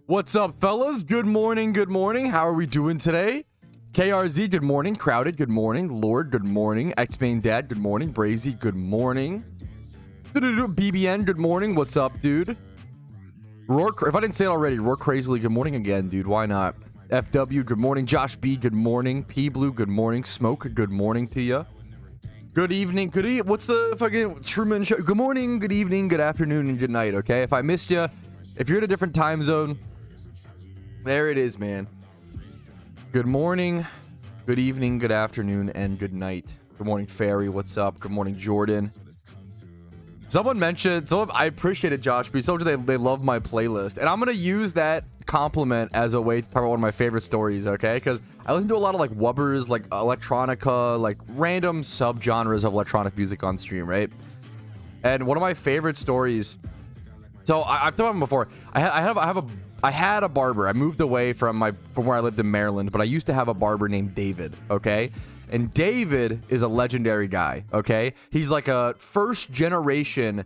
What's up, fellas? Good morning, good morning. How are we doing today? KRZ, good morning. Crowded, good morning. Lord, good morning. X-Main Dad, good morning. Brazy, good morning. BBN, good morning. What's up, dude? Roar, if I didn't say it already, Roar Crazily, good morning again, dude. Why not? FW, good morning. Josh B, good morning. P Blue, good morning. Smoke, good morning to ya. Good evening, what's the fucking Truman Show? Good morning, good evening, good afternoon, and good night, okay? If I missed you, if you're in a different time zone, there it is, man. Good morning, good evening, good afternoon, and good night. Good morning, Fairy, what's up? Good morning, Jordan. Someone mentioned, I appreciate it, Josh, because they love my playlist. And I'm going to use that compliment as a way to talk about one of my favorite stories, okay? Because I listen to a lot of, like, wubbers, like, electronica, like, random subgenres of electronic music on stream, right? And one of my favorite stories... So, I've told them before, I had a barber. I moved away from where I lived in Maryland, but I used to have a barber named David, okay? And David is a legendary guy, okay? He's like a first generation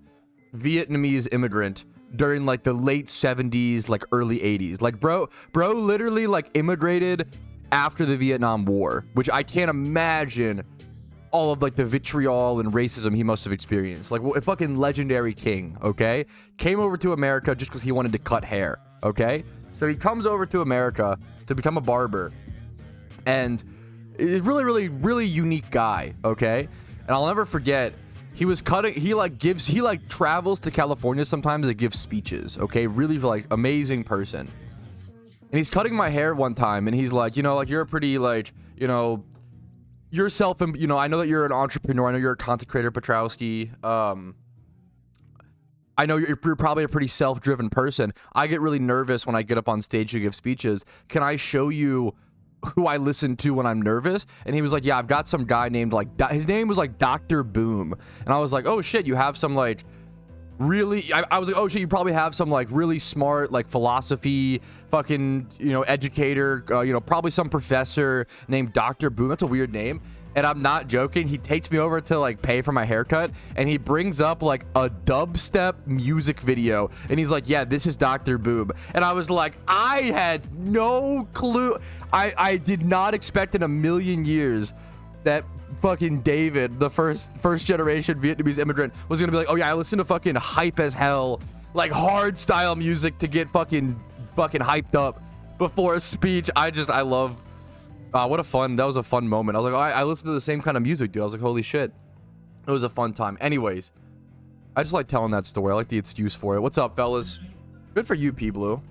Vietnamese immigrant during like the late 70s, like early 80s. Like bro literally like immigrated after the Vietnam War, which I can't imagine all of like the vitriol and racism he must have experienced. Like a fucking legendary king, okay? Came over to America just because he wanted to cut hair, okay? So he comes over to America to become a barber. And really unique guy, okay? And I'll never forget, he travels to California sometimes to give speeches, okay? Really like amazing person. And he's cutting my hair one time and he's like, you know, like you're a pretty like, you know, yourself, and you know, I know that you're an entrepreneur, I know you're a content creator, Patrouski. I know you're probably a pretty self-driven person. I get really nervous when I get up on stage to give speeches. Can I show you who I listen to when I'm nervous? And he was like, yeah, I've got some guy named like, his name was like Dr. Boom. And I was like, oh shit, you have some like really, I was like, oh shit, you probably have some like really smart like philosophy fucking, you know, educator, you know, probably some professor named Dr. Boom. That's a weird name. And I'm not joking, he takes me over to like pay for my haircut and he brings up like a dubstep music video and he's like, yeah, this is Dr. Boom. And I was like, I had no clue. I did not expect in a million years that fucking David, the first generation Vietnamese immigrant, was gonna be like, oh yeah, I listen to fucking hype as hell, like hard style music to get fucking hyped up before a speech. I love that was a fun moment. I was like, oh, I listen to the same kind of music, dude. I was like, holy shit. It was a fun time. Anyways, I just like telling that story. I like the excuse for it. What's up, fellas? Good for you, P Blue.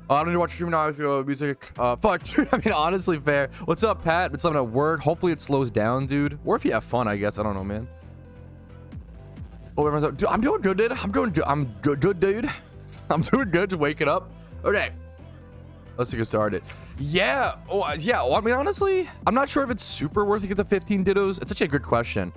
I don't need to watch streaming now. Music. Fuck, dude. I mean, honestly, fair. What's up, Pat? It's something at work. Hopefully it slows down, dude. Or if you have fun, I guess. I don't know, man. Oh, everyone's up. Dude, I'm doing good, dude. I'm going good. I'm good, dude. I'm doing good. Just waking up. Okay. Let's get started. Yeah. Oh, yeah. Well, I mean, honestly, I'm not sure if it's super worth to get the 15 dittos. It's such a good question.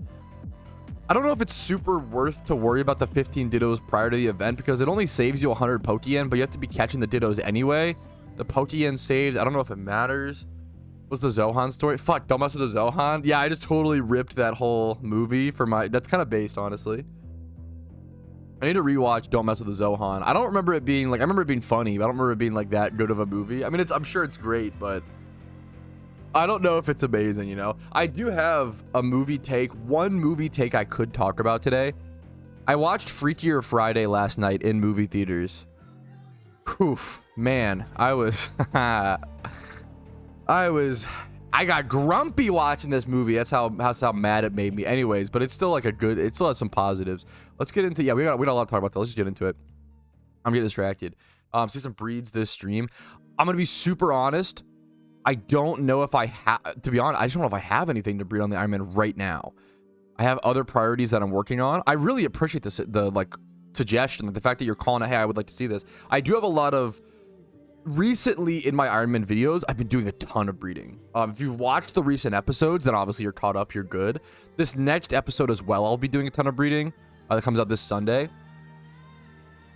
I don't know if it's super worth to worry about the 15 dittos prior to the event because it only saves you 100 Pokeyen, but you have to be catching the dittos anyway. The Pokeyen saves, I don't know if it matters. What's the Zohan story? Fuck, don't mess with the Zohan. Yeah, I just totally ripped that whole movie for my... That's kind of based, honestly. I need to rewatch Don't Mess with the Zohan. I don't remember it being like... I remember it being funny, but I don't remember it being like that good of a movie. I mean, I'm sure it's great, but... I don't know if it's amazing, you know? I do have a movie take. One movie take I could talk about today. I watched Freakier Friday last night in movie theaters. Oof, man, I got grumpy watching this movie. That's how mad it made me. Anyways, but it's still like it still has some positives. Let's get into, yeah, we got a lot to talk about that. Let's just get into it. I'm getting distracted. See some breeds this stream. I'm going to be super honest. I don't know if I have, to be honest, I just don't know if I have anything to breed on the Iron Man right now. I have other priorities that I'm working on. I really appreciate this, the like suggestion, the fact that you're calling it, hey, I would like to see this. I do have a lot of, recently in my Iron Man videos, I've been doing a ton of breeding. If you've watched the recent episodes, then obviously you're caught up, you're good. This next episode as well, I'll be doing a ton of breeding. That comes out this Sunday.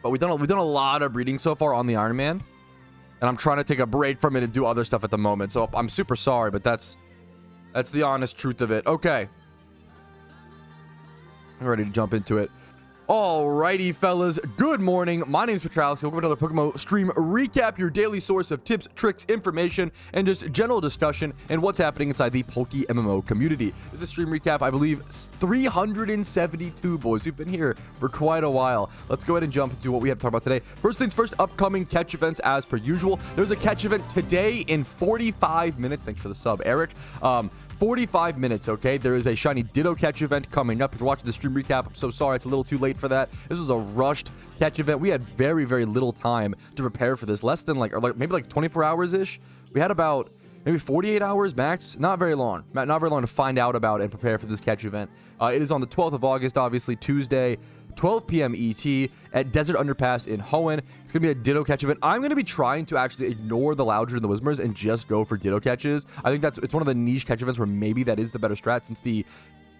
But we've done a lot of breeding so far on the Iron Man. And I'm trying to take a break from it and do other stuff at the moment. So I'm super sorry, but that's the honest truth of it. Okay. I'm ready to jump into it. Alrighty, fellas. Good morning. My name is Patrouski. Welcome to another PokeMMO stream recap, your daily source of tips, tricks, information, and just general discussion and what's happening inside the PokeMMO community. This is a stream recap, I believe, 372, boys. We've been here for quite a while. Let's go ahead and jump into what we have to talk about today. First things first, upcoming catch events as per usual. There's a catch event today in 45 minutes. Thanks for the sub, Eric. 45 minutes, okay? There is a shiny Ditto catch event coming up. If you're watching the stream recap, I'm so sorry it's a little too late for that. This was a rushed catch event. We had very, very little time to prepare for this. Less than maybe 24 hours-ish. We had about maybe 48 hours max. Not very long. Not very long to find out about and prepare for this catch event. It is on the 12th of August, obviously, Tuesday, 12 p.m. ET at Desert Underpass in Hoenn. It's going to be a Ditto catch event. I'm going to be trying to actually ignore the Loudred and the Whismers and just go for Ditto catches. I think it's one of the niche catch events where maybe that is the better strat, since the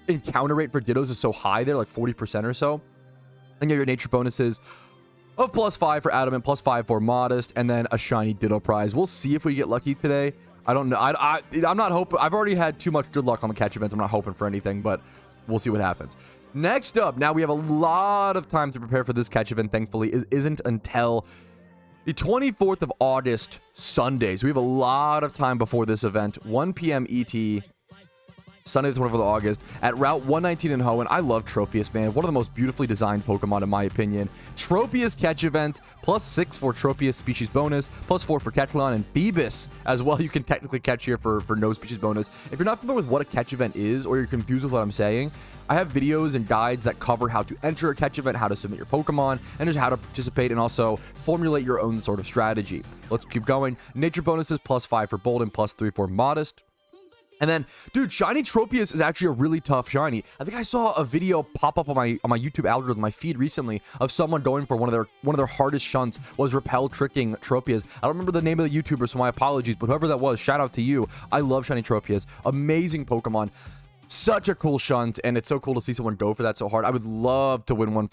encounter rate for Dittos is so high there, like 40% or so. And you have your nature bonuses of +5 for Adamant, +5 for Modest, and then a shiny Ditto prize. We'll see if we get lucky today. I don't know. I'm not hoping. I've already had too much good luck on the catch events. I'm not hoping for anything, but we'll see what happens. Next up, now we have a lot of time to prepare for this catch event, thankfully. It isn't until the 24th of August, Sunday. So we have a lot of time before this event. 1 p.m. ET, Sunday the 24th of August, at Route 119 in Hoenn. I love Tropius, man. One of the most beautifully designed Pokemon, in my opinion. Tropius catch event, +6 for Tropius species bonus, +4 for Catchlon and Phoebus as well. You can technically catch here for no species bonus. If you're not familiar with what a catch event is, or you're confused with what I'm saying, I have videos and guides that cover how to enter a catch event, how to submit your Pokemon, and just how to participate and also formulate your own sort of strategy. Let's keep going. Nature bonuses, +5 for Bolden, +3 for Modest. And then, dude, shiny Tropius is actually a really tough shiny. I think I saw a video pop up on my YouTube algorithm, my feed recently, of someone going for one of their hardest shunts was Repel tricking Tropius. I don't remember the name of the YouTuber, so my apologies, but whoever that was, shout out to you. I love shiny Tropius. Amazing Pokemon. Such a cool shunt, and it's so cool to see someone go for that so hard. I would love to winning one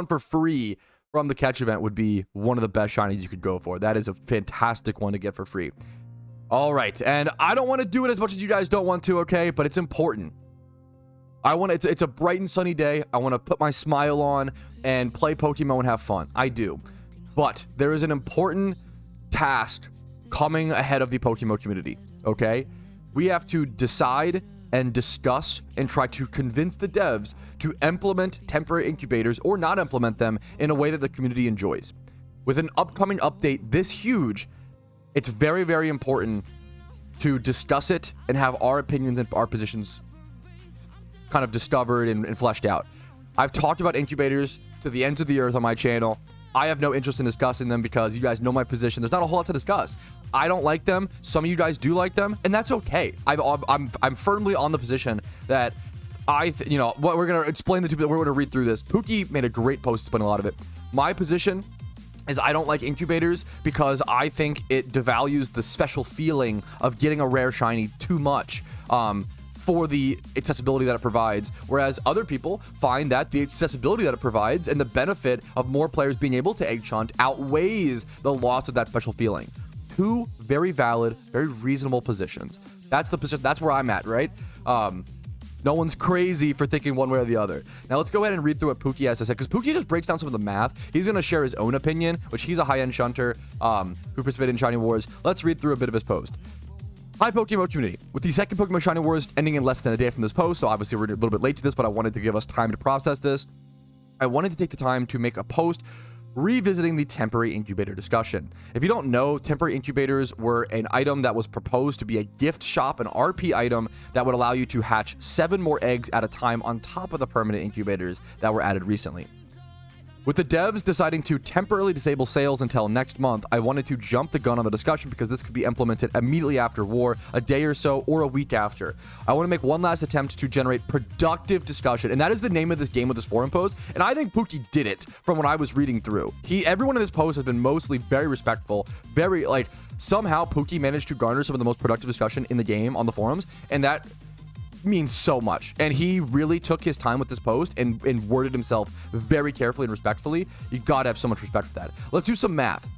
for free from the catch event would be one of the best shinies you could go for. That is a fantastic one to get for free. All right, and I don't want to do it as much as you guys don't want to, okay? But it's important. It's a bright and sunny day. I want to put my smile on and play Pokemon and have fun. I do. But there is an important task coming ahead of the Pokemon community, okay? We have to decide and discuss and try to convince the devs to implement temporary incubators or not implement them in a way that the community enjoys. With an upcoming update this huge, it's very, very important to discuss it and have our opinions and our positions kind of discovered and fleshed out. I've talked about incubators to the ends of the earth on my channel. I have no interest in discussing them because you guys know my position. There's not a whole lot to discuss. I don't like them. Some of you guys do like them, and that's okay. I'm firmly on the position that what we're gonna explain the two. We're gonna read through this. Pookie made a great post explaining a lot of it. My position is I don't like incubators because I think it devalues the special feeling of getting a rare shiny too much for the accessibility that it provides, whereas other people find that the accessibility that it provides and the benefit of more players being able to egg shunt outweighs the loss of that special feeling. Two very valid, very reasonable positions. That's the position. That's where I'm at, right? No one's crazy for thinking one way or the other. Now let's go ahead and read through what Pookie has to say, because Pookie just breaks down some of the math. He's going to share his own opinion, which he's a high-end shunter who participated in Shiny Wars. Let's read through a bit of his post. Hi, PokeMMO community. With the second Pokemon Shiny Wars ending in less than a day from this post, so obviously we're a little bit late to this, but I wanted to give us time to process this. I wanted to take the time to make a post revisiting the temporary incubator discussion. If you don't know, temporary incubators were an item that was proposed to be a gift shop, an RP item that would allow you to hatch 7 more eggs at a time on top of the permanent incubators that were added recently. With the devs deciding to temporarily disable sales until next month, I wanted to jump the gun on the discussion because this could be implemented immediately after war, a day or so, or a week after. I want to make one last attempt to generate productive discussion, and that is the name of this game with this forum post, and I think Pookie did it from what I was reading through. Everyone in this post has been mostly very respectful, somehow Pookie managed to garner some of the most productive discussion in the game on the forums, and that means so much. And he really took his time with this post and worded himself very carefully and respectfully. You gotta have so much respect for that. Let's do some math.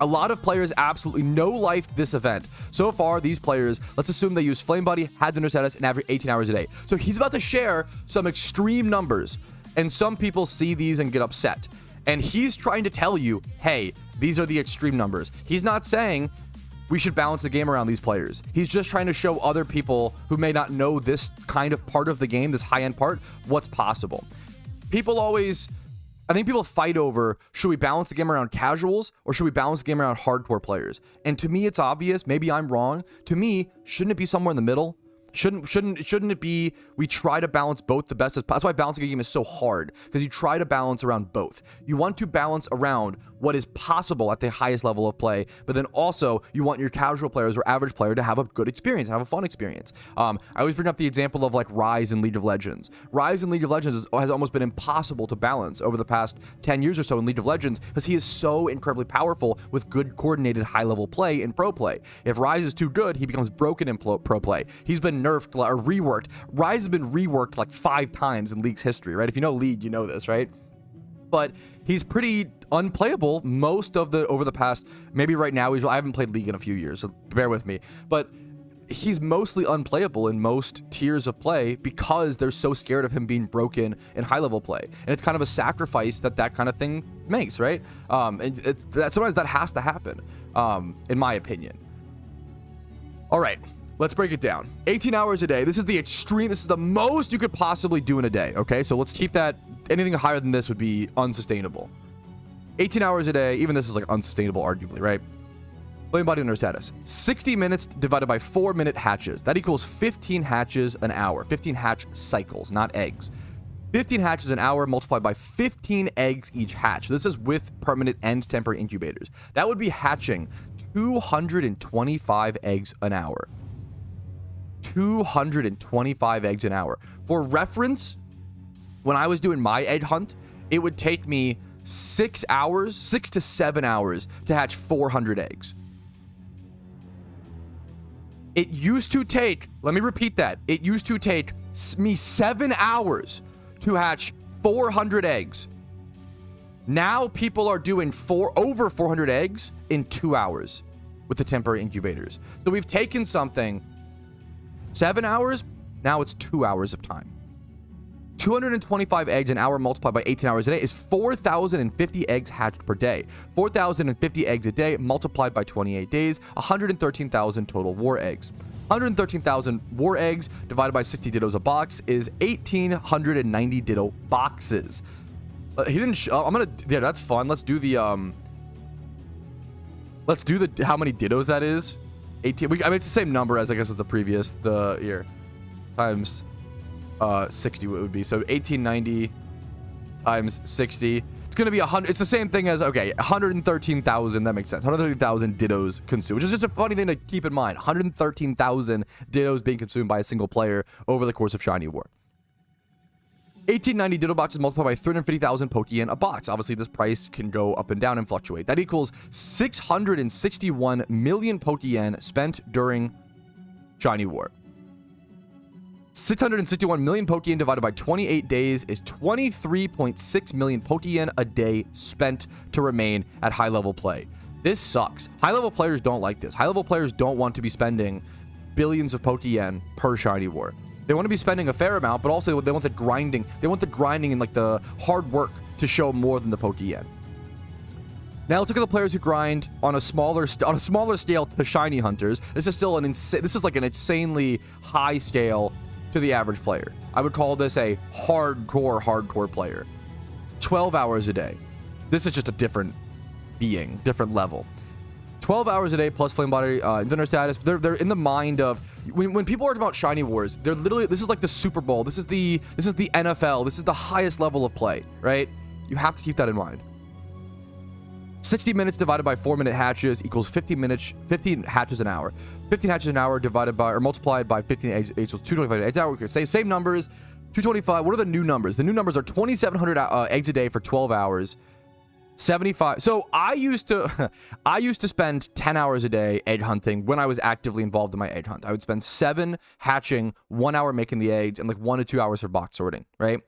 A lot of players absolutely no-lifed this event. So far, these players, let's assume they use Flame Buddy, had Dinner Status, and average 18 hours a day. So he's about to share some extreme numbers. And some people see these and get upset. And he's trying to tell you, hey, these are the extreme numbers. He's not saying we should balance the game around these players. He's just trying to show other people who may not know this kind of part of the game, this high-end part, what's possible. I think people fight over, should we balance the game around casuals or should we balance the game around hardcore players? And to me, it's obvious. Maybe I'm wrong. To me, shouldn't it be somewhere in the middle? Shouldn't it be we try to balance both the best as possible? That's why balancing a game is so hard, because you try to balance around both. You want to balance around what is possible at the highest level of play, but then also you want your casual players or average player to have a good experience, have a fun experience. I always bring up the example of like Rise in League of Legends. Rise in League of Legends has almost been impossible to balance over the past 10 years or so in League of Legends, because he is so incredibly powerful with good coordinated high-level play in pro play. If Rise is too good, he becomes broken in pro play. He's been nerfed or reworked. Rise has been reworked like 5 times in League's history, right? If you know League, you know this, right? But he's pretty unplayable most of the over the past, maybe right now I haven't played League in a few years, so bear with me, but he's mostly unplayable in most tiers of play because they're so scared of him being broken in high level play, and it's kind of a sacrifice that kind of thing makes, right? Sometimes that has to happen, in my opinion. All right, let's break it down. 18 hours a day. This is the extreme. This is the most you could possibly do in a day. Okay, so let's keep that. Anything higher than this would be unsustainable. 18 hours a day. Even this is like unsustainable, arguably, right? Flame body under status. 60 minutes divided by 4-minute hatches. That equals 15 hatches an hour. 15 hatch cycles, not eggs. 15 hatches an hour multiplied by 15 eggs each hatch. This is with permanent and temporary incubators. That would be hatching 225 eggs an hour. 225 eggs an hour. For reference, when I was doing my egg hunt, it would take me 6 to 7 hours to hatch 400 eggs. It used to take, let me repeat that, it used to take me 7 hours to hatch 400 eggs. Now people are doing over 400 eggs in 2 hours with the temporary incubators. So we've taken something 7 hours, now it's 2 hours of time. 225 eggs an hour multiplied by 18 hours a day is 4,050 eggs hatched per day. 4,050 eggs a day multiplied by 28 days, 113,000 total war eggs. 113,000 war eggs divided by 60 dittos a box is 1,890 ditto boxes. He didn't. Yeah, that's fun. Let's do the how many dittos that is. 18. I mean, it's the same number as I guess as the previous year times 60 it would be. So 1890 times 60. It's going to be 100. It's the same thing as, okay, 113,000. That makes sense. 113,000 dittos consumed, which is just a funny thing to keep in mind. 113,000 dittos being consumed by a single player over the course of Shiny War. 1890 ditto boxes multiplied by 350,000 Pokeyen a box. Obviously, this price can go up and down and fluctuate. That equals 661 million Pokeyen spent during Shiny War. 661 million Pokeyen divided by 28 days is 23.6 million Pokeyen a day spent to remain at high-level play. This sucks. High-level players don't like this. High-level players don't want to be spending billions of Pokeyen per Shiny War. They want to be spending a fair amount, but also they want the grinding. They want the grinding and like the hard work to show more than the Pokeyen. Now let's look at the players who grind on a smaller scale to the shiny hunters. This is still this is like an insanely high scale to the average player. I would call this a hardcore player. 12 hours a day. This is just a different being, different level. 12 hours a day plus flame body dinner status. They're in the mind of when people are about Shiny Wars, they're literally, this is like the Super Bowl. This is the NFL. This is the highest level of play, right? You have to keep that in mind. 60 minutes divided by 4-minute hatches equals 15 hatches an hour. 15 hatches an hour divided by or multiplied by 15 eggs equals 225 eggs an hour. Say same numbers. 225. What are the new numbers? The new numbers are 2,700 eggs a day for 12 hours. 75. So I used to spend 10 hours a day egg hunting when I was actively involved in my egg hunt. I would spend 7 hatching, 1 hour making the eggs, and like 1 to 2 hours for box sorting, right?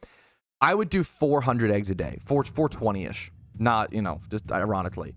I would do 400 eggs a day, 420-ish. Not, just ironically.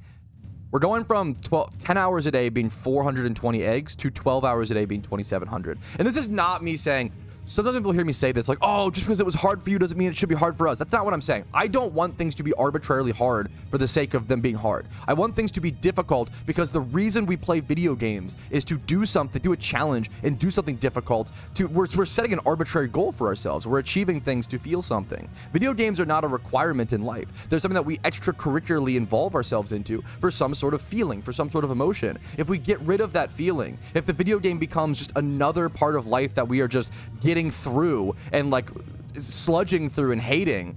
We're going from 10 hours a day being 420 eggs to 12 hours a day being 2,700. And this is not me saying Sometimes people hear me say this, like, oh, just because it was hard for you doesn't mean it should be hard for us. That's not what I'm saying. I don't want things to be arbitrarily hard for the sake of them being hard. I want things to be difficult because the reason we play video games is to do something, do a challenge, and do something difficult. We're setting an arbitrary goal for ourselves. We're achieving things to feel something. Video games are not a requirement in life. They're something that we extracurricularly involve ourselves into for some sort of feeling, for some sort of emotion. If we get rid of that feeling, if the video game becomes just another part of life that we are just getting through and like sludging through and hating,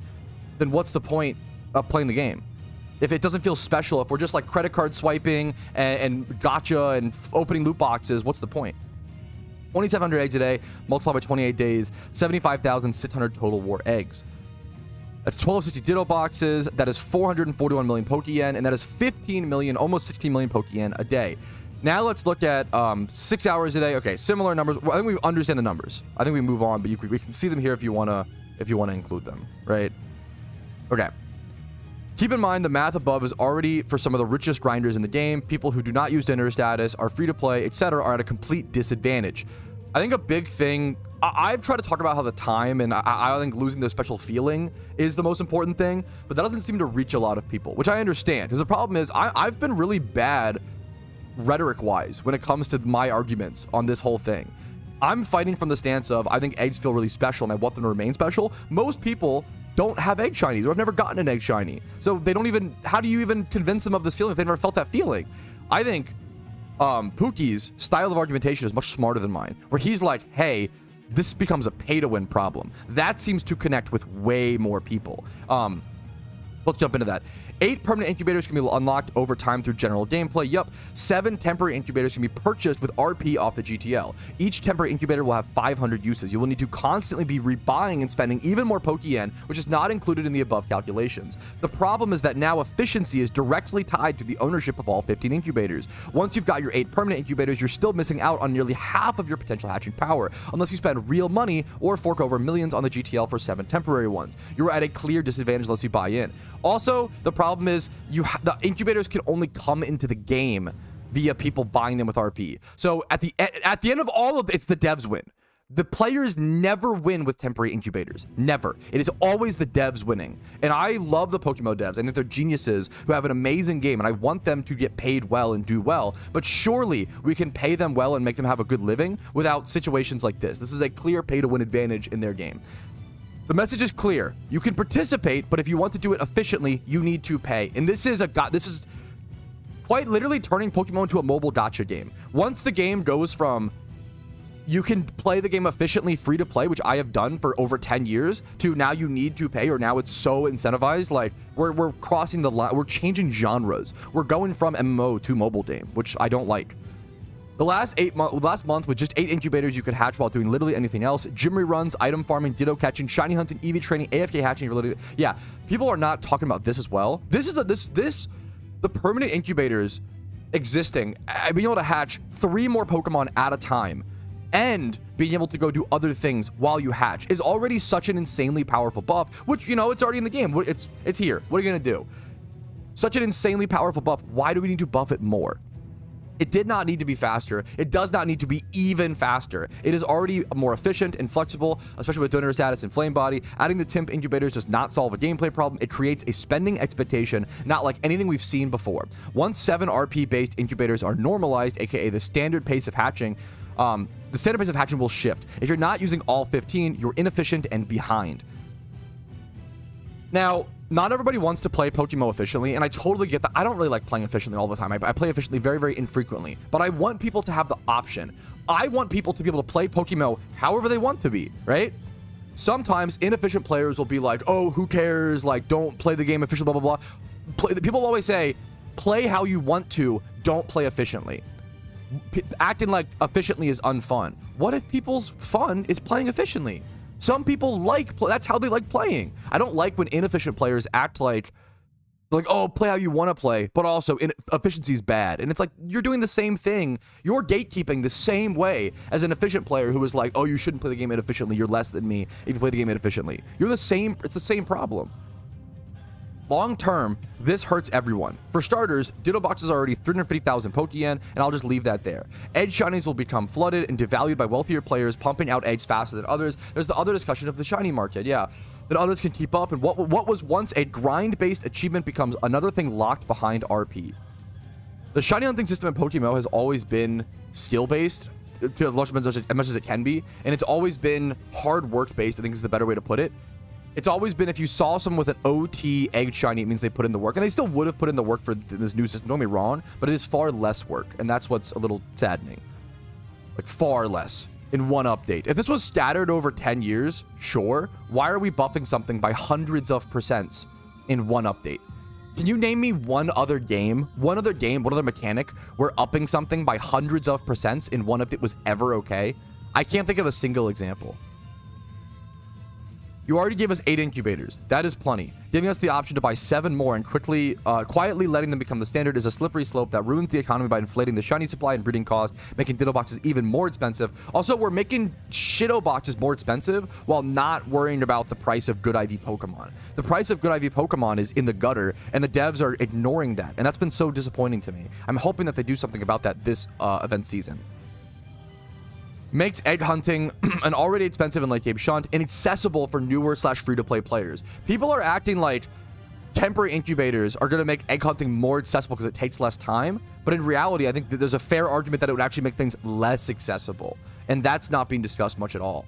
then what's the point of playing the game? If it doesn't feel special, if we're just like credit card swiping and gotcha and opening loot boxes, what's the point? 2,700 eggs a day, multiplied by 28 days, 75,600 total war eggs. That's 1260 Ditto boxes. That is 441 million Pokeyen, and that is 15 million, almost 16 million Pokeyen a day. Now let's look at 6 hours a day. Okay, similar numbers. Well, I think we understand the numbers. I think we move on, but we can see them here if you wanna include them, right? Okay. Keep in mind the math above is already for some of the richest grinders in the game. People who do not use dinner status, are free to play, etc., are at a complete disadvantage. I think a big thing. I've tried to talk about how the time and I think losing the special feeling is the most important thing, but that doesn't seem to reach a lot of people, which I understand. Because the problem is I've been really bad rhetoric-wise when it comes to my arguments on this whole thing. I'm fighting from the stance of I think eggs feel really special and I want them to remain special. Most people don't have egg shinies or have never gotten an egg shiny. So they don't even, how do you even convince them of this feeling if they've never felt that feeling? I think Pookie's style of argumentation is much smarter than mine, where he's like, hey, this becomes a pay-to-win problem. That seems to connect with way more people. Let's jump into that. 8 permanent incubators can be unlocked over time through general gameplay. Yup, 7 temporary incubators can be purchased with RP off the GTL. Each temporary incubator will have 500 uses. You will need to constantly be rebuying and spending even more Pokeyen, which is not included in the above calculations. The problem is that now efficiency is directly tied to the ownership of all 15 incubators. Once you've got your 8 permanent incubators, you're still missing out on nearly half of your potential hatching power, unless you spend real money or fork over millions on the GTL for 7 temporary ones. You're at a clear disadvantage unless you buy in. Also, the problem is the incubators can only come into the game via people buying them with RP. So at the end of all of it's the devs win. The players never win with temporary incubators. Never. It is always the devs winning. And I love the PokeMMO devs. I think they're geniuses who have an amazing game, and I want them to get paid well and do well. But surely we can pay them well and make them have a good living without situations like this. This is a clear pay-to-win advantage in their game. The message is clear. You can participate, but if you want to do it efficiently, you need to pay. And this is quite literally turning Pokemon into a mobile gacha game. Once the game goes from you can play the game efficiently free to play, which I have done for over 10 years, to now you need to pay, or now it's so incentivized, like we're crossing the line, we're changing genres. We're going from MMO to mobile game, which I don't like. The last month with just 8 incubators you could hatch while doing literally anything else. Gym reruns, item farming, Ditto catching, shiny hunting, EV training, AFK hatching. Yeah, people are not talking about this as well. The permanent incubators existing, being able to hatch 3 more Pokemon at a time, and being able to go do other things while you hatch is already such an insanely powerful buff, which, you know, it's already in the game. It's here. What are you gonna do? Such an insanely powerful buff. Why do we need to buff it more? It did not need to be faster. It does not need to be even faster. It is already more efficient and flexible, especially with donor status and flame body. Adding the temp incubators does not solve a gameplay problem. It creates a spending expectation, not like anything we've seen before. Once 7 RP-based incubators are normalized, aka the standard pace of hatching, will shift. If you're not using all 15, you're inefficient and behind. Now, not everybody wants to play PokeMMO efficiently, and I totally get that. I don't really like playing efficiently all the time. I play efficiently very, very infrequently, but I want people to have the option. I want people to be able to play PokeMMO however they want to be, right? Sometimes inefficient players will be like, oh, who cares? Like, don't play the game efficiently, blah, blah, blah. People always say, play how you want to, don't play efficiently. Acting like efficiently is unfun. What if people's fun is playing efficiently? Some people that's how they like playing. I don't like when inefficient players act like, oh, play how you want to play, but also efficiency is bad. And it's like, you're doing the same thing. You're gatekeeping the same way as an efficient player who is like, oh, you shouldn't play the game inefficiently. You're less than me if you play the game inefficiently. You're the same. It's the same problem. Long term, this hurts everyone. For starters, Ditto boxes are already 350,000 Pokeyen, and I'll just leave that there. Edge shinies will become flooded and devalued by wealthier players pumping out eggs faster than others. There's the other discussion of the shiny market, yeah, that others can keep up, and what was once a grind-based achievement becomes another thing locked behind RP. The shiny hunting system in PokeMMO has always been skill-based, to as much as it can be, and it's always been hard work-based, I think is the better way to put it. It's always been, if you saw someone with an OT egg shiny, it means they put in the work. And they still would have put in the work for this new system, don't get me wrong, but it is far less work. And that's what's a little saddening. Like, far less in one update. If this was scattered over 10 years, sure. Why are we buffing something by hundreds of percents in one update? Can you name me one other mechanic where upping something by hundreds of percents in one update was ever okay? I can't think of a single example. You already gave us 8 incubators. That is plenty. Giving us the option to buy 7 more and quietly letting them become the standard is a slippery slope that ruins the economy by inflating the shiny supply and breeding cost, making Ditto boxes even more expensive. Also, we're making Shitto boxes more expensive while not worrying about the price of good IV Pokemon. The price of good IV Pokemon is in the gutter, and the devs are ignoring that, and that's been so disappointing to me. I'm hoping that they do something about that this event season. Makes egg hunting an already expensive and late game shunt inaccessible for newer / free-to-play players. People are acting like temporary incubators are going to make egg hunting more accessible because it takes less time. But in reality, I think that there's a fair argument that it would actually make things less accessible. And that's not being discussed much at all.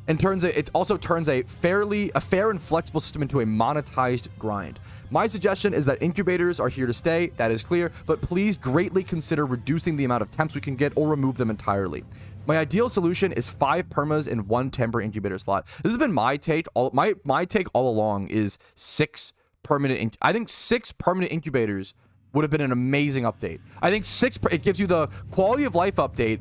And it also turns a fair and flexible system into a monetized grind. My suggestion is that incubators are here to stay, that is clear, but please greatly consider reducing the amount of temps we can get or remove them entirely. My ideal solution is 5 permas in 1 temporary incubator slot. This has been my take. My take all along is 6 permanent. I think 6 permanent incubators would have been an amazing update. I think it gives you the quality of life update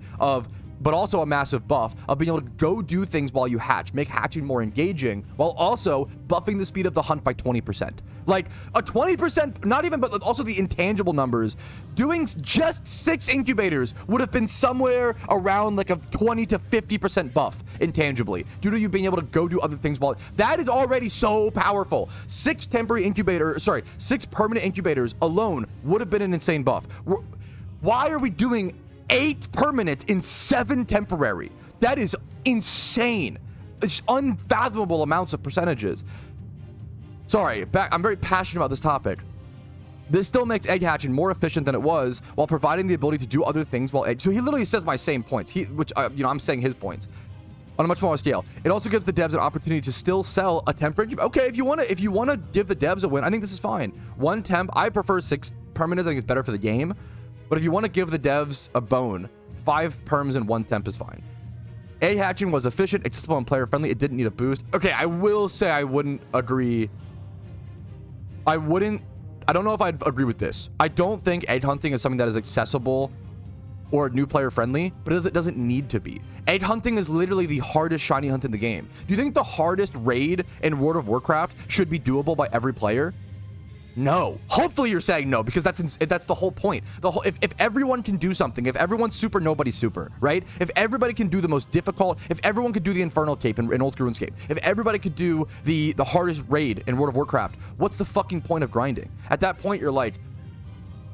but also a massive buff of being able to go do things while you hatch, make hatching more engaging, while also buffing the speed of the hunt by 20%. Like, a 20%, not even, but also the intangible numbers. Doing just 6 incubators would have been somewhere around like a 20 to 50% buff intangibly, due to you being able to go do other things while... That is already so powerful. 6 permanent incubators alone would have been an insane buff. Why are we doing 8 permanent in 7 temporary? That is insane. It's unfathomable amounts of percentages. Sorry, I'm very passionate about this topic. This still makes egg hatching more efficient than it was, while providing the ability to do other things while egg. So he literally says my same points. I'm saying his points on a much smaller scale. It also gives the devs an opportunity to still sell a temporary. Okay, if you want to give the devs a win, I think this is fine. 1 temp. I prefer 6 permanents. I think it's better for the game. But if you want to give the devs a bone, 5 perms and 1 temp is fine. Egg hatching was efficient, accessible, and player friendly. It didn't need a boost. Okay, I will say I wouldn't agree. I don't know if I'd agree with this. I don't think egg hunting is something that is accessible or new player friendly, but it doesn't need to be. Egg hunting is literally the hardest shiny hunt in the game. Do you think the hardest raid in World of Warcraft should be doable by every player? No. Hopefully you're saying no, because that's the whole point. If everyone can do something, if everyone's super, nobody's super, right? If everybody can do the most difficult, if everyone could do the Infernal Cape in Old School RuneScape, if everybody could do the hardest raid in World of Warcraft, what's the fucking point of grinding? At that point, you're like,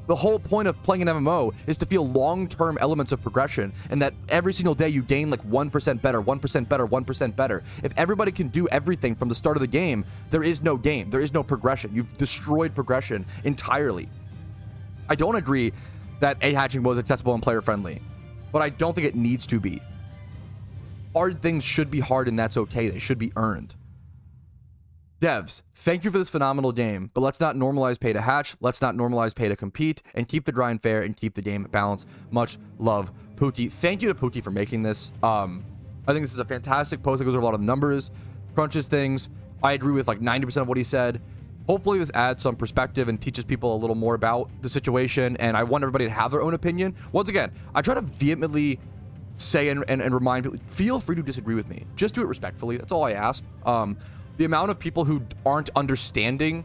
the whole point of playing an MMO is to feel long-term elements of progression, and that every single day you gain like 1% better, 1% better, 1% better. If everybody can do everything from the start of the game, there is no game. There is no progression. You've destroyed progression entirely. I don't agree that egg hatching was accessible and player-friendly, but I don't think it needs to be. Hard things should be hard, and that's okay. They should be earned. Devs, thank you for this phenomenal game, but let's not normalize pay to hatch, let's not normalize pay to compete, and keep the grind fair and keep the game balanced. Much love, Pookie. Thank you to Pookie for making this. I think this is a fantastic post that goes over a lot of the numbers, crunches things. I agree with like 90% of what he said. Hopefully this adds some perspective and teaches people a little more about the situation, and I want everybody to have their own opinion. Once again, I try to vehemently say and remind people, feel free to disagree with me. Just do it respectfully. That's all I ask. The amount of people who aren't understanding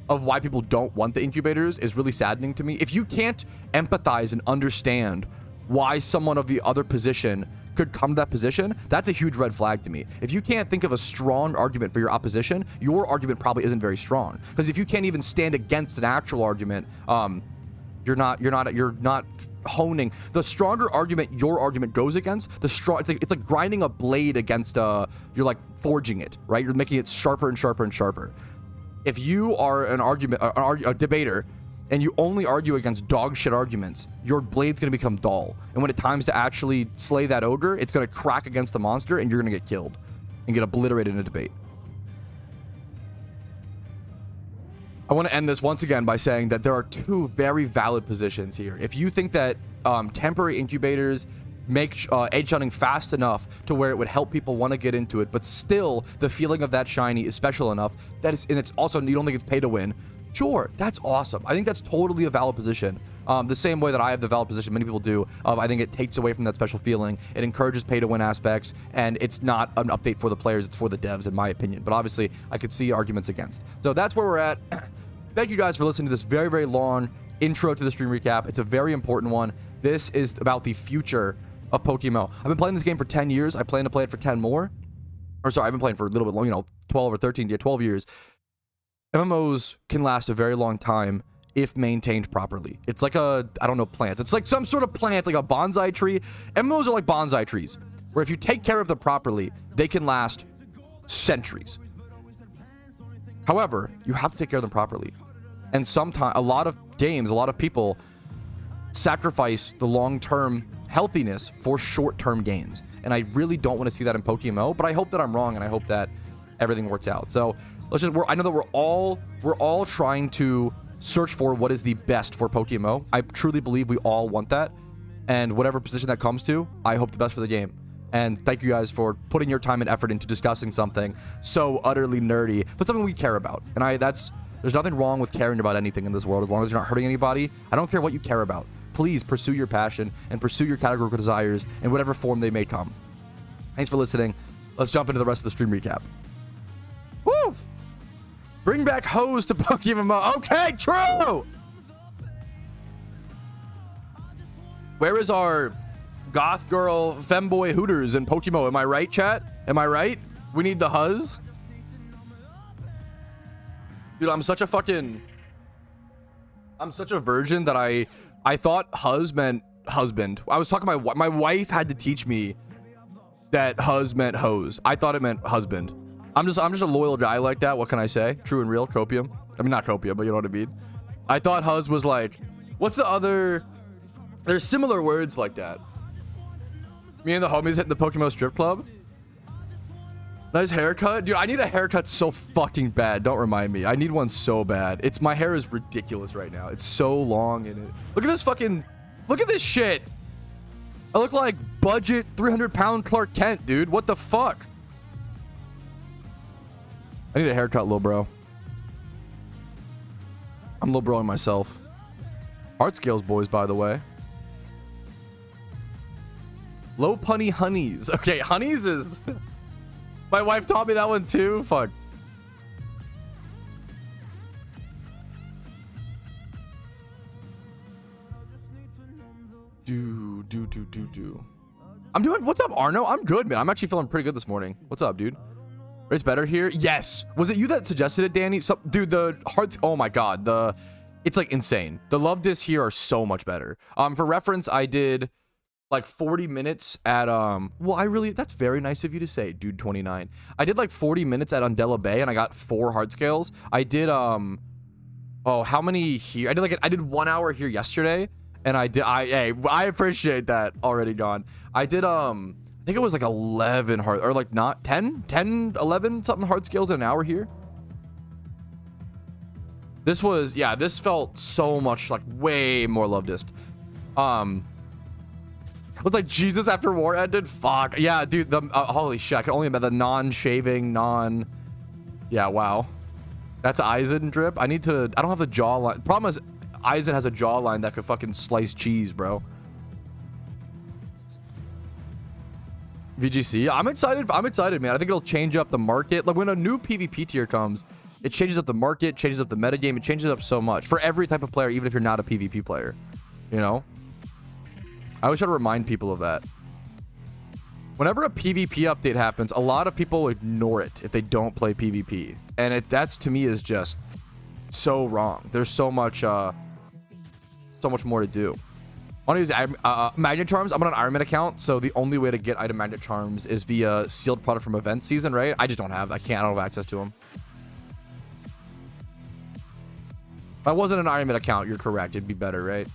of why people don't want the incubators is really saddening to me. If you can't empathize and understand why someone of the other position could come to that position, that's a huge red flag to me. If you can't think of a strong argument for your opposition, your argument probably isn't very strong. Because if you can't even stand against an actual argument, you're not honing. The stronger argument your argument goes against, the strong. It's like grinding a blade against you're like forging it, right? You're making it sharper and sharper and sharper. If you are a debater, and you only argue against dog shit arguments, your blade's gonna become dull. And when it's times to actually slay that ogre, it's gonna crack against the monster, and you're gonna get killed and get obliterated in a debate. I want to end this once again by saying that there are two very valid positions here. If you think that temporary incubators make edge hunting fast enough to where it would help people want to get into it, but still the feeling of that shiny is special enough that it's also, you don't think it's pay to win, sure, that's awesome. I think that's totally a valid position. The same way that I have the valid position, many people do. I think it takes away from that special feeling. It encourages pay to win aspects, and it's not an update for the players, it's for the devs, in my opinion. But obviously, I could see arguments against. So that's where we're at. Thank you guys for listening to this very, very long intro to the stream recap. It's a very important one. This is about the future of PokeMMO. I've been playing this game for 10 years. I plan to play it for 10 more. Or sorry, I've been playing for a little bit long, 12 or 13, 12 years. MMOs can last a very long time if maintained properly. It's like I don't know, plants. It's like some sort of plant, like a bonsai tree. MMOs are like bonsai trees, where if you take care of them properly, they can last centuries. However, you have to take care of them properly. And sometimes, a lot of games, a lot of people sacrifice the long-term healthiness for short-term gains. And I really don't want to see that in PokeMMO, but I hope that I'm wrong, and I hope that everything works out. So I know that we're all trying to search for what is the best for PokeMMO. I truly believe we all want that. And whatever position that comes to, I hope the best for the game. And thank you guys for putting your time and effort into discussing something so utterly nerdy, but something we care about. And there's nothing wrong with caring about anything in this world, as long as you're not hurting anybody. I don't care what you care about. Please pursue your passion and pursue your categorical desires in whatever form they may come. Thanks for listening. Let's jump into the rest of the stream recap. Woo! Bring back hoes to PokeMMO. Okay, true! Where is our goth girl femboy hooters in PokeMMO? Am I right, chat? Am I right? We need the huzz. Dude, I'm such a virgin that I thought huzz meant husband. I was talking to my wife had to teach me that huzz meant hose. I thought it meant husband. I'm just a loyal guy like that. What can I say? True and real, copium. I mean, not copium, but you know what I mean. I thought huzz was like, what's the other? There's similar words like that. Me and the homies hitting the PokeMMO strip club. Nice haircut. Dude, I need a haircut so fucking bad. Don't remind me. I need one so bad. My hair is ridiculous right now. It's so long and look at this shit. I look like budget 300-pound Clark Kent, dude. What the fuck? I need a haircut, little bro. I'm little broing myself. Art scales, boys, by the way. Low punny honeys. Okay, honeys is... My wife taught me that one too. Fuck. Do. I'm doing... What's up, Arno? I'm good, man. I'm actually feeling pretty good this morning. What's up, dude? It's better here? Yes. Was it you that suggested it, Danny? Dude, the hearts... Oh my god. It's like insane. The love discs here are so much better. For reference, I did... like 40 minutes at that's very nice of you to say, dude. 29. I did like 40 minutes at Undella Bay and I got 4 heart scales. I did how many here? I did 1 hour here yesterday, and I appreciate that. Already gone. I did I think it was like 11 heart, or like not 10 11 something heart scales in an hour here. This felt so much like way more love disc. It was like Jesus after war ended. Fuck. Yeah, dude. Holy shit. I can only imagine the non-shaving, Yeah, wow. That's Eisen drip. I don't have the jawline. Problem is, Eisen has a jawline that could fucking slice cheese, bro. VGC. I'm excited, man. I think it'll change up the market. Like when a new PvP tier comes, it changes up the market, changes up the metagame. It changes up so much for every type of player, even if you're not a PvP player, you know? I always try to remind people of that. Whenever a PvP update happens, a lot of people ignore it if they don't play PvP. And that's to me is just so wrong. There's so much more to do. I want to use magnet charms. I'm on an Iron Man account, so the only way to get item magnet charms is via sealed product from event season, right? I just don't have. I don't have access to them. If I wasn't an Iron Man account, you're correct. It'd be better, right?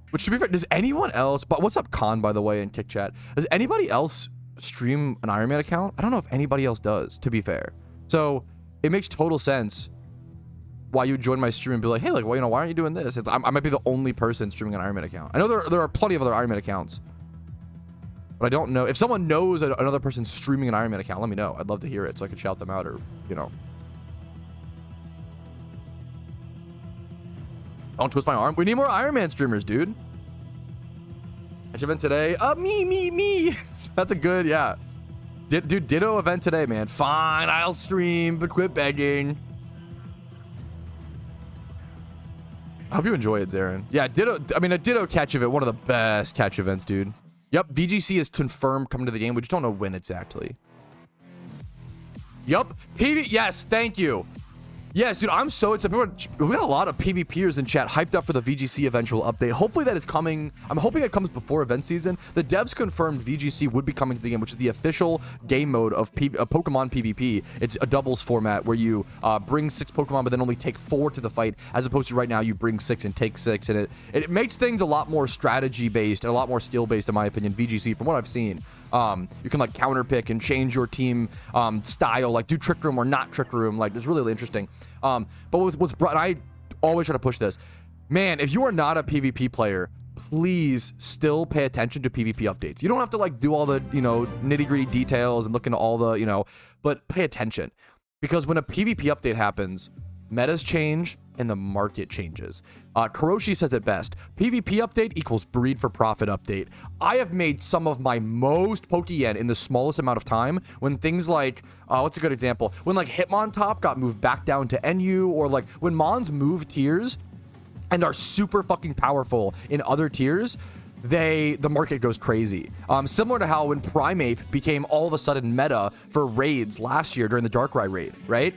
Which, to be fair, does anyone else... But what's up, Khan, by the way, in Kick Chat? Does anybody else stream an Iron Man account? I don't know if anybody else does, to be fair. So it makes total sense why you would join my stream and be like, hey, like, well, you know, why aren't you doing this? I might be the only person streaming an Iron Man account. I know there are plenty of other Iron Man accounts, but I don't know. If someone knows another person streaming an Iron Man account, let me know. I'd love to hear it so I could shout them out, or, you know. Don't twist my arm. We need more Iron Man streamers, dude. Catch event today. Me. That's a good, yeah. Dude, Ditto event today, man. Fine, I'll stream, but quit begging. I hope you enjoy it, Zarin. Yeah, Ditto. I mean, a Ditto catch event, one of the best catch events, dude. Yep, VGC is confirmed coming to the game. We just don't know when exactly. Yup. Yes, thank you. Yes, dude, I'm so excited. We got a lot of PvPers in chat hyped up for the VGC eventual update. Hopefully that is coming. I'm hoping it comes before event season. The devs confirmed VGC would be coming to the game, which is the official game mode of Pokemon PvP. It's a doubles format where you bring 6 Pokemon, but then only take 4 to the fight, as opposed to right now you bring 6 and take 6. And it makes things a lot more strategy-based and a lot more skill-based, in my opinion, VGC, from what I've seen. You can like counter pick and change your team style, like do trick room or not trick room. Like, it's really, really interesting. But what's brought, I always try to push this, man. If you are not a PvP player, please still pay attention to PvP updates. You don't have to like do all the, you know, nitty gritty details and look into all the, you know, but pay attention, because when a PvP update happens, metas change and the market changes. Kuroshi says it best: PvP update equals breed for profit update. I have made some of my most Pokeyen in the smallest amount of time when things like, what's a good example? When like Hitmontop got moved back down to NU, or like when Mons move tiers and are super fucking powerful in other tiers, the market goes crazy. Similar to how when Primeape became all of a sudden meta for raids last year during the Darkrai raid, right?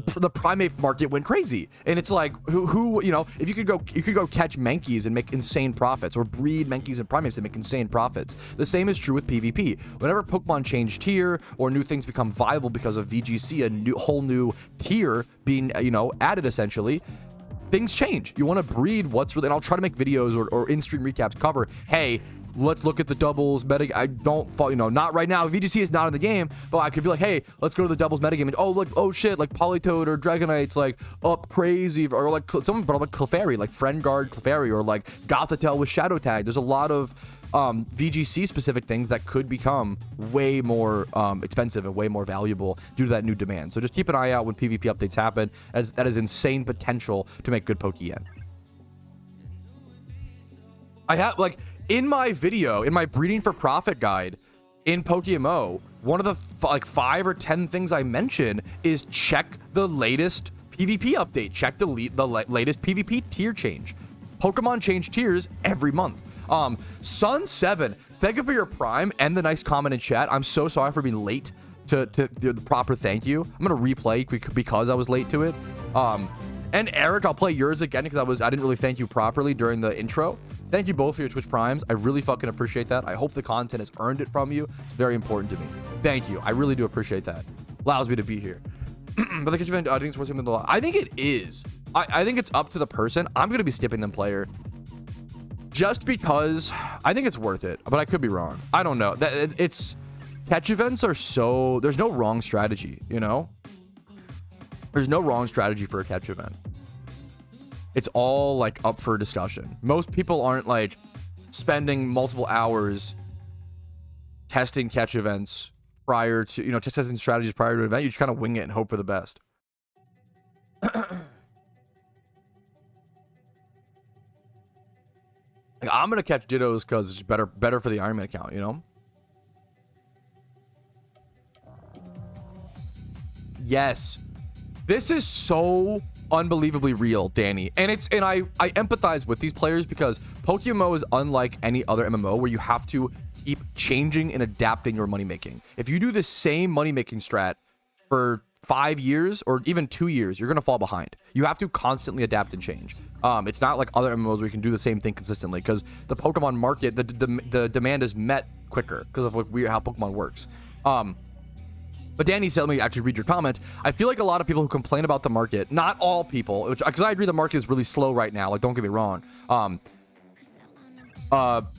The Primeape market went crazy, and it's like, who you know, if you could go catch Mankeys and make insane profits, or breed Mankeys and Primapes and make insane profits. The same is true with PvP. Whenever Pokemon change tier or new things become viable because of VGC, whole new tier being, you know, added, essentially, things change. You want to breed what's really, and I'll try to make videos or in-stream recaps cover, hey, let's look at the doubles meta. I don't follow, you know, not right now. VGC is not in the game, but I could be like, hey, let's go to the doubles metagame, and oh, look, oh shit, like Politoed or Dragonite's like up crazy, or like someone brought up like Clefairy, like Friend Guard Clefairy, or like Gothitelle with Shadow Tag. There's a lot of VGC specific things that could become way more expensive and way more valuable due to that new demand. So just keep an eye out when PvP updates happen, as that is insane potential to make good Pokeyen. I have, like, in my video, in my breeding for profit guide in PokeMMO, one of the like 5 or 10 things I mention is check the latest PvP update, check the latest PvP tier change. Pokemon change tiers every month. Sun7, thank you for your Prime and the nice comment in chat. I'm so sorry for being late to the proper thank you. I'm gonna replay because I was late to it. And Eric, I'll play yours again because I didn't really thank you properly during the intro. Thank you both for your Twitch Primes. I really fucking appreciate that. I hope the content has earned it from you. It's very important to me. Thank you. I really do appreciate that. Allows me to be here. But the kitchen event, I think it's worth something. I think it is. I think it's up to the person. I'm gonna be skipping them player, just because I think it's worth it. But I could be wrong. I don't know. It's catch events are so, there's no wrong strategy. You know, there's no wrong strategy for a catch event. It's all like up for discussion. Most people aren't like spending multiple hours testing catch events prior to, you know, testing strategies prior to an event. You just kind of wing it and hope for the best. Like, I'm gonna catch Dittos because it's better for the Iron Man account, you know. Yes, this is so unbelievably real, Danny. And I empathize with these players because PokeMMO is unlike any other MMO where you have to keep changing and adapting your money making. If you do the same money making strat for 5 years or even 2 years, you're gonna fall behind. You have to constantly adapt and change. It's not like other MMOs where you can do the same thing consistently, because the Pokemon market, the demand is met quicker because of like how Pokemon works. But Danny said, let me actually read your comment. I feel like a lot of people who complain about the market, not all people, because I agree the market is really slow right now. Like, don't get me wrong.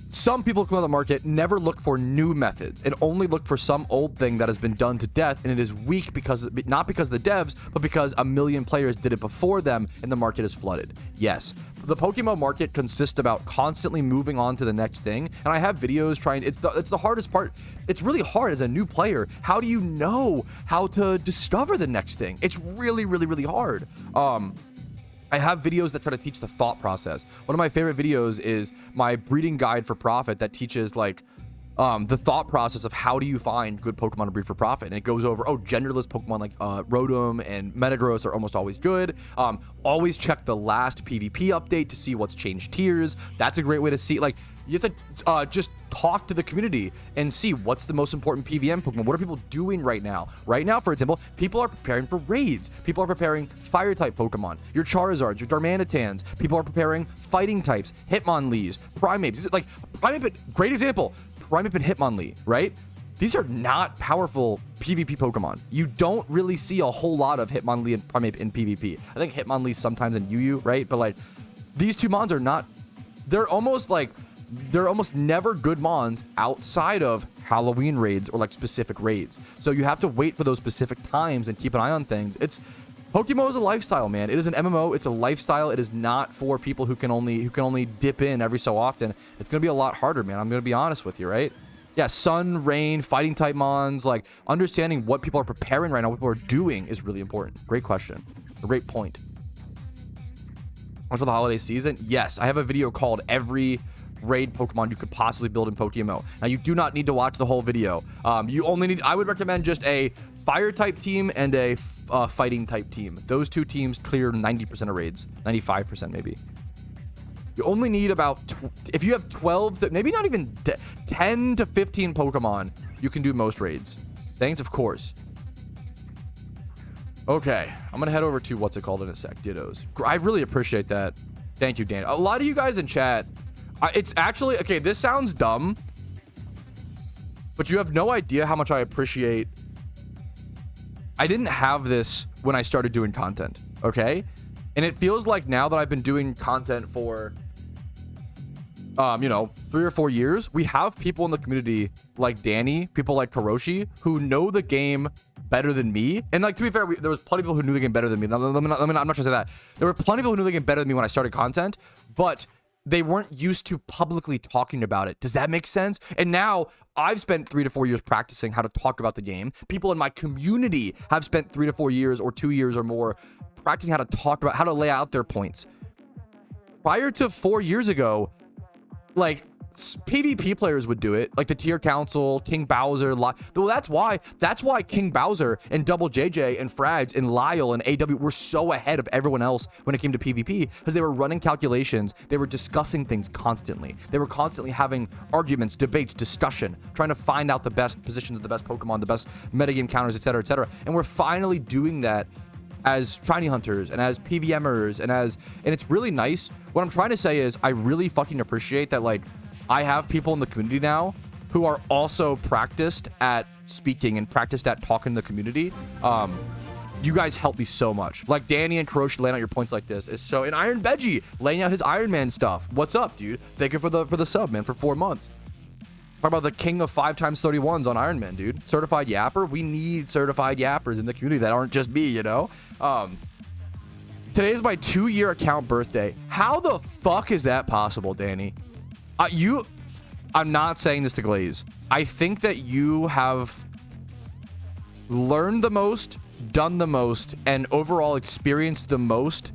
Some people who come on the market never look for new methods and only look for some old thing that has been done to death, and it is weak because not because of the devs, but because a million players did it before them and the market is flooded. Yes, the Pokemon market consists about constantly moving on to the next thing, and I have videos trying. It's the hardest part. It's really hard as a new player. How do you know how to discover the next thing? It's really, really, really hard. I have videos that try to teach the thought process. One of my favorite videos is my breeding guide for profit that teaches like the thought process of how do you find good Pokemon to breed for profit. And it goes over, genderless Pokemon like Rotom and Metagross are almost always good. Always check the last PvP update to see what's changed tiers. That's a great way to see, like, you have to just talk to the community and see what's the most important PVM Pokemon. What are people doing right now? Right now, for example, people are preparing for raids. People are preparing fire-type Pokemon. Your Charizards, your Darmanitans. People are preparing fighting types, Hitmonlees, Primates. Like, Primeape, great example. Primeape and Hitmonlee, right? These are not powerful PvP Pokemon. You don't really see a whole lot of Hitmonlee and Primeape in PvP. I think Hitmonlee sometimes in UU, right? But like, these two mons are not, they're almost never good mons outside of Halloween raids or like specific raids. So you have to wait for those specific times and keep an eye on things. PokeMMO is a lifestyle, man. It is an MMO. It's a lifestyle. It is not for people who can only dip in every so often. It's gonna be a lot harder, man. I'm gonna be honest with you, right? Yeah, sun, rain, fighting type mons, like understanding what people are preparing right now, what people are doing is really important. Great question. A great point. For the holiday season, yes, I have a video called Every Raid Pokemon You Could Possibly Build in PokeMMO. Now, you do not need to watch the whole video. You only need, I would recommend just a fire type team and a fighting type team. Those two teams clear 90% of raids, 95% maybe. You only need about, if you have 12, to, maybe not even 10 to 15 Pokemon, you can do most raids. Thanks, of course. Okay, I'm gonna head over to what's it called in a sec, Dittos. I really appreciate that. Thank you, Dan. A lot of you guys in chat, it's actually, okay, this sounds dumb, but you have no idea how much I appreciate. I didn't have this when I started doing content, okay? And it feels like now that I've been doing content for, 3 or 4 years, we have people in the community like Danny, people like Karoshi, who know the game better than me. And like, to be fair, there was plenty of people who knew the game better than me. I'm not trying to say that. There were plenty of people who knew the game better than me when I started content, but they weren't used to publicly talking about it. Does that make sense? And now I've spent 3 to 4 years practicing how to talk about the game. People in my community have spent 3 to 4 years or 2 years or more practicing how to talk about, how to lay out their points. Prior to 4 years ago, like, PvP players would do it, like the Tier Council, King Bowser. Well, that's why King Bowser and Double JJ and Frags and Lyle and AW were so ahead of everyone else when it came to PvP, because they were running calculations, they were discussing things constantly, they were constantly having arguments, debates, discussion, trying to find out the best positions of the best Pokemon, the best metagame counters, etc., etc. And we're finally doing that as shiny hunters and as PVMers and it's really nice. What I'm trying to say is I really fucking appreciate that, like, I have people in the community now who are also practiced at speaking and practiced at talking to the community. You guys help me so much. Like Danny and Karoshi laying out your points like this is so, and Iron Veggie laying out his Iron Man stuff. What's up, dude? Thank you for the sub, man, for 4 months. Talk about the king of 5x31s on Iron Man, dude. Certified yapper. We need certified yappers in the community that aren't just me, Today is my 2-year account birthday. How the fuck is that possible, Danny? I'm not saying this to glaze. I think that you have learned the most, done the most, and overall experienced the most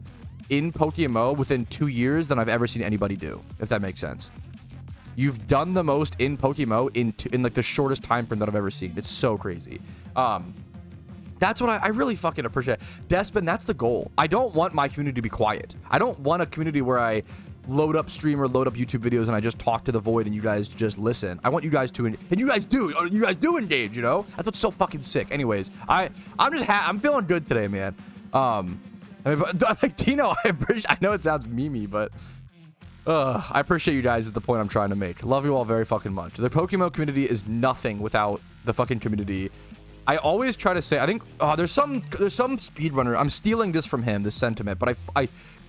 in PokeMMO within 2 years than I've ever seen anybody do, if that makes sense. You've done the most in PokeMMO in like the shortest time frame that I've ever seen. It's so crazy. That's what I really fucking appreciate. Despin, that's the goal. I don't want my community to be quiet. I don't want a community where I load up stream or load up YouTube videos and I just talk to the void and you guys just listen. I want you guys to, and you guys do engage, you know? That's what's so fucking sick. Anyways, I'm feeling good today, man. I mean, like Tino, I know it sounds memey, but I appreciate you guys is the point I'm trying to make. Love you all very fucking much. The PokeMMO community is nothing without the fucking community. I always try to say, I think there's some speedrunner. I'm stealing this from him, this sentiment, but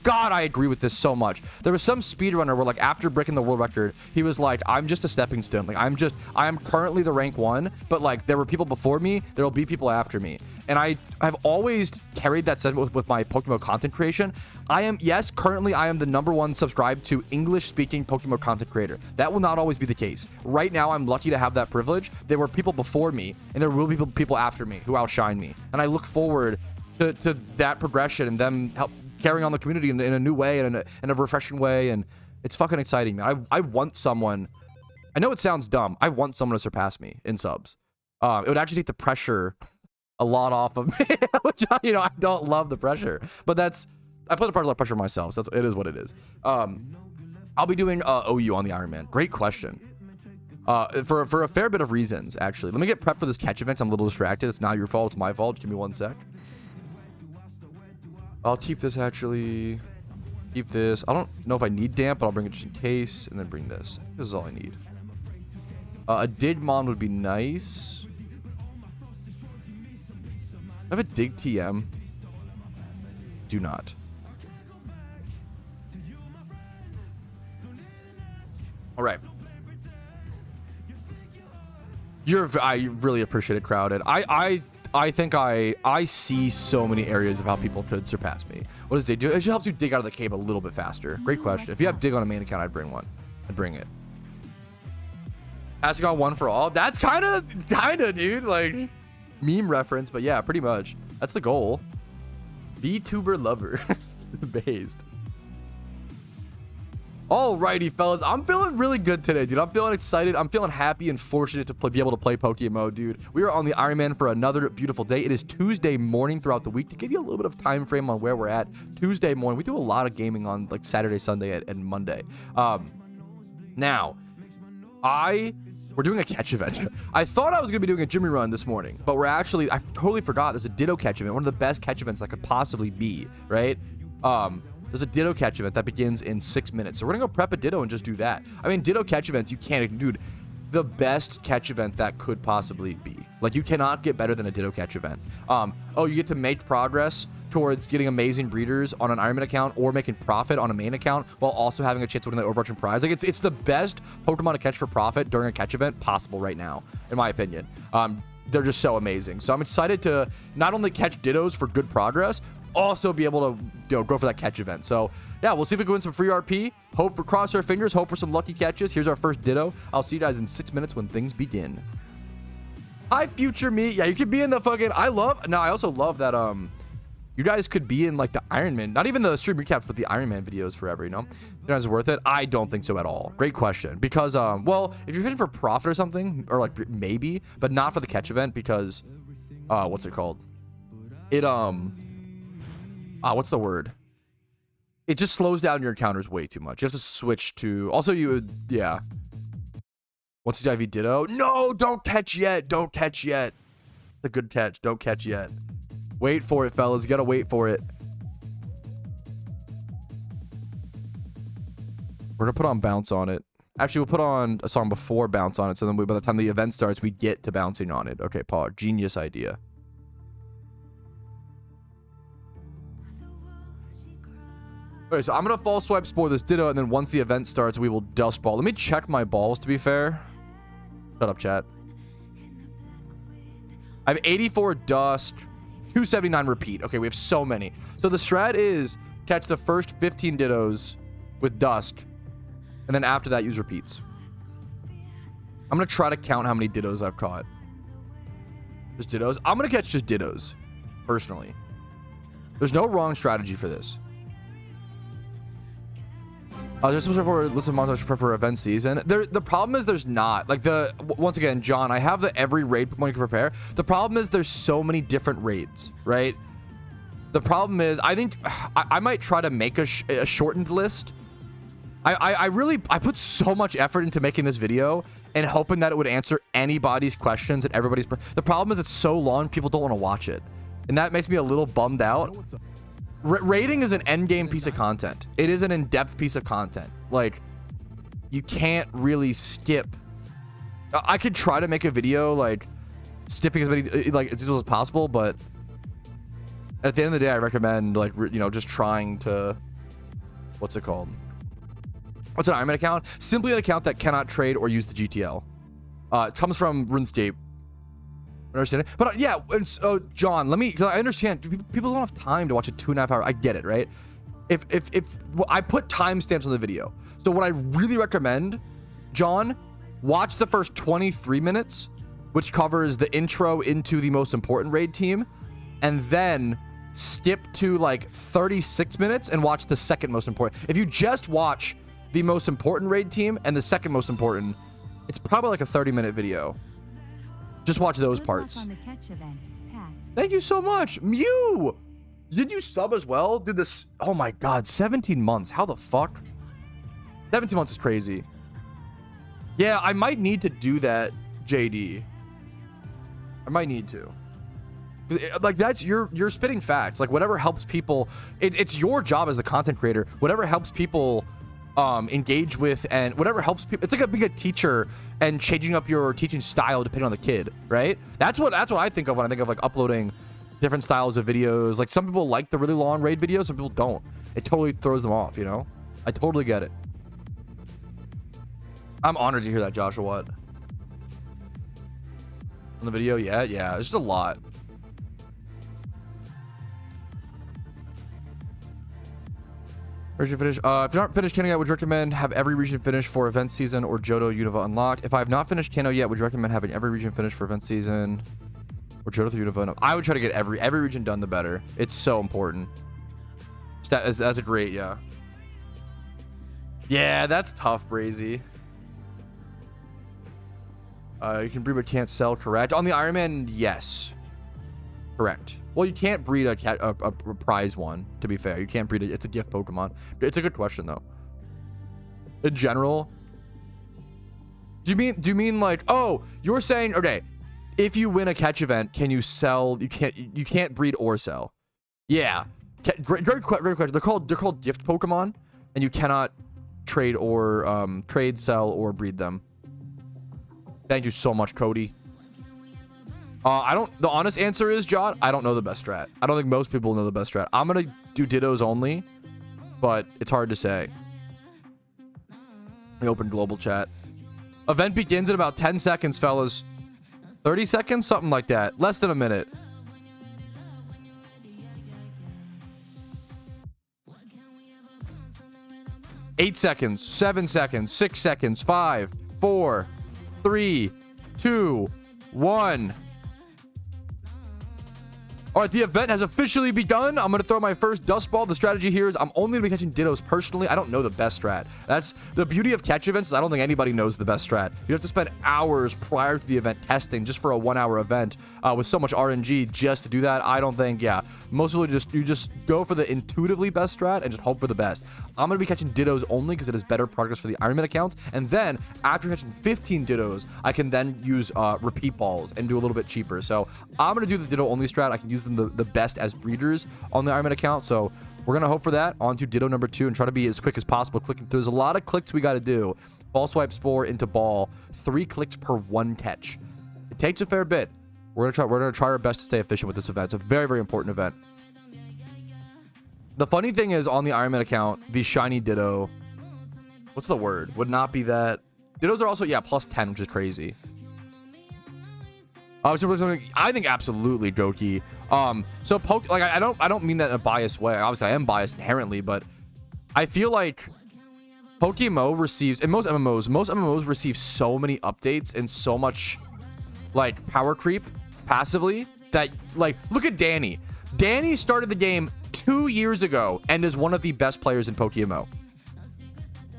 God, I agree with this so much. There was some speedrunner where, like, after breaking the world record, he was like, I'm just a stepping stone. Like, I am currently the rank 1, but, like, there were people before me, there will be people after me. And I've always carried that sentiment with my PokeMMO content creation. Currently I am the #1 subscribed to English-speaking PokeMMO content creator. That will not always be the case. Right now, I'm lucky to have that privilege. There were people before me, and there will be people after me who outshine me. And I look forward to that progression and them carrying on the community in a new way and in a refreshing way, and it's fucking exciting, man. I want someone, I know it sounds dumb, I want someone to surpass me in subs. It would actually take the pressure a lot off of me, which, you know, I don't love the pressure, but I put a lot of pressure on myself, so it is what it is. I'll be doing OU on the Iron Man. Great question. For a fair bit of reasons, actually. Let me get prepped for this catch event. I'm a little distracted. It's not your fault, it's my fault. Just give me 1 sec. I'll keep this, actually. Keep this. I don't know if I need damp, but I'll bring it just in case. And then bring this. I think this is all I need. A Digmon would be nice. I have a Dig TM. Do not. All right. I really appreciate it, Crowded. I think I see so many areas of how people could surpass me. What does Dig do? It just helps you dig out of the cave a little bit faster. Great question. If you have Dig on a main account, I'd bring one. I'd bring it. Asking on one for all. That's kind of, dude. Like, meme reference, but yeah, pretty much. That's the goal. VTuber lover. Based. Alrighty, fellas. I'm feeling really good today, dude. I'm feeling excited. I'm feeling happy and fortunate to be able to play PokeMMO, dude. We are on the Iron Man for another beautiful day. It is Tuesday morning throughout the week. To give you a little bit of time frame on where we're at, Tuesday morning. We do a lot of gaming on, like, Saturday, Sunday, and Monday. Now, we're doing a catch event. I thought I was going to be doing a Jimmy run this morning, but I totally forgot. There's a Ditto catch event, one of the best catch events that could possibly be, right? There's a Ditto catch event that begins in 6 minutes. So we're gonna go prep a Ditto and just do that. I mean, Ditto catch events, you can't, dude, the best catch event that could possibly be. Like, you cannot get better than a Ditto catch event. You get to make progress towards getting amazing breeders on an Iron Man account or making profit on a main account while also having a chance to win the overarching prize. Like, it's the best Pokemon to catch for profit during a catch event possible right now, in my opinion. They're just so amazing. So I'm excited to not only catch Dittos for good progress, also be able to, you know, go for that catch event. So yeah, we'll see if we can win some free RP. Cross our fingers, hope for some lucky catches. Here's our first Ditto. I'll see you guys in 6 minutes when things begin. Hi, future me. Yeah, you could be in the fucking, I also love that you guys could be in, like, the Iron Man, not even the stream recaps, but the Iron Man videos forever, you know? You guys worth it? I don't think so at all. Great question. Because well, if you're hitting for profit or something, or like maybe, but not for the catch event, because what's it called? What's the word? It just slows down your encounters way too much. You have to switch to... Also, yeah. What's the IV Ditto? No, don't catch yet. Don't catch yet. It's a good catch. Don't catch yet. Wait for it, fellas. You gotta wait for it. We're gonna put on Bounce on it. Actually, we'll put on a song before Bounce on it, so then by the time the event starts, we get to bouncing on it. Okay, Paul. Genius idea. Okay, so I'm gonna false swipe Spore this Ditto, and then once the event starts, we will Dust Ball. Let me check my balls, to be fair. Shut up, chat. I have 84 Dust, 279 Repeat. Okay, we have so many. So the strat is catch the first 15 Dittos with Dusk, and then after that, use Repeats. I'm gonna try to count how many Dittos I've caught. Just Dittos. I'm gonna catch just Dittos, personally. There's no wrong strategy for this. There's some sort of list of monsters for event season. The problem is there's not. Like once again, John, I have the every raid Pokemon you can prepare. The problem is there's so many different raids, right? The problem is I think I might try to make a shortened list. I put so much effort into making this video and hoping that it would answer anybody's questions and everybody's. The problem is it's so long, people don't want to watch it. And that makes me a little bummed out. Raiding is an end game piece of content. It is an in-depth piece of content. Like, you can't really skip. I could try to make a video like skipping as many like as possible, but at the end of the day, I recommend like just trying to, what's it called? What's an Iron Man account? Simply an account that cannot trade or use the GTL. It comes from RuneScape. Understand it? But yeah, and John, because I understand people don't have time to watch a 2.5 hour. I get it, right? If well, I put timestamps on the video, so what I really recommend, John, watch the first 23 minutes, which covers the intro into the most important raid team, and then skip to like 36 minutes and watch the second most important. If you just watch the most important raid team and the second most important, it's probably like a 30-minute video. Just watch those parts. Thank you so much. Mew! Did you sub as well? Dude, this... Oh my god, 17 months. How the fuck? 17 months is crazy. Yeah, I might need to do that, JD. I might need to. Like, that's... You're spitting facts. Like, whatever helps people... It's your job as the content creator. Whatever helps people... engage with, and whatever helps people. It's like being a teacher and changing up your teaching style depending on the kid, right? That's what I think of when I think of like uploading different styles of videos. Like, some people like the really long raid videos, some people don't. It totally throws them off, you know? I totally get it. I'm honored to hear that, Joshua. What? On the video? Yeah, it's just a lot. Region finish. If you're not finished Kanto yet, would you recommend have every region finished for event season or Johto Unova unlocked? If I have not finished Kanto yet, would you recommend having every region finished for event season or Johto Unova unlocked? I would try to get every region done, the better. It's so important. That's a great, yeah. Yeah, that's tough, Brazy. You can breed but can't sell, correct? On the Iron Man, yes. Correct. Well, you can't breed a prize one, to be fair. You can't breed it. It's a gift Pokemon. It's a good question, though. In general, do you mean like, oh, you're saying, okay, if you win a catch event, can you sell? You can't breed or sell. Yeah. Great question. They're called gift Pokemon, and you cannot trade or trade, sell, or breed them. Thank you so much, Cody. The honest answer is, John, I don't know the best strat. I don't think most people know the best strat. I'm gonna do Dittos only, but it's hard to say. Let me open global chat. Event begins in about 10 seconds, fellas. 30 seconds? Something like that. Less than a minute. Eight seconds, 7 seconds, 6 seconds, 5, 4, 3, 2, 1. All right, the event has officially begun. I'm going to throw my first dust ball. The strategy here is I'm only going to be catching Dittos personally. I don't know the best strat. That's the beauty of catch events. Is I don't think anybody knows the best strat. You have to spend hours prior to the event testing just for a 1 hour event with so much RNG just to do that. I don't think, yeah. Most people you just go for the intuitively best strat and just hope for the best. I'm going to be catching Dittos only because it is better progress for the Iron Man accounts. And then after catching 15 Dittos, I can then use repeat balls and do a little bit cheaper. So I'm going to do the Ditto only strat. I can use them the best as breeders on the Iron Man account. So we're gonna hope for that. On to Ditto number 2 and try to be as quick as possible clicking through. There's a lot of clicks we got to do. Ball swipe spore into ball, 3 clicks per 1 catch. It takes a fair bit. We're gonna try our best to stay efficient with this event. It's a very, very important event. The funny thing is, on the Iron Man account, the shiny Ditto, what's the word, would not be that. Dittos are also, yeah, plus 10, which is crazy. I think absolutely, Goki. So I don't mean that in a biased way. Obviously, I am biased inherently, but I feel like PokeMMO receives, and most MMOs receive so many updates and so much like power creep passively that, like, look at Danny. Danny started the game 2 years ago and is one of the best players in PokeMMO.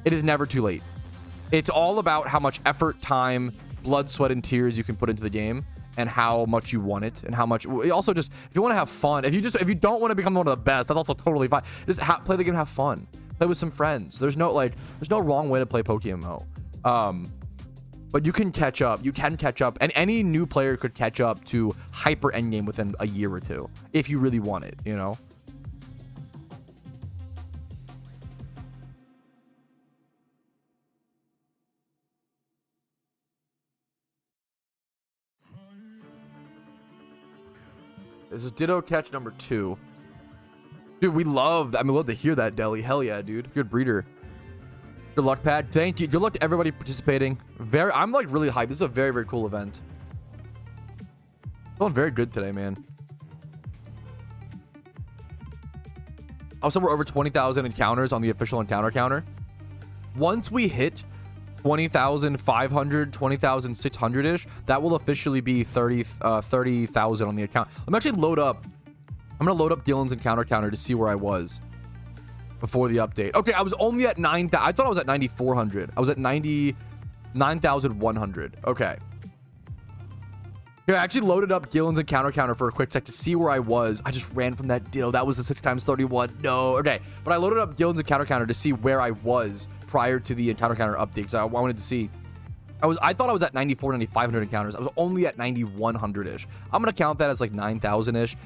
It is never too late. It's all about how much effort, time, blood, sweat, and tears you can put into the game, and how much you want it, and how much. Also, just if you want to have fun, if you don't want to become one of the best, that's also totally fine. Just play the game, have fun, play with some friends. There's no wrong way to play PokeMMO. But you can catch up. You can catch up, and any new player could catch up to hyper endgame within a year or two if you really want it. You know. This is Ditto catch number 2. Dude, we love to hear that, Deli. Hell yeah, dude. Good breeder. Good luck, Pat. Thank you. Good luck to everybody participating. I'm like really hyped. This is a very, very cool event. Feeling very good today, man. Also, we're over 20,000 encounters on the official encounter counter. Once we hit 20,500, 20,600-ish, that will officially be 30,000 on the account. I'm gonna load up Dylan's encounter counter to see where I was before the update. Okay, I was only at 9,000. I thought I was at 9,400. I was at 99,100. Okay. Here, I actually loaded up Gillen's encounter counter for a quick sec to see where I was. I just ran from that Ditto. That was the 6x31. No. Okay. But I loaded up Gillen's encounter counter to see where I was prior to the encounter counter update, because I wanted to see. I thought I was at 94, 9,500 encounters. I was only at 9,100-ish. I'm going to count that as like 9,000-ish.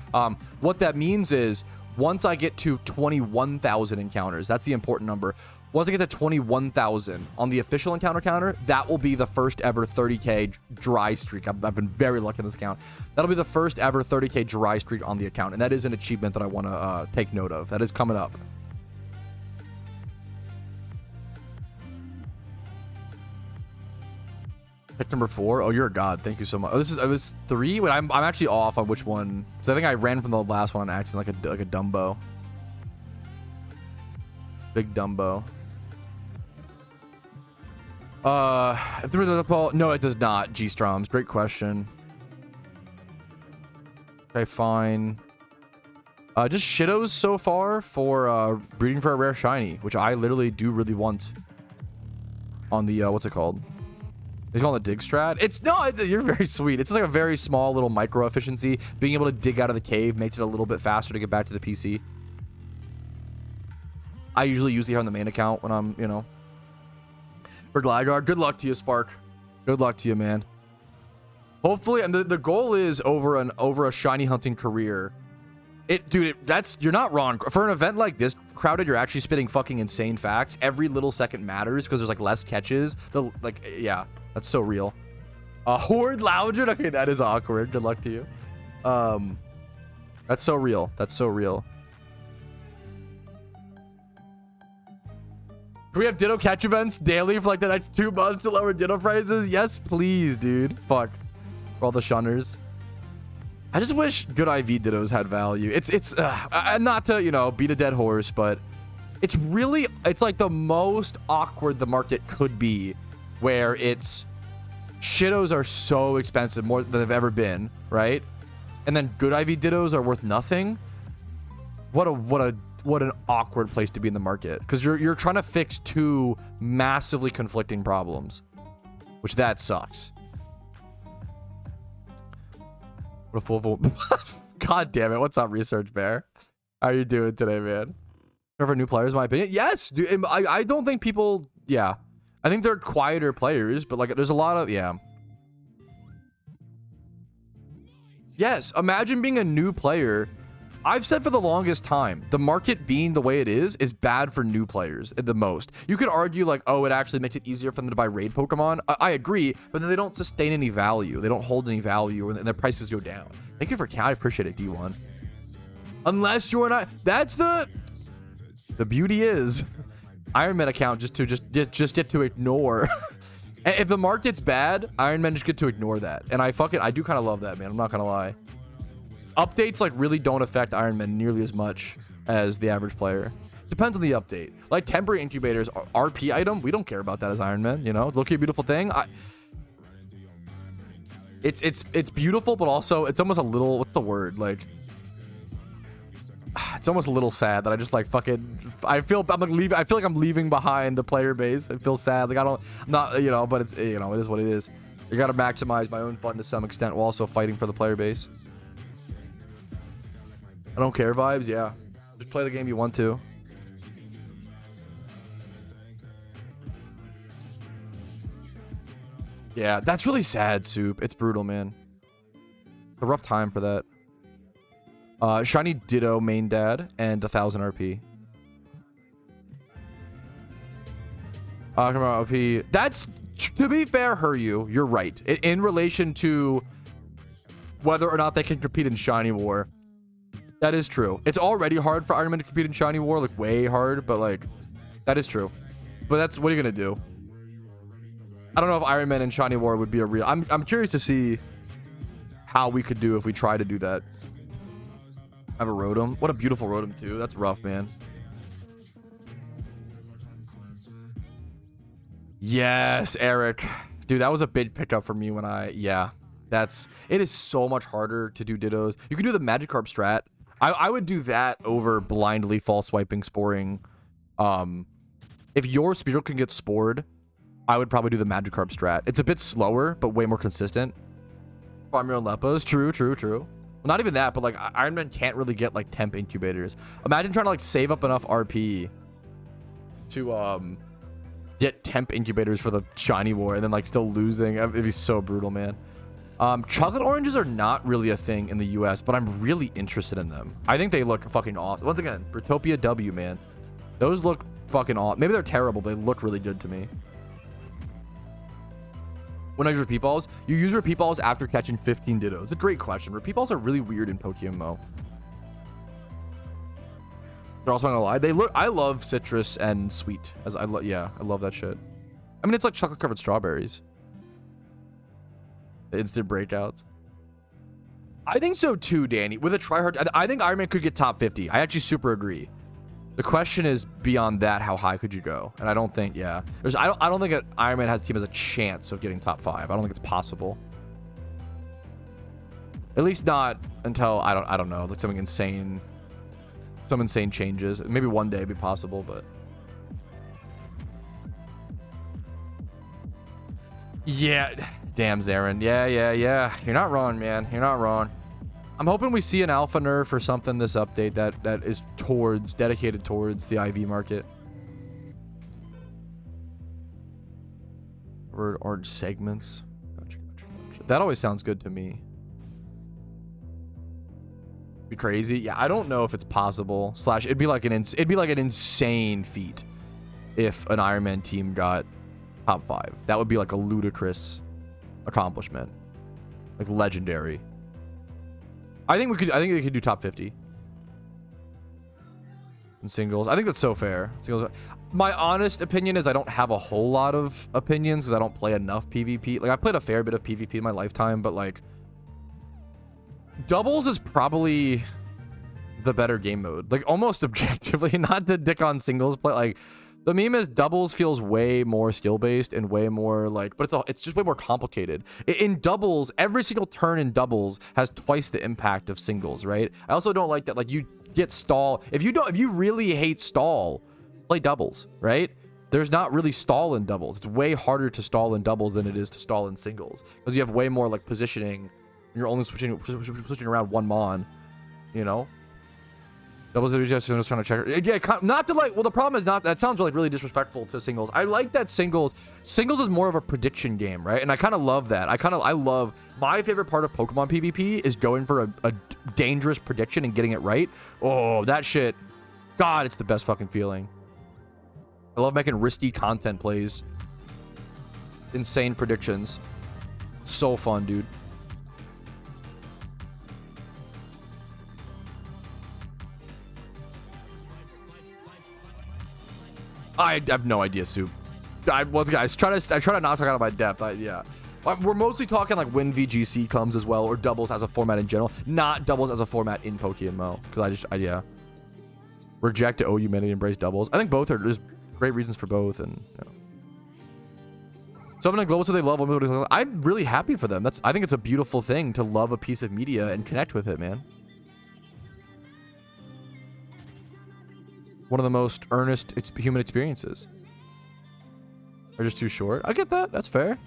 What that means is once I get to 21,000 encounters, that's the important number. Once I get to 21,000 on the official encounter counter, that will be the first ever 30k dry streak. I've been very lucky in this account. That'll be the first ever 30k dry streak on the account, and that is an achievement that I want to take note of. That is coming up. Pick number 4. Oh, you're a god. Thank you so much. Oh, it was 3. Wait, I'm actually off on which one. So I think I ran from the last one on accident, like a Dumbo. Big Dumbo. If there was a ball, no, it does not. G-Stroms. Great question. Okay, fine. Just Shitos so far for breeding for a rare shiny, which I literally do really want. On the what's it called? It's called the dig strat. You're very sweet. It's like a very small little micro efficiency. Being able to dig out of the cave makes it a little bit faster to get back to the PC. I usually use it here on the main account when I'm, for Gligar. Good luck to you, Spark. Good luck to you, man. Hopefully, and the goal is over a shiny hunting career. You're not wrong. For an event like this, Crowded, you're actually spitting fucking insane facts. Every little second matters because there's like less catches. Yeah, that's so real. Horde Loudred. Okay, that is awkward. Good luck to you. That's so real. That's so real. Can we have Ditto catch events daily for like the next 2 months to lower Ditto prices? Yes, please, dude. Fuck. For all the shunners. I just wish good IV Dittos had value. It's not to, beat a dead horse, but it's like the most awkward the market could be, where Shitos are so expensive, more than they've ever been, right? And then good IV Dittos are worth nothing. What an awkward place to be in the market, because you're trying to fix 2 massively conflicting problems, which that sucks. What a full God damn it. What's up, Research Bear? How are you doing today, man? For new players, in my opinion? Yes, dude. I don't think people... Yeah. I think they're quieter players, but like there's a lot of... Yeah. Yes, imagine being a new player. I've said for the longest time, the market being the way it is bad for new players the most. You could argue like, oh, it actually makes it easier for them to buy raid Pokemon. I agree, but then they don't sustain any value. They don't hold any value, and their prices go down. Thank you for I appreciate it, D1. Unless you're not, that's the beauty is Ironman account just get to ignore. And if the market's bad, Ironman just get to ignore that. And I do kind of love that, man. I'm not gonna lie. Updates like really don't affect Iron Man nearly as much as the average player. Depends on the update. Like temporary incubators, RP item, we don't care about that as Iron Man. Look at a beautiful thing. It's beautiful, but also it's almost a little, what's the word? Like, it's almost a little sad that I just like fucking, I feel like I'm leaving behind the player base. It feels sad. Like I'm not, you know, but it's, you know, it is what it is. You got to maximize my own fun to some extent while also fighting for the player base. I don't care vibes. Yeah. Just play the game you want to. Yeah, that's really sad, Soup. It's brutal, man. It's a rough time for that. Shiny Ditto main dad and 1000 RP. Come on, OP. That's, to be fair, Huryu, you're right. In relation to whether or not they can compete in Shiny War. That is true. It's already hard for Iron Man to compete in Shiny War, like way hard, but like, that is true. But that's, what are you gonna do? I don't know if Iron Man and Shiny War would be a real... I'm curious to see how we could do if we try to do that. I have a Rotom. What a beautiful Rotom, too. That's rough, man. Yes, Eric. Dude, that was a big pickup for me when I... Yeah. It is so much harder to do Dittos. You can do the Magikarp strat. I would do that over blindly false swiping, sporing. If your Spearow can get spored, I would probably do the Magikarp strat. It's a bit slower, but way more consistent. Farm your own Lepos. True. Well, not even that, but like Iron Man can't really get like temp incubators. Imagine trying to like save up enough RP to get temp incubators for the Shiny War and then like still losing. It'd be so brutal, man. Chocolate oranges are not really a thing in the US, but I'm really interested in them. I think they look fucking awesome. Once again, Brutopia W, man. Those look fucking awesome. Maybe they're terrible, but they look really good to me. When I use repeat balls, you use repeat balls after catching 15 Dittos. It's a great question. Repeat balls are really weird in PokeMMO. They're also not gonna lie. They look. I love citrus and sweet. I love that shit. I mean, it's like chocolate covered strawberries. Instant breakouts. I think so too, Danny. With a tryhard, I think Iron Man could get top 50. I actually super agree. The question is beyond that, how high could you go? And I don't think, yeah. I don't think Iron Man has a team has a chance of getting top 5. I don't think it's possible. At least not until I don't know, like some insane changes. Maybe one day it'd be possible, but yeah. Damn, Zarin. Yeah. You're not wrong, man. You're not wrong. I'm hoping we see an alpha nerf or something this update that is dedicated towards the IV market. Or orange segments. Gotcha. That always sounds good to me. Be crazy. Yeah, I don't know if it's possible. / it'd be like an insane feat if an Iron Man team got top 5. That would be like a ludicrous accomplishment. Like legendary. I think they could do top 50 in singles. I think that's so fair. Singles. My honest opinion is I don't have a whole lot of opinions because I don't play enough PvP. Like I played a fair bit of PvP in my lifetime, but like doubles is probably the better game mode. Like almost objectively, not to dick on singles, but like the meme is doubles feels way more skill based and way more like, but it's just way more complicated. In doubles, every single turn in doubles has twice the impact of singles, right? I also don't like that. Like you get stall. If you really hate stall, play doubles, right? There's not really stall in doubles. It's way harder to stall in doubles than it is to stall in singles because you have way more like positioning. You're only switching around one mon, you know. Doubles are just trying to check. Yeah, not to like. Well, the problem is not. That sounds like really disrespectful to singles. I like that singles is more of a prediction game, right? And I kind of love that. I love my favorite part of Pokemon PvP is going for a dangerous prediction and getting it right. Oh, that shit. God, it's the best fucking feeling. I love making risky content plays. Insane predictions. So fun, dude. I have no idea, Soup. Once again, I try to not talk out of my depth. Yeah. We're mostly talking like when VGC comes as well, or doubles as a format in general, not doubles as a format in PokeMMO. Because yeah. Reject OU humanity, embrace doubles. I think both are just great reasons for both, and you know. Someone in global so they love. I'm really happy for them. I think it's a beautiful thing to love a piece of media and connect with it, man. one of the most earnest human experiences. They're just too short. I get that. That's fair.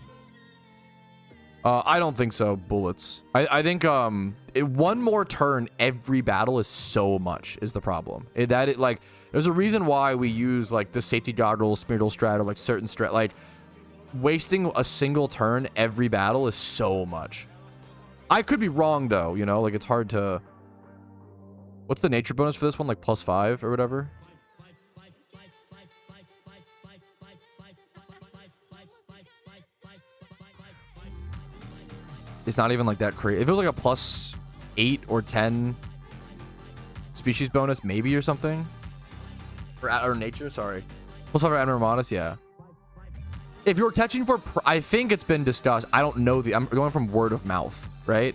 I don't think so. Bullets. I think one more turn every battle is so much is the problem. Like there's a reason why we use like the safety goggles, Smeargle strat, or like certain strat. Like wasting a single turn every battle is so much. I could be wrong though. You know, like it's hard to. What's the nature bonus for this one? Like +5 or whatever. It's not even like that crazy. If it was like a +8 or 10 species bonus, maybe, or something. Or nature, sorry. +5 for animal modest, yeah. If you're catching for, I think it's been discussed. I don't know I'm going from word of mouth, right?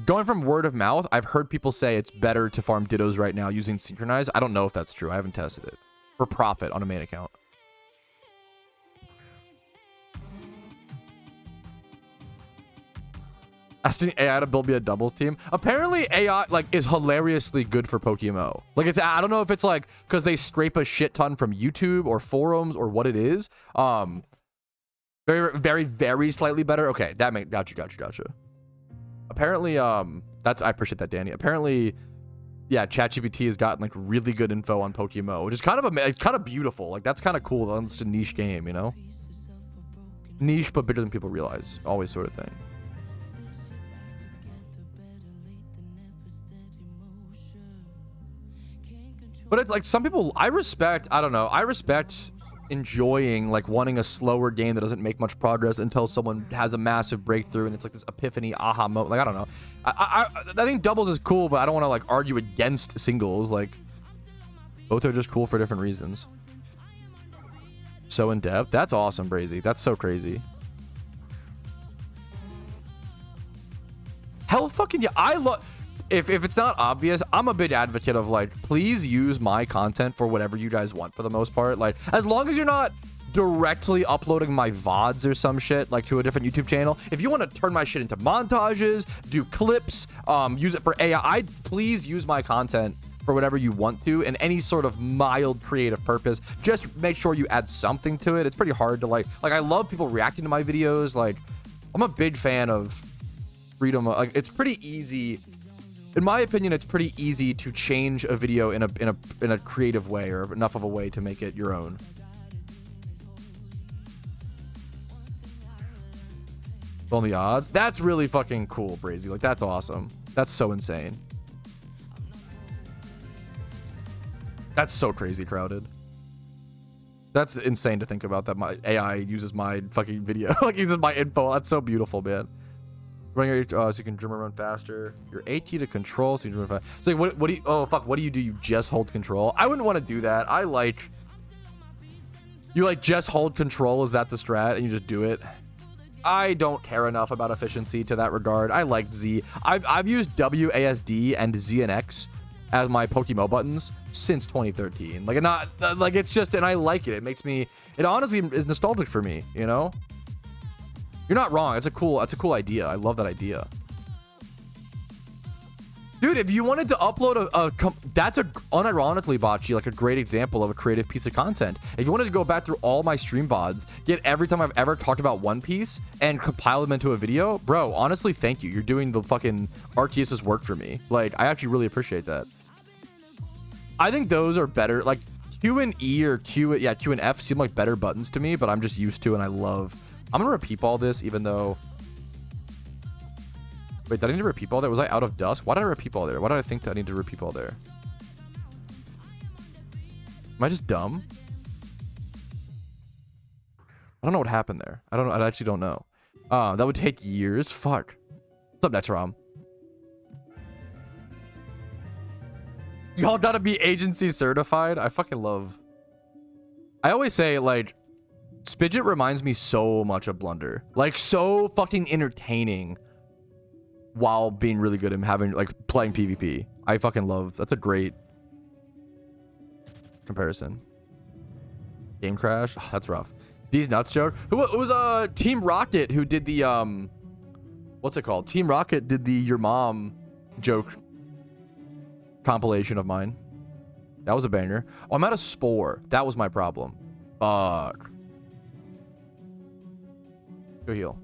Going from word of mouth, I've heard people say it's better to farm Dittos right now using Synchronize. I don't know if that's true. I haven't tested it. For profit on a main account. Asking AI to build me a doubles team. Apparently AI like is hilariously good for PokeMMO. Like it's, I don't know if it's like because they scrape a shit ton from YouTube or forums or what it is. Very, very, very slightly better. Okay, gotcha. Apparently, I appreciate that, Danny. Apparently, yeah, ChatGPT has gotten like really good info on PokeMMO, which is kind of beautiful. Like that's kind of cool. It's a niche game, you know, niche but bigger than people realize. Always sort of thing. But it's like some people I respect. I don't know. I respect enjoying like wanting a slower game that doesn't make much progress until someone has a massive breakthrough and it's like this epiphany aha moment. Like I don't know. I think doubles is cool, but I don't want to like argue against singles. Like both are just cool for different reasons. So in depth. That's awesome, Brazy. That's so crazy. Hell fucking yeah. I love. If it's not obvious, I'm a big advocate of like, please use my content for whatever you guys want for the most part. Like, as long as you're not directly uploading my VODs or some shit like to a different YouTube channel. If you want to turn my shit into montages, do clips, use it for AI, please use my content for whatever you want to and any sort of mild creative purpose. Just make sure you add something to it. It's pretty hard to like I love people reacting to my videos. Like, I'm a big fan of freedom. Like, it's pretty easy. In my opinion, it's pretty easy to change a video in a creative way or enough of a way to make it your own. On the odds. That's really fucking cool, Brazy. Like, that's awesome. That's so insane. That's so crazy, Crowded. That's insane to think about that my AI uses my fucking video. Like, uses my info. That's so beautiful, man. Running so you can drum run faster. Your AT to control so you can run fast. So like, what do you? Oh fuck! What do? You just hold control? I wouldn't want to do that. I like. You like just hold control. Is that the strat? And you just do it. I don't care enough about efficiency to that regard. I like Z. I've used WASD and Z and X as my PokeMMO buttons since 2013. Like, not like it's just, and I like it. It makes me. It honestly is nostalgic for me. You know. You're not wrong. It's a cool idea. I love that idea. Dude, if you wanted to upload that's unironically, Bocce, like a great example of a creative piece of content. If you wanted to go back through all my stream VODs, get every time I've ever talked about One Piece and compile them into a video, bro, honestly, thank you. You're doing the fucking Arceus' work for me. Like, I actually really appreciate that. I think those are better. Like, Q and E or Q and F seem like better buttons to me, but I'm just used to and I love. I'm gonna repeat all this, even though. Wait, did I need to repeat all there? Was I out of dusk? Why did I repeat all there? Why did I think that I need to repeat all there? Am I just dumb? I don't know what happened there. I don't know. I actually don't know. That would take years. Fuck. What's up, Netrom? Y'all gotta be agency certified. I fucking love. I always say, like, Spidget reminds me so much of Blunder. Like, so fucking entertaining while being really good and having, like, playing PvP. I fucking love. That's a great comparison. Game crash. Oh, that's rough. These nuts joke. It was Team Rocket who did the what's it called? Team Rocket did the your mom joke compilation of mine. That was a banger. Oh, I'm out of Spore. That was my problem. Fuck. Go heal.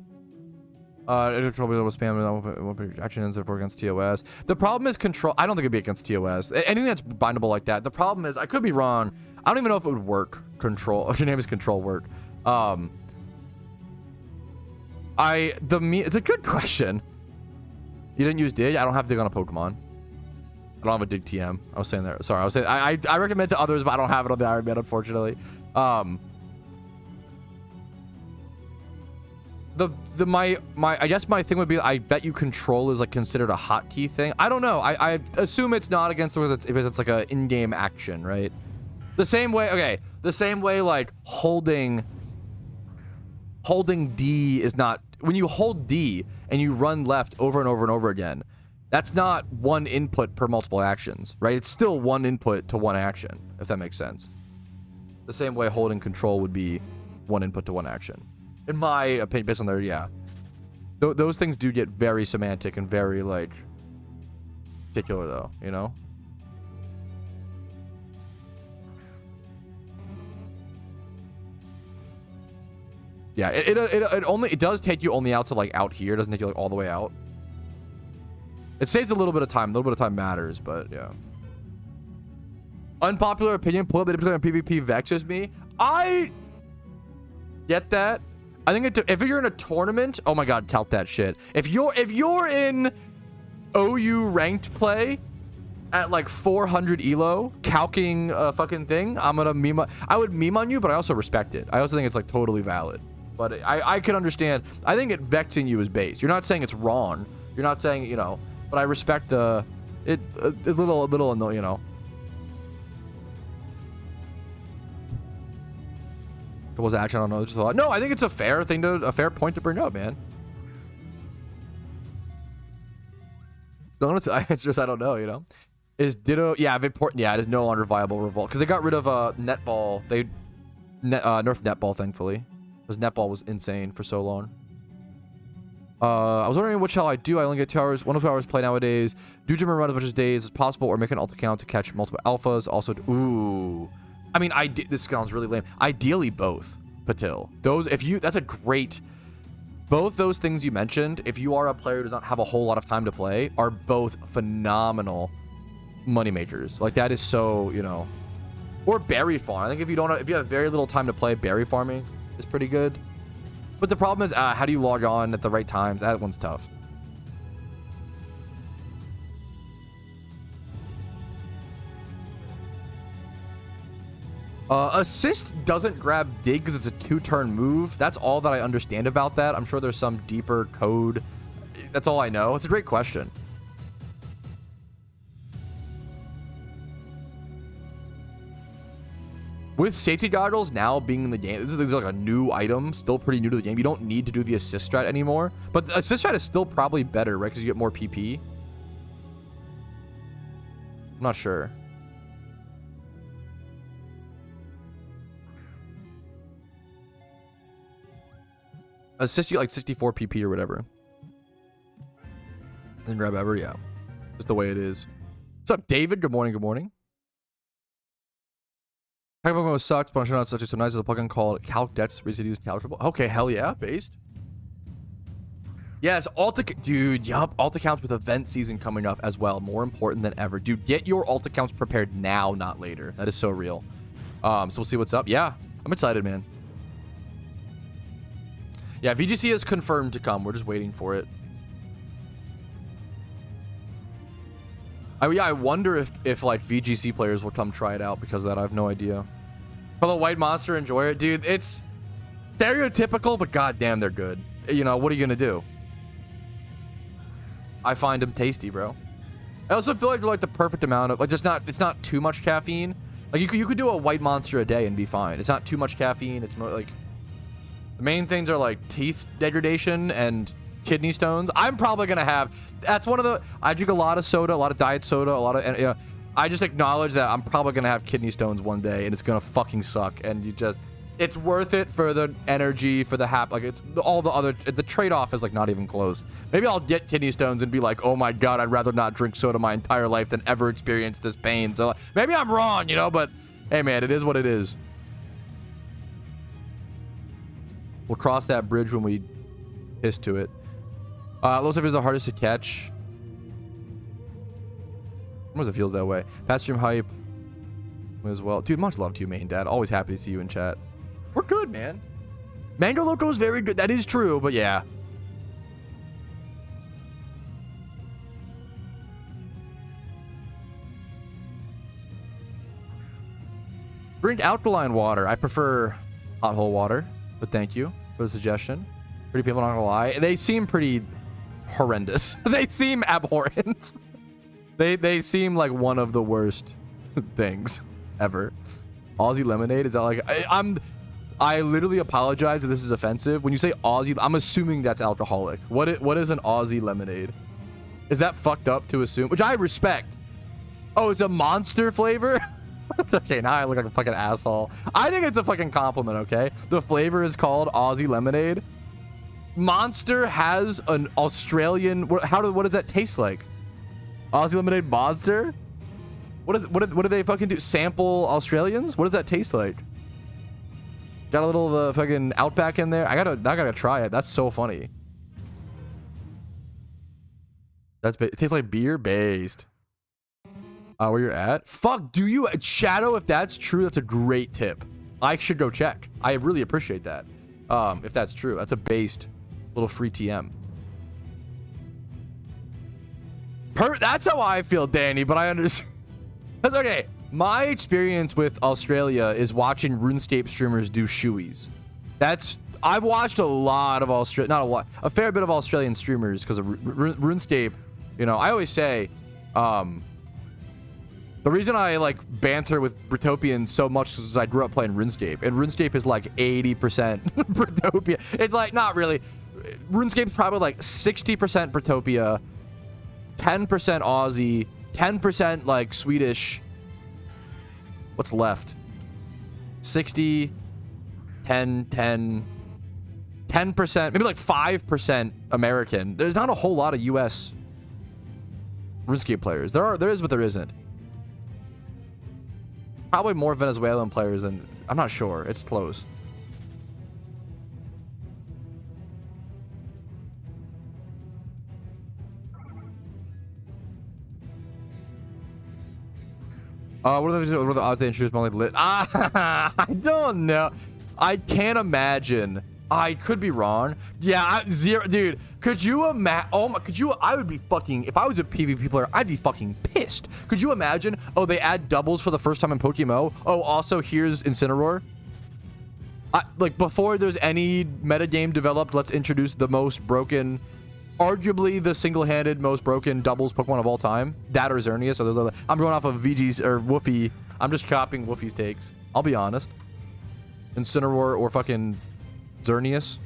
It'll probably a little spam action ends if we're against TOS. The problem is control. I don't think it'd be against TOS. Anything that's bindable like that. The problem is I could be wrong. I don't even know if it would work. Control. Your name is Control work. It's a good question. You didn't use dig? I don't have dig on a Pokemon. I don't have a dig TM. I was saying there. Sorry, I was saying I recommend to others, but I don't have it on the Iron Man, unfortunately. I guess my thing would be I bet you control is like considered a hotkey thing. I don't know. I assume it's not against if it's like a in-game action, right? The same way. Okay, the same way like holding D is not when you hold D and you run left over and over and over again. That's not one input per multiple actions, right? It's still one input to one action, if that makes sense. The same way holding control would be one input to one action. In my opinion, based on their, yeah. Those things do get very semantic and very, like, particular, though, you know? Yeah, it does take you only out to, like, out here. It doesn't take you, like, all the way out. It saves a little bit of time. A little bit of time matters, but, yeah. Unpopular opinion, pull up in PvP vexes me. I get that. I think if you're in a tournament, oh my god, count that shit. If you're in OU ranked play at like 400 elo, calking a fucking thing, I'm gonna meme. I would meme on you, but I also respect it. I also think it's like totally valid. But I can understand. I think it vexing you is base. You're not saying it's wrong. You're not saying, you know. But I respect a little annoying, you know. Was action on others a lot. No, I think it's a fair thing a fair point to bring up, man. It's just I don't know, you know. Is Ditto? Yeah, important. Yeah, it is no longer viable revolt because they got rid of netball. They nerfed netball, thankfully, because netball was insane for so long. I was wondering what shall I do. I only get 2 hours, 1 or 2 hours play nowadays. Do gym and run as much as days as possible, or make an alt account to catch multiple alphas. Also, ooh. I mean, this sounds really lame. Ideally, both, Patil. That's a great. Both those things you mentioned, if you are a player who does not have a whole lot of time to play, are both phenomenal money makers. Like that is so, you know. Or berry farm. I think if you have very little time to play, berry farming is pretty good. But the problem is, how do you log on at the right times? That one's tough. Assist doesn't grab dig because it's a 2-turn move. That's all that I understand about that. I'm sure there's some deeper code. That's all I know. It's a great question. With safety goggles now being in the game, this is like a new item, still pretty new to the game. You don't need to do the assist strat anymore. But the assist strat is still probably better, right? Because you get more PP. I'm not sure. Assist you like 64 PP or whatever. And grab ever, yeah. Just the way it is. What's up, David? Good morning, good morning. PokeMMO sucks, but I'm sure not such a so nice as a plugin called Calc Debts, recently used calculable. Okay, hell yeah, based. Yes, dude, yup, alt accounts with event season coming up as well. More important than ever. Dude, get your alt accounts prepared now, not later. That is so real. So we'll see what's up. Yeah, I'm excited, man. Yeah, VGC is confirmed to come. We're just waiting for it. Yeah, I wonder if like VGC players will come try it out because of that. I have no idea. Fellow White Monster, enjoy it, dude. It's stereotypical, but goddamn, they're good. You know, what are you gonna do? I find them tasty, bro. I also feel like they're like the perfect amount of like it's not too much caffeine. Like you could do a White Monster a day and be fine. It's not too much caffeine. It's more like the main things are like teeth degradation and kidney stones. I'm probably gonna have. That's one of the. I drink a lot of soda, a lot of diet soda, a lot of. And, you know, I just acknowledge that I'm probably gonna have kidney stones one day, and it's gonna fucking suck. And you just, It's worth it for the energy, for the like it's all the other, the trade-off is like not even close. Maybe I'll get kidney stones and be like, oh my god, I'd rather not drink soda my entire life than ever experience this pain. So maybe I'm wrong, you know, but hey man, it is what it is. We'll cross that bridge when we piss to it. Low surf is the hardest to catch. Sometimes it feels that way. Past stream hype as well. Dude, much love to you, main dad. Always happy to see you in chat. We're good, man. Mango Loco is very good. That is true, but yeah. Drink alkaline water. I prefer hot hole water, but thank you for the suggestion. Pretty people, not gonna lie. They seem pretty horrendous. They seem abhorrent. They seem like one of the worst things ever. Aussie lemonade, is that like I literally apologize if this is offensive. When you say Aussie, I'm assuming that's alcoholic. What is an Aussie lemonade? Is that fucked up to assume? Which I respect. Oh, it's a Monster flavor? Okay, now I look like a fucking asshole. I think it's a fucking compliment, okay? The flavor is called Aussie lemonade. Monster has an Australian, what does that taste like? Aussie lemonade Monster? What do they fucking do? Sample Australians? What does that taste like? Got a little of the fucking Outback in there. I gotta try it. That's so funny. It tastes like beer based. Where you're at? Fuck, do you? Shadow, if that's true, that's a great tip. I should go check. I really appreciate that. If that's true. That's a based little free TM. That's how I feel, Danny, but I understand. That's okay. My experience with Australia is watching RuneScape streamers do shoeies. I've watched a lot of a fair bit of Australian streamers because of RuneScape. You know, I always say, the reason I like banter with Britopians so much is I grew up playing RuneScape, and RuneScape is like 80% Britopia. It's like, not really. RuneScape's probably like 60% Britopia, 10% Aussie, 10% like Swedish. What's left? 60, 10, 10, 10%, maybe like 5% American. There's not a whole lot of US RuneScape players. There is, but there isn't. Probably more Venezuelan players than, I'm not sure. It's close. What are the odds they introduce monthly lit? I don't know. I can't imagine. I could be wrong. Yeah, zero, dude. Could you imagine? Oh my, I would be fucking. If I was a PvP player, I'd be fucking pissed. Could you imagine? Oh, they add doubles for the first time in PokeMMO. Oh, also here's Incineroar. Like before there's any metagame developed, let's introduce the most broken. Arguably the single-handed most broken doubles Pokemon of all time. That or Xerneas. So I'm going off of VG's or Woofy. I'm just copying Woofy's takes. I'll be honest. Incineroar or fucking Xerneas.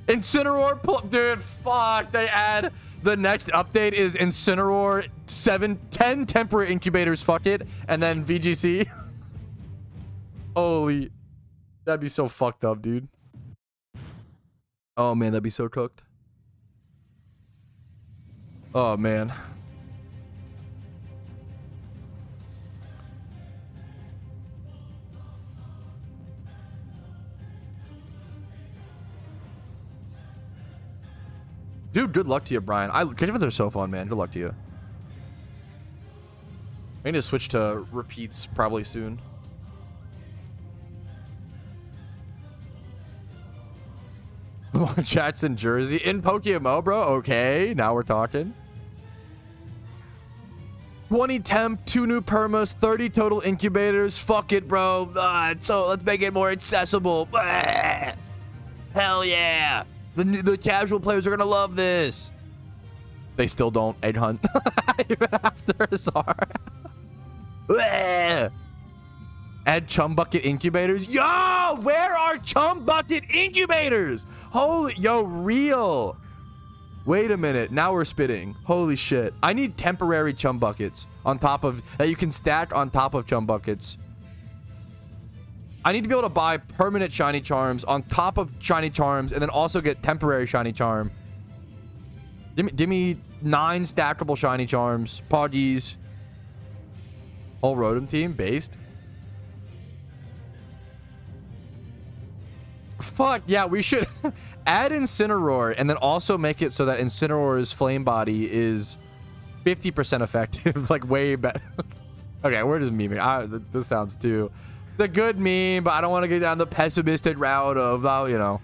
Incineroar, dude, fuck. They add the next update is Incineroar 10 temporary incubators. Fuck it, and then VGC. Holy, that'd be so fucked up, dude. Oh man, that'd be so cooked. Oh, man. Dude, good luck to you, Brian. Catch-ups are so fun, man. Good luck to you. I need to switch to repeats probably soon. Jackson Jersey in PokeMMO, bro. Okay, now we're talking. 20 temp, 2 new permas, 30 total incubators. Fuck it, bro. So let's make it more accessible. Hell yeah. The casual players are gonna love this. They still don't egg hunt even after Azar. Add chum bucket incubators. Yo, where are chum bucket incubators? Holy, yo, real. Wait a minute. Now we're spitting. Holy shit. I need temporary chum buckets on top of that you can stack on top of chum buckets. I need to be able to buy permanent shiny charms on top of shiny charms and then also get temporary shiny charm. Give me 9 stackable shiny charms. Poggies. Whole Rotom team based. Fuck yeah, we should add Incineroar and then also make it so that Incineroar's flame body is 50% effective. Like way better. Okay, we're just memeing. This sounds too the good meme, but I don't want to get down the pessimistic route of, you know.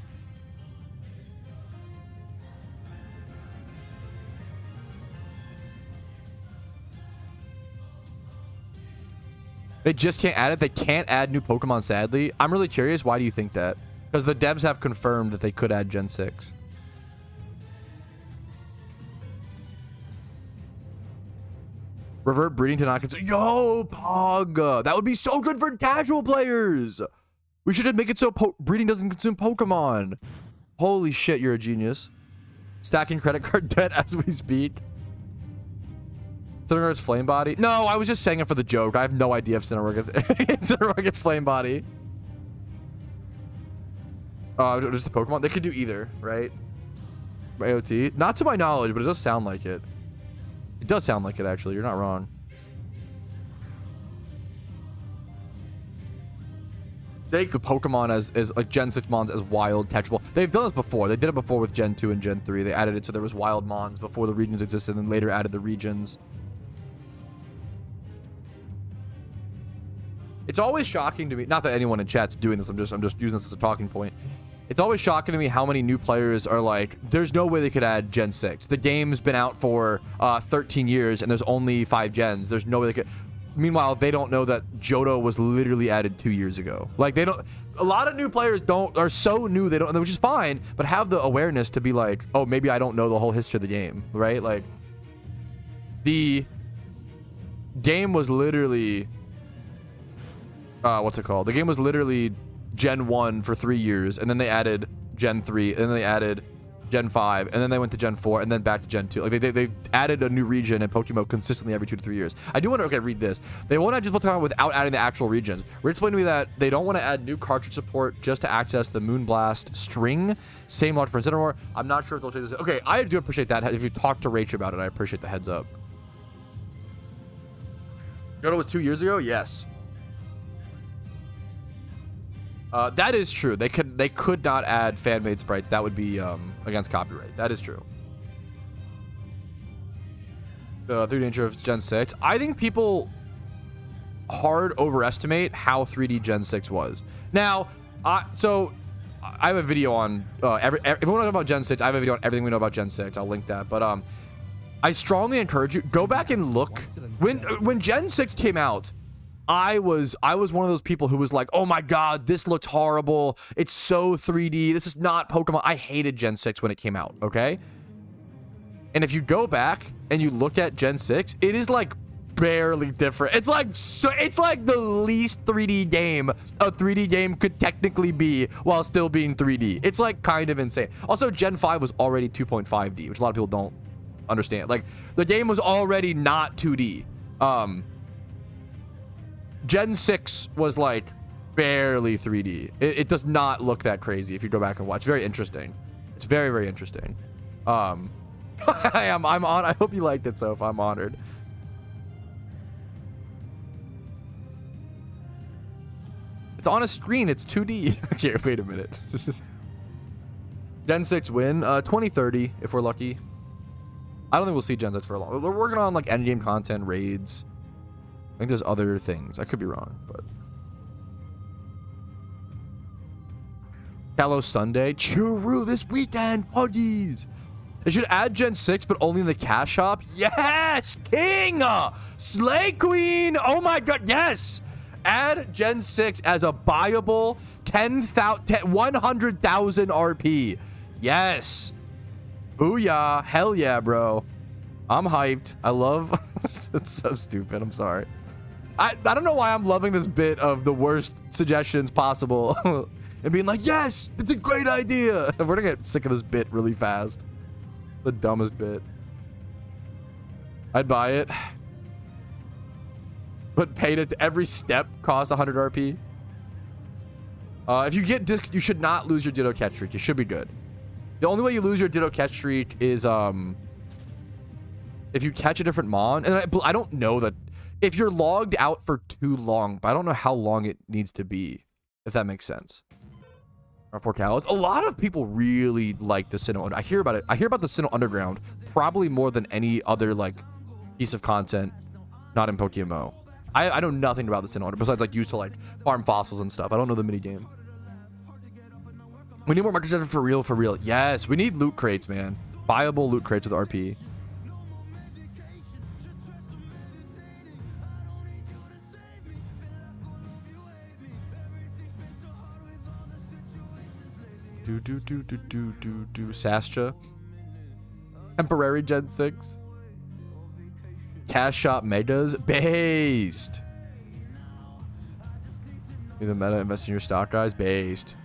They just can't add it. They can't add new Pokemon, sadly. I'm really curious. Why do you think that? Because the devs have confirmed that they could add Gen 6. Revert breeding to not consume. Yo, Pog. That would be so good for casual players. We should just make it so breeding doesn't consume Pokemon. Holy shit, you're a genius. Stacking credit card debt as we speak. Cineroar's flame body. No, I was just saying it for the joke. I have no idea if Cineroar gets flame body. Just the Pokemon. They could do either, right? AOT. Not to my knowledge, but it does sound like it. It does sound like it, actually. You're not wrong. They could Pokemon as like Gen 6 Mons as wild catchable. They've done this before. They did it before with Gen 2 and Gen 3. They added it so there was wild Mons before the regions existed and later added the regions. It's always shocking to me. Not that anyone in chat's doing this. I'm just using this as a talking point. It's always shocking to me how many new players are like, there's no way they could add Gen 6. The game's been out for 13 years and there's only 5 gens. There's no way they could. Meanwhile, they don't know that Johto was literally added 2 years ago. Like, they don't. A lot of new players are so new, they don't, which is fine, but have the awareness to be like, oh, maybe I don't know the whole history of the game, right? Like, the game was literally, what's it called? The game was literally Gen 1 for 3 years, and then they added Gen 3, and then they added Gen 5, and then they went to Gen 4, and then back to Gen 2. Like, they added a new region in PokeMMO consistently every 2 to 3 years. I do wonder, okay, read this. They won't add just Pokemon without adding the actual regions. We're explaining to me that they don't want to add new cartridge support just to access the Moonblast string. Same logic for Incineroar. I'm not sure if they'll change this. Okay, I do appreciate that. If you talk to Rach about it, I appreciate the heads up. Johto was 2 years ago? Yes. That is true. They could not add fan-made sprites. That would be against copyright. That is true. The 3D nature of Gen 6. I think people hard overestimate how 3D Gen 6 was. Now, so I have a video on if you want to know about Gen 6, I have a video on everything we know about Gen 6. I'll link that. But I strongly encourage you, go back and look. When Gen 6 came out, I was one of those people who was like, oh my god, this looks horrible. It's so 3D. This is not Pokemon. I hated Gen 6 when it came out, okay? And if you go back and you look at Gen 6, it is like barely different. It's like the least 3D game a 3D game could technically be while still being 3D. It's like kind of insane. Also, Gen 5 was already 2.5D, which a lot of people don't understand. Like, the game was already not 2D. Gen 6 was like barely 3D. It does not look that crazy if you go back and watch. Very interesting. It's very, very interesting. I'm on. I hope you liked it, Soph. I'm honored. It's on a screen. It's 2D. Okay, wait a minute. Gen 6 win. 2030 if we're lucky. I don't think we'll see Gen 6 for a long. We're working on like endgame content, raids. I think there's other things. I could be wrong, but Kalos Sunday. Churu this weekend, puggies. They should add Gen 6, but only in the cash shop. Yes, King, Slay Queen. Oh my god, yes. Add Gen 6 as a buyable 100,000 RP. Yes. Booyah. Hell yeah, bro. I'm hyped. I love. It's so stupid. I'm sorry. I don't know why I'm loving this bit of the worst suggestions possible and being like, yes, it's a great idea. We're gonna get sick of this bit really fast. The dumbest bit. I'd buy it, but paid it every step costs 100 RP. If you get disc, you should not lose your Ditto catch streak. You should be good. The only way you lose your Ditto catch streak is if you catch a different mon. And I don't know that if you're logged out for too long, but I don't know how long it needs to be, if that makes sense. For Kalos. A lot of people really like the Sinnoh. I hear about it. I hear about the Sinnoh Underground probably more than any other like piece of content not in PokeMMO. I know nothing about the Sinnoh besides like used to like farm fossils and stuff. I don't know the mini game. We need more microtransactions for real, for real. Yes, we need loot crates, man. Viable loot crates with RP. Sascha. Temporary Gen 6. Cash Shop Megas. Based. Do the meta, invest in your stock, guys. Based.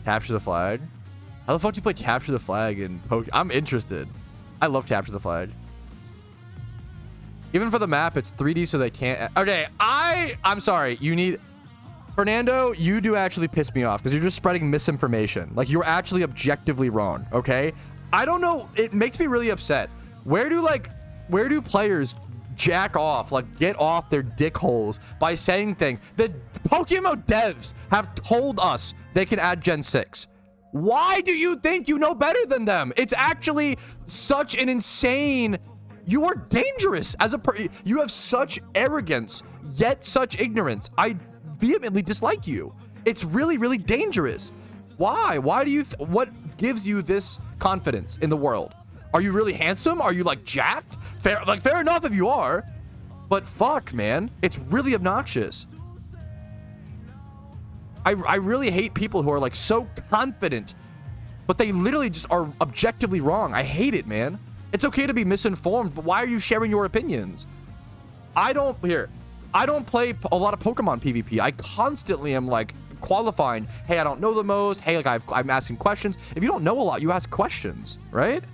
Capture the flag. How the fuck do you play Capture the Flag in Poke? I'm interested. I love Capture the Flag. Even for the map, it's 3D, so they can't. Okay, I'm sorry. You need. Fernando, you do actually piss me off because you're just spreading misinformation. Like, you're actually objectively wrong, okay? I don't know. It makes me really upset. Where do players jack off, like, get off their dick holes by saying things? The PokeMMO devs have told us they can add Gen 6. Why do you think you know better than them? It's actually such an insane... You are dangerous as a you have such arrogance, yet such ignorance. I vehemently dislike you. It's really, really dangerous. Why? Why do you... what gives you this confidence in the world? Are you really handsome? Are you, like, jacked? Fair enough if you are. But fuck, man. It's really obnoxious. I really hate people who are, like, so confident, but they literally just are objectively wrong. I hate it, man. It's okay to be misinformed, but why are you sharing your opinions? I don't play a lot of Pokemon PvP. I constantly am, like, qualifying. Hey, I don't know the most. Hey, like, I'm asking questions. If you don't know a lot, you ask questions, right?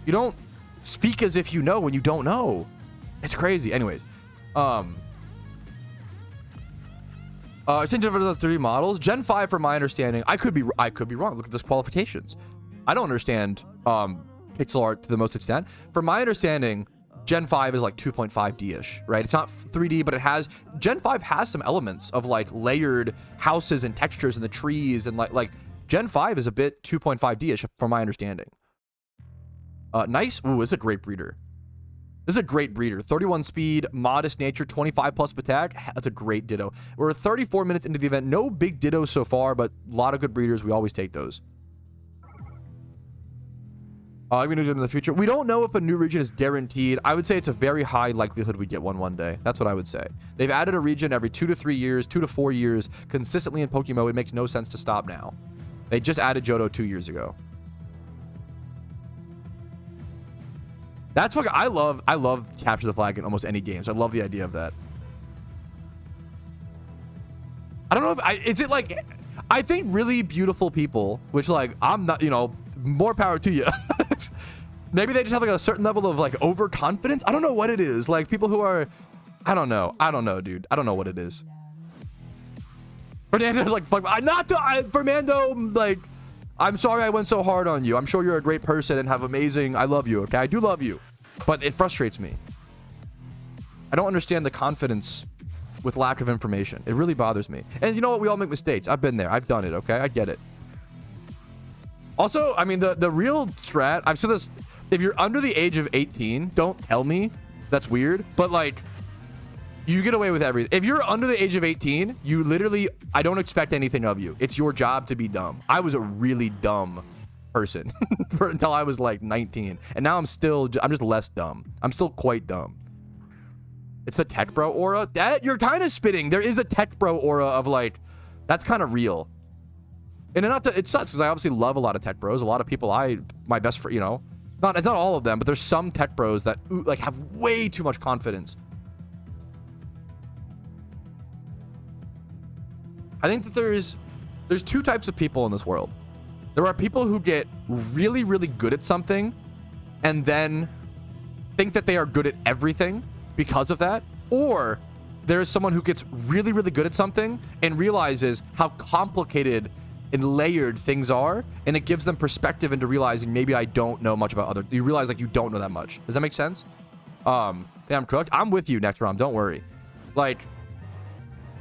You don't speak as if you know when you don't know. It's crazy. Anyways, since those 3D models, Gen 5, from my understanding, I could be wrong. Look at those qualifications. I don't understand pixel art to the most extent. From my understanding, Gen 5 is like 2.5D-ish, right? It's not 3D, but Gen 5 has some elements of like layered houses and textures in the trees, and like Gen 5 is a bit 2.5D-ish from my understanding. Nice. Ooh, this is a great breeder. This is a great breeder. 31 speed, modest nature, 25 plus attack. That's a great Ditto. We're 34 minutes into the event. No big Dittos so far, but a lot of good breeders. We always take those. I'm going to do it in the future. We don't know if a new region is guaranteed. I would say it's a very high likelihood we get one day. That's what I would say. They've added a region every 2 to 3 years, 2 to 4 years, consistently in PokeMMO. It makes no sense to stop now. They just added Johto 2 years ago. That's what I love Capture the Flag in almost any games. I love the idea of that. I don't know if is it like, I think really beautiful people, which like, I'm not, you know, more power to you. Maybe they just have like a certain level of like overconfidence. I don't know what it is. Like people who are, I don't know, dude. I don't know what it is. Fernando's like, fuck, Fernando, like, I'm sorry I went so hard on you. I'm sure you're a great person and have amazing... I love you, okay? I do love you. But it frustrates me. I don't understand the confidence with lack of information. It really bothers me. And you know what? We all make mistakes. I've been there. I've done it, okay? I get it. Also, I mean, the real strat... I've said this... If you're under the age of 18, don't tell me. That's weird. But, like... You get away with everything. If you're under the age of 18, you literally... I don't expect anything of you. It's your job to be dumb. I was a really dumb person until I was like 19. And now I'm just less dumb. I'm still quite dumb. It's the tech bro aura. That you're kind of spitting. There is a tech bro aura of like... That's kind of real. And it sucks because I obviously love a lot of tech bros. A lot of people my best friend, you know... It's not all of them, but there's some tech bros that like have way too much confidence. I think that there's two types of people in this world. There are people who get really, really good at something and then think that they are good at everything because of that. Or there is someone who gets really, really good at something and realizes how complicated and layered things are, and it gives them perspective into realizing maybe I don't know much about other. You realize like you don't know that much. Does that make sense? Yeah, I'm cooked. I'm with you next round. Don't worry. Like,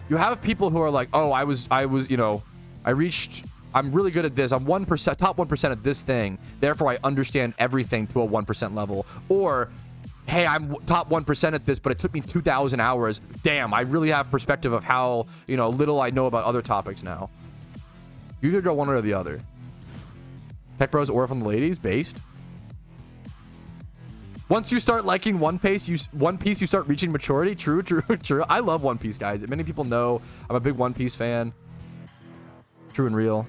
you have people who are like, oh, I was, you know, I'm really good at this. I'm 1%, top 1% at this thing. Therefore, I understand everything to a 1% level. Or, hey, I'm top 1% at this, but it took me 2,000 hours. Damn, I really have perspective of how, you know, little I know about other topics now. You either go one or the other. Tech Bros or from the ladies, based. Once you start liking One Piece, you start reaching maturity. True, true, true. I love One Piece, guys. Many people know I'm a big One Piece fan. True and real.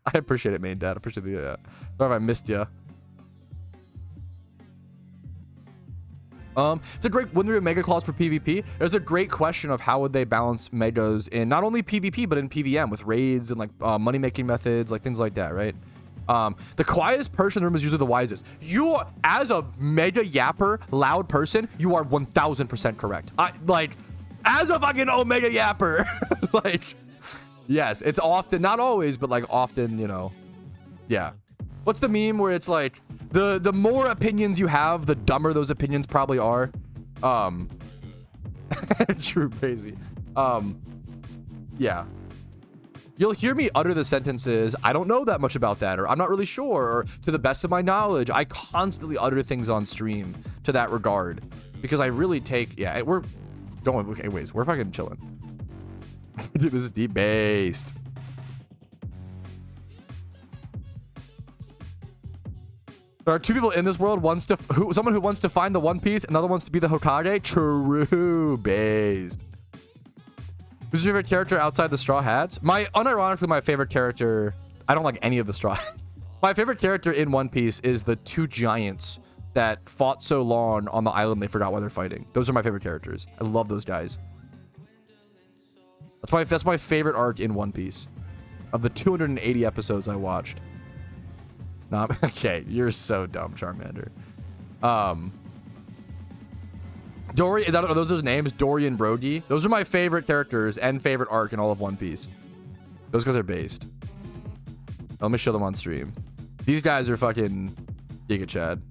I appreciate it, main dad. I appreciate the sorry if I missed you. It's a great when there are mega claws for PvP. There's a great question of how would they balance megas in not only PvP but in PVM with raids and like money making methods, like things like that, right? The quietest person in the room is usually the wisest. You are, as a mega yapper, loud person, you are 1000% correct. As a fucking omega yapper, like, yes, it's often, not always, but like often, you know, yeah. What's the meme where it's like the more opinions you have, the dumber those opinions probably are. True, crazy. Yeah. You'll hear me utter the sentences, I don't know that much about that, or I'm not really sure, or to the best of my knowledge. I constantly utter things on stream to that regard because I really take, yeah, we're going, okay, anyways, we're fucking chilling. Dude, this is deep based. There are two people in this world. Someone who wants to find the One Piece, another wants to be the Hokage. True based. Who's your favorite character outside the Straw Hats? Unironically, my favorite character. I don't like any of the Straw Hats. My favorite character in One Piece is the two giants that fought so long on the island they forgot why they're fighting. Those are my favorite characters. I love those guys. That's my favorite arc in One Piece. Of the 280 episodes I watched. Okay, you're so dumb, Charmander. Dory, are those names? Dory and Brogy. Those are my favorite characters and favorite arc in all of One Piece. Those guys are based. Let me show them on stream. These guys are fucking Giga Chad.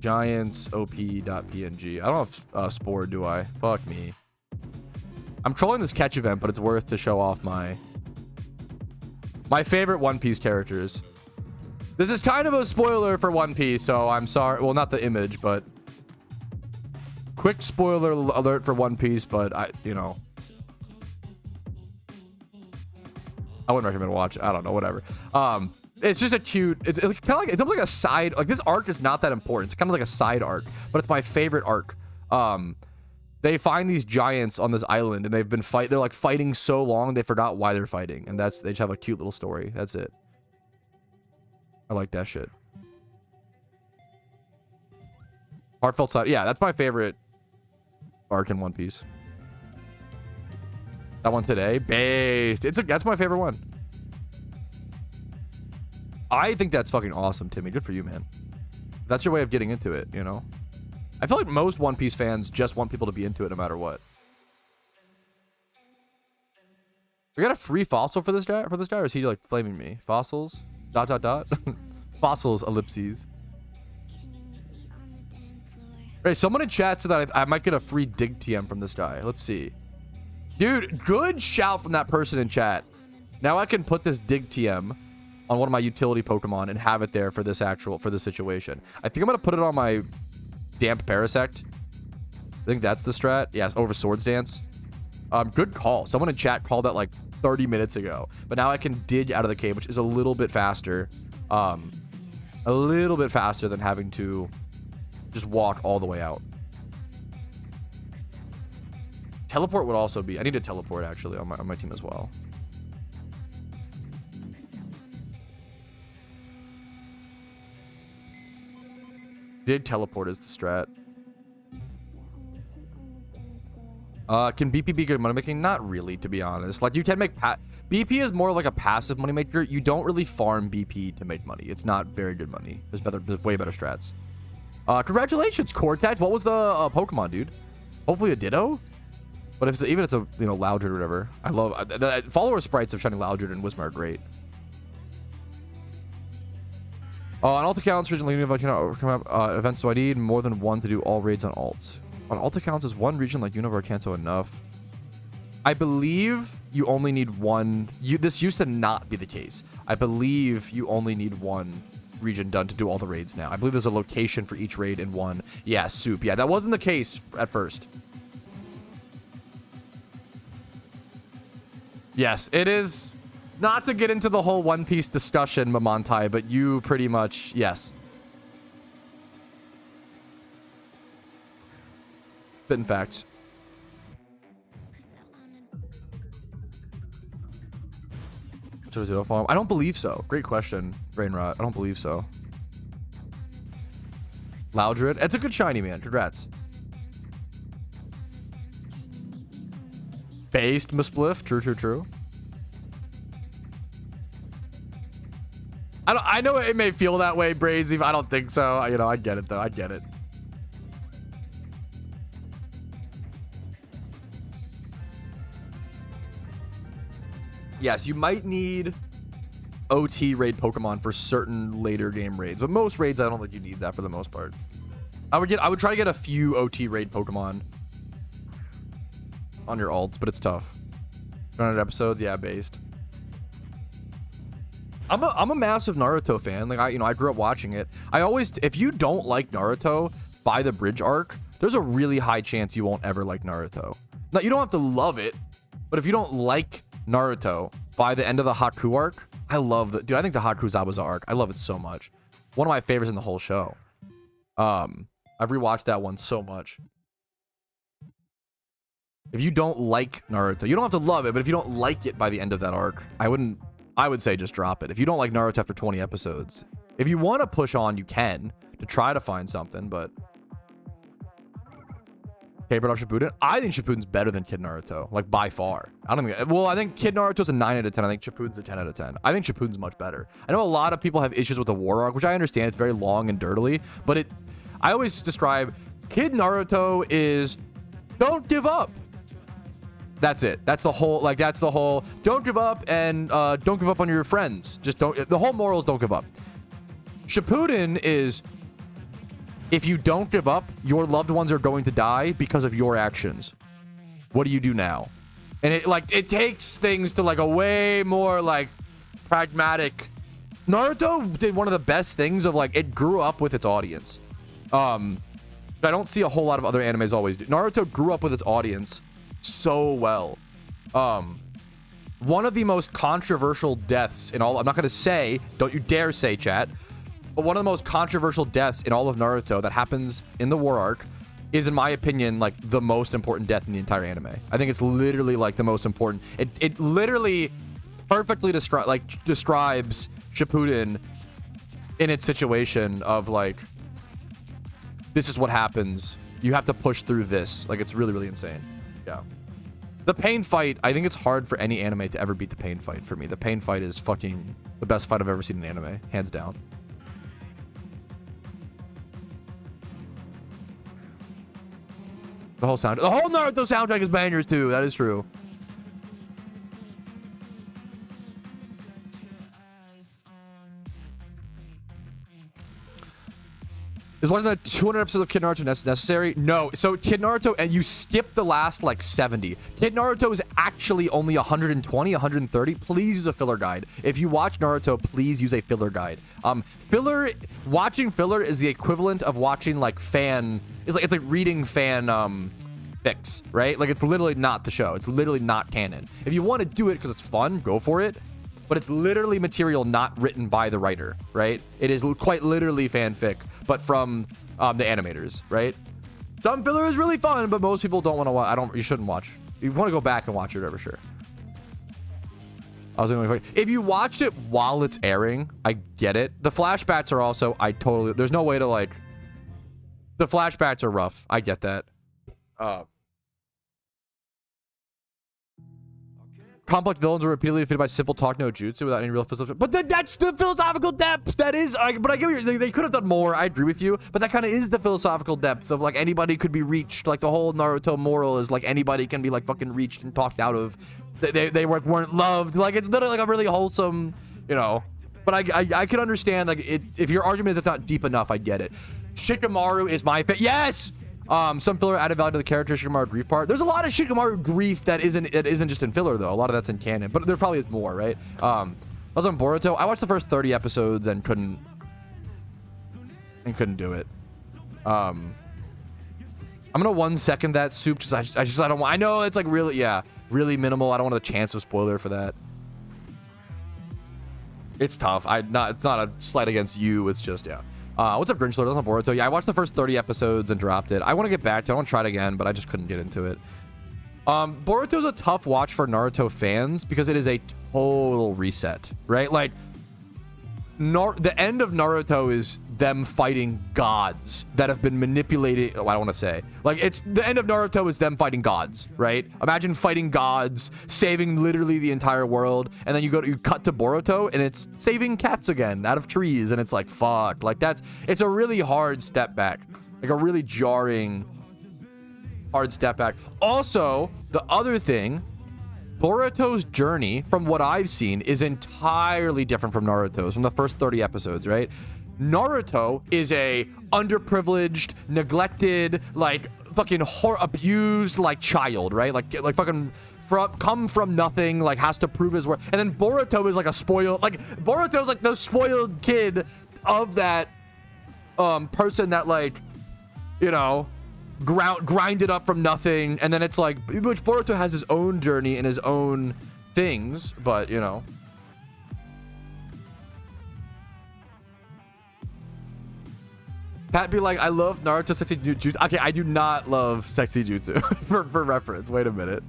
Giants op.png. I don't have Spore, do I? Fuck me. I'm trolling this catch event, but it's worth to show off my favorite One Piece characters. This is kind of a spoiler for One Piece, so I'm sorry. Well, not the image, but quick spoiler alert for One Piece, but you know, I wouldn't recommend watch. I don't know, whatever. It's just a cute. It's kind of like, it's almost like a side. Like, this arc is not that important. It's kind of like a side arc, but it's my favorite arc. They find these giants on this island, and they're like fighting so long they forgot why they're fighting, and they just have a cute little story. That's it. I like that shit. Heartfelt side. Yeah, that's my favorite arc in One Piece. That one today, based. That's my favorite one. I think that's fucking awesome, Timmy. Good for you, man. That's your way of getting into it, you know? I feel like most One Piece fans just want people to be into it no matter what. We got a free fossil for this guy, or is he like flaming me? Fossils? ... Fossils, ellipses. Hey, someone in chat said that I might get a free dig TM from this guy. Let's see. Dude, good shout from that person in chat. Now I can put this dig TM on one of my utility Pokemon and have it there for this situation. I think I'm gonna put it on my Damp Parasect. I think that's the strat. Yes, over Swords Dance. Good call. Someone in chat called that like 30 minutes ago. But now I can dig out of the cave, which is a little bit faster. A little bit faster than having to just walk all the way out. Teleport would also be... I need to teleport, actually, on my team as well. Did teleport is the strat. Can BP be good money making? Not really, to be honest. Like, you can make BP is more like a passive money maker. You don't really farm BP to make money. It's not very good money. There's way better strats. Congratulations, Cortex. What was the Pokemon, dude? Hopefully a Ditto. But if it's even it's a Loudred or whatever. I love the follower sprites of Shining Loudred and Whismur are great. On alt accounts, regional if I cannot come up events, so I need more than one to do all raids on alts. On alt accounts, is one region like Unova or Kanto enough? I believe you only need one. This used to not be the case. I believe you only need one region done to do all the raids now. I believe there's a location for each raid in one. Yeah, soup. Yeah, that wasn't the case at first. Yes, it is. Not to get into the whole One Piece discussion, Mamontai, but you pretty much, yes. Spitting facts. I don't believe so. Great question, Brainrot. I don't believe so. Loudred. It's a good shiny, man. Congrats. Based Mispliff. True, true, true. I know it may feel that way, Brazy, but I don't think so. You know, I get it, though. I get it. Yes, you might need OT raid Pokemon for certain later game raids, but most raids, I don't think you need that for the most part. I would try to get a few OT raid Pokemon on your alts, but it's tough. 200 episodes, yeah, based. I'm a massive Naruto fan. Like I grew up watching it. If you don't like Naruto by the bridge arc, there's a really high chance you won't ever like Naruto. Now, you don't have to love it, but if you don't like Naruto by the end of the Haku arc, I think the Haku Zabuza arc, I love it so much. One of my favorites in the whole show. I've rewatched that one so much. If you don't like Naruto, you don't have to love it, but if you don't like it by the end of that arc, I would say just drop it. If you don't like Naruto after 20 episodes, if you want to push on, you can to try to find something, but K-Bird off Shippuden. I think Shippuden's better than Kid Naruto, like by far. I think Kid Naruto's a 9 out of 10. I think Shippuden's a 10 out of 10. I think Shippuden's much better. I know a lot of people have issues with the war arc, which I understand. It's very long and dirtily, but I always describe Kid Naruto is don't give up. That's it. That's the whole, don't give up and don't give up on your friends. Just don't, the whole moral is don't give up. Shippuden is, if you don't give up, your loved ones are going to die because of your actions. What do you do now? And it takes things to a way more pragmatic. Naruto did one of the best things of it grew up with its audience. I don't see a whole lot of other animes always do. Naruto grew up with its audience so well. One of the most controversial deaths in all, I'm not going to say, don't you dare say, chat, but one of the most controversial deaths in all of Naruto that happens in the war arc is, in my opinion, the most important death in the entire anime. I think it's literally the most important. It literally perfectly describes Shippuden in its situation of this is what happens. You have to push through this. It's really, really insane. Yeah. The pain fight, I think it's hard for any anime to ever beat the pain fight for me. The pain fight is fucking the best fight I've ever seen in anime, hands down. The whole Naruto soundtrack is bangers too. That is true. Is watching the 200 episodes of Kid Naruto necessary? No. So Kid Naruto, and you skip the last 70. Kid Naruto is actually only 120, 130. Please use a filler guide. If you watch Naruto, please use a filler guide. Watching filler is the equivalent of watching fan. It's like reading fan fics, right? It's literally not the show. It's literally not canon. If you want to do it because it's fun, go for it. But it's literally material not written by the writer, right? It is quite literally fanfic, but from the animators, right? Some filler is really fun, but most people don't want to watch. You shouldn't watch. You want to go back and watch it, for sure. If you watched it while it's airing, I get it. The flashbacks are also, there's no way to the flashbacks are rough. I get that. Complex villains are repeatedly defeated by simple talk no jutsu without any real philosophical. But that's the philosophical depth. That is, but I get what they could have done more. I agree with you, but that kind of is the philosophical depth of like anybody could be reached. Like the whole Naruto moral is like anybody can be like fucking reached and talked out of. They weren't loved. Like it's literally like a really wholesome, you know. But I can understand like if your argument is it's not deep enough, I get it. Shikamaru is my yes. Some filler added value to the character Shikamaru grief part. There's a lot of Shikamaru grief that isn't just in filler though. A lot of that's in canon, but there probably is more, right? I was on Boruto. I watched the first 30 episodes and couldn't do it. I'm gonna 1 second that soup. I don't want. I know it's like really minimal. I don't want a chance of spoiler for that. It's tough. It's not a slight against you. It's just what's up, Grinch Lord? That's on Boruto. Yeah, I watched the first 30 episodes and dropped it. I want to get back to it. I want to try it again, but I just couldn't get into it. Boruto's a tough watch for Naruto fans because it is a total reset, right? Like, the end of Naruto is them fighting gods that have been manipulated. Oh, I don't want to say. Like, it's the end of Naruto is them fighting gods, right? Imagine fighting gods, saving literally the entire world, and then you cut to Boruto, and it's saving cats again out of trees, and it's like, fuck. Like, it's a really hard step back. Like, a really jarring, hard step back. Also, the other thing, Boruto's journey, from what I've seen, is entirely different from Naruto's, from the first 30 episodes, right? Naruto is a underprivileged, neglected, like fucking abused like child, right? Like fucking come from nothing, like has to prove his worth. And then Boruto is like a spoiled, like Boruto's like the spoiled kid of that person that like, you know, grinded up from nothing. And then it's like, which Boruto has his own journey and his own things, but you know. Pat be like, I love Naruto sexy jutsu. Okay, I do not love sexy jutsu. for reference. Wait a minute.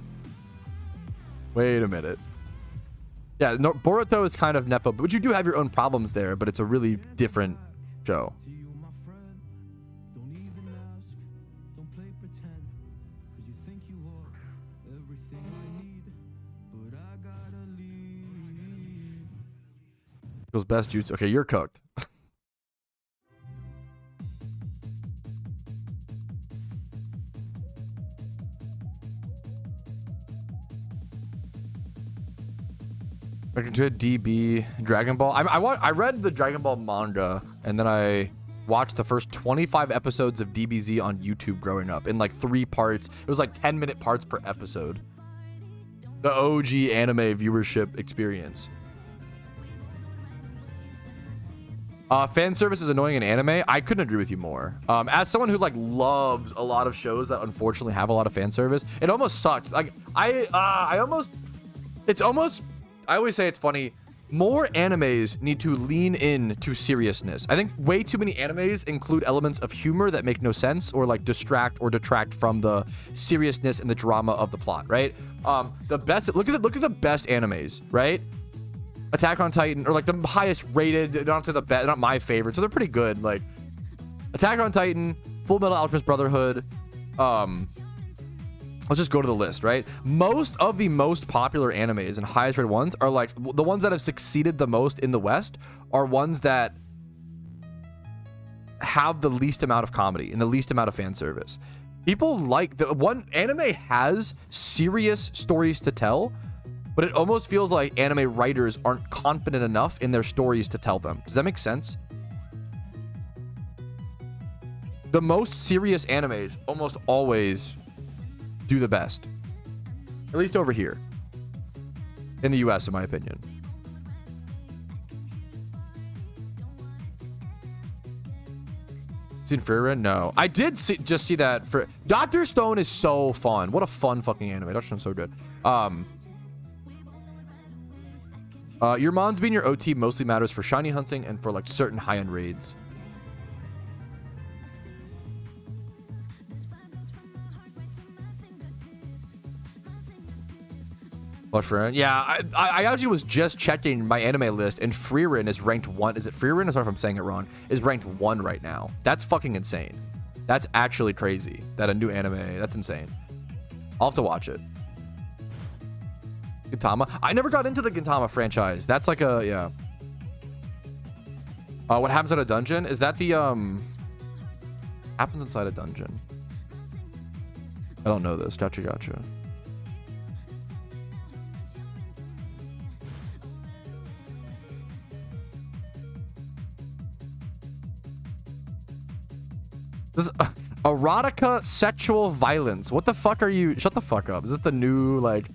Yeah, no, Boruto is kind of nepo, but you do have your own problems there, but it's a really different show. Goes best jutsu. Okay, you're cooked. Back into a DB Dragon Ball. I read the Dragon Ball manga and then I watched the first 25 episodes of DBZ on YouTube growing up in like 3 parts. It was like 10-minute parts per episode. The OG anime viewership experience. Fan service is annoying in anime. I couldn't agree with you more. As someone who like loves a lot of shows that unfortunately have a lot of fan service, it almost sucks. Like I always say it's funny. More animes need to lean in to seriousness. I think way too many animes include elements of humor that make no sense or like distract or detract from the seriousness and the drama of the plot, right? The best, look at the best animes, right? Attack on Titan, or like the highest rated, not to the best, not my favorite, so they're pretty good. Like Attack on Titan, Full Metal Alchemist Brotherhood, let's just go to the list, right? Most of the most popular animes and highest rated ones are like the ones that have succeeded the most in the West are ones that have the least amount of comedy and the least amount of fan service. People like the one anime has serious stories to tell, but it almost feels like anime writers aren't confident enough in their stories to tell them. Does that make sense? The most serious animes almost always do the best, at least over here in the US, in my opinion. Seen Frieren? No, I did just see that. For Dr. Stone is so fun. What a fun fucking anime. Dr. Stone's so good. Your mons being your OT mostly matters for shiny hunting and for like certain high-end raids. What, Frieren? Yeah, I actually was just checking my anime list, and Frieren is ranked 1. Is it Frieren? Sorry if I'm saying it wrong. Is ranked 1 right now. That's fucking insane. That's actually crazy. That a new anime. That's insane. I'll have to watch it. Gintama. I never got into the Gintama franchise. That's like a, yeah. What happens at a dungeon? Is that the, happens inside a dungeon? I don't know this. Gotcha, gotcha. This is erotica sexual violence. What the fuck are you? Shut the fuck up. Is this the new, like,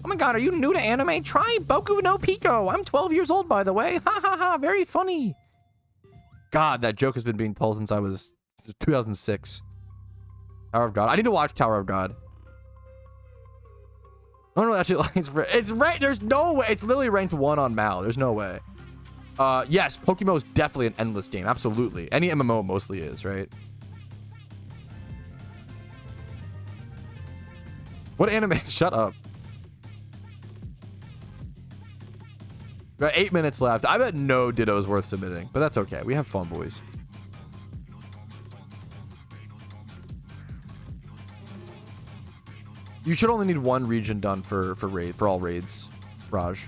oh my god, are you new to anime? Try Boku no Pico. I'm 12 years old, by the way. Ha ha ha. Very funny. God, that joke has been being told since I was 2006. Tower of God. I need to watch Tower of God. Oh no, actually, it's right. There's no way. It's literally ranked 1 on Mal. There's no way. Yes, PokeMMO is definitely an endless game. Absolutely. Any MMO mostly is, right? What anime? Shut up. We got 8 minutes left. I bet no Ditto is worth submitting, but that's okay. We have fun, boys. You should only need 1 region done for all raids, Raj.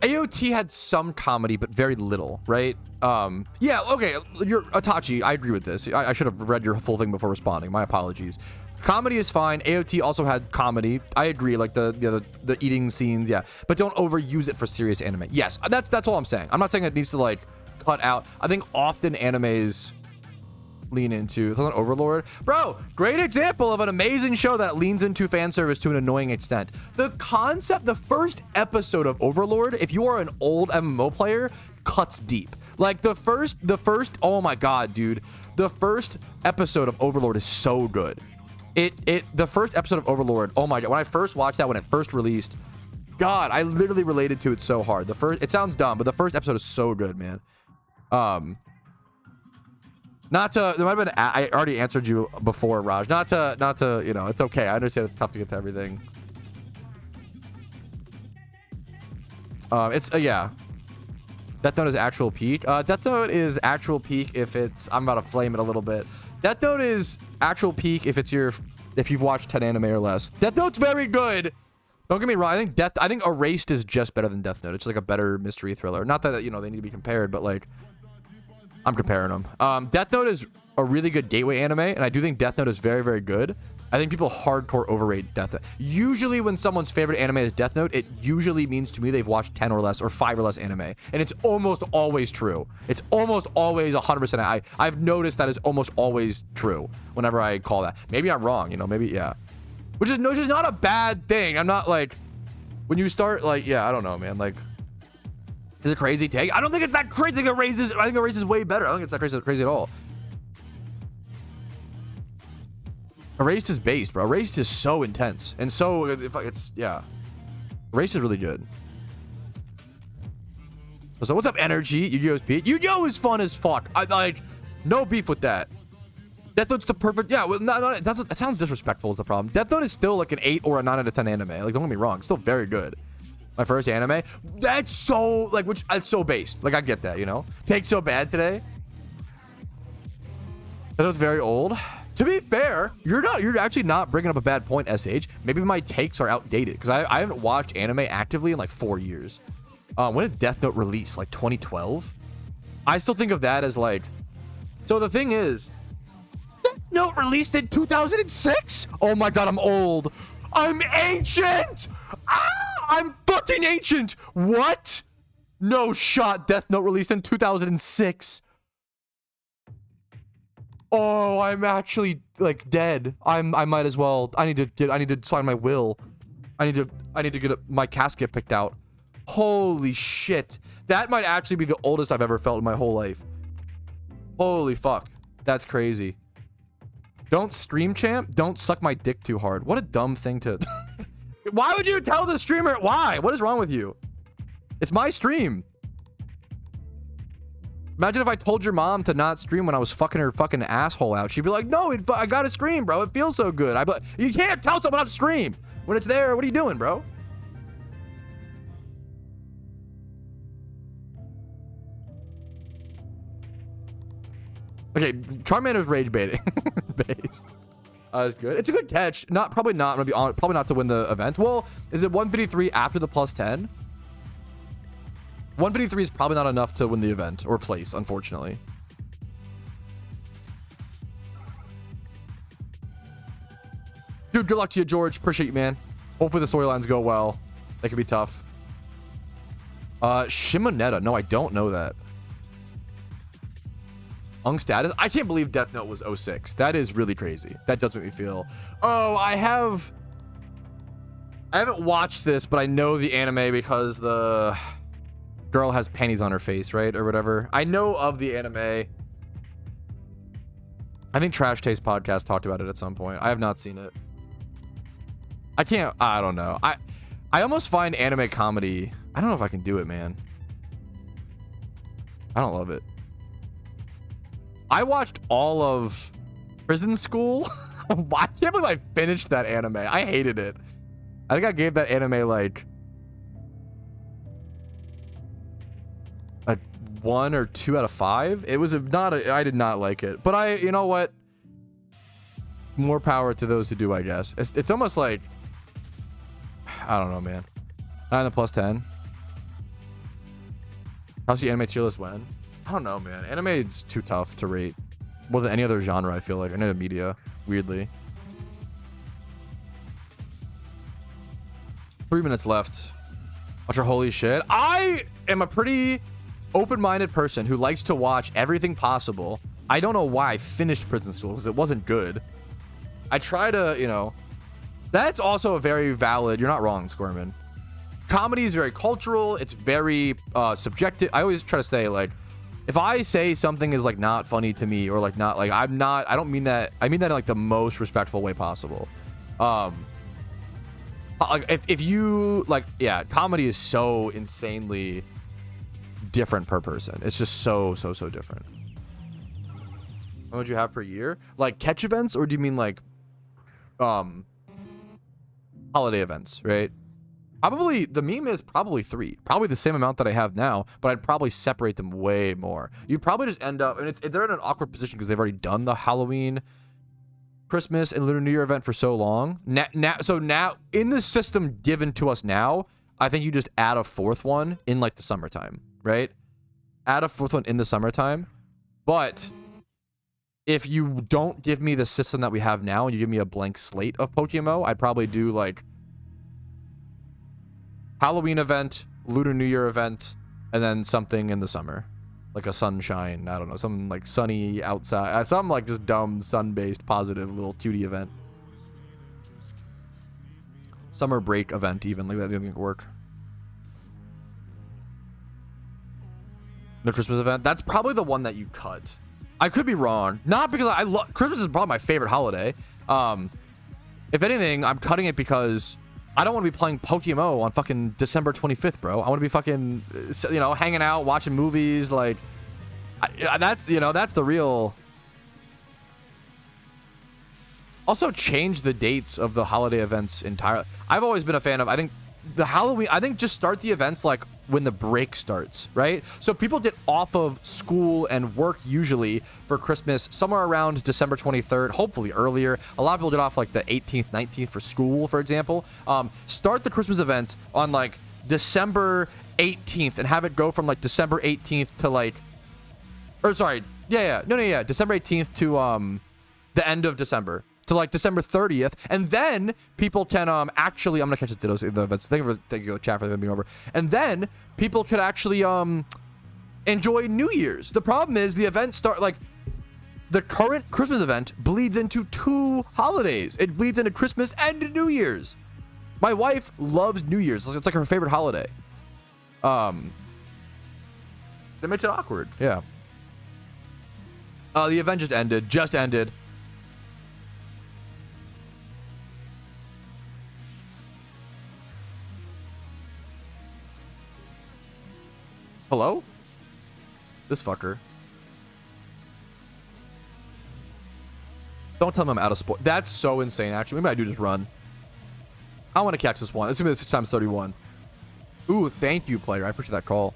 AOT had some comedy, but very little, right? Yeah, okay, you're Itachi. I agree with this. I should have read your full thing before responding. My apologies. Comedy is fine. AOT also had comedy. I agree, like the eating scenes, yeah. But don't overuse it for serious anime. Yes, that's all I'm saying. I'm not saying it needs to like cut out. I think often animes lean into Overlord. Bro, great example of an amazing show that leans into fan service to an annoying extent. The concept, the first episode of Overlord, if you are an old MMO player, cuts deep. Like the first, oh my god, dude. The first episode of Overlord is so good. The first episode of Overlord, oh my god, when I first watched that, when it first released, god, I literally related to it so hard. It sounds dumb, but the first episode is so good, man. Not to, there might have been, I already answered you before, Raj. Not to, you know, it's okay. I understand it's tough to get to everything. Yeah. Death Note is actual peak. Death Note is actual peak if it's, I'm about to flame it a little bit. Death Note is actual peak if you've watched 10 anime or less. Death Note's very good. Don't get me wrong. I think Erased is just better than Death Note. It's like a better mystery thriller. Not that, you know, they need to be compared, but like, I'm comparing them. Death Note is a really good gateway anime, and I do think Death Note is very, very good. I think people hardcore overrate Death Note. Usually when someone's favorite anime is Death Note, it usually means to me they've watched 10 or less or 5 or less anime. And it's almost always true. It's almost always 100%. I've noticed that is almost always true whenever I call that. Maybe I'm wrong, you know, maybe, yeah. Which is not a bad thing. I'm not like, when you start like, yeah, I don't know, man, like, is it crazy take? I don't think it's that crazy. I think Erased is way better. I don't think it's that crazy at all. Erased is based, bro. Erased is so intense. And so, it's yeah. Erased is really good. So what's up, Energy? Yu-Gi-Oh's Pete. Yu-Gi-Oh is fun as fuck. I like, no beef with that. Death Note's the perfect, yeah, well, that sounds disrespectful is the problem. Death Note is still like an 8 or a 9 out of 10 anime. Like, don't get me wrong. It's still very good. My first anime, that's so like, it's so based. Like, I get that, you know. Take so bad today. That was very old. To be fair, you're actually not bringing up a bad point, SH. Maybe my takes are outdated because I haven't watched anime actively in like 4 years. When did Death Note release? Like 2012. I still think of that as like. So the thing is, Death Note released in 2006. Oh my god, I'm old. I'm ancient. I'm fucking ancient. What? No shot. Death Note released in 2006. Oh, I'm actually like dead. I might as well. I need to sign my will. I need to get my casket picked out. Holy shit. That might actually be the oldest I've ever felt in my whole life. Holy fuck. That's crazy. Don't stream champ. Don't suck my dick too hard. What a dumb thing to. Why would you tell the streamer? Why? What is wrong with you? It's my stream. Imagine if I told your mom to not stream when I was fucking her fucking asshole out. She'd be like, no, I gotta stream, bro. It feels so good. You can't tell someone not to stream. When it's there, what are you doing, bro? Okay, Charmander's rage baiting. Based. That's good. It's a good catch. Probably not. I'm gonna be on. Probably not to win the event. Well, is it 153 after the plus 10? 153 is probably not enough to win the event or place, unfortunately. Dude, good luck to you, George. Appreciate you, man. Hopefully the storylines go well. That could be tough. Shimonetta. No, I don't know that. Ung status. I can't believe Death Note was 06. That is really crazy. That does make me feel. Oh, I haven't watched this, but I know the anime because the girl has panties on her face, right? Or whatever. I know of the anime. I think Trash Taste Podcast talked about it at some point. I have not seen it. I don't know. I almost find anime comedy. I don't know if I can do it, man. I don't love it. I watched all of Prison School. I can't believe I finished that anime. I hated it. I think I gave that anime like a 1 or 2 out of 5. It was I did not like it. But you know what? More power to those who do, I guess. It's almost like, I don't know, man. 9 the plus 10. How's the anime tier list when? I don't know, man. Anime is too tough to rate more than any other genre, I feel like. I know the media, weirdly. 3 minutes left. Watch our holy shit. I am a pretty open-minded person who likes to watch everything possible. I don't know why I finished Prison School, because it wasn't good. I try to, you know... That's also a very valid... You're not wrong, Squirman. Comedy is very cultural. It's very subjective. I always try to say, like, if I say something is, like, not funny to me, or, like, not... Like, I don't mean that... I mean that in, like, the most respectful way possible. Like, if you... Like, yeah, comedy is so insanely different per person. It's just so different. What would you have per year? Like, catch events? Or do you mean, like... holiday events, right? Probably the meme is probably 3, probably the same amount that I have now, but I'd probably separate them way more. You'd probably just end up, and they're in an awkward position because they've already done the Halloween, Christmas, and Lunar New Year event for so long. So now in the system given to us now, I think you just add a 4th one in like the summertime, right? Add a 4th one in the summertime, but if you don't give me the system that we have now and you give me a blank slate of PokeMMO, I'd probably do like Halloween event, Lunar New Year event, and then something in the summer. Like a sunshine, I don't know, something like sunny outside, some like just dumb sun-based positive little cutie event. Summer break event even, like that didn't work. The Christmas event, that's probably the one that you cut. I could be wrong. Not because I love... Christmas is probably my favorite holiday. If anything, I'm cutting it because I don't want to be playing PokeMMO on fucking December 25th, bro. I want to be fucking, you know, hanging out, watching movies. Like, that's, you know, that's the real... Also, change the dates of the holiday events entirely. I've always been a fan of... I think the Halloween... I think just start the events, like, when the break starts, right? So people get off of school and work usually for Christmas somewhere around December 23rd, hopefully earlier. A lot of people get off like the 18th, 19th for school, for example. Start the Christmas event on like December 18th and have it go from like December 18th to like, or sorry, December 18th to the end of December. To like December 30th, and then people can actually, I'm gonna catch the Dittos in the events. Thank you, chat, for them being over. And then people could actually enjoy New Year's. The problem is the events start like the current Christmas event bleeds into 2 holidays. It bleeds into Christmas and New Year's. My wife loves New Year's. It's like her favorite holiday. That makes it awkward. Yeah. The event just ended. Hello? This fucker. Don't tell him I'm out of sport. That's so insane, actually. Maybe I do just run. I want to catch this one. It's going to be 6 times 31. Ooh, thank you, player. I appreciate that call.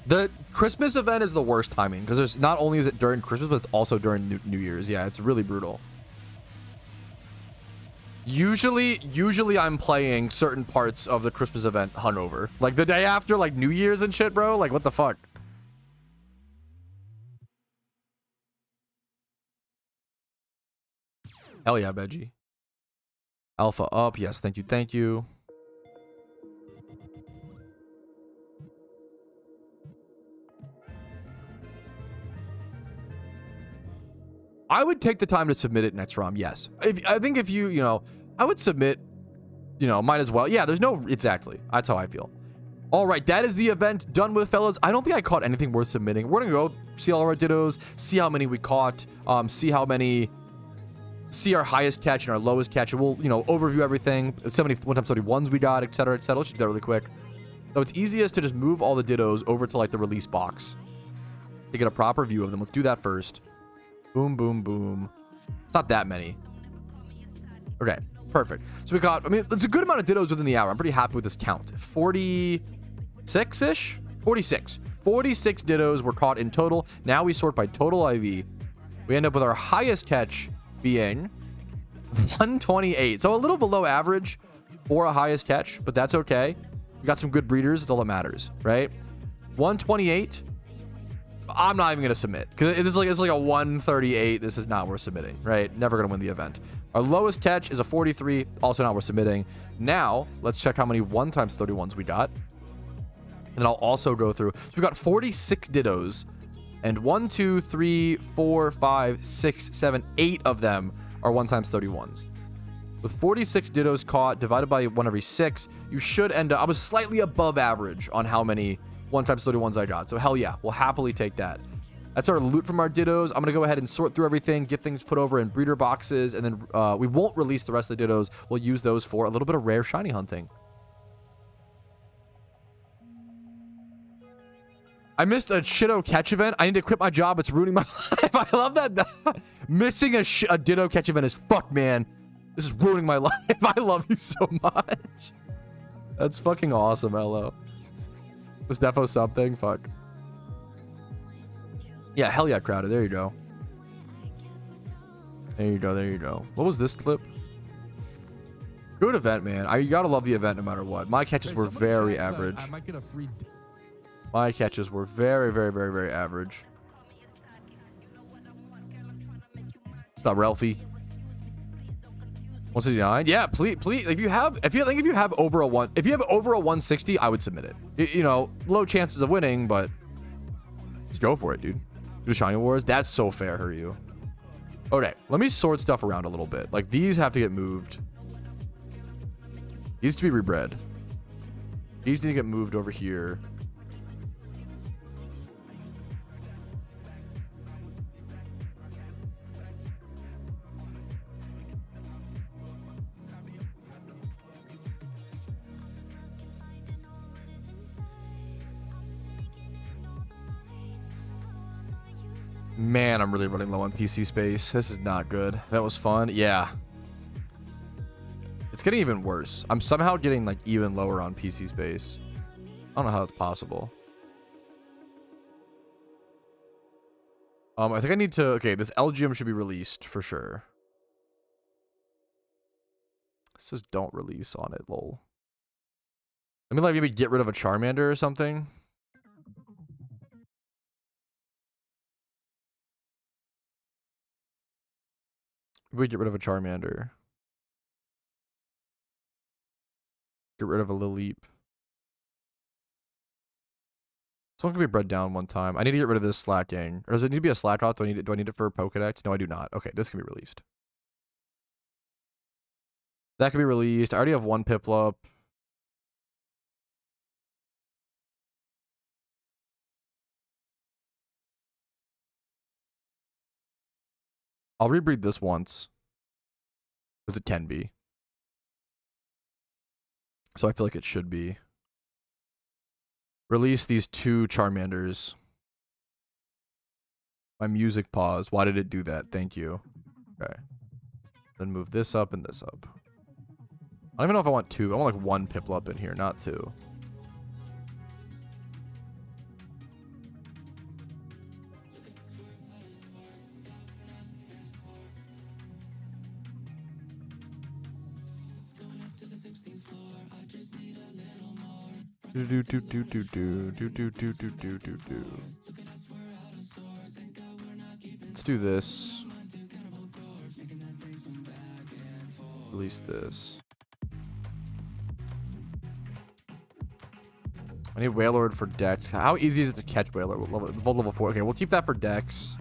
The Christmas event is the worst timing because there's not only is it during Christmas, but it's also during New Year's. Yeah, it's really brutal. Usually I'm playing certain parts of the Christmas event hungover. Like the day after, like New Year's and shit, bro. Like what the fuck? Hell yeah, Veggie. Alpha up. Yes, thank you, thank you. I would take the time to submit it next ROM, yes. I think if you know, I would submit, you know, might as well. Yeah, there's no, exactly. That's how I feel. All right, that is the event done with, fellas. I don't think I caught anything worth submitting. We're going to go see all of our Dittos, see how many we caught, see our highest catch and our lowest catch. And we'll, you know, overview everything. 71 times 31s we got, etc., etc. Let's do that really quick. So it's easiest to just move all the Dittos over to like the release box to get a proper view of them. Let's do that first. Boom, boom, boom. It's not that many. Okay, perfect. So we got, I mean, it's a good amount of Dittos within the hour. I'm pretty happy with this count. 46-ish? 46. 46 Dittos were caught in total. Now we sort by total IV. We end up with our highest catch being 128. So a little below average for a highest catch, but that's okay. We got some good breeders. That's all that matters, right? 128. I'm not even going to submit because it's like a 138. This is not worth submitting, right? Never going to win the event. Our lowest catch is a 43. Also not worth submitting. Now let's check how many 1 times 31s we got. And I'll also go through. So we got 46 Dittos and 1, 2, 3, 4, 5, 6, 7, 8 of them are 1 times 31s. With 46 Dittos caught divided by 1 every 6, you should end up, I was slightly above average on how many 1 times 31s I got. So hell yeah, we'll happily take that. That's our loot from our Dittos. I'm going to go ahead and sort through everything, get things put over in breeder boxes, and then we won't release the rest of the Dittos. We'll use those for a little bit of rare shiny hunting. I missed a Shitto catch event. I need to quit my job. It's ruining my life. I love that. Missing a Ditto catch event is fuck, man. This is ruining my life. I love you so much. That's fucking awesome, LO. Was defo something? Fuck. Yeah, hell yeah, crowded. There you go. There you go, there you go. What was this clip? Good event, man. You gotta love the event no matter what. My catches were very average. I might get a free... My catches were very, very, very, very average. What's up, Ralphie? 169. Yeah, please. If you have over a 160, I would submit it. You know, low chances of winning, but just go for it, dude. Do shiny wars. That's so fair, Huryu. Okay, let me sort stuff around a little bit. Like these have to get moved. These to be rebred. These need to get moved over here. Man, I'm really running low on PC space. This is not good. That was fun. Yeah. It's getting even worse. I'm somehow getting like even lower on PC space. I don't know how that's possible. I think I need to... Okay, this LGM should be released for sure. It says don't release on it, lol. Let me like maybe get rid of a Charmander or something. We get rid of a Charmander. Get rid of a Lilleep. Someone can be bred down one time. I need to get rid of this Slacking. Or does it need to be a Slackoth? Do I need it for Pokedex? No, I do not. Okay, this can be released. That can be released. I already have one Piplup. I'll rebreed this once. Because it can be. So I feel like it should be. Release these 2 Charmanders. My music paused. Why did it do that? Thank you. Okay. Then move this up and this up. I don't even know if I want 2. I want like 1 Piplup in here, not 2. Let's do this. Release this. I need Wailord for Dex. How easy is it to catch Wailord? Level 4. Okay, we'll keep that for Dex.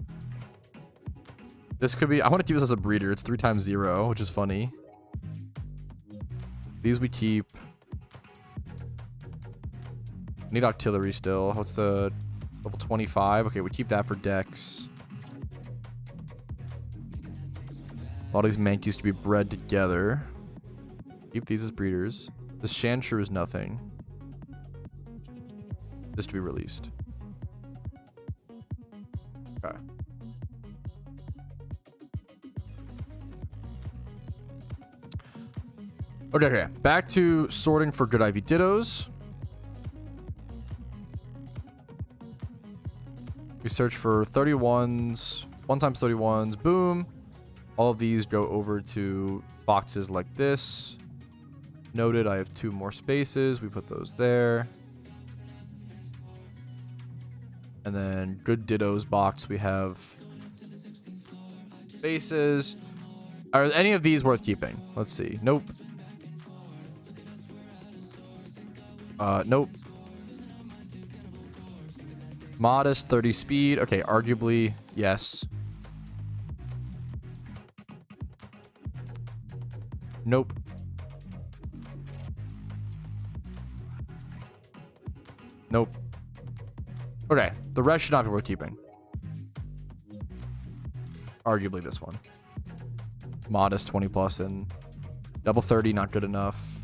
This could be... I want to keep this as a breeder. It's 3 times 0, which is funny. These we keep. I need Octillery still. What's the... Level 25. Okay, we keep that for Dex. All these Mankeys to be bred together. Keep these as breeders. This Shanshure is nothing. This to be released. Okay. Okay. Back to sorting for good IV Dittos. We search for 31s. 1 times 31s. Boom. All of these go over to boxes like this. Noted, I have 2 more spaces. We put those there. And then good Dittos box, we have spaces. Are any of these worth keeping? Let's see. Nope. Nope. Modest 30 speed. Okay, arguably, yes. Nope. Nope. Okay, the rest should not be worth keeping. Arguably this one. Modest 20 plus and double 30, not good enough.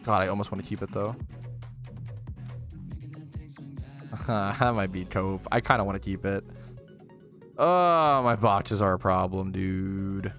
God, I almost want to keep it though. That might be cope. I kind of want to keep it. Oh, my boxes are a problem, dude.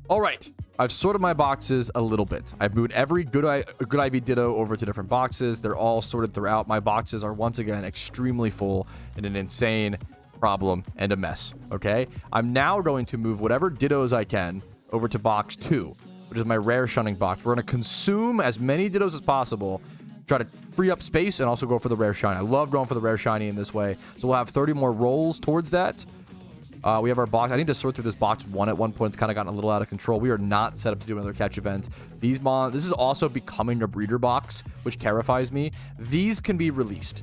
All right. I've sorted my boxes a little bit. I've moved every good IV Ditto over to different boxes. They're all sorted throughout. My boxes are once again extremely full and an insane problem and a mess. Okay. I'm now going to move whatever Dittos I can over to box 2, which is my rare shunning box. We're going to consume as many Dittos as possible, try to free up space, and also go for the rare shiny. I love going for the rare shiny in this way. So we'll have 30 more rolls towards that. We have our box. I need to sort through this box 1 at one point. It's kind of gotten a little out of control. We are not set up to do another catch event. This is also becoming a breeder box, which terrifies me. These can be released.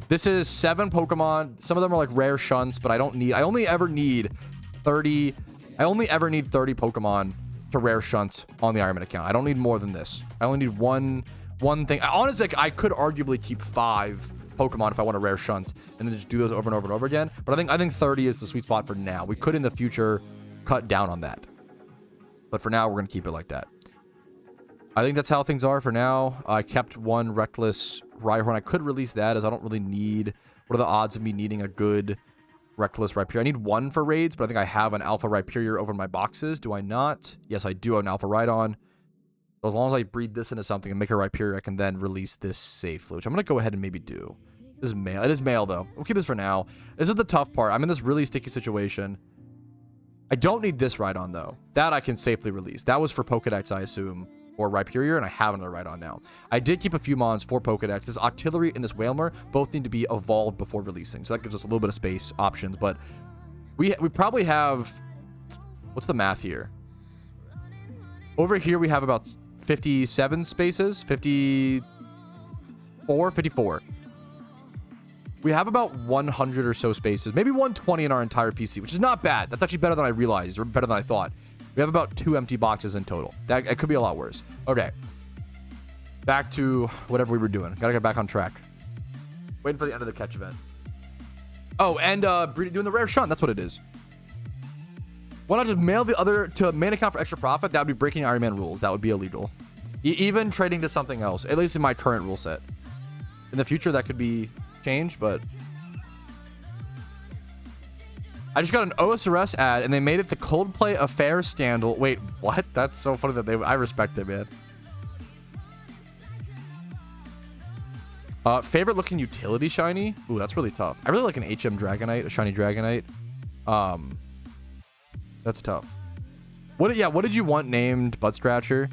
This is 7 Pokemon. Some of them are like rare shunts, but I only ever need 30 Pokemon to rare shunt on the Ironman account. I don't need more than this. I only need one thing. Honestly, I could arguably keep 5 Pokemon if I want to rare shunt and then just do those over and over and over again. But I think 30 is the sweet spot for now. We could in the future cut down on that. But for now, we're going to keep it like that. I think that's how things are for now. I kept 1 Reckless Rhyhorn. I could release that as I don't really need... What are the odds of me needing a good Reckless Rhyperior? I need 1 for raids, but I think I have an Alpha Rhyperior over in my boxes. Do I not? Yes, I do have an Alpha Rhydon. So as long as I breed this into something and make a Rhyperior, I can then release this safely, which I'm going to go ahead and maybe do. This is male. It is male, though. We'll keep this for now. This is the tough part. I'm in this really sticky situation. I don't need this Rhydon, though. That I can safely release. That was for Pokedex, I assume, or Rhyperior, and I have another Rhydon now. I did keep a few mons for Pokedex. This Octillery and this Wailmer both need to be evolved before releasing, so that gives us a little bit of space options, but we probably have... What's the math here? Over here, we have about 57 spaces. 54. We have about 100 or so spaces, maybe 120 in our entire PC, which is not bad. That's actually better than I realized, or better than I thought. We have about 2 empty boxes in total. It could be a lot worse. Okay. Back to whatever we were doing. Gotta get back on track. Waiting for the end of the catch event. Oh, and doing the rare shunt. That's what it is. Why not just mail the other to main account for extra profit? That would be breaking Iron Man rules. That would be illegal. Even trading to something else, at least in my current rule set. In the future, that could be changed, but I just got an OSRS ad and they made it the Coldplay affair scandal. Wait, what? That's so funny that I respect it, man. Favorite looking utility shiny? Ooh, that's really tough. I really like an HM Dragonite, a shiny Dragonite. That's tough. Yeah, what did you want named Butt Scratcher?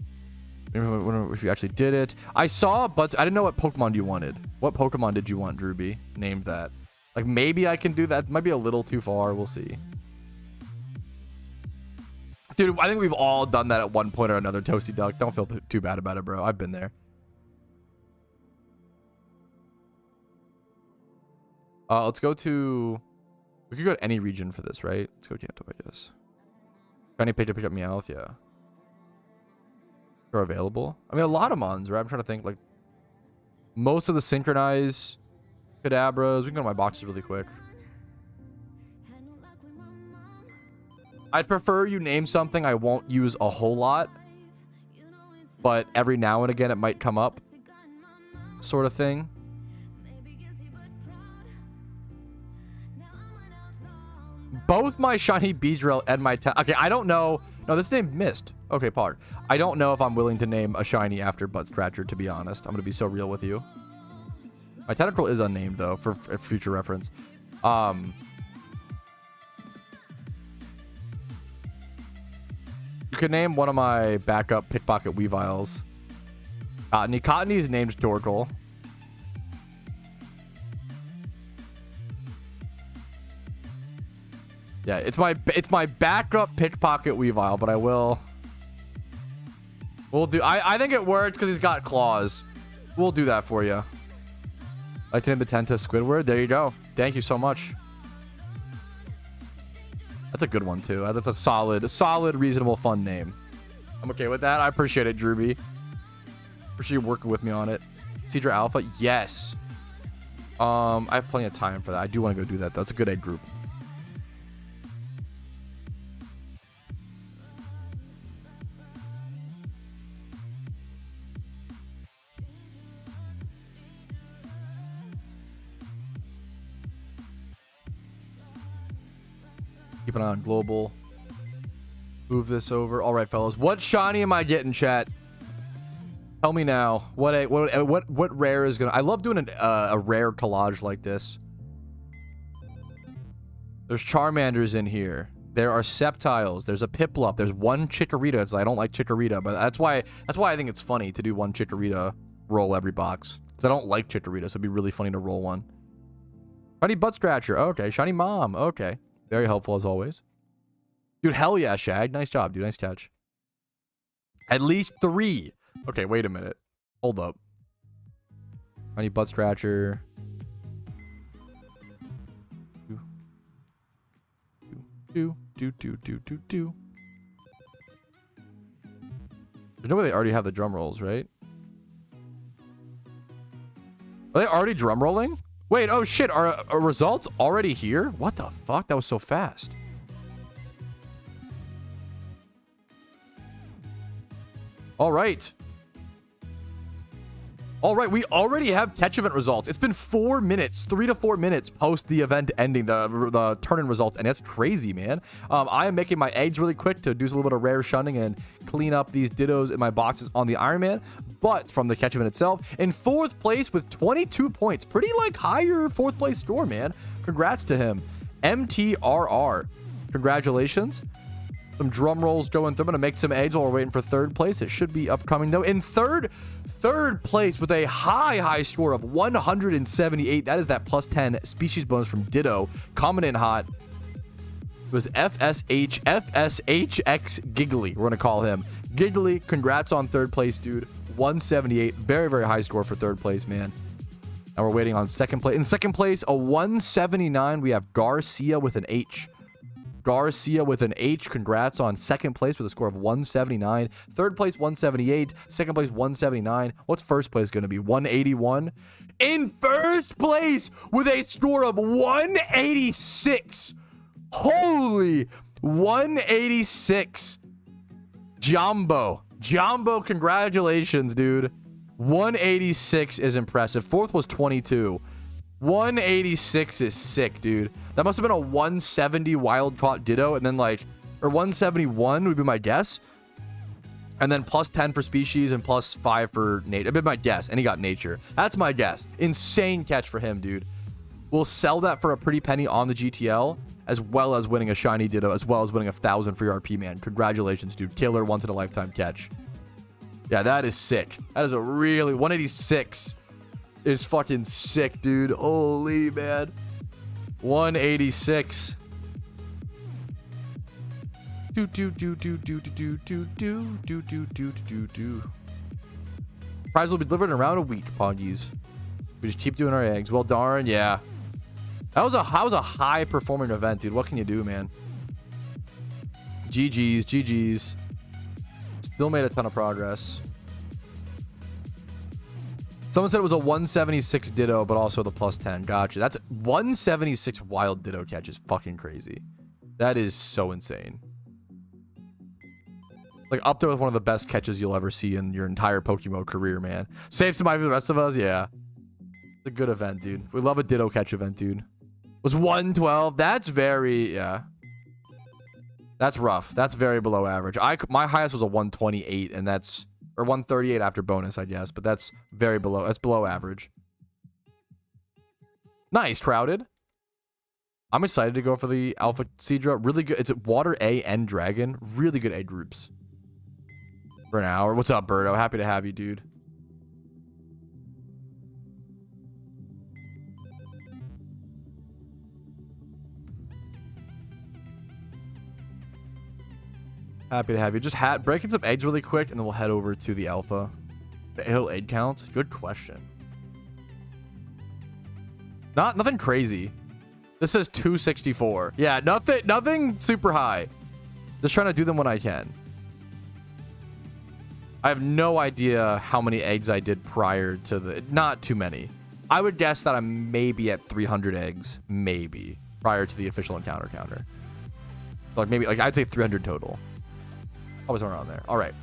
If you actually did it. I saw but I didn't know what Pokemon you wanted. What Pokemon did you want, Drewby? Named that. Like, maybe I can do that. It might be a little too far. We'll see. Dude, I think we've all done that at one point or another, Toasty Duck. Don't feel too bad about it, bro. I've been there. Let's go to... We could go to any region for this, right? Let's go to Kanto, I guess. Shiny picked up Meowth, yeah. Are available. I mean, a lot of mons, right? I'm trying to think, like, most of the synchronized Kadabras. We can go to my boxes really quick. I'd prefer you name something I won't use a whole lot, but every now and again it might come up, sort of thing. Both my shiny Beedrill and my okay, I don't know. No, this name missed. Okay, Pog. I don't know if I'm willing to name a shiny after Butt Scratcher, to be honest. I'm gonna be so real with you. My Tentacruel is unnamed though, for future reference. You could name one of my backup pickpocket Weaviles. Cottony. Cottony's named Torkoal. Yeah, it's my backup pickpocket Weavile, but we'll do. I think it works because he's got claws. We'll do that for you. Like Batenta Squidward. There you go. Thank you so much. That's a good one too. That's a solid, reasonable, fun name. I'm okay with that. I appreciate it, Drewby. Appreciate you working with me on it. Cedra Alpha, yes. I have plenty of time for that. I do want to go do that. That's a good egg group. Keep an eye on global. Move this over. All right, fellas. What shiny am I getting, chat? Tell me now. What rare is gonna? I love doing a rare collage like this. There's Charmanders in here. There are Sceptiles. There's a Piplup. There's one Chikorita. It's, I don't like Chikorita, but that's why I think it's funny to do one Chikorita roll every box. Because I don't like Chikorita, so it'd be really funny to roll one. Shiny Butt Scratcher. Okay. Shiny Mom. Okay. Very helpful as always. Dude, hell yeah, Shag. Nice job, dude. Nice catch. At least 3. Okay, wait a minute. Hold up. Shiny Butt Scratcher. Do. There's no way they already have the drum rolls, right? Are they already drum rolling? Wait, oh shit, are results already here? What the fuck? That was so fast. All right. All right, we already have catch event results. It's been 4 minutes, 3 to 4 minutes post the event ending, the turn-in results, and that's crazy, man. I am making my eggs really quick to do a little bit of rare shunning and clean up these Dittos in my boxes on the Iron Man. But from the catch event itself, in 4th place with 22 points, pretty like higher 4th place score, man. Congrats to him, MTRR. Congratulations. Some drum rolls going through. I'm gonna make some eggs while we're waiting for 3rd place. It should be upcoming though. In third place with a high score of 178. That is that plus 10 species bonus from Ditto. Coming in hot. It was FSHX Giggly. We're gonna call him Giggly. Congrats on 3rd place, dude. 178. Very high score for 3rd place, man. Now we're waiting on 2nd place. In 2nd place, a 179. We have Garcia with an H. Garcia with an H. Congrats on 2nd place with a score of 179. 3rd place, 178. 2nd place, 179. What's 1st place going to be? 181. In 1st place with a score of 186. Holy 186. Jumbo, congratulations, dude. 186 is impressive. 4th was 22. 186 is sick, dude. That must have been a 170 wild caught Ditto, and then like, or 171 would be my guess. And then plus 10 for species and plus 5 for nature. That'd be my guess. And he got nature. That's my guess. Insane catch for him, dude. We'll sell that for a pretty penny on the GTL. as well as winning a shiny Ditto, as well as winning 1,000 for your RP, man. Congratulations, dude. Killer once in a lifetime catch. Yeah, that is sick. That is a really 186 is fucking sick, dude. Holy man. 186. Do do do do do do do do do do do do do. Prize will be delivered in around a week, Poggies. We just keep doing our eggs. Well, darn, yeah. That was a high performing event, dude. What can you do, man? GG's, GG's. Still made a ton of progress. Someone said it was a 176 Ditto, but also the plus 10. Gotcha. That's 176 wild Ditto catch is fucking crazy. That is so insane. Like up there with one of the best catches you'll ever see in your entire PokeMMO career, man. Save some money for the rest of us, yeah. It's a good event, dude. We love a Ditto catch event, dude. Was 112. That's very, yeah. That's rough. That's very below average. My highest was a 128, and that's, or 138 after bonus, I guess, but that's very below. That's below average. Nice, Crowded. I'm excited to go for the Alpha Seadra. Really good. It's Water A and Dragon. Really good A groups. For an hour. What's up, Birdo? Happy to have you, dude. Happy to have you. Just breaking some eggs really quick, and then we'll head over to the Alpha. The hill egg count? Good question. Nothing crazy. This says 264. Yeah, nothing super high. Just trying to do them when I can. I have no idea how many eggs I did prior to the... Not too many. I would guess that I'm maybe at 300 eggs. Maybe. Prior to the official encounter counter. Like maybe... Like I'd say 300 total. Always around there. All right.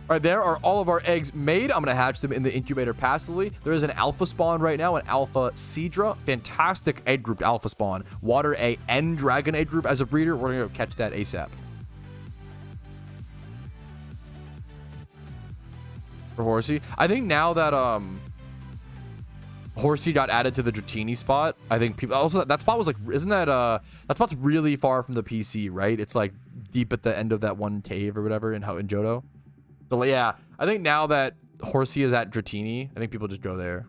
All right, there are all of our eggs made. I'm going to hatch them in the incubator passively. There is an alpha spawn right now, an Alpha Seadra. Fantastic egg group alpha spawn. Water A and Dragon egg group as a breeder. We're going to go catch that ASAP. For Horsey. I think now that Horsey got added to the Dratini spot, I think people also that spot was like, isn't that that spot's really far from the PC, right? It's like deep at the end of that one cave or whatever in Johto. So yeah, I think now that Horsey is at Dratini, I think people just go there.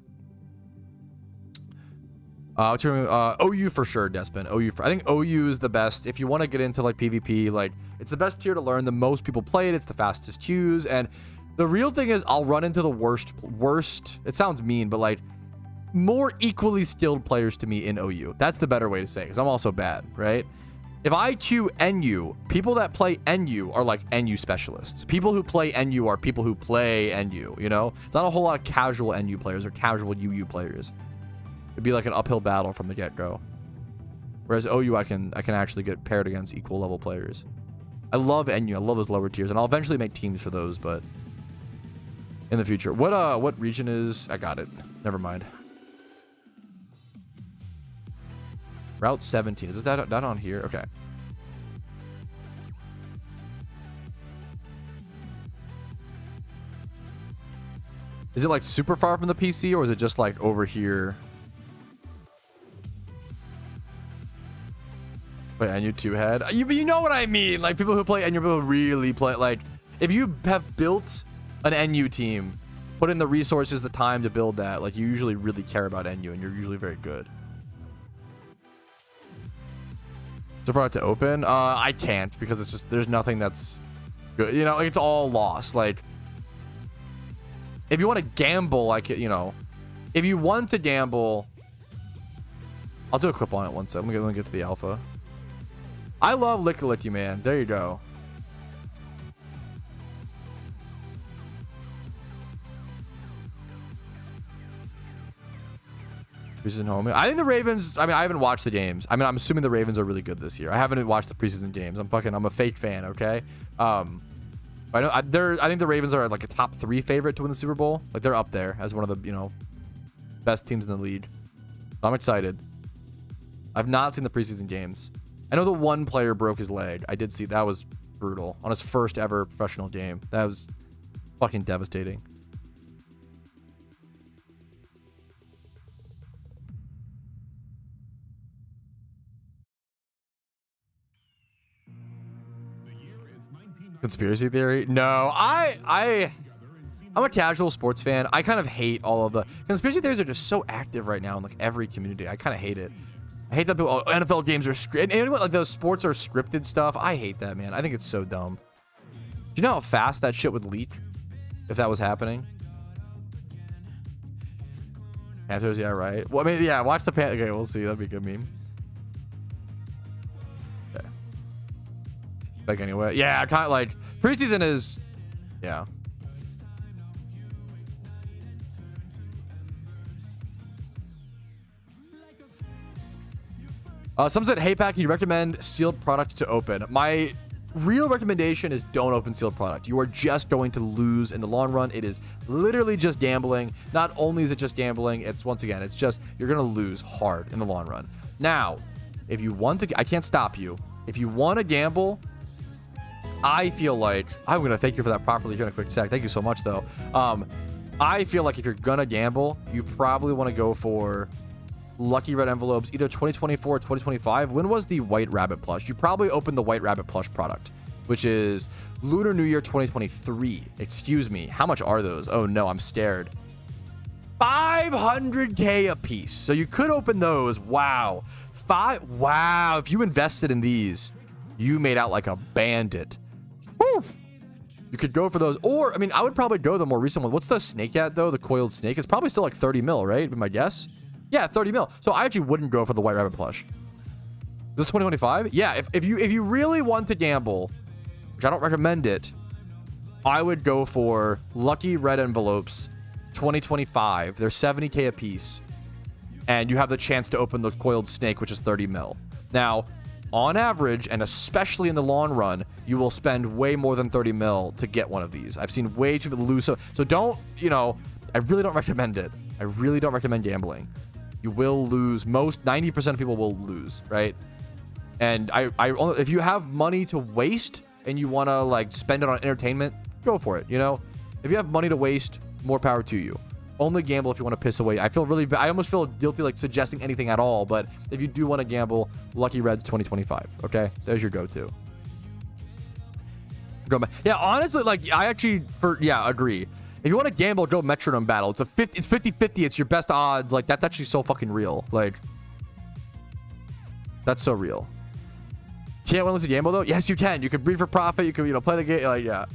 OU for sure, Despin. I think OU is the best if you want to get into like PvP. Like it's the best tier to learn. The most people play it. It's the fastest queues, and the real thing is I'll run into the worst. It sounds mean, but like more equally skilled players to me in OU. That's the better way to say it, because I'm also bad, right? If I queue NU, people that play NU are like NU specialists. People who play NU are people who play NU, you know? It's not a whole lot of casual NU players or casual UU players. It'd be like an uphill battle from the get-go. Whereas OU, I can actually get paired against equal level players. I love NU. I love those lower tiers, and I'll eventually make teams for those, but in the future. What region is... I got it. Never mind. Route 17. Is that on here? Okay. Is it like super far from the PC, or is it just like over here? Wait, NU 2 head? You know what I mean? Like people who play NU, people who really play. Like if you have built an NU team, put in the resources, the time to build that, like you usually really care about NU, and you're usually very good. So brought it to open? I can't, because it's just, there's nothing that's good. You know, like, it's all lost. Like, if you want to gamble, like, you know, if you want to gamble, I'll do a clip on it one second. Let me get to the alpha. I love Lickalicky, man. There you go. Preseason home. I think the Ravens, I mean, I haven't watched the games. I mean, I'm assuming the Ravens are really good this year. I haven't watched the preseason games. I'm a fake fan, okay? I think the Ravens are like a top 3 favorite to win the Super Bowl. Like they're up there as one of the, you know, best teams in the league. So I'm excited. I've not seen the preseason games. I know the one player broke his leg. I did see that. Was brutal on his first ever professional game. That was fucking devastating. Conspiracy theory? No, I'm a casual sports fan. I kind of hate all of the conspiracy theories are just so active right now in like every community. I kind of hate it. I hate that people, oh, NFL games are scripted. And like those sports are scripted stuff. I hate that, man. I think it's so dumb. Do you know how fast that shit would leak if that was happening? Panthers, yeah, right. Well, I mean, yeah, watch the Panthers. Okay, we'll see. That'd be a good meme. Okay. Like, anyway. Yeah, kind of like preseason is, yeah. Some said, hey, Pack, you recommend sealed product to open. My real recommendation is don't open sealed product. You are just going to lose in the long run. It is literally just gambling. Not only is it just gambling, it's once again, it's just you're going to lose hard in the long run. Now, if you want to, I can't stop you. If you want to gamble, I feel like, I'm going to thank you for that properly here in a quick sec. Thank you so much, though. I feel like if you're going to gamble, you probably want to go for lucky red envelopes, either 2024 or 2025. When was the White Rabbit plush? You probably opened the White Rabbit plush product, which is Lunar New Year 2023. Excuse me. How much are those? Oh no, I'm scared. 500k a piece. So you could open those. Wow. Wow. If you invested in these, you made out like a bandit. Woo. You could go for those. Or, I mean, I would probably go the more recent one. What's the snake at, though? The coiled snake? It's probably still like 30 mil, right? Be my guess. Yeah, 30 mil. So I actually wouldn't go for the White Rabbit plush. This is 2025? Yeah, if you really want to gamble, which I don't recommend it, I would go for lucky red envelopes 2025. They're 70k a piece. And you have the chance to open the coiled snake, which is 30 mil. Now, on average, and especially in the long run, you will spend way more than 30 mil to get one of these. I've seen way too many lose. So don't, you know, I really don't recommend it. I really don't recommend gambling. You will lose. 90% of people will lose, right? And if you have money to waste and you want to like spend it on entertainment, go for it. You know, if you have money to waste, more power to you. Only gamble if you want to piss away. I feel really bad. I almost feel guilty like suggesting anything at all. But if you do want to gamble, Lucky Reds 2025. Okay, there's your go-to. Go back. Yeah, honestly, like I actually agree. If you want to gamble, go Metronome Battle. It's 50-50. It's your best odds. Like, that's actually so fucking real. Like, that's so real. Can't win unless you gamble, though? Yes, you can. You can breed for profit. You can, you know, play the game. Like, yeah.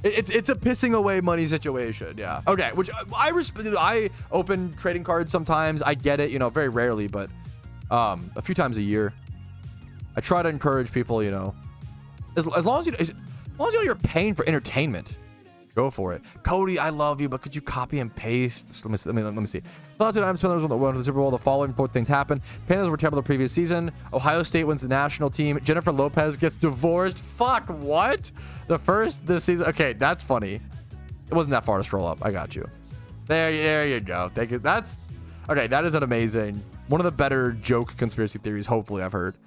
It's a pissing away money situation. Yeah. Okay, which I open trading cards sometimes. I get it, you know, very rarely, but a few times a year. I try to encourage people, you know, as long as you know you're paying for entertainment. Go for it. Cody, I love you, but could you copy and paste? Let me see. Last two times Panthers won the Super Bowl. The following four things happened. Panthers were terrible the previous season. Ohio State wins the national team. Jennifer Lopez gets divorced. Fuck, what? This season. Okay, that's funny. It wasn't that far to scroll up. I got you. There you go. Thank you. That's okay. That is an amazing, one of the better joke conspiracy theories, hopefully, I've heard.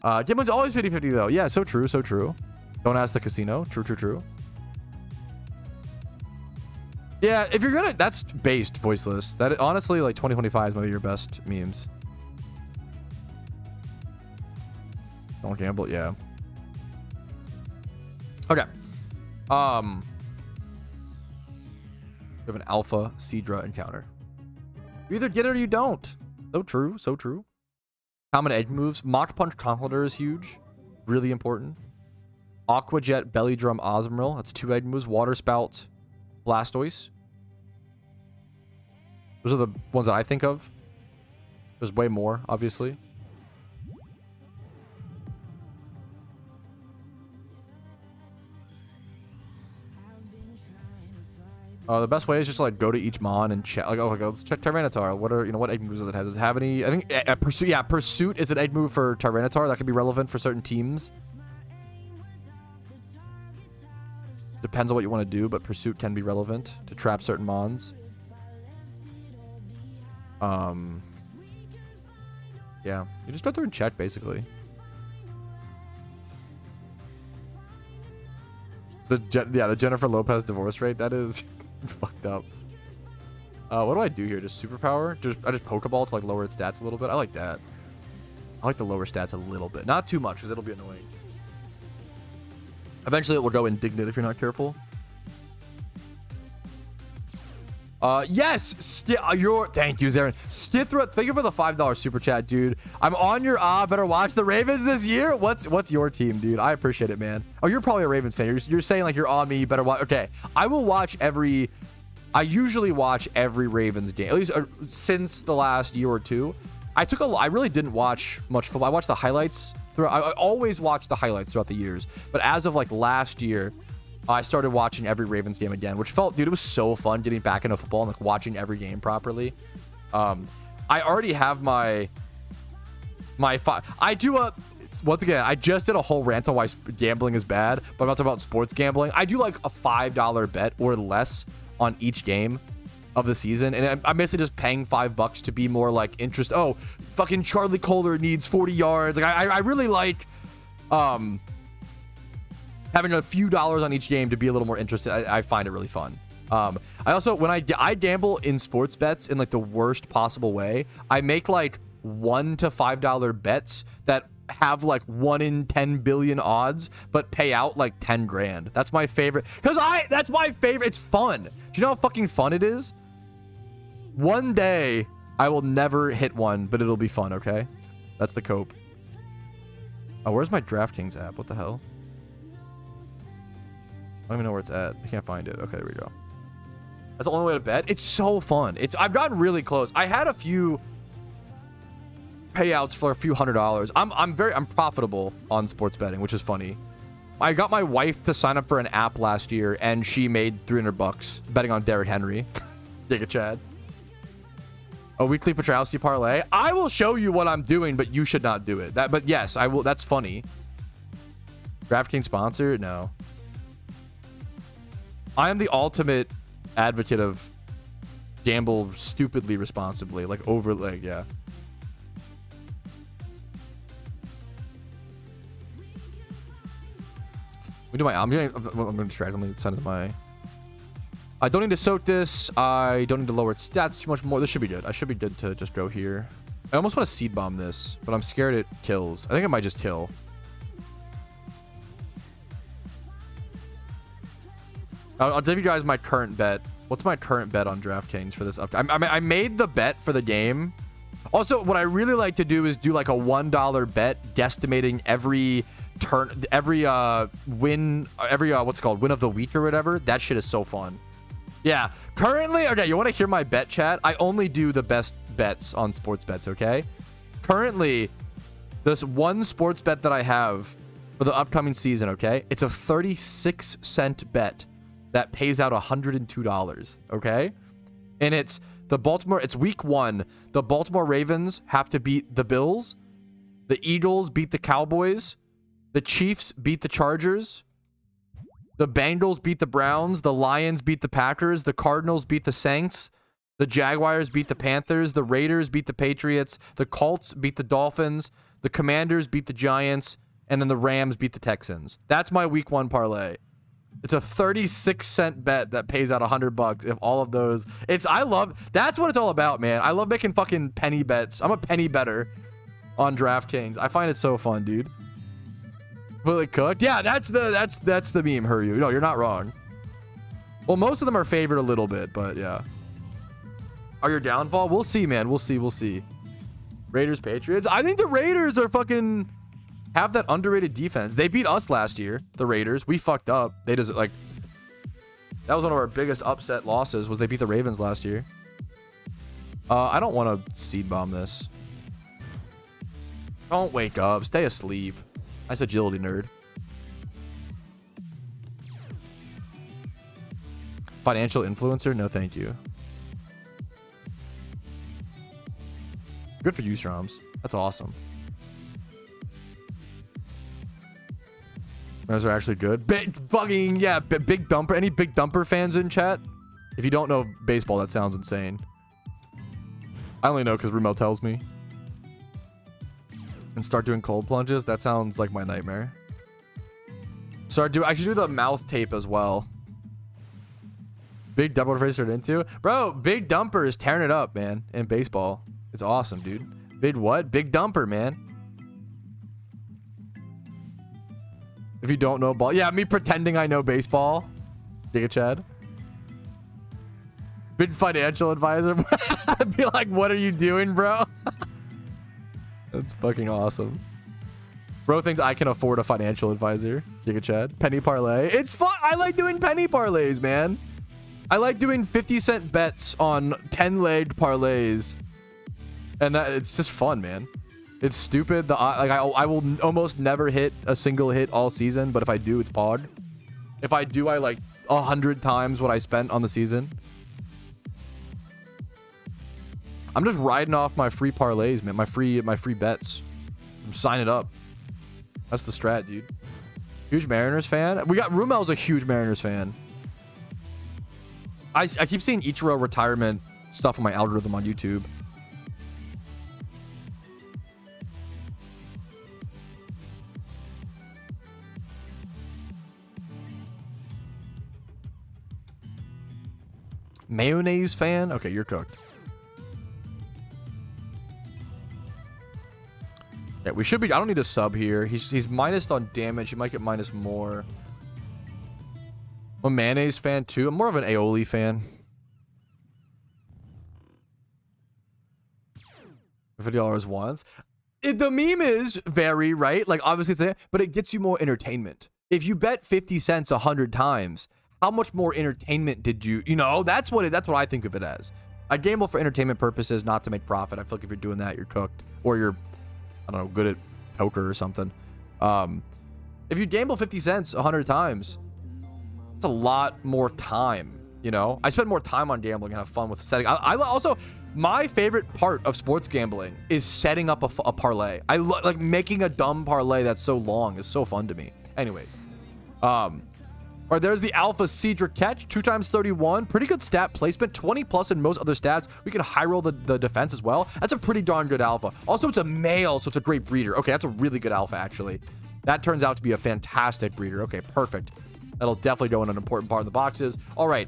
Gambling's always 50-50 though. Yeah, so true. Don't ask the casino. True. Yeah, if you're gonna, that's based voiceless. That honestly, like 2025 is maybe your best memes. Don't gamble, yeah. Okay. We have an Alpha Seadra encounter. You either get it or you don't. So true. Common edge moves. Mock Punch Conkeldurr is huge. Really important. Aqua Jet Belly Drum Osmoril. That's 2 edge moves. Water Spout Blastoise. Those are the ones that I think of. There's way more, obviously. The best way is just to, like, go to each mon and check. Like, okay, let's check Tyranitar. What egg moves does it have? Does it have any? I think Pursuit. Yeah, Pursuit is an egg move for Tyranitar that could be relevant for certain teams. Depends on what you want to do, but Pursuit can be relevant to trap certain mons. Yeah, you just go through and check basically. The Jennifer Lopez divorce rate, that is fucked up. What do I do here? Just superpower? I just Pokeball to like lower its stats a little bit. I like that. I like the lower stats a little bit, not too much because it'll be annoying. Eventually, it will go indignant if you're not careful. Yes, thank you, Zarin. Stithra, thank you for the $5 super chat, dude. I'm on your better watch the Ravens this year. What's your team, dude? I appreciate it, man. Oh, you're probably a Ravens fan. You're saying like you're on me, you better watch. Okay, I will watch I usually watch every Ravens game, at least since the last year or two. I really didn't watch much football. I watched the highlights throughout. I always watch the highlights throughout the years, but as of like last year, I started watching every Ravens game again, which felt, dude, it was so fun getting back into football and like watching every game properly. I already have my I do once again, I just did a whole rant on why gambling is bad, but I'm not talking about sports gambling. I do like a $5 bet or less on each game of the season, and I'm basically just paying $5 to be more like interest. Oh, fucking Charlie Kohler needs 40 yards. Like I really like having a few dollars on each game to be a little more interested. I find it really fun. I also, when I gamble in sports bets in like the worst possible way, I make like $1 to $5 bets that have like 1 in 10 billion odds, but pay out like 10 grand. That's my favorite. That's my favorite. It's fun. Do you know how fucking fun it is? One day I will never hit one, but it'll be fun. Okay. That's the cope. Oh, where's my DraftKings app? What the hell? I don't even know where it's at. I can't find it. Okay, there we go. That's the only way to bet. It's so fun. I've gotten really close. I had a few payouts for a few $100s. I'm profitable on sports betting, which is funny. I got my wife to sign up for an app last year, and she made $300 betting on Derrick Henry. Giga Chad. A weekly Patrouski parlay. I will show you what I'm doing, but you should not do it. But yes, I will. That's funny. DraftKings sponsor? No. I am the ultimate advocate of gamble stupidly responsibly, yeah. I'm going to distract. I'm going to send it my. I don't need to soak this. I don't need to lower its stats too much more. This should be good. I should be good to just go here. I almost want to seed bomb this, but I'm scared it kills. I think it might just kill. I'll give you guys my current bet. What's my current bet on DraftKings for this I made the bet for the game. Also, what I really like to do is do like a $1 bet guesstimating every turn, every win, what's it called, win of the week or whatever. That shit is so fun. Yeah, currently, okay, you want to hear my bet, chat? I only do the best bets on sports bets, okay? Currently, this one sports bet that I have for the upcoming season, okay? It's a 36-cent bet that pays out $102, okay? And it's week 1. The Baltimore Ravens have to beat the Bills. The Eagles beat the Cowboys. The Chiefs beat the Chargers. The Bengals beat the Browns. The Lions beat the Packers. The Cardinals beat the Saints. The Jaguars beat the Panthers. The Raiders beat the Patriots. The Colts beat the Dolphins. The Commanders beat the Giants. And then the Rams beat the Texans. That's my week 1 parlay. It's a 36-cent bet that pays out $100 if all of those. That's what it's all about, man. I love making fucking penny bets. I'm a penny better on DraftKings. I find it so fun, dude. Fully cooked. Yeah, that's the meme, Huryu. No, you're not wrong. Well, most of them are favored a little bit, but yeah. Are your downfall? We'll see, man. We'll see. Raiders, Patriots. I think the Raiders are fucking have that underrated defense. They beat us last year, the Raiders. We fucked up. They just like that was one of our biggest upset losses. Was they beat the Ravens last year? I don't want to seed bomb this. Don't wake up. Stay asleep. Nice agility, nerd. Financial influencer? No, thank you. Good for you, Stroms. That's awesome. Those are actually good. Big dumper. Any big dumper fans in chat? If you don't know baseball, that sounds insane. I only know because Rumel tells me. And start doing cold plunges. That sounds like my nightmare. I should do the mouth tape as well. Big dumper face into. Bro, big dumper is tearing it up, man, in baseball. It's awesome, dude. Big what? Big dumper, man. If you don't know ball. Yeah, me pretending I know baseball. Giga Chad. Big financial advisor. I'd be like, what are you doing, bro? That's fucking awesome. Bro thinks I can afford a financial advisor. Giga Chad. Penny parlay. It's fun. I like doing penny parlays, man. I like doing 50-cent bets on 10-legged parlays. And that it's just fun, man. It's stupid. I will almost never hit a single hit all season, but if I do, it's pog. If I do, I like 100 times what I spent on the season. I'm just riding off my free parlays, man. My free bets. I'm signing up. That's the strat, dude. Huge Mariners fan. We got Rumel's a huge Mariners fan. I keep seeing Ichiro retirement stuff on my algorithm on YouTube. Mayonnaise fan? Okay, you're cooked. Yeah, we should be. I don't need a sub here. He's minus on damage. He might get minus more. I'm a mayonnaise fan too. I'm more of an aioli fan. $50 once. The meme is very right. Like obviously, but it gets you more entertainment. If you bet 50 cents 100 times, how much more entertainment did you? You know, that's what I think of it as. I gamble for entertainment purposes, not to make profit. I feel like if you're doing that, you're cooked, or you're, I don't know, good at poker or something. If you gamble 50 cents 100 times, it's a lot more time. You know, I spend more time on gambling and have fun with setting. I also, my favorite part of sports gambling is setting up a parlay. I like making a dumb parlay that's so long is so fun to me. Anyways, or there's the Alpha Cedric catch, 2 times 31. Pretty good stat placement, 20 plus in most other stats. We can high roll the defense as well. That's a pretty darn good alpha. Also, it's a male, so it's a great breeder. Okay, that's a really good alpha, actually. That turns out to be a fantastic breeder. Okay, perfect. That'll definitely go in an important part of the boxes. All right,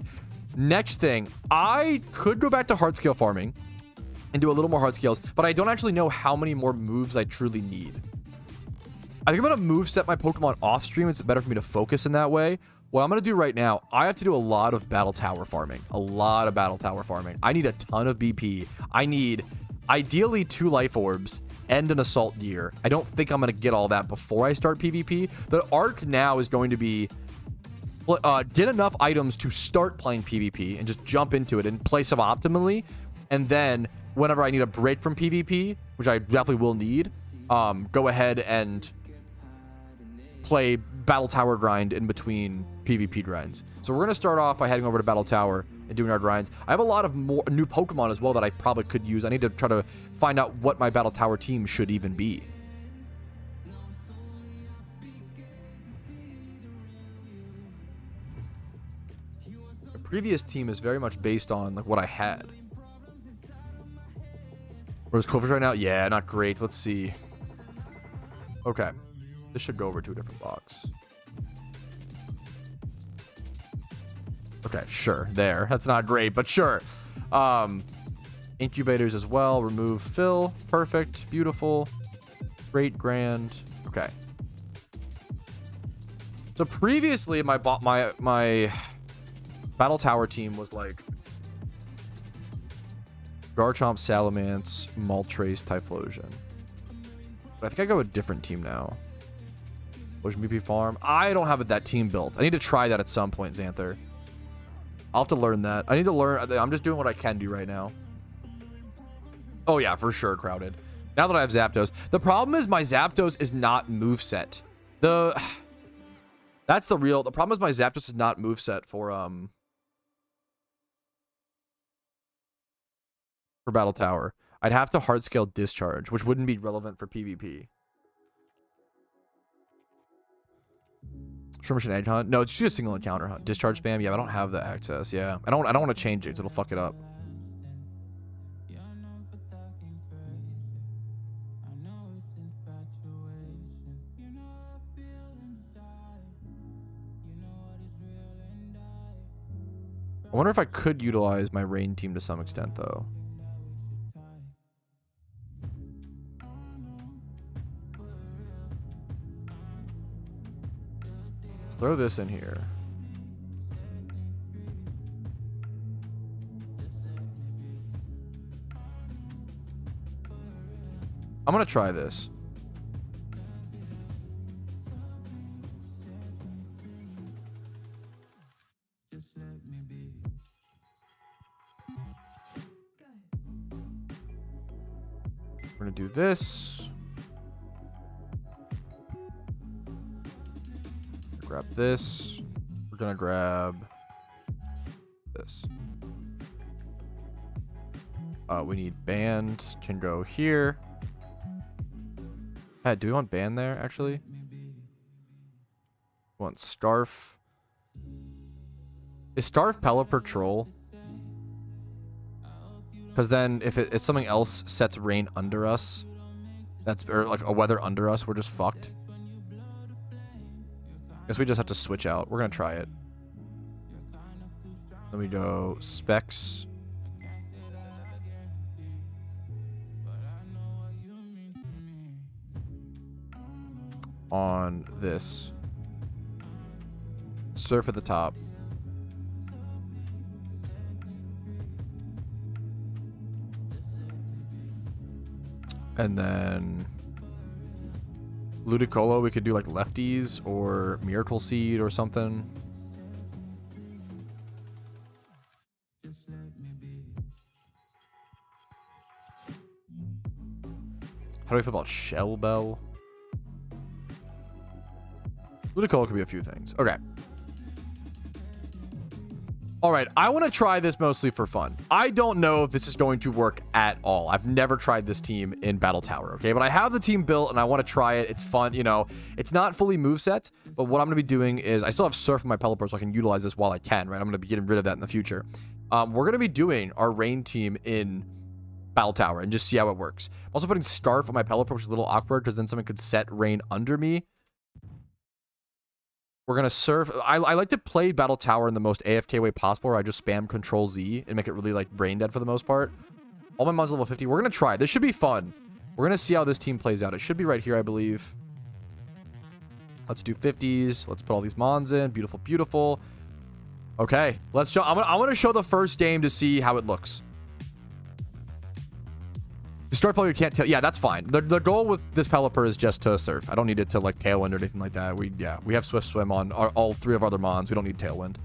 next thing. I could go back to hard scale farming and do a little more hard scales, but I don't actually know how many more moves I truly need. I think I'm going to move set my Pokemon off stream. It's better for me to focus in that way. What I'm going to do right now, I have to do a lot of battle tower farming. A lot of battle tower farming. I need a ton of BP. I need ideally 2 life orbs and an assault gear. I don't think I'm going to get all that before I start PvP. The arc now is going to be get enough items to start playing PvP and just jump into it and play suboptimally. And then whenever I need a break from PvP, which I definitely will need, go ahead and play battle tower grind in between PvP grinds. So we're going to start off by heading over to battle tower and doing our grinds. I have a lot of more new Pokemon as well that I probably could use. I need to try to find out what my battle tower team should even be. The previous team is very much based on like what I had. Where's Clover's right now? Yeah, not great. Let's see. Okay. This should go over to a different box. Okay, sure. There. That's not great, but sure. Incubators as well. Remove fill. Perfect. Beautiful. Great. Grand. Okay. So previously, my battle tower team was like Garchomp, Salamence, Moltres, Typhlosion. But I think I go with a different team now. Ocean BP Farm. I don't have that team built. I need to try that at some point, Xanther. I'll have to learn that. I need to learn. I'm just doing what I can do right now. Oh, yeah, for sure, crowded. Now that I have Zapdos. The problem is my Zapdos is not moveset. That's the real... The problem is my Zapdos is not moveset for Battle Tower. I'd have to hard scale Discharge, which wouldn't be relevant for PvP. Skirmish and Egg Hunt? No, it's just a single encounter hunt. Discharge spam? Yeah, I don't have the access. Yeah. I don't want to change it because it'll fuck it up. I wonder if I could utilize my rain team to some extent, though. throw this in here. I'm gonna try this. We're gonna do this. Grab this. We're gonna grab this. We need band. Can go here. Hey, do we want band there, actually? We want scarf. Is scarf Pelipper troll? Because then if something else sets rain under us, or like a weather under us, we're just fucked. Guess we just have to switch out. We're gonna try it. Then we go specs. On this. Surf at the top. And then Ludicolo, we could do like lefties or Miracle Seed or something. How do we feel about Shell Bell? Ludicolo could be a few things. Okay. All right, I want to try this mostly for fun. I don't know if this is going to work at all. I've never tried this team in Battle Tower, okay? But I have the team built, and I want to try it. It's fun, you know. It's not fully moveset, but what I'm going to be doing is... I still have Surf in my Pelipper, so I can utilize this while I can, right? I'm going to be getting rid of that in the future. We're going to be doing our Rain team in Battle Tower and just see how it works. I'm also putting Scarf on my Pelipper, which is a little awkward, because then someone could set Rain under me. We're going to surf. I like to play Battle Tower in the most AFK way possible, where I just spam Control Z and make it really like brain dead for the most part. All my mons level 50. We're going to try. This should be fun. We're going to see how this team plays out. It should be right here, I believe. Let's do 50s. Let's put all these mons in. Beautiful, beautiful. Okay, let's jump. I'm going to show the first game to see how it looks. You start player, you can't tell. Yeah, that's fine. The goal with this Pelipper is just to surf. I don't need it to like Tailwind or anything like that. We have Swift Swim on all three of our other mons. We don't need Tailwind.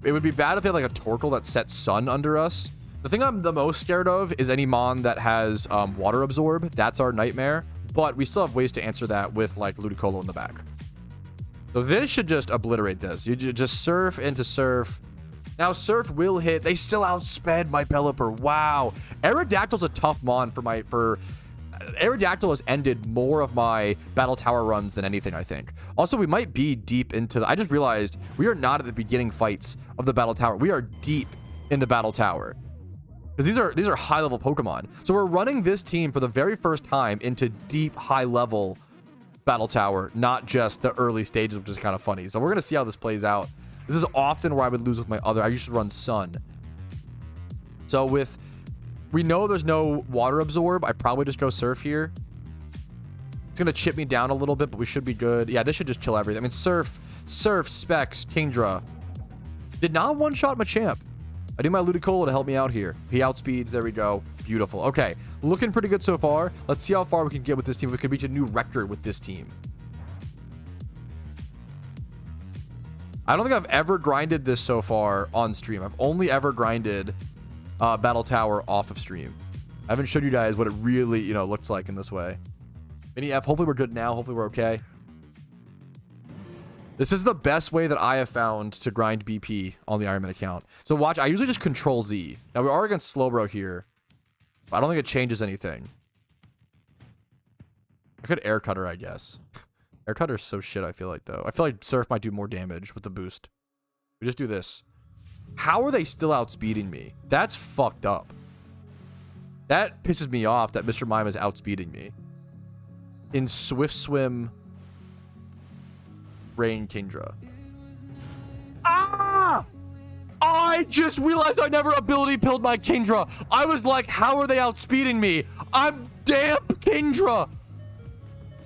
It would be bad if they had like a Torkoal that sets Sun under us. The thing I'm the most scared of is any mon that has Water Absorb. That's our nightmare. But we still have ways to answer that with like Ludicolo in the back. So this should just obliterate this. You just surf into surf. Now, Surf will hit. They still outsped my Pelipper. Wow. Aerodactyl's a tough mon for Aerodactyl has ended more of my Battle Tower runs than anything, I think. Also, we might be deep into the... I just realized we are not at the beginning fights of the Battle Tower. We are deep in the Battle Tower. Because these are high-level Pokemon. So we're running this team for the very first time into deep, high-level Battle Tower, not just the early stages, which is kind of funny. So we're going to see how this plays out. This is often where I would lose with my other... I used to run Sun. So with... We know there's no Water Absorb. I probably just go Surf here. It's going to chip me down a little bit, but we should be good. Yeah, this should just kill everything. I mean, Surf, Specs, Kingdra. Did not one-shot Machamp. I do my Ludicolo to help me out here. He outspeeds. There we go. Beautiful. Okay. Looking pretty good so far. Let's see how far we can get with this team. We could reach a new record with this team. I don't think I've ever grinded this so far on stream. I've only ever grinded Battle Tower off of stream. I haven't showed you guys what it really, you know, looks like in this way. Mini F, hopefully we're good now. Hopefully we're okay. This is the best way that I have found to grind BP on the Ironman account. So watch, I usually just Control Z. Now we are against Slowbro here. But I don't think it changes anything. I could Air Cutter, I guess. Air Cutter's so shit, I feel like, though. I feel like Surf might do more damage with the boost. We just do this. How are they still outspeeding me? That's fucked up. That pisses me off that Mr. Mime is outspeeding me. In Swift Swim... Rain Kingdra. Ah! I just realized I never ability pilled my Kingdra. I was like, how are they outspeeding me? I'm damp Kingdra.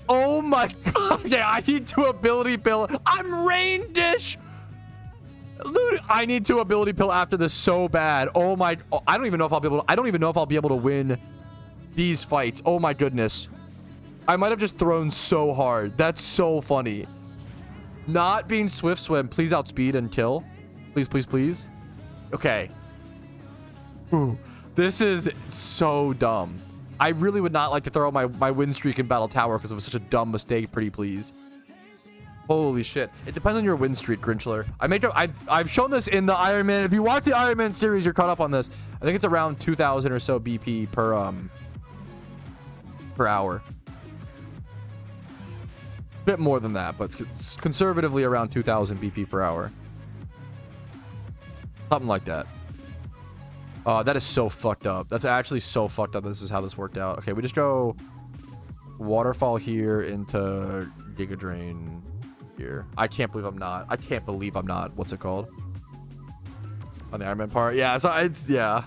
Oh my god. Yeah, I need 2 ability pill. I'm rain dish. I need 2 ability pill after this so bad. Oh my. Oh, I don't even know if I'll be able to. I don't even know if I'll be able to win these fights. Oh my goodness. I might have just thrown so hard. That's so funny. Not being swift swim. Please outspeed and kill. Please, please, please. Okay. Ooh, this is so dumb. I really would not like to throw out my win streak in Battle Tower because it was such a dumb mistake. Pretty please. Holy shit. It depends on your win streak, Grinchler. I've shown this in the Iron Man. If you watch the Iron Man series, you're caught up on this. I think it's around 2,000 or so BP per hour. Bit more than that, but conservatively around 2,000 BP per hour. Something like that. That is so fucked up. That's actually so fucked up. This is how this worked out. Okay, we just go waterfall here into Giga Drain here. I can't believe I'm not. What's it called? On the Iron Man part? Yeah, so it's, yeah.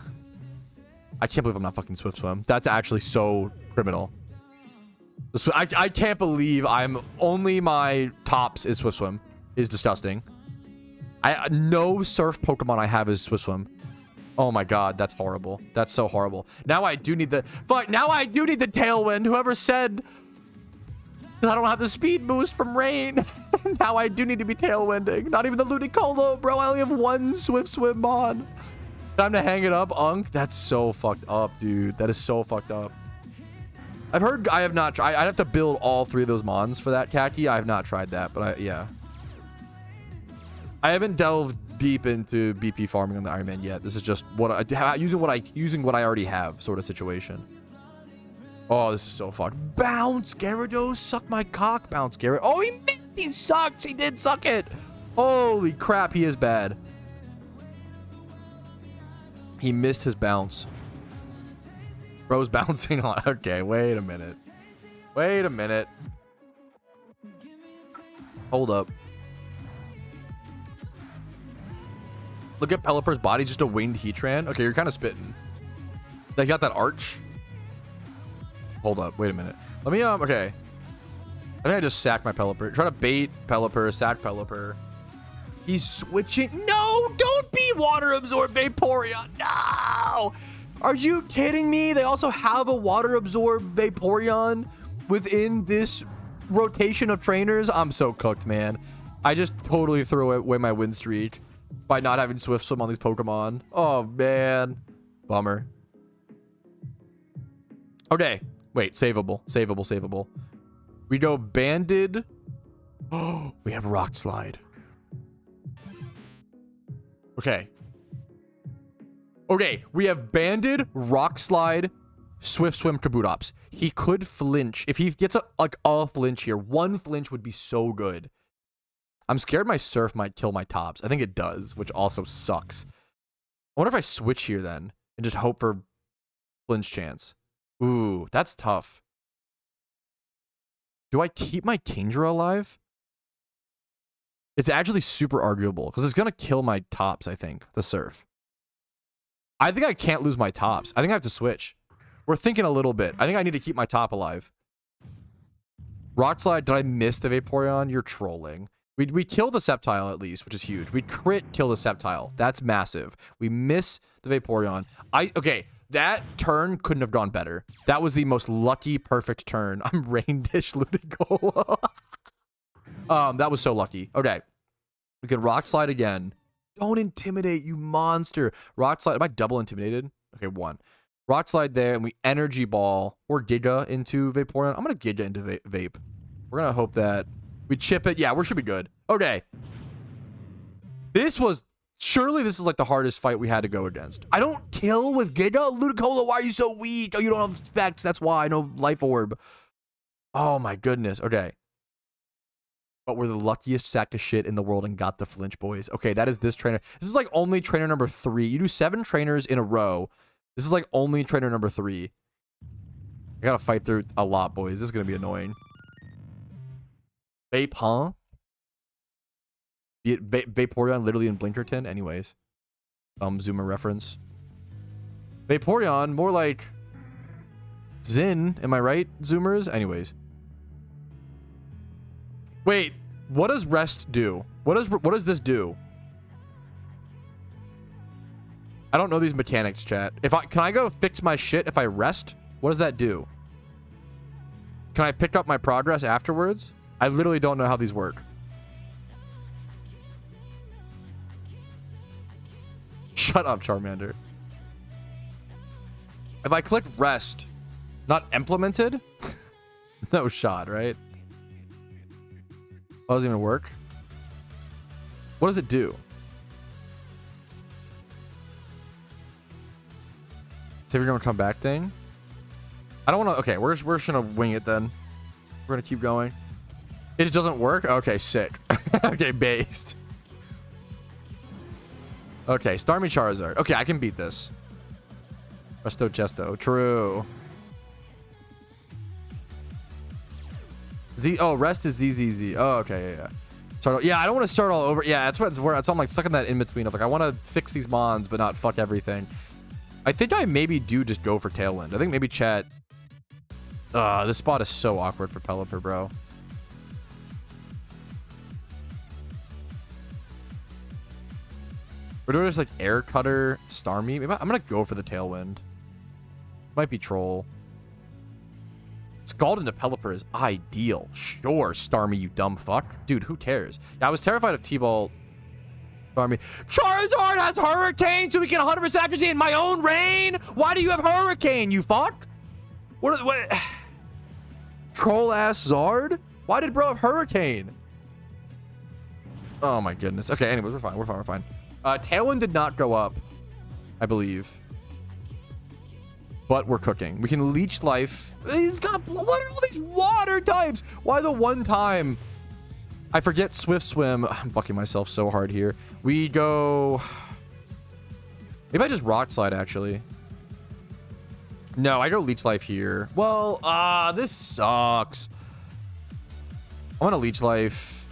I can't believe I'm not fucking Swift Swim. That's actually so criminal. I can't believe only my tops is Swift Swim. Is disgusting. No surf Pokemon I have is Swift Swim. Oh my god, that's horrible. That's so horrible. Now I do need the Tailwind. Whoever said that I don't have the speed boost from rain. Now I do need to be Tailwinding. Not even the Ludicolo, bro. I only have 1 Swift Swim mod. Time to hang it up, Unk. That's so fucked up, dude. That is so fucked up. I've heard, I have not tried. I'd have to build all 3 of those mons for that Khaki. I have not tried that, but yeah. I haven't delved deep into BP farming on the Iron Man yet. This is just using what I already have sort of situation. Oh, this is so fucked. Bounce, Gyarados, suck my cock, Bounce Gyarados. Oh, he missed. He sucks. He did suck it. Holy crap, he is bad. He missed his bounce. Bro's bouncing on. Okay, wait a minute. Wait a minute. Hold up. Look at Pelipper's body, just a winged Heatran. Okay, you're kind of spitting. They got that arch. Hold up, wait a minute. Let me, okay. I think I just sacked my Pelipper. Try to bait Pelipper, sack Pelipper. He's switching. No, don't be Water Absorb Vaporeon. No! Are you kidding me? They also have a Water Absorb Vaporeon within this rotation of trainers. I'm so cooked, man. I just totally threw away my win streak by not having Swift Swim on these Pokemon. Oh, man. Bummer. Okay. Wait, savable. We go Banded. Oh, we have Rock Slide. Okay. Okay, we have Banded, Rock Slide, Swift Swim, Kabutops. He could flinch. If he gets a flinch here, 1 flinch would be so good. I'm scared my Surf might kill my tops. I think it does, which also sucks. I wonder if I switch here then and just hope for flinch chance. Ooh, that's tough. Do I keep my Kingdra alive? It's actually super arguable because it's going to kill my tops, I think, the Surf. I think I can't lose my tops. I think I have to switch. We're thinking a little bit. I think I need to keep my top alive. Rock Slide, did I miss the Vaporeon? You're trolling. We kill the Sceptile at least, which is huge. We crit kill the Sceptile. That's massive. We miss the Vaporeon. Okay, that turn couldn't have gone better. That was the most lucky, perfect turn. I'm Rain Dish Ludicolo. That was so lucky. Okay. We can Rock Slide again. Don't intimidate, you monster. Rock Slide. Am I double intimidated? Okay, 1. Rock Slide there, and we Energy Ball or Giga into Vaporeon. I'm going to Giga into Vape. We're going to hope that we chip it. Yeah, we should be good. Okay. Surely this is like the hardest fight we had to go against. I don't kill with Giga. Ludicolo, why are you so weak? Oh, you don't have specs. That's why. No Life Orb. Oh, my goodness. Okay. But we're the luckiest sack of shit in the world and got the flinch, boys. Okay, that is this trainer. This is like only trainer number 3. You do 7 trainers in a row. This is like only trainer number 3. I gotta fight through a lot, boys. This is gonna be annoying. Vape, huh? Vaporeon literally in Blinkerton? Anyways. Zoomer reference. Vaporeon, more like Zin. Am I right, Zoomers? Anyways. Wait, what does rest do? What does this do? I don't know these mechanics, chat. Can I go fix my shit if I rest? What does that do? Can I pick up my progress afterwards? I literally don't know how these work. Shut up, Charmander. If I click rest, not implemented? No shot, right? Oh, doesn't even work. What does it do? Say we're gonna come back thing. I don't want to. Okay, we're just gonna wing it then. We're gonna keep going. It just doesn't work. Okay, sick. Okay, based. Okay, Starmie Charizard. Okay, I can beat this. Resto Chesto. True. Z. Oh, rest is ZZZ. Oh, okay, yeah. Start. Yeah, I don't want to start all over. Yeah, that's where I'm like stuck in that in between of like I want to fix these mons but not fuck everything. I think I maybe do just go for Tailwind. I think maybe chat. This spot is so awkward for Pelipper, bro. We're doing just like Air Cutter, Starmie. Maybe I'm gonna go for the Tailwind. Might be Troll. Scald into Pelipper is ideal. Sure, Starmie, you dumb fuck. Dude, who cares? Yeah, I was terrified of T-Ball. Starmie. Charizard has Hurricane so we can 100% accuracy in my own rain? Why do you have Hurricane, you fuck? What? Troll-ass Zard? Why did bro have Hurricane? Oh my goodness. Okay, anyways, we're fine. We're fine. Tailwind did not go up, I believe. But we're cooking. We can leech life. He's got... What are all these water types? Why the one time... I forget Swift Swim. I'm fucking myself so hard here. We go... Maybe I just Rock Slide, actually. No, I go Leech Life here. Well, this sucks. I want to Leech Life.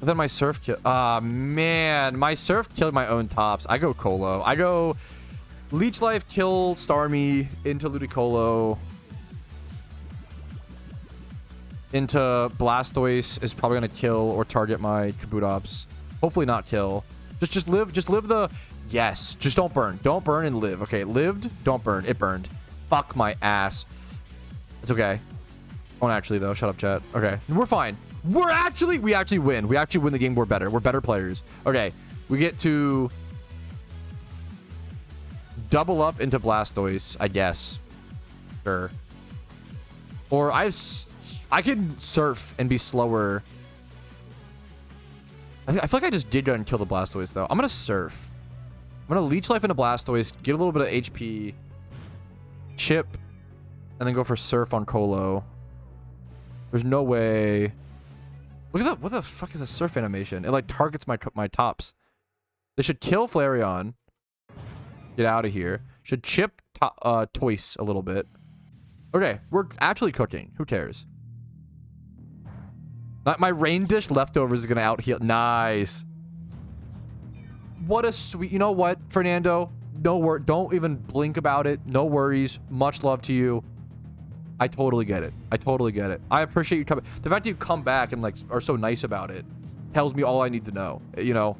But then my Surf kill... man. My Surf killed my own tops. I go Colo. I go... Leech Life, kill Starmie, into Ludicolo. Into Blastoise is probably gonna kill or target my Kabutops. Hopefully not kill. Just live the... Yes. Just don't burn. Don't burn and live. Okay, lived. Don't burn. It burned. Fuck my ass. It's okay. Oh, actually, though. Shut up, chat. Okay. We're fine. We actually win. We actually win the game. We're better. We're better players. Okay. We get to... double up into Blastoise, I guess. Sure. Or I can Surf and be slower. I feel like I just did go and kill the Blastoise, though. I'm going to Surf. I'm going to Leech Life into Blastoise, get a little bit of HP, Chip, and then go for Surf on Colo. There's no way... Look at that. What the fuck is a Surf animation? It, like, targets my tops. They should kill Flareon. Get out of here. Should chip Toys a little bit. Okay, we're actually cooking. Who cares? Not my Rain Dish leftovers is gonna out heal. Nice. What a sweet. You know what, Fernando? Don't even blink about it. No worries. Much love to you. I totally get it. I appreciate you coming. The fact that you come back and like are so nice about it tells me all I need to know. You know.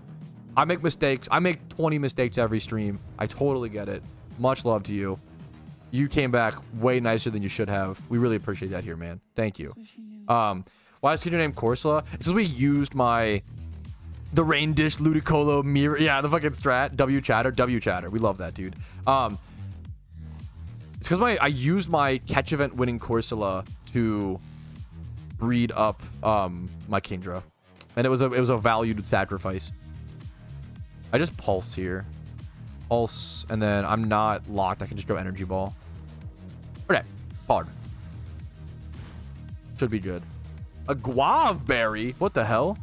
I make mistakes. I make 20 mistakes every stream. I totally get it. Much love to you. You came back way nicer than you should have. We really appreciate that here, man. Thank you. Why is your name Corsola? It's because we used the Rain Dish Ludicolo mirror. Yeah, the fucking strat. W chatter. We love that, dude. It's because I used my catch event winning Corsola to breed up my Kingdra. And it was a valued sacrifice. I just Pulse here. Pulse, and then I'm not locked. I can just go Energy Ball. Okay. Pog. Should be good. A Guave Berry? What the hell?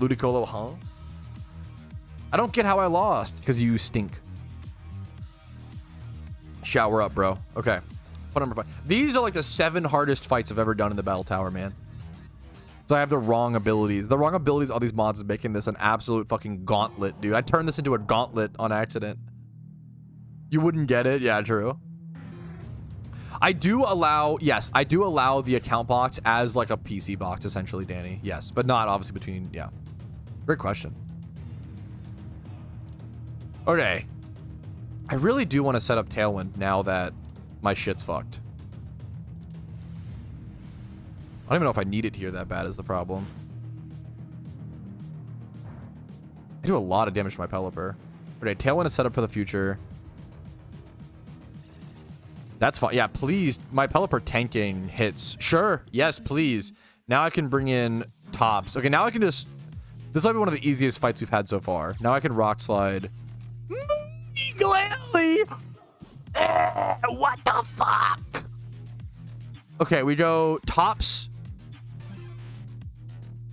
Ludicolo, huh? I don't get how I lost. Because you stink. Shower up, bro. Okay. Number 5. These are like the 7 hardest fights I've ever done in the Battle Tower, man. So I have the wrong abilities. The wrong abilities all these mods is making this an absolute fucking gauntlet, dude. I turned this into a gauntlet on accident. You wouldn't get it. Yeah, true. I do allow, yes, I do allow the account box as like a PC box, essentially, Danny. Yes, but not obviously between, yeah. Great question. Okay. I really do want to set up Tailwind now that my shit's fucked. I don't even know if I need it here that bad is the problem. I do a lot of damage to my Pelipper. Okay, Tailwind is set up for the future. That's fine. Yeah, please. My Pelipper tanking hits. Sure. Yes, please. Now I can bring in tops. Okay, now I can just... This might be one of the easiest fights we've had so far. Now I can Rock Slide. Gladly. What the fuck? Okay, we go tops.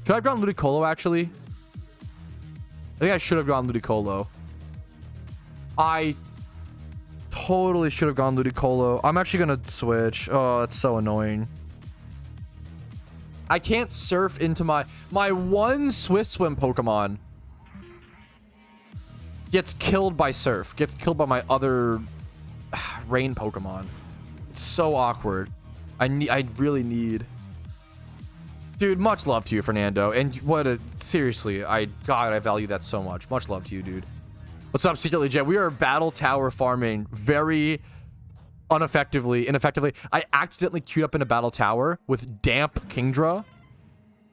Should I have gone Ludicolo, actually? I think I should have gone Ludicolo. I totally should have gone Ludicolo. I'm actually going to switch. Oh, that's so annoying. I can't surf into my one Swift Swim Pokemon. Gets killed by surf. Gets killed by my other rain Pokemon. It's so awkward. I really need... Dude, much love to you, Fernando. And what a... Seriously, God, I value that so much. Much love to you, dude. What's up, Secretly Jet? We are battle tower farming very ineffectively. I accidentally queued up in a battle tower with Damp Kingdra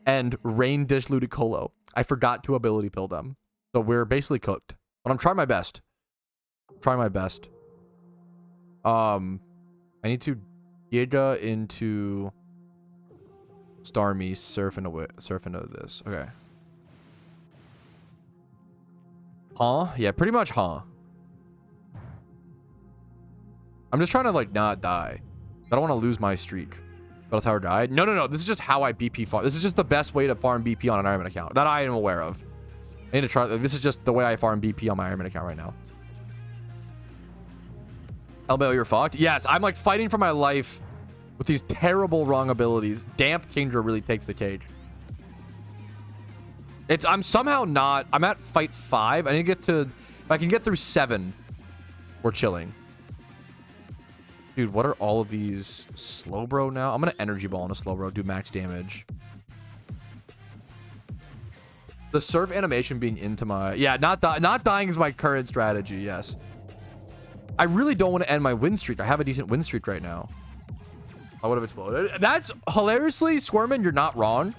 and Rain Dish Ludicolo. I forgot to ability pill them. So we're basically cooked. But I'm trying my best. I need to Giga into Starmie, surf into this. Okay. Huh? Yeah, pretty much, huh? I'm just trying to, like, not die. I don't want to lose my streak. Battle Tower died? No. This is just how I BP farm. This is just the best way to farm BP on an Ironman account that I am aware of. I need to try. This is just the way I farm BP on my Ironman account right now. LBO, you're fucked? Yes, I'm, like, fighting for my life with these terrible wrong abilities. Damp Kingdra really takes the cage. I'm somehow not... I'm at fight 5. I need to get to... If I can get through 7, we're chilling. Dude, what are all of these? Slowbro now? I'm going to Energy Ball on a Slowbro. Do max damage. The surf animation being into my... Yeah, not dying is my current strategy, yes. I really don't want to end my win streak. I have a decent win streak right now. I would have exploded. That's... Hilariously, Squirmin, you're not wrong.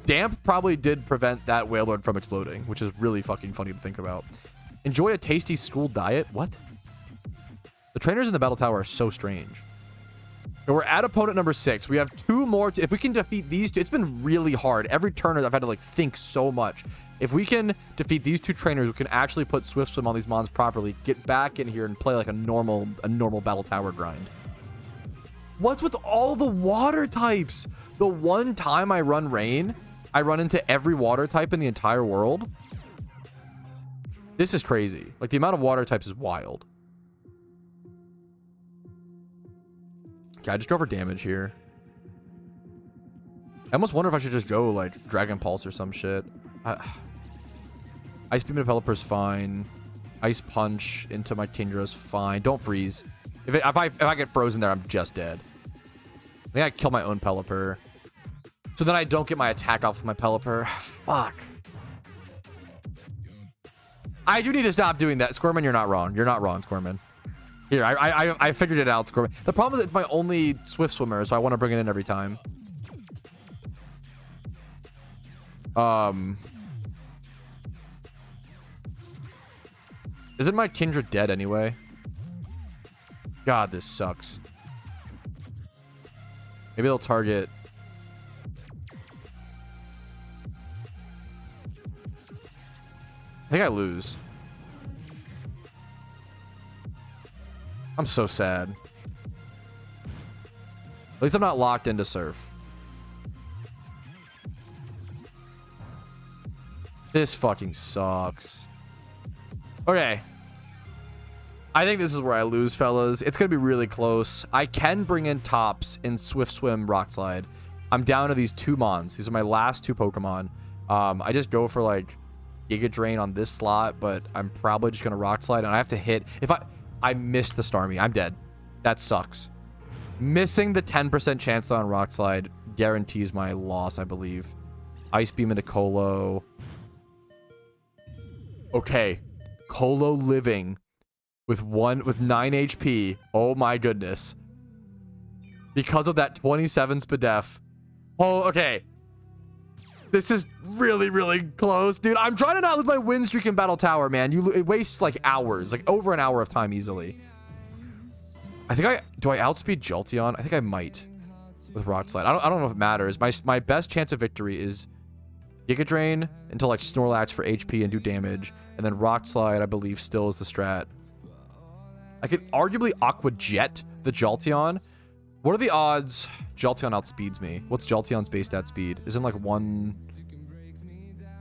Damp probably did prevent that Wailord from exploding, which is really fucking funny to think about. Enjoy a tasty school diet? What? The trainers in the battle tower are so strange. So we're at opponent number 6. We have 2 more. If we can defeat these 2, it's been really hard. Every turn I've had to, like, think so much. If we can defeat these 2 trainers, we can actually put Swift Swim on these mons properly, get back in here and play like a normal battle tower grind. What's with all the water types? The one time I run rain, I run into every water type in the entire world. This is crazy. Like, the amount of water types is wild. Okay, I just go for damage here. I almost wonder if I should just go, like, Dragon Pulse or some shit. Ice Beam Developer's fine. Ice Punch into my Kindra's fine. Don't freeze. If I get frozen there, I'm just dead. I think I kill my own Pelipper. So then I don't get my attack off with my Pelipper. Fuck. I do need to stop doing that. Squirmin, you're not wrong. You're not wrong, Squirmin. Here, I figured it out, Squirmin. The problem is it's my only Swift Swimmer, so I want to bring it in every time. Isn't my Kindred dead anyway? God, this sucks. Maybe they'll target... I think I lose. I'm so sad. At least I'm not locked into surf. This fucking sucks. Okay. I think this is where I lose, fellas. It's going to be really close. I can bring in tops in Swift Swim, Rock Slide. I'm down to these 2 mons. These are my last 2 Pokemon. I just go for, like, Giga Drain on this slot, but I'm probably just going to Rock Slide. And I have to hit... If I missed the Starmie. I'm dead. That sucks. Missing the 10% chance on Rock Slide guarantees my loss, I believe. Ice Beam into Colo. Okay. Colo living with 9 HP. Oh my goodness. Because of that 27 Spadef. Oh, okay. This is really, really close, dude. I'm trying to not lose my win streak in Battle Tower, man. It wastes like hours, like over an hour of time easily. I think do I outspeed Jolteon? I think I might with Rock Slide. I don't know if it matters. My best chance of victory is Giga Drain until like Snorlax for HP and do damage, and then Rock Slide, I believe, still is the strat. I could arguably Aqua Jet the Jolteon. What are the odds Jolteon outspeeds me? What's Jolteon's base stat speed? Isn't like 1...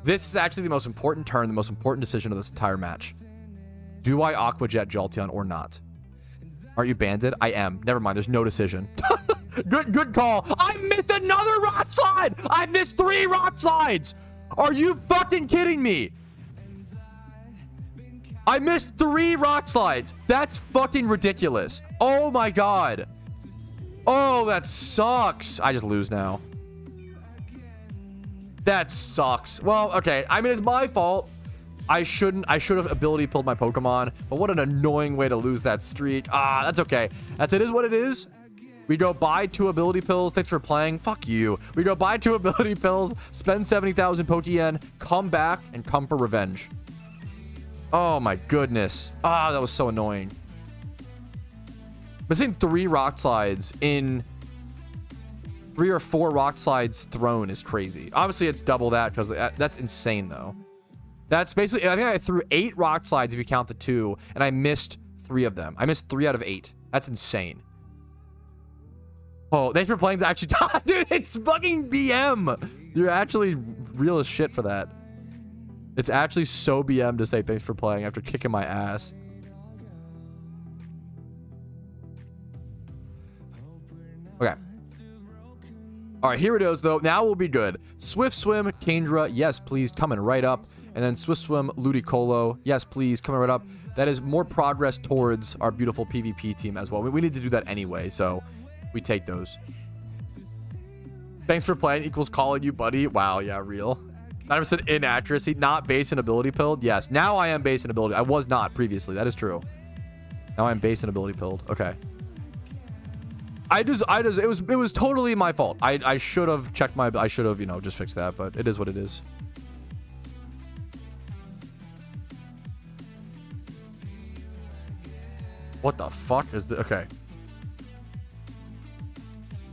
This is actually the most important turn, the most important decision of this entire match. Do I Aqua Jet Jolteon or not? Aren't you banded? I am. Never mind. There's no decision. Good call. I missed another Rock Slide. I missed 3 Rock Slides. Are you fucking kidding me? I missed 3 Rock Slides. That's fucking ridiculous. Oh my god. Oh, that sucks. I just lose now. That sucks. Well, okay. I mean, it's my fault. I should have ability pulled my Pokemon, but what an annoying way to lose that streak. Ah, that's okay. It is what it is. We go buy 2 ability pills. Thanks for playing. Fuck you. We go buy 2 ability pills, spend 70,000 Pokeyen, come back, and come for revenge. Oh my goodness. Ah, that was so annoying. Missing 3 Rock Slides in 3 or 4 Rock Slides thrown is crazy. Obviously, it's double that because that's insane, though. That's basically... I think I threw 8 Rock Slides if you count the 2, and I missed 3 of them. I missed 3 out of 8. That's insane. Oh, thanks for playing. Actually, dude, it's fucking BM. You're actually real as shit for that. It's actually so BM to say thanks for playing after kicking my ass. Okay. All right, here it is, though. Now we'll be good. Swift Swim, Kandra, yes, please, coming right up. And then Swift Swim, Ludicolo, yes, please, coming right up. That is more progress towards our beautiful PvP team as well. We need to do that anyway, so we take those. Thanks for playing equals calling you, buddy. Wow, yeah, real. 90% inaccuracy, not base and ability pilled. Yes, now I am base and ability. I was not previously. That is true. Now I'm base and ability pilled. Okay. It was totally my fault. I should have checked I should have, just fixed that, but it is what it is. What the fuck is this? Okay.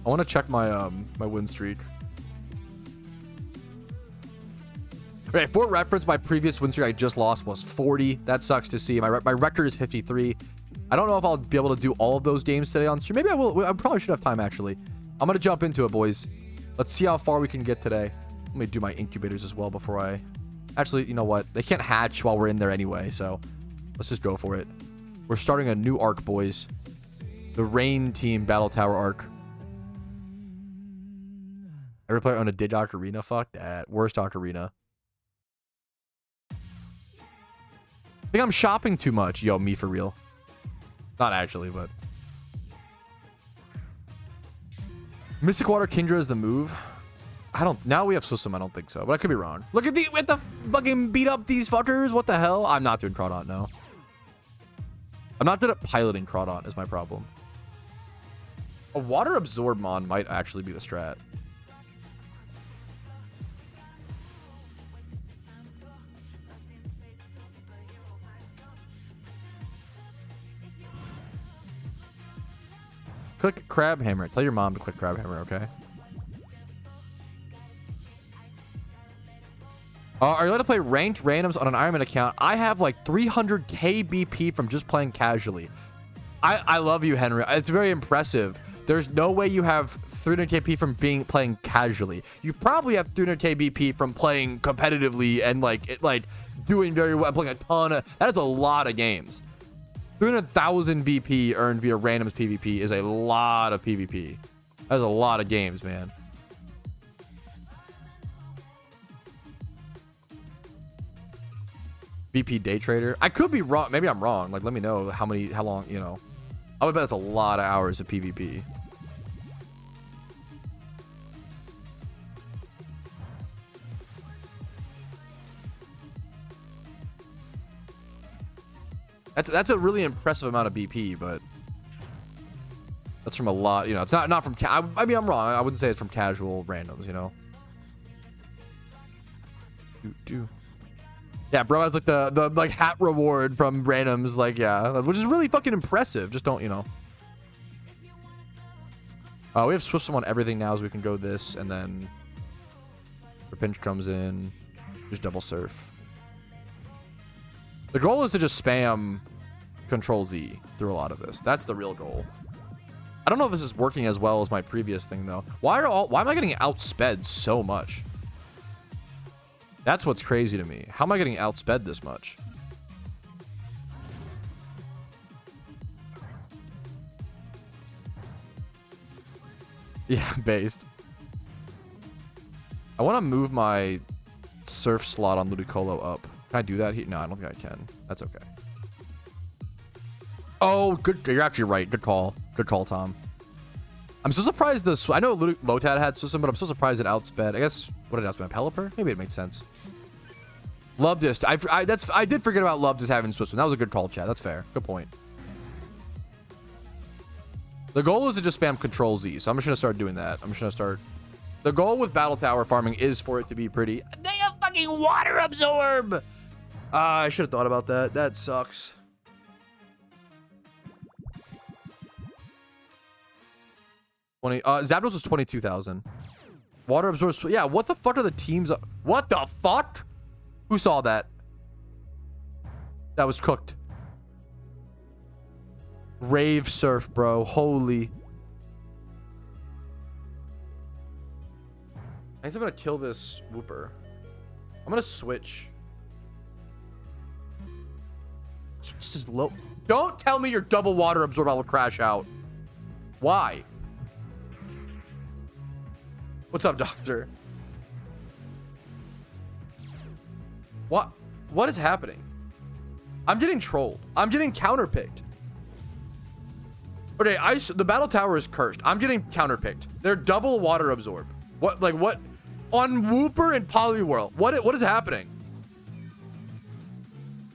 I want to check my my win streak. Okay, for reference, my previous win streak I just lost was 40. That sucks to see. My record is 53. I don't know if I'll be able to do all of those games today on stream. Maybe I will. I probably should have time, actually. I'm going to jump into it, boys. Let's see how far we can get today. Let me do my incubators as well before I... Actually, you know what? They can't hatch while we're in there anyway, so let's just go for it. We're starting a new arc, boys. The Rain Team Battle Tower arc. Every player on a Did Ocarina? Fuck that. Worst Ocarina. I think I'm shopping too much. Yo, me for real. Not actually, but... Mystic Water Kindra is the move. I don't... Now we have Swissum. I don't think so, but I could be wrong. Look at the fucking beat up these fuckers. What the hell? I'm not doing Crawdaunt, no. I'm not good at piloting Crawdaunt is my problem. A Water Absorb Mon might actually be the strat. Click Crab Hammer. Tell your mom to click Crab Hammer, okay? Are you allowed to play ranked randoms on an Ironman account? I have like 300k BP from just playing casually. I love you, Henry. It's very impressive. There's no way you have 300k BP from playing casually. You probably have 300k BP from playing competitively and like doing very well, playing a ton of... That is a lot of games. 300,000 BP earned via randoms PvP is a lot of PvP. That's a lot of games, man. VP day trader. I could be wrong. Maybe I'm wrong. Like, let me know how long, you know. I would bet it's a lot of hours of PvP. That's a really impressive amount of BP, but that's from a lot, you know. It's not from I mean, I'm wrong. I wouldn't say it's from casual randoms, you know. Yeah, bro has like the like hat reward from randoms, like, yeah, which is really fucking impressive. Just don't, you know. We have Swift Swim on everything now, so we can go this, and then the pinch comes in, just double surf. The goal is to just spam Control Z through a lot of this. That's the real goal. I don't know if this is working as well as my previous thing though. Why am I getting outsped so much? That's what's crazy to me. How am I getting outsped this much? Yeah, based. I want to move my surf slot on Ludicolo up. Can I do that? No, I don't think I can. That's okay. Oh, good. You're actually right. Good call. Good call, Tom. I'm so surprised I know Lotad had system, but I'm so surprised it outsped. I guess, what did it outsped? Pelipper? Maybe it made sense. Lovedist. I did forget about Lovedist having Swiss. That was a good call, chat. That's fair. Good point. The goal is to just spam Control Z, so I'm just going to start doing that. I'm just going to start. The goal with Battle Tower farming is for it to be pretty. They have fucking water absorb! I should have thought about that. That sucks. Zapdos was 22,000. Water absorbs. Yeah, what the fuck are the teams? What the fuck? Who saw that? That was cooked. Rave surf, bro. Holy. I guess I'm gonna kill this Whooper. I'm gonna switch. Switch is low. Don't tell me your double water absorb. I will crash out. Why? What's up, doctor? What is happening? I'm getting trolled. I'm getting counterpicked. Okay, the battle tower is cursed. I'm getting counterpicked. They're double water absorb. What? Like what? On Whooper and Poliwhirl. What is happening?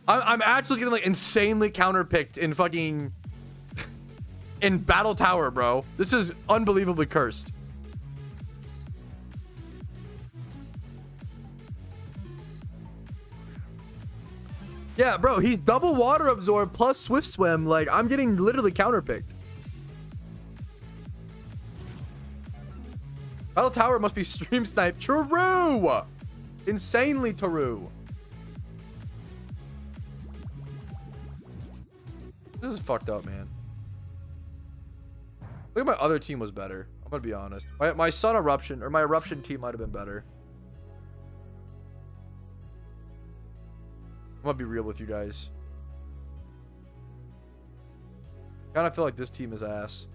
I'm actually getting like insanely counterpicked in fucking in battle tower, bro. This is unbelievably cursed. Yeah, bro, he's double water absorb plus swift swim. Like, I'm getting literally counterpicked. Battle tower must be stream snipe. True! Insanely true. This is fucked up, man. I think my other team was better. I'm gonna be honest. My Sun Eruption, or my Eruption team might have been better. I'm gonna be real with you guys. Kinda feel like this team is ass.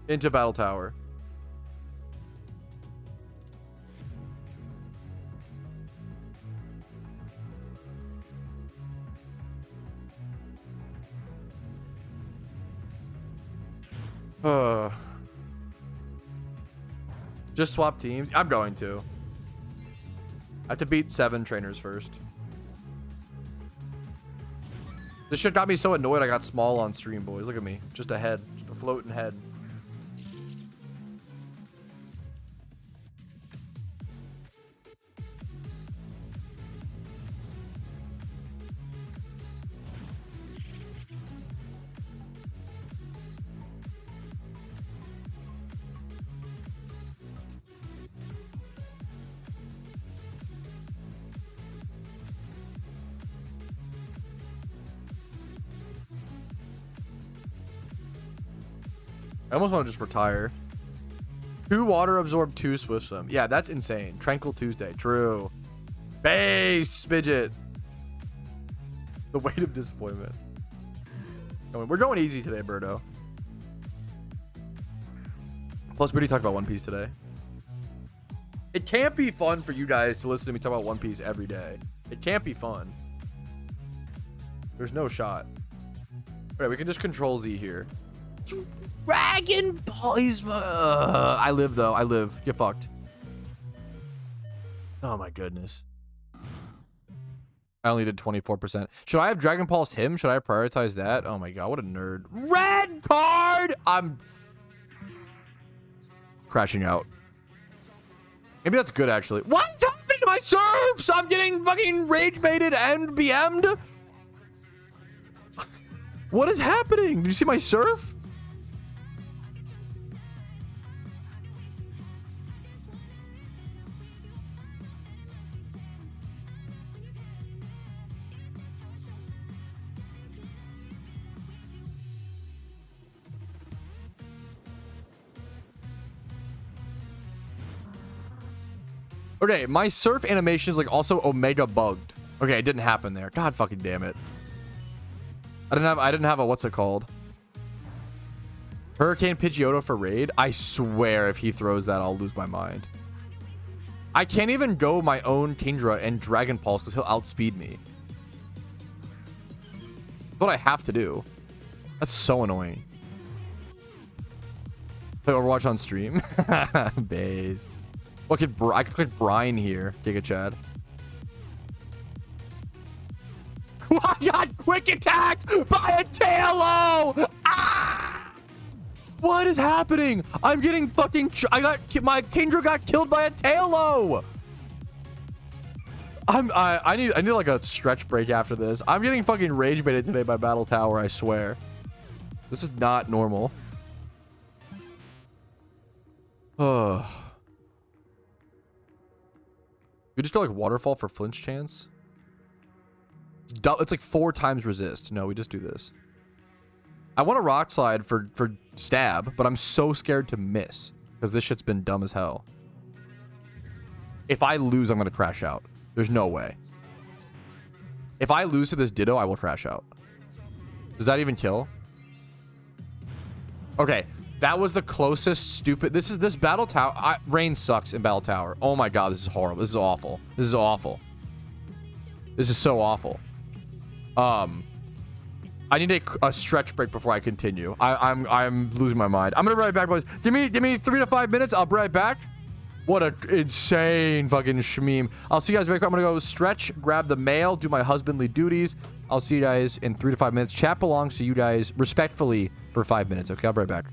Into battle tower. Just swap teams. I'm going to. I have to beat 7 trainers first. This shit got me so annoyed I got small on stream, boys. Look at me. Just a head. Just a floating head. I almost want to just retire. 2 water absorb, 2 swift swim. Yeah, that's insane. Tranquil Tuesday. True. Base Spidget. The weight of disappointment. We're going easy today, Birdo. Plus, we already talked about One Piece today. It can't be fun for you guys to listen to me talk about One Piece every day. It can't be fun. There's no shot. All right, we can just control Z here. Dragon Ball. He's. I live though. I live. Get fucked. Oh my goodness. I only did 24%. Should I have Dragon Pulsed him? Should I prioritize that? Oh my god, what a nerd. Red card! I'm crashing out. Maybe that's good, actually. What's happening to my serves? I'm getting fucking rage baited and BM'd. What is happening? Did you see my surf? Okay, my surf animation is like also omega bugged. Okay, it didn't happen there. God fucking damn it. I didn't have a what's it called? Hurricane Pidgeotto for raid. I swear if he throws that, I'll lose my mind. I can't even go my own Kingdra and Dragon Pulse because he'll outspeed me. That's what I have to do. That's so annoying. Play Overwatch on stream. Based. What could I could click Brian here, Giga Chad. I got quick attacked by a Tailo! Ah! What is happening? I'm getting fucking. My Kingdra got killed by a Tailo. I need like a stretch break after this. I'm getting fucking rage baited today by Battle Tower. I swear. This is not normal. Oh. We just go like waterfall for flinch chance. It's like 4 times resist. No, we just do this. I want a rock slide for stab, but I'm so scared to miss because this shit's been dumb as hell. If I lose, I'm gonna crash out. There's no way. If I lose to this Ditto, I will crash out. Does that even kill? Okay, that was the closest stupid. This Battle Tower. Rain sucks in Battle Tower. Oh my god, this is horrible. This is awful. This is awful. This is so awful. I need a stretch break before I continue. I'm losing my mind. I'm gonna be right back, boys. Give me 3 to 5 minutes. I'll be right back. What a insane fucking shmeem. I'll see you guys very quick. I'm gonna go stretch, grab the mail, do my husbandly duties. I'll see you guys in 3 to 5 minutes. Chat belongs to you guys respectfully for 5 minutes. Okay, I'll be right back.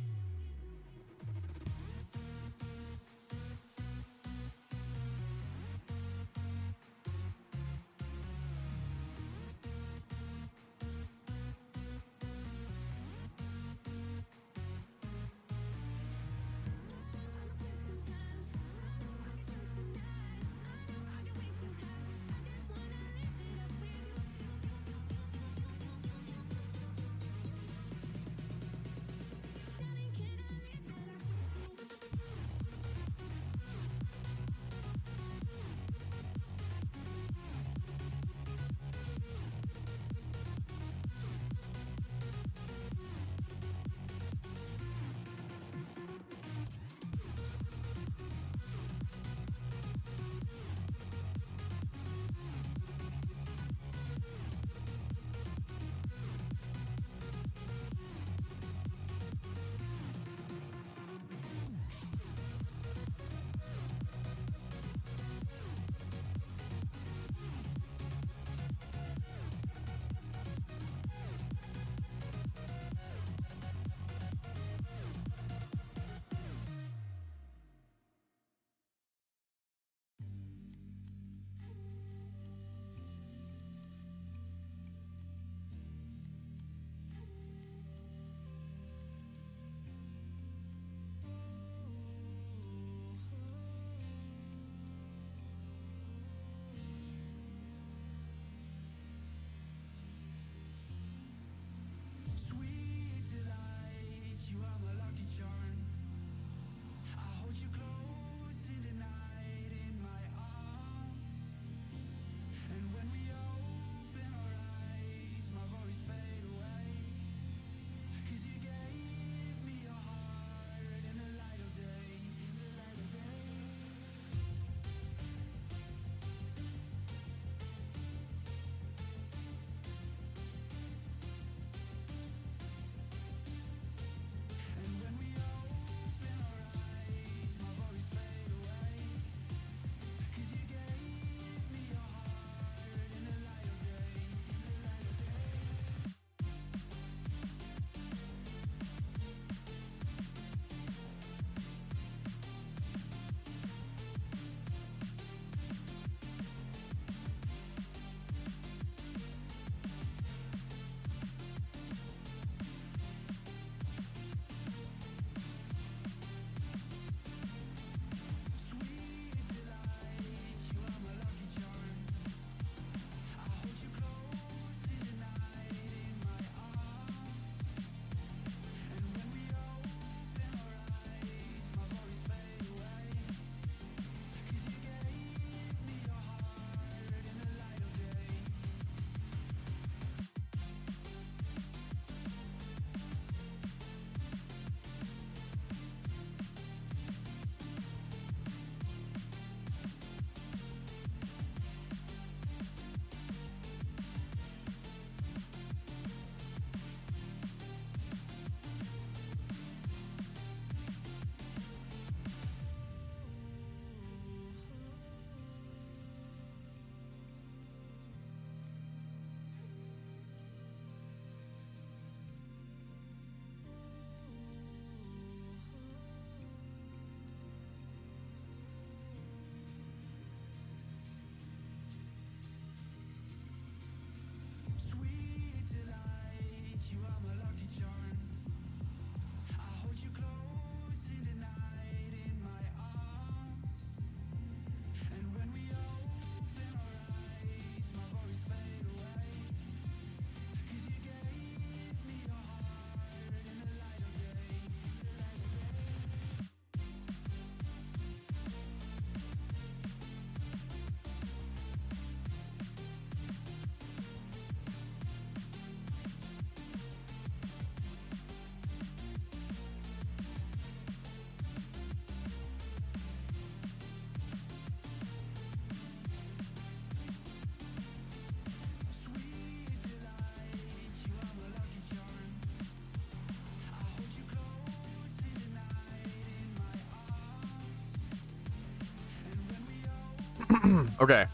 Okay.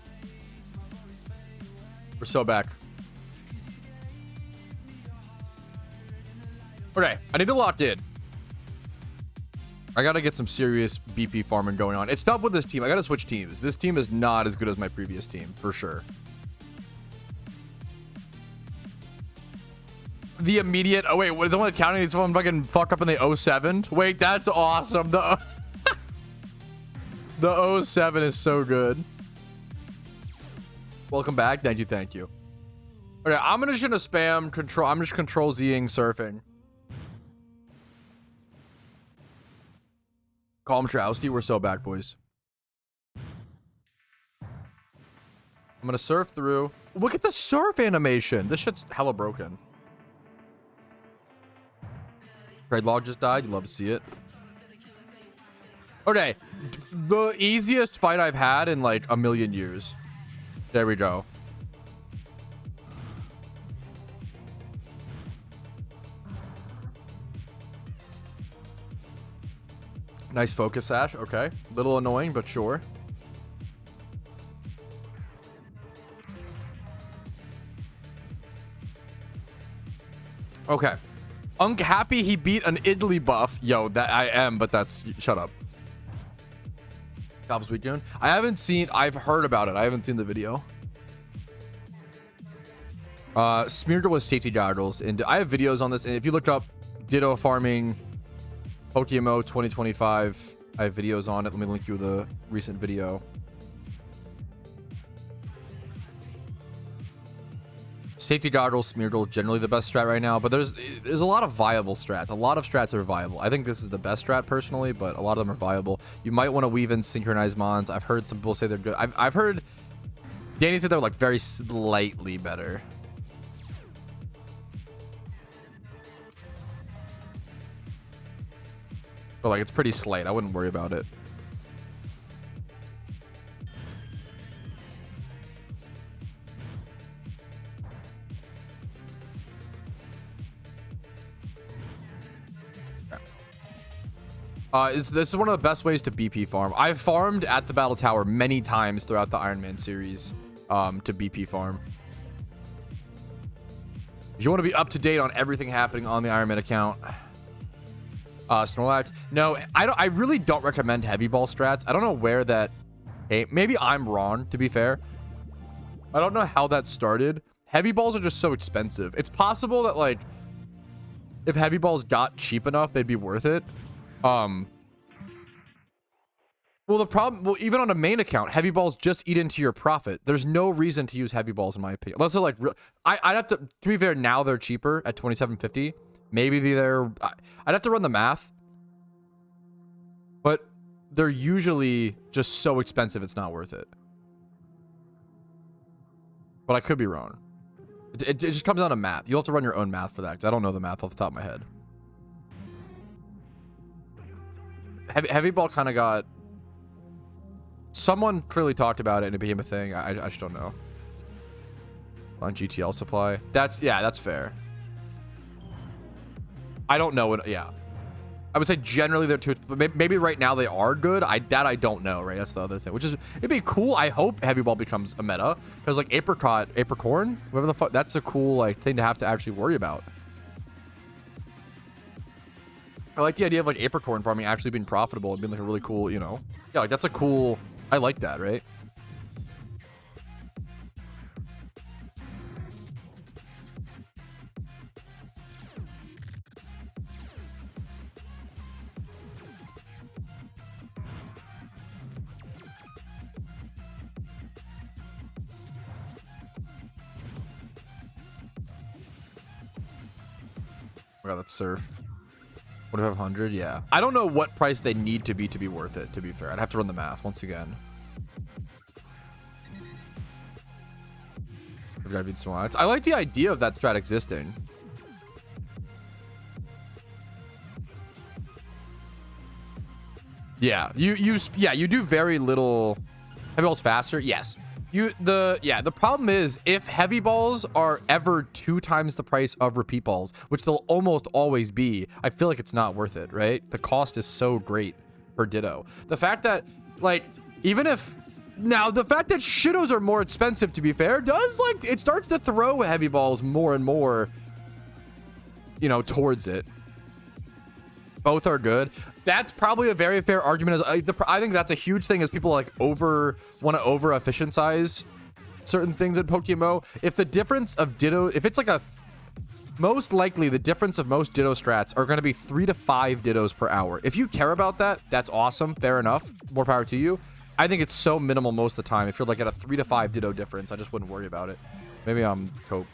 We're so back. Okay, I need to lock in. I gotta get some serious BP farming going on. It's tough with this team. I gotta switch teams. This team is not as good as my previous team, for sure. The immediate... Oh, wait, what is the one counting? It's someone fucking fuck up in the 07? Wait, that's awesome. The 07 is so good. Welcome back. Thank you, thank you. Okay, I'm just gonna spam control. I'm just control Z-ing surfing. Call him Patrouski. We're so back, boys. I'm gonna surf through. Look at the surf animation. This shit's hella broken. Trade log just died. You love to see it. Okay, the easiest fight I've had in like a million years. There we go. Nice focus sash. Okay, little annoying, but sure. Okay. Unhappy he beat an Italy buff. Yo, that I am, but that's... Shut up. Calv's Weekend. I haven't seen... I've heard about it. I haven't seen the video. Smeared with safety goggles. And I have videos on this. And if you look up Ditto farming PokeMMO 2025, I have videos on it. Let me link you the recent video. Safety goggles, Smeargle, generally the best strat right now, but there's a lot of viable strats. A lot of strats are viable. I think this is the best strat personally, but a lot of them are viable. You might want to weave in synchronized mons. I've heard some people say they're good. I've heard Danny said they're like very slightly better. But like it's pretty slight. I wouldn't worry about it. This is one of the best ways to BP farm. I've farmed at the Battle Tower many times throughout the Iron Man series to BP farm. If you want to be up to date on everything happening on the Iron Man account, Snorlax. No, I really don't recommend heavy ball strats. I don't know where that... Hey, maybe I'm wrong, to be fair. I don't know how that started. Heavy balls are just so expensive. It's possible that, like, if heavy balls got cheap enough, they'd be worth it. Well, the problem, well, even on a main account, heavy balls just eat into your profit. There's no reason to use heavy balls, in my opinion. Unless they're like, I'd have to be fair, now they're cheaper at $27.50. Maybe they're, I'd have to run the math. But they're usually just so expensive, it's not worth it. But I could be wrong. It just comes down to math. You'll have to run your own math for that, because I don't know the math off the top of my head. Heavy ball kind of got... Someone clearly talked about it and it became a thing. I just don't know. On GTL supply. Yeah, that's fair. I don't know what... Yeah. I would say generally they're too... But maybe right now they are good. I don't know, right? That's the other thing. Which is... It'd be cool. I hope heavy ball becomes a meta. Because like apricorn, whatever the fuck... That's a cool like thing to have to actually worry about. I like the idea of like apricorn farming actually being profitable and being like a really cool, you know. Yeah, like that's a cool... I like that, right? Oh my god, that's surf. 2,500, yeah. I don't know what price they need to be worth it, to be fair. I'd have to run the math once again. I like the idea of that strat existing. Yeah, you do very little. Heavy balls faster, yes. The problem is if heavy balls are ever 2 times the price of repeat balls, which they'll almost always be, I feel like it's not worth it, right? The cost is so great for Ditto. The fact that like even if Now, the fact that Shidos are more expensive, to be fair, does, like, it starts to throw heavy balls more and more, you know, towards it. Both are good. That's probably a very fair argument. I think that's a huge thing, is people, like, want to over-efficientize certain things in PokeMMO. If the difference of Ditto, if it's like most likely the difference of most Ditto strats are going to be 3 to 5 Dittos per hour. If you care about that, that's awesome. Fair enough. More power to you. I think it's so minimal most of the time. If you're like at a 3 to 5 Ditto difference, I just wouldn't worry about it. Maybe I'm cope.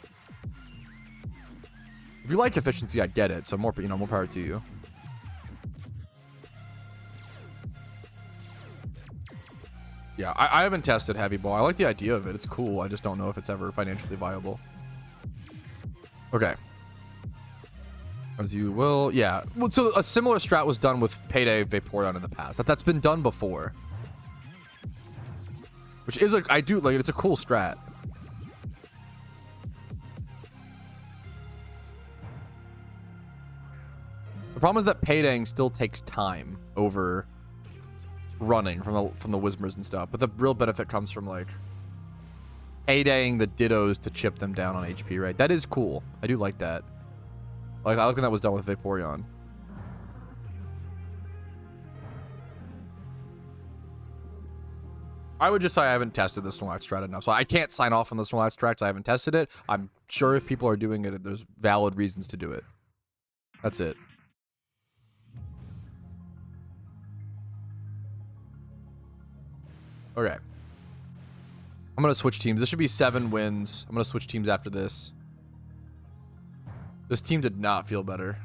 If you like efficiency, I get it. So more, you know, more power to you. Yeah, I haven't tested heavy ball. I like the idea of it. It's cool. I just don't know if it's ever financially viable. Okay. As you will, yeah. Well, so a similar strat was done with Payday Vaporeon in the past. That's been done before. Which is like, I do like it. It's a cool strat. The problem is that paydaying still takes time over running from the Whismers and stuff. But the real benefit comes from like paydaying the Dittos to chip them down on HP, right? That is cool. I do like that. Like, I like when that was done with Vaporeon. I would just say I haven't tested the Snorlax strat enough. So I can't sign off on the Snorlax strat because I haven't tested it. I'm sure if people are doing it, there's valid reasons to do it. That's it. Okay. I'm going to switch teams. This should be 7 wins. I'm going to switch teams after this. This team did not feel better.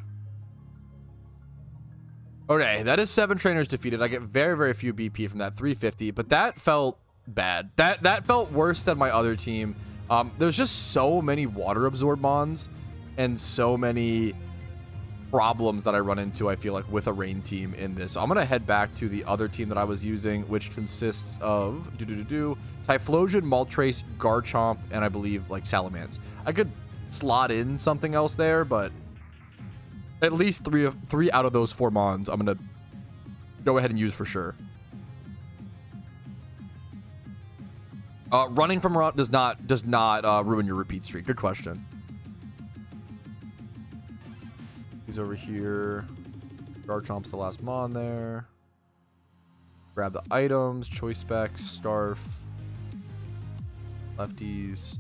Okay, that is 7 trainers defeated. I get very, very few BP from that 350, but that felt bad. That felt worse than my other team. There's just so many water absorb mons and so many problems that I run into, I feel like, with a rain team in this. So I'm going to head back to the other team that I was using, which consists of Typhlosion, Moltres, Garchomp, and I believe like Salamence. I could slot in something else there, but at least three out of those 4 mons I'm gonna go ahead and use for sure. Running from around does not ruin your repeat streak. Good question. He's over here. Garchomp's the last mon there. Grab the items, choice specs, Starf, lefties.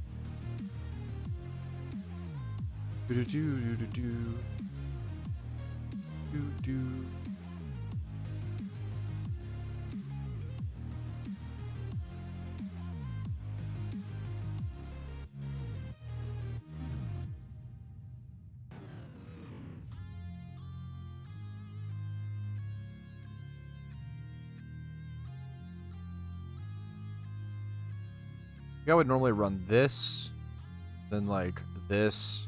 I would normally run this, then like this,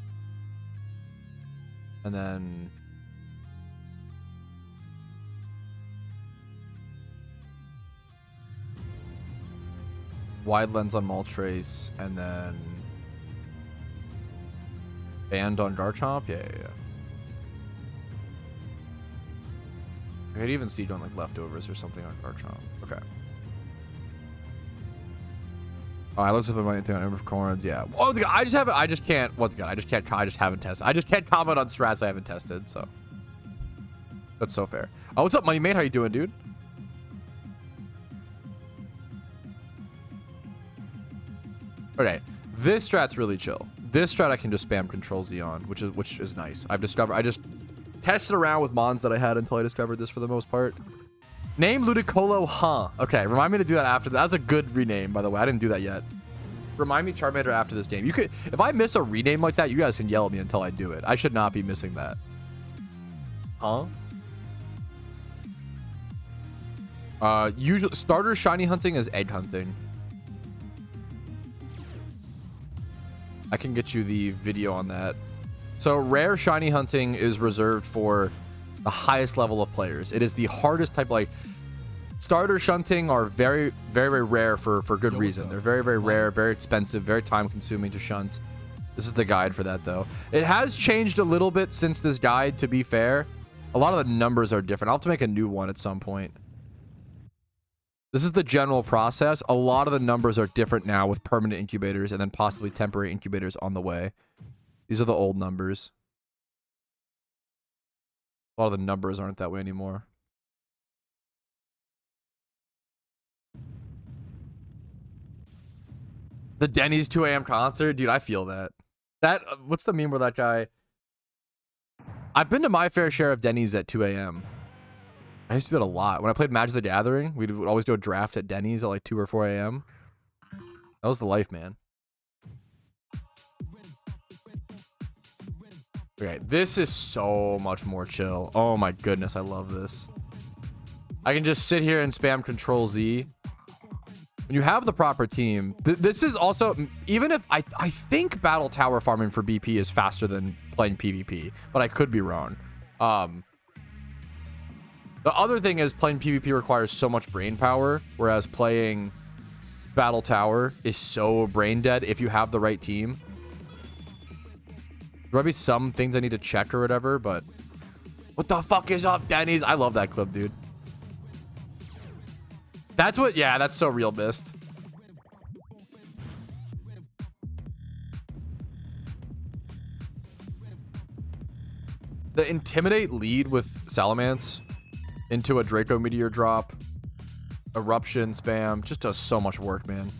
and then wide lens on Moltres, and then band on Garchomp. Yeah. I could even see doing like leftovers or something on Garchomp. Okay. All right, let's put my thing on Embercorns. Yeah. Oh, I just can't. Once again, I just haven't tested. I just can't comment on strats I haven't tested. So that's so fair. Oh, what's up, Money Mate? How you doing, dude? Okay, this strat's really chill. This strat I can just spam Control Z on, which is nice. I just tested around with mons that I had until I discovered this for the most part. Name Ludicolo, huh? Okay, remind me to do that after. That's a good rename, by the way. I didn't do that yet. Remind me Charmander after this game. You could, if I miss a rename like that, you guys can yell at me until I do it. I should not be missing that. Huh? Usually starter shiny hunting is egg hunting. I can get you the video on that. So rare shiny hunting is reserved for the highest level of players. It is the hardest type. Like starter shunting are very, very, very rare for good reason. They're very, very rare, very expensive, very time consuming to shunt. This is the guide for that though. It has changed a little bit since this guide, to be fair. A lot of the numbers are different. I'll have to make a new one at some point. This is the general process. A lot of the numbers are different now with permanent incubators and then possibly temporary incubators on the way. These are the old numbers. A lot of the numbers aren't that way anymore. The Denny's 2 a.m. concert? Dude, I feel that. What's the meme where that guy... I've been to my fair share of Denny's at 2 a.m. I used to do that a lot. When I played Magic the Gathering, we would always do a draft at Denny's at like 2 or 4 a.m. That was the life, man. Okay, this is so much more chill. Oh my goodness, I love this. I can just sit here and spam Control Z. When you have the proper team, this is also, even if I think battle tower farming for BP is faster than playing PvP, but I could be wrong. The other thing is playing PvP requires so much brain power, whereas playing battle tower is so brain dead if you have the right team. There might be some things I need to check or whatever, but what the fuck is up, Denny's? I love that clip, dude. That's what, yeah, that's so real mist. The Intimidate lead with Salamence into a Draco Meteor drop, Eruption spam, just does so much work, man.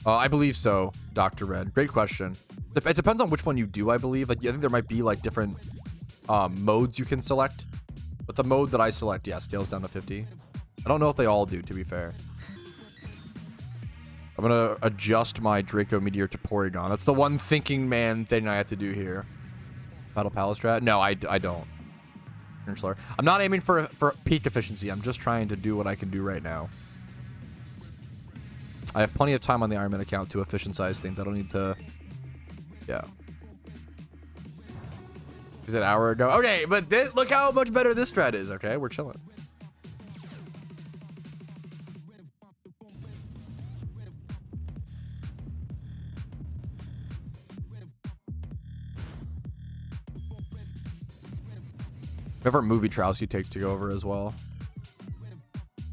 I believe so, Dr. Red. Great question. It depends on which one you do, I believe. Like, I think there might be like different modes you can select. But the mode that I select, yeah, scales down to 50. I don't know if they all do, to be fair. I'm going to adjust my Draco Meteor to Porygon. That's the one thinking man thing I have to do here. Battle Palace strat? No, I don't. I'm not aiming for peak efficiency. I'm just trying to do what I can do right now. I have plenty of time on the Ironman account to efficientize things. I don't need to... Yeah. Is it an hour ago? Okay, but look how much better this strat is, okay? We're chilling. Whatever movie Patrouski takes to go over as well.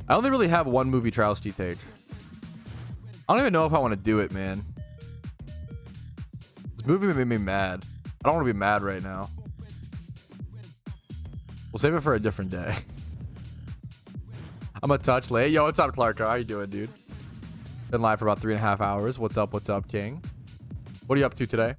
I only really have one movie Patrouski take. I don't even know if I want to do it, man. This movie made me mad. I don't want to be mad right now. We'll save it for a different day. I'm a touch late. Yo, what's up, Clarko? How you doing, dude? Been live for about 3.5 hours. What's up, King? What are you up to today?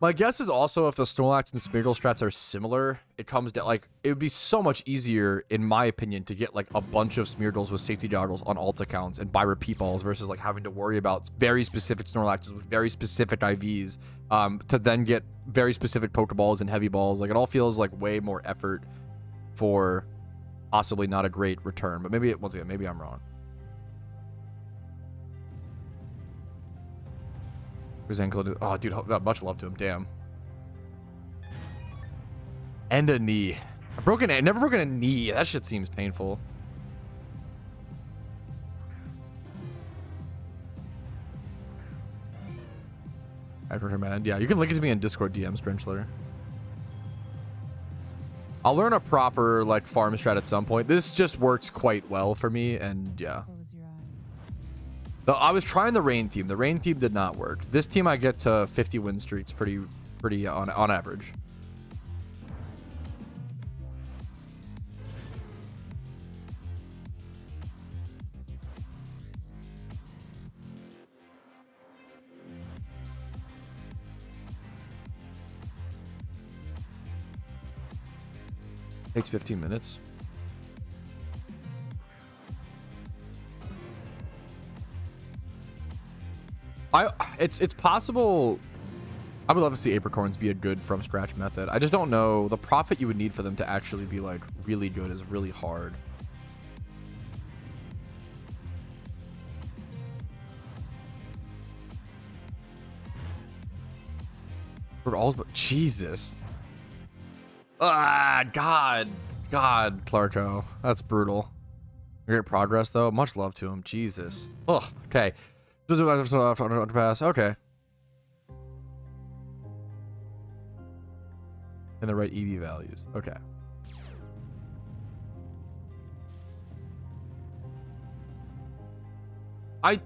My guess is also if the Snorlax and Smeargle strats are similar, it comes down, like, it would be so much easier, in my opinion, to get, like, a bunch of Smeargles with safety goggles on alt accounts and buy repeat balls versus, like, having to worry about very specific Snorlaxes with very specific IVs to then get very specific Pokeballs and heavy balls. Like, it all feels like way more effort for possibly not a great return. But maybe, once again, maybe I'm wrong. Oh, dude, much love to him. Damn. And a knee. Never broken a knee. That shit seems painful. I recommend. Yeah, you can link it to me in Discord DM, Sprinchler. I'll learn a proper, like, farm strat at some point. This just works quite well for me, and yeah. I was trying the rain team. The rain team did not work. This team, I get to 50 win streaks pretty on average. Takes 15 minutes. It's possible. I would love to see apricorns be a good from scratch method. I just don't know the profit you would need for them to actually be like really good is really hard. For all, but Jesus. Ah, God, Clarko. That's brutal. Great progress, though. Much love to him. Jesus. Oh, okay. Underpass. Okay. And the right EV values. Okay.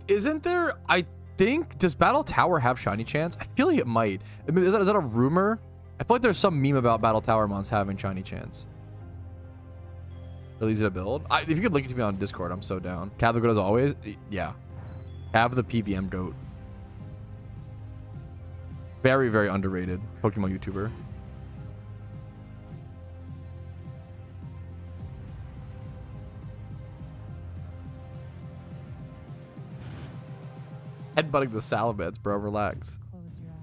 Isn't there, I think, does Battle Tower have shiny chance? I feel like it might. I mean, is that a rumor? I feel like there's some meme about Battle Tower mons having shiny chance. Really easy to build. If you could link it to me on Discord, I'm so down. Cav the goat as always. Yeah. Have the PVM goat. Very, very underrated Pokemon YouTuber. Headbutting the salamence, bro. Relax. Close your eyes.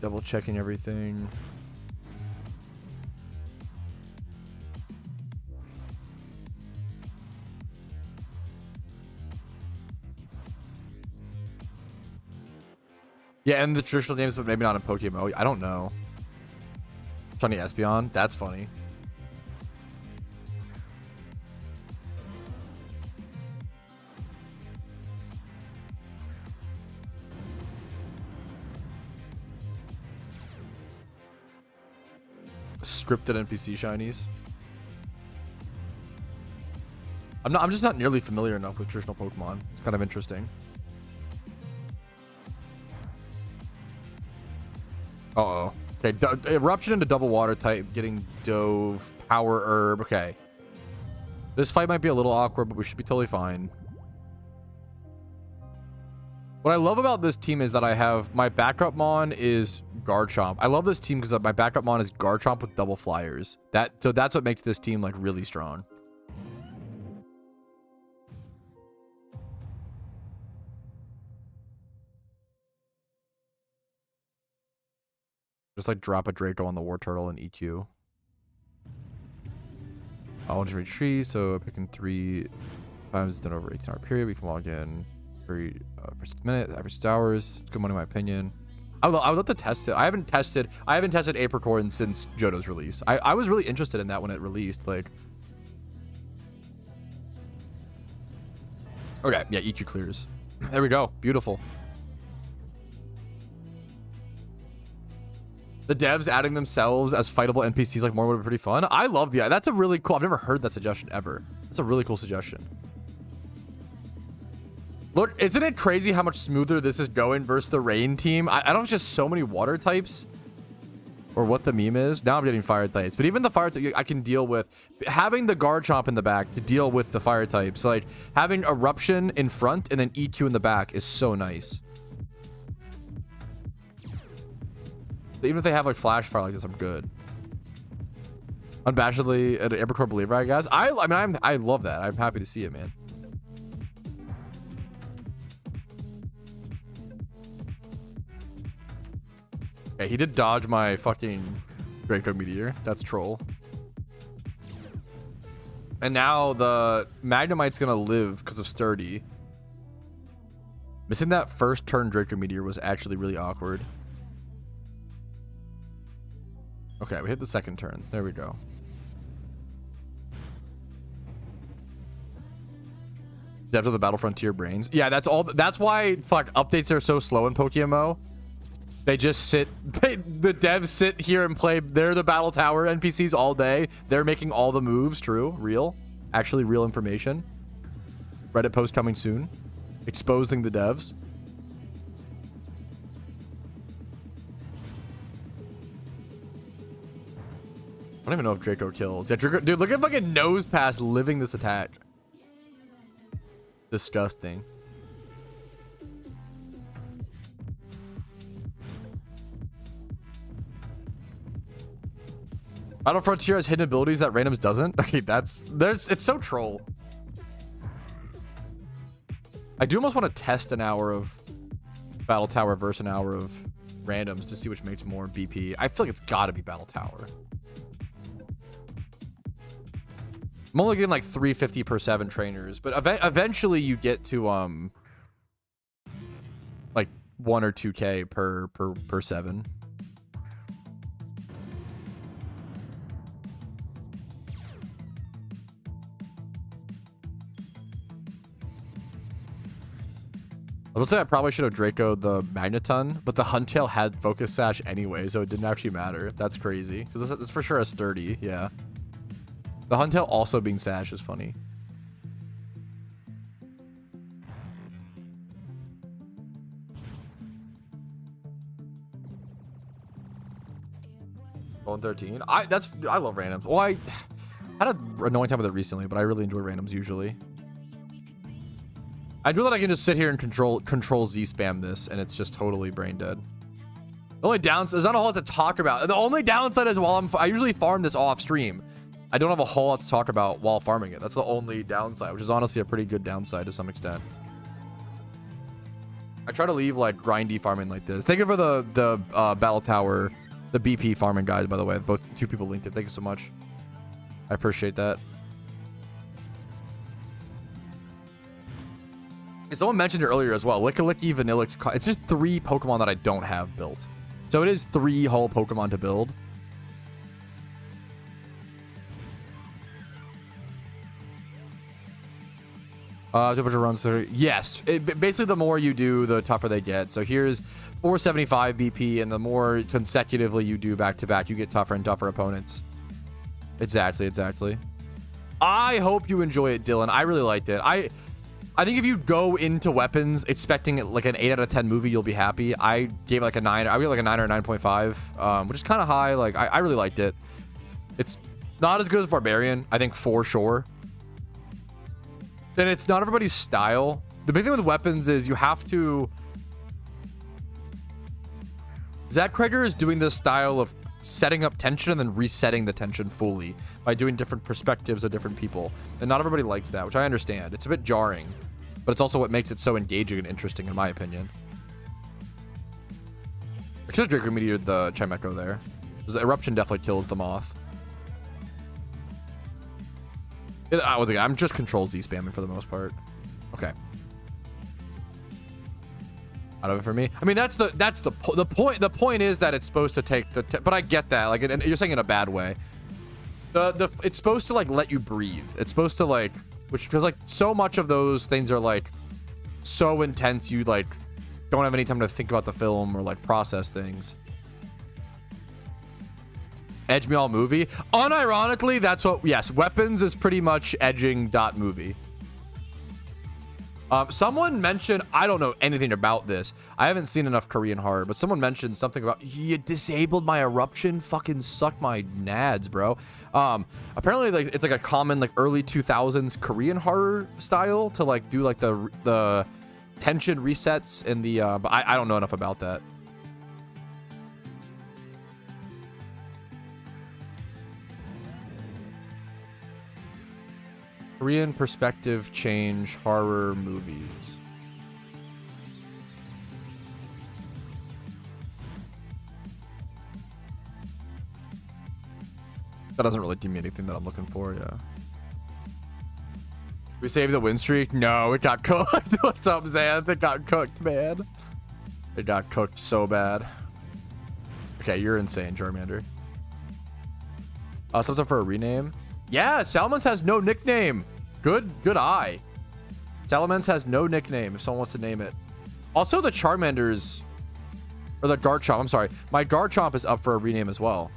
Double checking everything. Yeah, and the traditional names, but maybe not in PokeMMO. I don't know. Shiny Espeon. That's funny. Scripted NPC shinies. I'm just not nearly familiar enough with traditional Pokemon. It's kind of interesting. Uh-oh. Okay, eruption into double water type, getting dove, power herb. Okay. This fight might be a little awkward, but we should be totally fine. What I love about this team is that I have my backup mon is Garchomp. I love this team because my backup mon is Garchomp with double flyers. So that's what makes this team like really strong. Just like drop a Draco on the War Turtle and EQ. I want to retreat, so picking 3 times done over 18-hour period. We can log in every minute, every 6 hours. Good money in my opinion. I would love to test it. I haven't tested Apricorn since Johto's release. I was really interested in that when it released. Like, okay, yeah, EQ clears. There we go. Beautiful. The devs adding themselves as fightable NPCs like more would be pretty fun. I love the. That's a really cool. I've never heard that suggestion ever. That's a really cool suggestion. Look, isn't it crazy how much smoother this is going versus the rain team? I don't know if it's just so many water types or what the meme is. Now I'm getting fire types, but even the fire type I can deal with. Having the Garchomp in the back to deal with the fire types, like having eruption in front and then EQ in the back is so nice. Even if they have like flash fire like this, I'm good. Unabashedly an Apricorn believer, I guess. I love that. I'm happy to see it, man. Okay, he did dodge my fucking Draco Meteor. That's troll. And now the Magnemite's gonna live because of Sturdy. Missing that first turn Draco Meteor was actually really awkward. Okay, we hit the second turn. There we go. Devs of the Battle Frontier brains. Yeah, that's all. That's why updates are so slow in PokeMMO. They just sit. The devs sit here and play. They're the Battle Tower NPCs all day. They're making all the moves. True, real, actually real information. Reddit post coming soon, exposing the devs. I don't even know if Draco kills. Yeah, Draco, dude, look at fucking Nose Pass living this attack. Disgusting. Battle Frontier has hidden abilities that randoms doesn't. Okay, it's so troll. I do almost want to test an hour of Battle Tower versus an hour of randoms to see which makes more BP. I feel like it's got to be Battle Tower. I'm only getting like 350 per 7 trainers, but eventually you get to like 1 or 2K per 7. I will say I probably should have Draco'd the Magneton, but the Huntail had Focus Sash anyway, so it didn't actually matter. That's crazy. Because it's for sure a sturdy, yeah. The Huntail also being Sash is funny. Golden 13. I love randoms. Well, I had an annoying time with it recently, but I really enjoy randoms usually. I do that I can just sit here and control Z spam this, and it's just totally brain dead. The only downside, there's not a whole lot to talk about. The only downside is I usually farm this off stream. I don't have a whole lot to talk about while farming it. That's the only downside, which is honestly a pretty good downside to some extent. I try to leave like grindy farming like this. Thank you for the battle tower, the BP farming guide, by the way. Both two people linked it. Thank you so much. I appreciate that. Someone mentioned it earlier as well. Lickilicky, Vanillix. It's just 3 Pokemon that I don't have built. So it is 3 whole Pokemon to build. Temperature runs through. Yes. Basically, the more you do, the tougher they get. So here's 475 BP, and the more consecutively you do back to back, you get tougher and tougher opponents. Exactly. I hope you enjoy it, Dylan. I really liked it. I think if you go into weapons expecting like an 8 out of 10 movie, you'll be happy. I gave it like a 9. I gave it like a 9 or a 9.5, which is kind of high. Like I really liked it. It's not as good as Barbarian, I think, for sure. Then it's not everybody's style. The big thing with weapons is you have to... Zach Kreger is doing this style of setting up tension and then resetting the tension fully by doing different perspectives of different people. And not everybody likes that, which I understand. It's a bit jarring, but it's also what makes it so engaging and interesting, in my opinion. I should have Draco Meteored the Chimecho there. The Eruption definitely kills the Moth. I'm just Control Z spamming for the most part. Okay. Out of it for me. I mean, that's the point. The point is that it's supposed to take the... But I get that. Like, and you're saying in a bad way. It's supposed to, like, let you breathe. It's supposed to, like... Because, like, so much of those things are, like, so intense you, like, don't have any time to think about the film or, like, process things. Edge me all movie. Unironically, that's what... Yes, weapons is pretty much edging dot movie. Someone mentioned... I don't know anything about this. I haven't seen enough Korean horror, but someone mentioned something about... You disabled my eruption? Fucking suck my nads, bro. Apparently, like, it's like a common, like, early 2000s Korean horror style to, like, do, like, the tension resets in the... But I don't know enough about that. Korean perspective change horror movies. That doesn't really give me anything that I'm looking for, yeah. We saved the win streak? No, it got cooked. What's up, Xanth? It got cooked, man. It got cooked so bad. Okay, you're insane, Charmander. Something for a rename? Yeah, Salamence has no nickname. Good eye. Salamence has no nickname if someone wants to name it. Also, the Charmanders, or the Garchomp, I'm sorry. My Garchomp is up for a rename as well.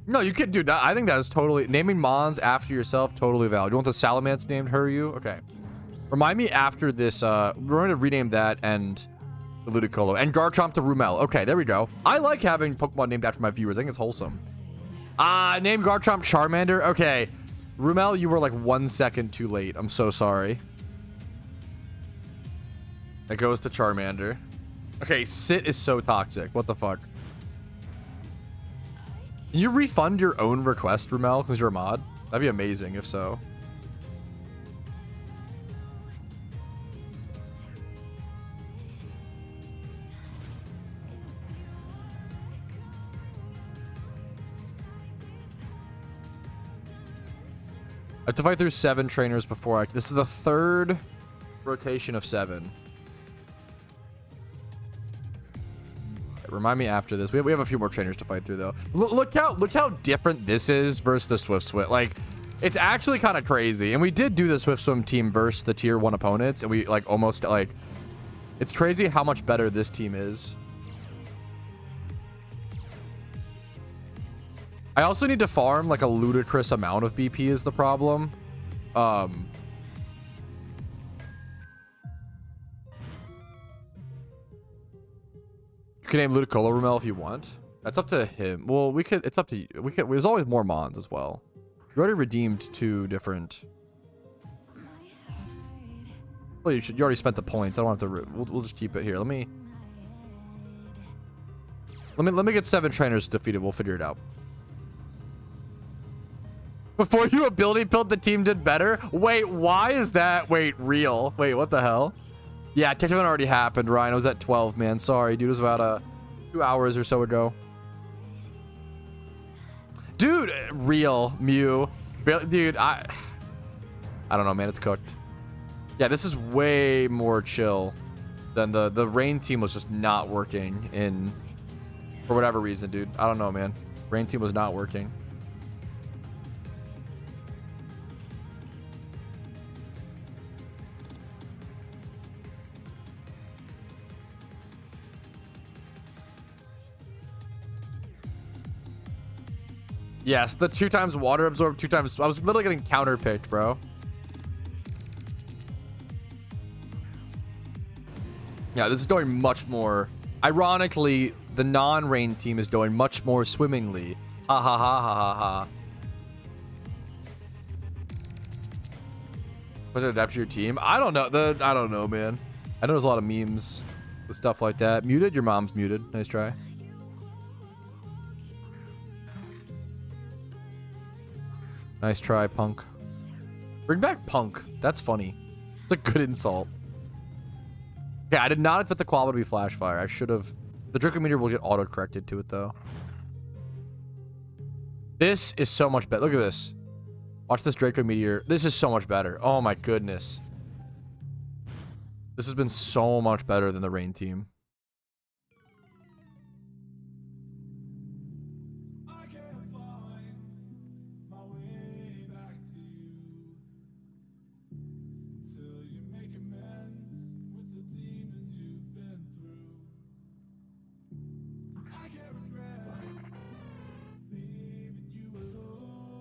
No, you can't do that. I think that is totally... Naming Mons after yourself, totally valid. You want the Salamence named Huryu? Okay. Remind me after this... we're going to rename that and the Ludicolo. And Garchomp to Rumel. Okay, there we go. I like having Pokemon named after my viewers. I think it's wholesome. Name Garchomp Charmander? Okay. Rumel, you were like 1 second too late. I'm so sorry. It goes to Charmander. Okay, Sit is so toxic. What the fuck? Can you refund your own request, Ramel, because you're a mod? That'd be amazing if so. I have to fight through 7 trainers before I... This is the 3rd rotation of 7. Remind me after this. We have a few more trainers to fight through, though. Look how different this is versus the Swift Swim. Like, it's actually kind of crazy. And we did do the Swift Swim team versus the tier 1 opponents. And we, like, almost, like... It's crazy how much better this team is. I also need to farm like a ludicrous amount of BP is the problem. You can name Ludicolo Ramel if you want. That's up to him. Well, we could. It's up to you. We could. There's always more mons as well. You already redeemed 2 different. Well, you already spent the points. I don't have to. We'll just keep it here. Let me get 7 trainers defeated. We'll figure it out. Before you ability built, the team did better. Wait, why is that? Wait, real? Wait, what the hell? Yeah, catch up already happened, Ryan. I was at 12, man. Sorry, dude. It was about 2 hours or so ago. Dude, real Mew. Dude, I don't know, man. It's cooked. Yeah, this is way more chill than the Rain team was just not working in for whatever reason, dude. I don't know, man. Rain team was not working. Yes, the 2 times water absorbed, 2 times. I was literally getting counterpicked, bro. Yeah, this is going much more. Ironically, the non-rain team is going much more swimmingly. Ha ha ha ha ha ha. Was it adapt to your team? I don't know. I don't know, man. I know there's a lot of memes with stuff like that. Muted? Your mom's muted. Nice try. Nice try, Punk. Bring back Punk. That's funny. It's a good insult. Yeah, I did not expect the quality to be flash fire. I should have. The Draco Meteor will get auto-corrected to it, though. This is so much better. Look at this. Watch this Draco Meteor. This is so much better. Oh, my goodness. This has been so much better than the Rain team.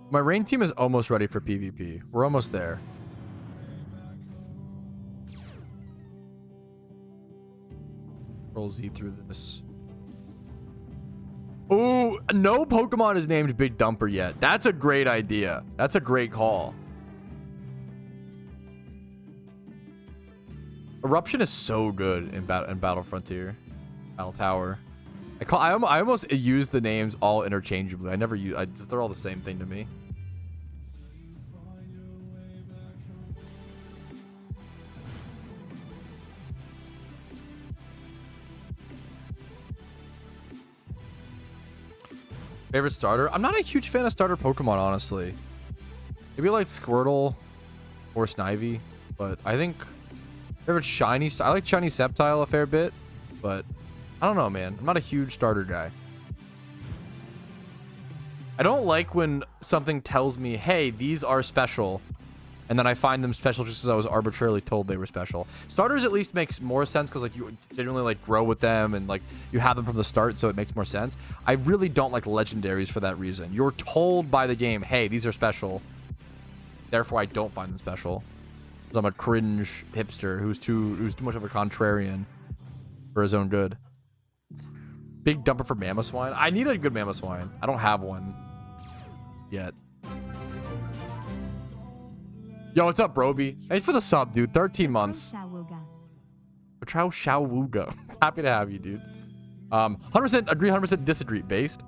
My Rain team is almost ready for PvP. We're almost there. Roll Z through this. Ooh, no Pokemon is named Big Dumper yet. That's a great idea. That's a great call. Eruption is so good in Battle Frontier. Battle Tower. I almost use the names all interchangeably. I never use. They're all the same thing to me. Favorite starter? I'm not a huge fan of starter Pokemon, honestly. Maybe like Squirtle or Snivy, but I think favorite shiny. I like shiny Sceptile a fair bit, but I don't know, man. I'm not a huge starter guy. I don't like when something tells me, hey, these are special, and then I find them special just because I was arbitrarily told they were special. Starters at least makes more sense because like you genuinely like grow with them and like you have them from the start, so it makes more sense. I really don't like legendaries for that reason. You're told by the game, hey, these are special. Therefore, I don't find them special. Because I'm a cringe hipster who's too much of a contrarian for his own good. Big Dumper for Mamoswine. I need a good Mamoswine. I don't have one yet. Yo, what's up, Broby? Thanks for the sub, dude. 13 months. Patrouski Shawuga. Happy to have you, dude. 100% agree, 100% disagree. Based.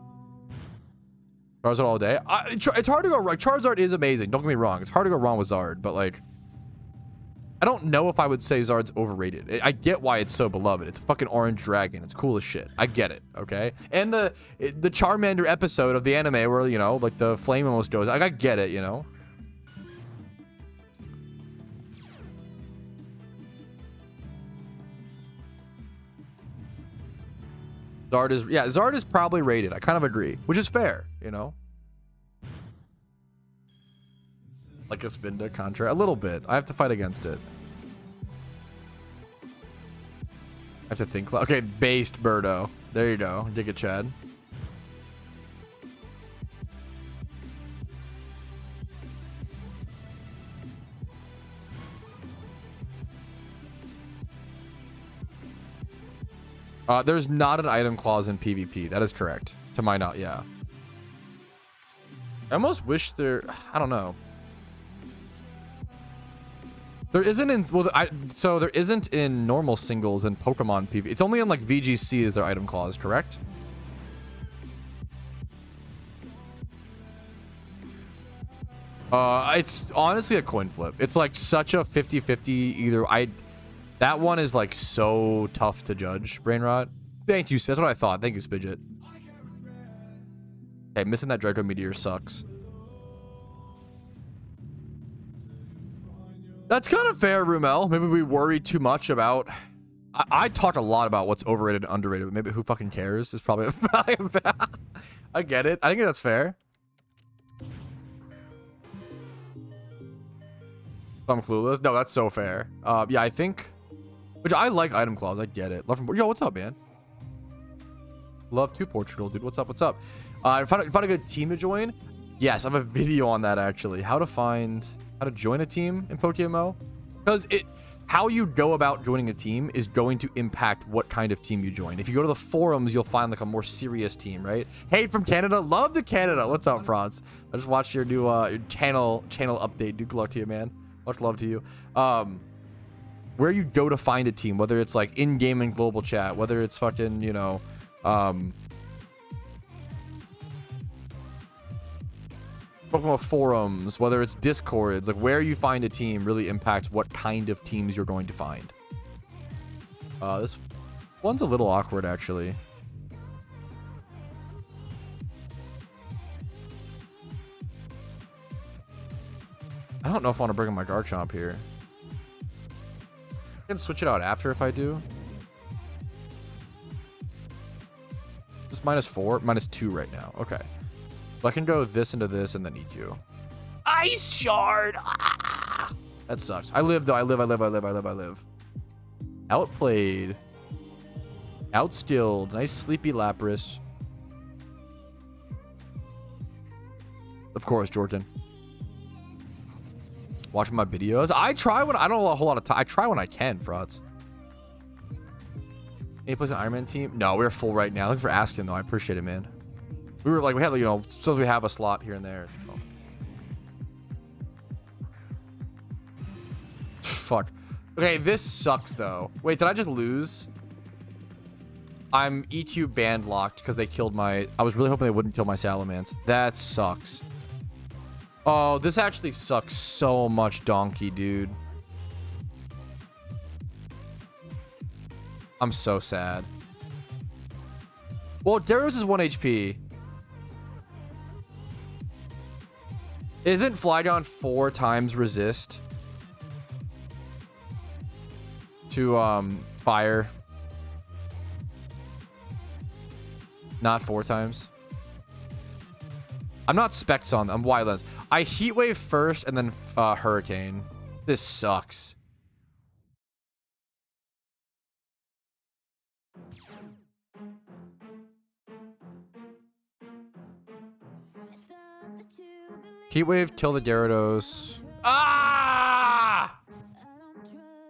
Charizard all day. It's hard to go wrong. Charizard is amazing. Don't get me wrong. It's hard to go wrong with Zard, but like, I don't know if I would say Zard's overrated. I get why it's so beloved. It's a fucking orange dragon. It's cool as shit. I get it, okay? And the Charmander episode of the anime where, you know, like the flame almost goes. Like, I get it, you know? Zard is probably rated. I kind of agree, which is fair, you know? Like a Spinda contra, a little bit. I have to fight against it. I have to think. Okay, based Birdo. There you go. Dig it, Chad. There's not an item clause in PvP. That is correct. To my knowledge, yeah. I almost wish there... I don't know. There isn't in... Well, so there isn't in normal singles in Pokemon PvP. It's only in, like, VGC is their item clause, correct? It's honestly a coin flip. It's, like, such a 50-50 either... That one is, like, so tough to judge, Brainrot. Thank you. That's what I thought. Thank you, Spidget. Okay, missing that Draco Meteor sucks. That's kind of fair, Rumel. Maybe we worry too much about... I talk a lot about what's overrated and underrated, but maybe who fucking cares is probably... I get it. I think that's fair. I'm clueless. No, that's so fair. Yeah, I think... Which I like item clause. I get it. Love from... Yo, what's up, man? Love to Portugal, dude. What's up? What's up? Found a good team to join. Yes, I have a video on that, actually. How to join a team in PokeMMO. Because how you go about joining a team is going to impact what kind of team you join. If you go to the forums, you'll find like a more serious team, right? Hey, from Canada. Love to Canada. What's up, Franz? I just watched your new your channel update. Dude, good luck to you, man. Much love to you. Where you go to find a team, whether it's like in-game and global chat, whether it's fucking, you know, Pokemon forums, whether it's Discords, like where you find a team really impacts what kind of teams you're going to find. This one's a little awkward, actually. I don't know if I want to bring in my Garchomp here. I can switch it out after if I do. Just -4, -2 right now. Okay. So I can go this into this and then eat you. Ice Shard! Ah! That sucks. I live, though. I live. Outplayed. Outskilled. Nice sleepy Lapras. Of course, Jordan. Watching my videos. I try when I don't have a whole lot of time. I try when I can, frauds. Any place an Iron Man team? No, we're full right now. Thanks for asking, though. I appreciate it, man. We were like, we had, you know, so we have a slot here and there. So. Fuck. Okay, this sucks, though. Wait, did I just lose? I'm EQ band locked because they killed my... I was really hoping they wouldn't kill my Salamence. That sucks. Oh, this actually sucks so much, Donkey, dude. I'm so sad. Well, Gyarados is 1 HP. Isn't Flygon 4 times resist to fire? Not 4 times. I'm not Specs on. I'm Wildlands. I Heat Wave first and then Hurricane. This sucks. Heat Wave, kill the Gyarados. Ah!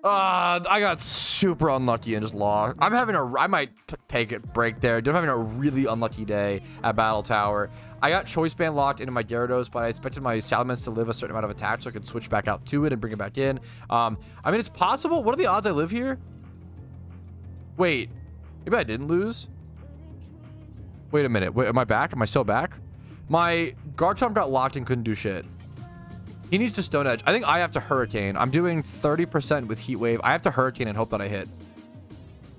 I got super unlucky and just lost. I'm having a... I might take a break there. I'm having a really unlucky day at Battle Tower. I got Choice Band locked into my Gyarados, but I expected my Salamence to live a certain amount of attack so I could switch back out to it and bring it back in. I mean, it's possible. What are the odds I live here? Wait. Maybe I didn't lose? Wait a minute. Wait, am I back? Am I still back? My Garchomp got locked and couldn't do shit. He needs to Stone Edge. I think I have to Hurricane. I'm doing 30% with Heat Wave. I have to Hurricane and hope that I hit.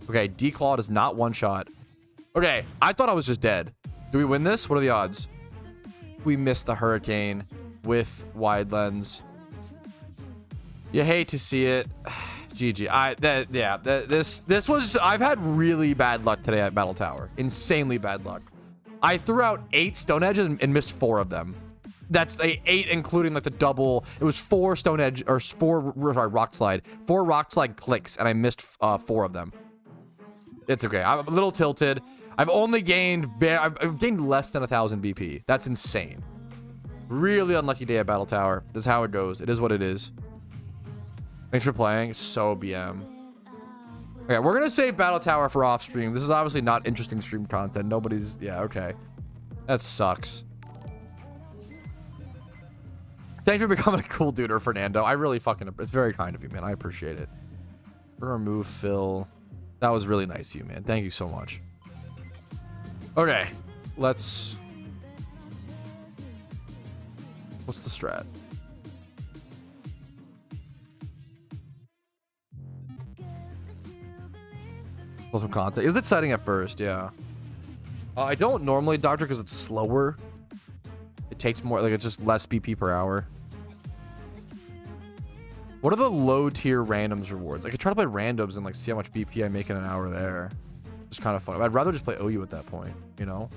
Okay, Declaw does not one-shot. Okay, I thought I was just dead. Do we win this? What are the odds? We missed the Hurricane with Wide Lens. You hate to see it. GG. This was... I've had really bad luck today at Battle Tower. Insanely bad luck. I threw out 8 Stone Edges and missed 4 of them. That's 8, including like the double. It was 4 Stone Edge or 4 Rock Slide. 4 Rock Slide clicks, and I missed 4 of them. It's okay. I'm a little tilted. I've only gained... I've gained less than 1,000 BP. That's insane. Really unlucky day at Battle Tower. This is how it goes. It is what it is. Thanks for playing. So BM. Okay, we're gonna save Battle Tower for off stream. This is obviously not interesting stream content. Nobody's... Yeah, okay. That sucks. Thanks for becoming a cool duder, Fernando. I really fucking... It's very kind of you, man. I appreciate it. We're gonna remove Phil. That was really nice of you, man. Thank you so much. Okay. Let's... What's the strat? Pull some content. It was exciting at first, yeah. I don't normally Doctor because it's slower. It takes more, like it's just less BP per hour. What are the low tier randoms rewards? I could try to play randoms and like see how much BP I make in an hour there. Just kind of fun. I'd rather just play OU at that point, you know?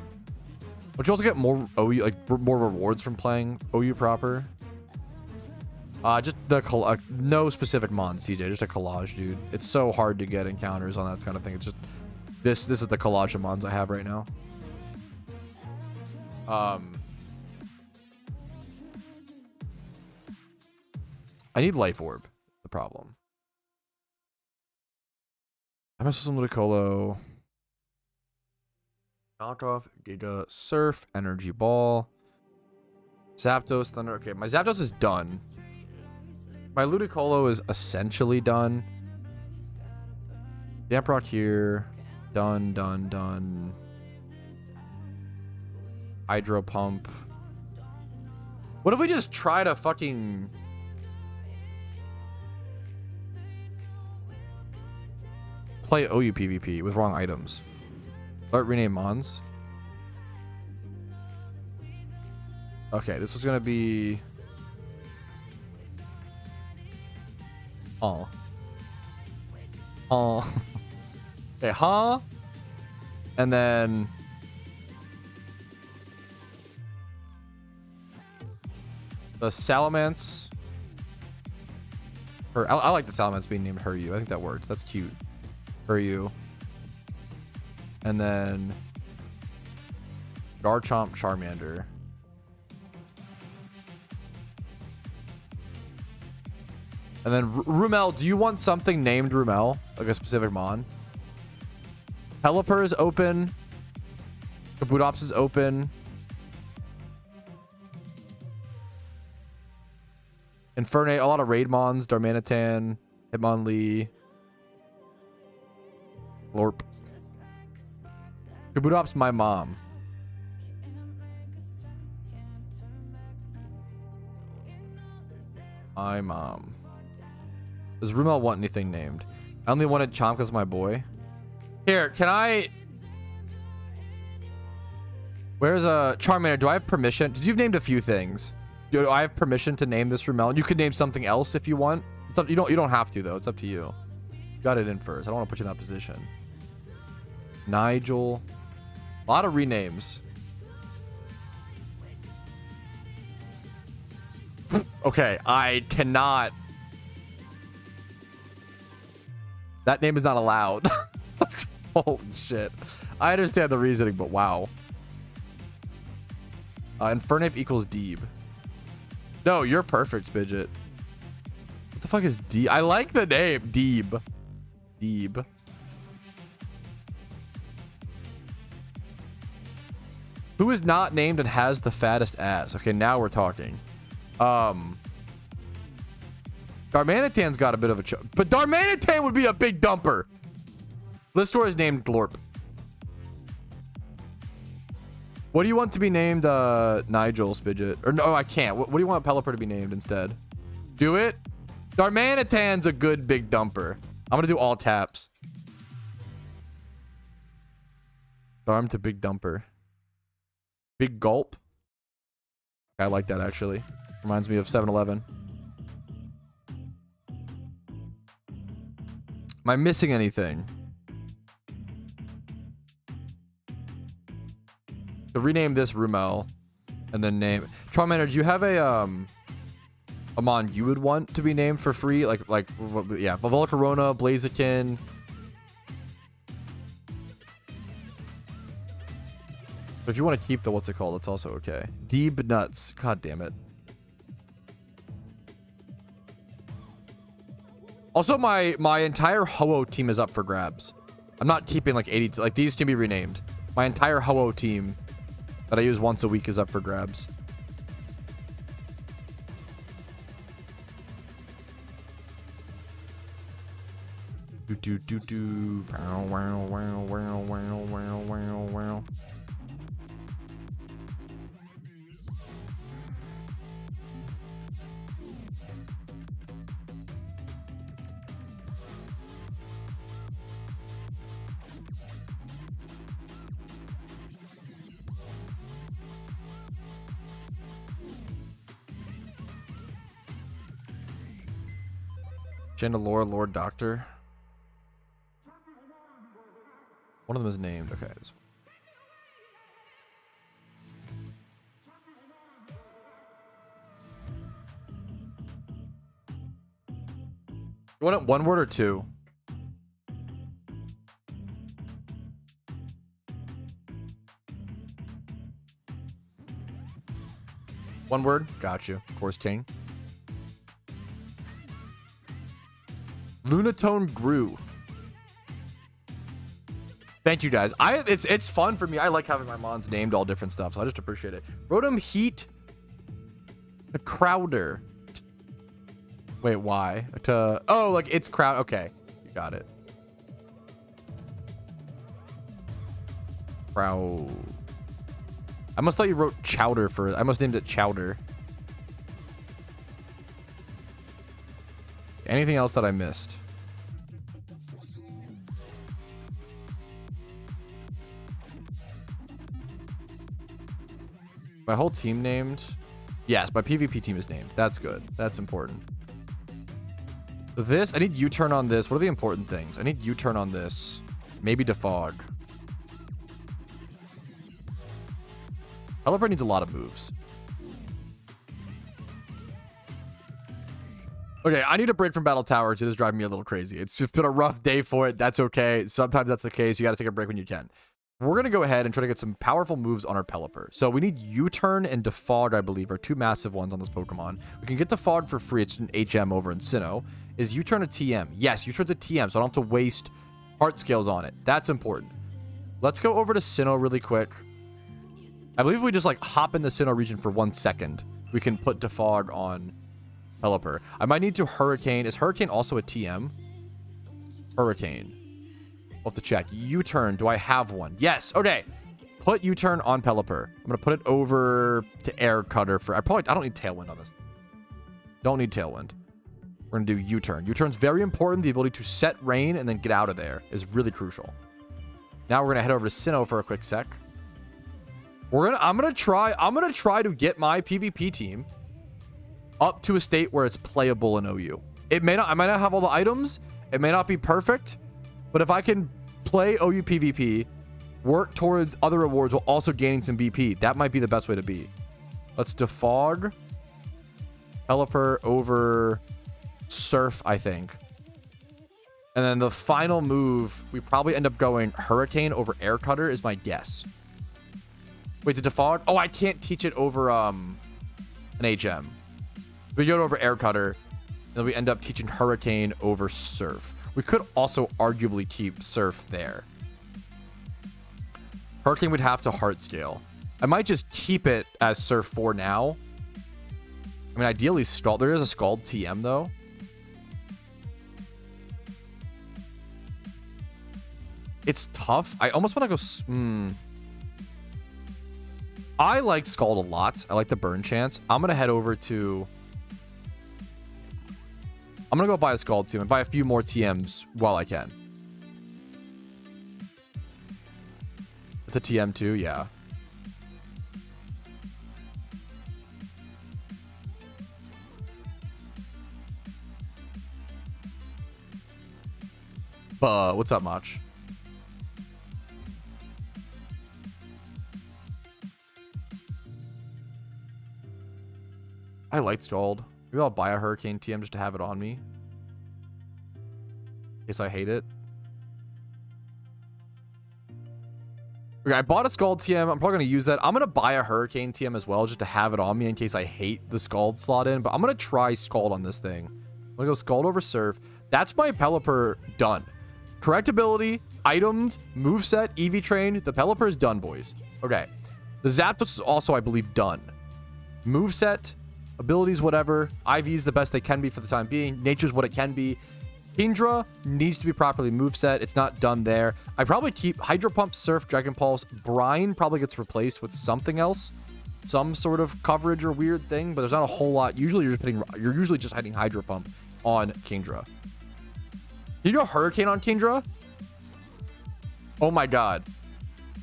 But you also get more OU, like more rewards from playing OU proper. Just the no specific mon, CJ, just a collage, dude. It's so hard to get encounters on that kind of thing. It's just this is the collage of mons I have right now. I need Life Orb, the problem. I'm a system Ludicolo. Knockoff, Giga, Surf, Energy Ball. Zapdos, Thunder. Okay, my Zapdos is done. My Ludicolo is essentially done. Damp Rock here. Done, done, done. Hydro Pump. What if we just try to fucking... play OU PvP with wrong items? Start rename mons. Okay, this was gonna be... Oh. Oh. Okay, huh? And then... the Salamence. I like the Salamence being named Huryu. I think that works. That's cute. Huryu. And then... Garchomp, Charmander. And then Rumel, do you want something named Rumel? Like a specific mon? Pelipper is open. Kabutops is open. Infernape, a lot of raid mons. Darmanitan, Hitmonlee. Lorp. Kabutops, my mom. My mom. Does Rumel want anything named? I only wanted Chomp because my boy. Here, can I... Where's a Charmander? Do I have permission? Because you've named a few things. Do I have permission to name this Rumel? You could name something else if you want. It's up, you don't have to though. It's up to you. Got it in first. I don't want to put you in that position. Nigel. A lot of renames. Okay, I cannot. That name is not allowed. Holy shit. I understand the reasoning, but wow. Infernape equals Deeb. No, you're perfect, Bidget. What the fuck is Deeb? I like the name. Deeb. Deeb. Who is not named and has the fattest ass? Okay, now we're talking. Darmanitan's got a bit of a but Darmanitan would be a big dumper. Listor is named Glorp. What do you want to be named, Nigel Spidget? Or no, I can't. What do you want Pelipper to be named instead? Do it. Darmanitan's a good big dumper. I'm gonna do all taps. Darm to big dumper. Big gulp. I like that actually. Reminds me of 7-Eleven. Am I missing anything? So rename this Rumel, and then name Charmander. Do you have a mon you would want to be named for free? Like yeah, Volcarona, Blaziken. But if you want to keep the what's it called, it's also okay. Deeb Nuts. God damn it. Also, my entire Ho-Oh team is up for grabs. I'm not keeping like 80. Like these can be renamed. My entire Ho-Oh team that I use once a week is up for grabs. Do do do do. Wow wow wow wow wow wow wow wow. Chandelure, Lord Doctor. One of them is named. Okay. You want it one word or two? One word? Got you. Of course, King. Lunatone grew. Thank you guys. It's fun for me. I like having my mons named all different stuff, so I just appreciate it. Rotom Heat the Crowder. Wait, why? Oh, like it's crowd. Okay, you got it. Crow. I must thought you wrote Chowder first. I must named it Chowder. Anything else that I missed? My whole team named? Yes, my PvP team is named. That's good. That's important. This, I need U-turn on this. What are the important things? I need U-turn on this. Maybe defog. Pelipper needs a lot of moves. Okay, I need a break from Battle Tower. It is driving me a little crazy. It's just been a rough day for it. That's okay. Sometimes that's the case. You got to take a break when you can. We're going to go ahead and try to get some powerful moves on our Pelipper. So we need U-turn and defog, I believe, are two massive ones on this Pokemon. We can get defog for free. It's an HM over in Sinnoh. Is U-turn a TM? Yes, U-turn's a TM, so I don't have to waste heart scales on it. That's important. Let's go over to Sinnoh really quick. I believe if we just like hop in the Sinnoh region for 1 second, we can put defog on Pelipper. I might need to Hurricane. Is Hurricane also a TM? Hurricane. We'll have to check. U-turn. Do I have one? Yes. Okay. Put U-turn on Pelipper. I'm going to put it over to Air Cutter for... I don't need Tailwind on this. Don't need Tailwind. We're going to do U-turn. U-turn's very important. The ability to set rain and then get out of there is really crucial. Now we're going to head over to Sinnoh for a quick sec. I'm going to try to get my PvP team up to a state where it's playable in OU. I might not have all the items. It may not be perfect. But if I can play OU PvP, work towards other rewards while also gaining some BP, that might be the best way to be. Let's defog Pelipper over Surf, I think. And then the final move, we probably end up going Hurricane over Air Cutter is my guess. Wait, the defog? Oh, I can't teach it over an HM. We go over Air Cutter, and then we end up teaching Hurricane over Surf. We could also arguably keep Surf there. Hurricane would have to heart scale. I might just keep it as Surf for now. I mean, ideally, Scald. There is a Scald TM, though. It's tough. I almost want to go... I like Scald a lot. I like the burn chance. I'm going to head over to... I'm going to go buy a Scald too and buy a few more TMs while I can. It's a TM too, yeah. What's up, Mach? I like Scald. Maybe I'll buy a Hurricane TM just to have it on me. In case I hate it. Okay, I bought a Scald TM. I'm probably going to use that. I'm going to buy a Hurricane TM as well just to have it on me in case I hate the Scald slot in. But I'm going to try Scald on this thing. I'm going to go Scald over Surf. That's my Pelipper done. Correct ability, items, moveset, EV train. The Pelipper is done, boys. Okay. The Zapdos is also, I believe, done. Moveset, abilities, whatever. IV's the best they can be for the time being. Nature's what it can be. Kingdra needs to be properly moveset. It's not done there. I probably keep Hydro Pump, Surf, Dragon Pulse. Brine probably gets replaced with something else. Some sort of coverage or weird thing, but there's not a whole lot. Usually you're usually just hitting Hydro Pump on Kingdra. Did you go Hurricane on Kingdra? Oh my god.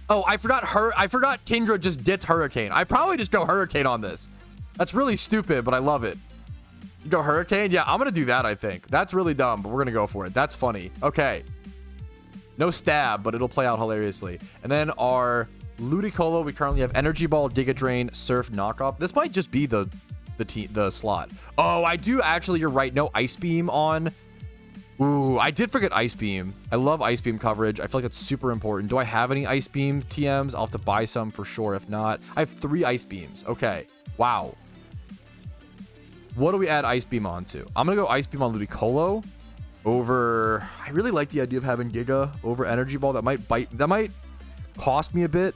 Oh, I forgot Kingdra just gets Hurricane. I probably just go Hurricane on this. That's really stupid, but I love it. You go Hurricane? Yeah, I'm going to do that, I think. That's really dumb, but we're going to go for it. That's funny. Okay. No stab, but it'll play out hilariously. And then our Ludicolo, we currently have Energy Ball, Giga Drain, Surf, Knockoff. This might just be the slot. Oh, I do actually, you're right. No Ice Beam on. Ooh, I did forget Ice Beam. I love Ice Beam coverage. I feel like it's super important. Do I have any Ice Beam TMs? I'll have to buy some for sure. If not, I have 3 Ice Beams. Okay. Wow. What do we add Ice Beam onto? I'm going to go Ice Beam on Ludicolo over... I really like the idea of having Giga over Energy Ball. That might bite... That might cost me a bit.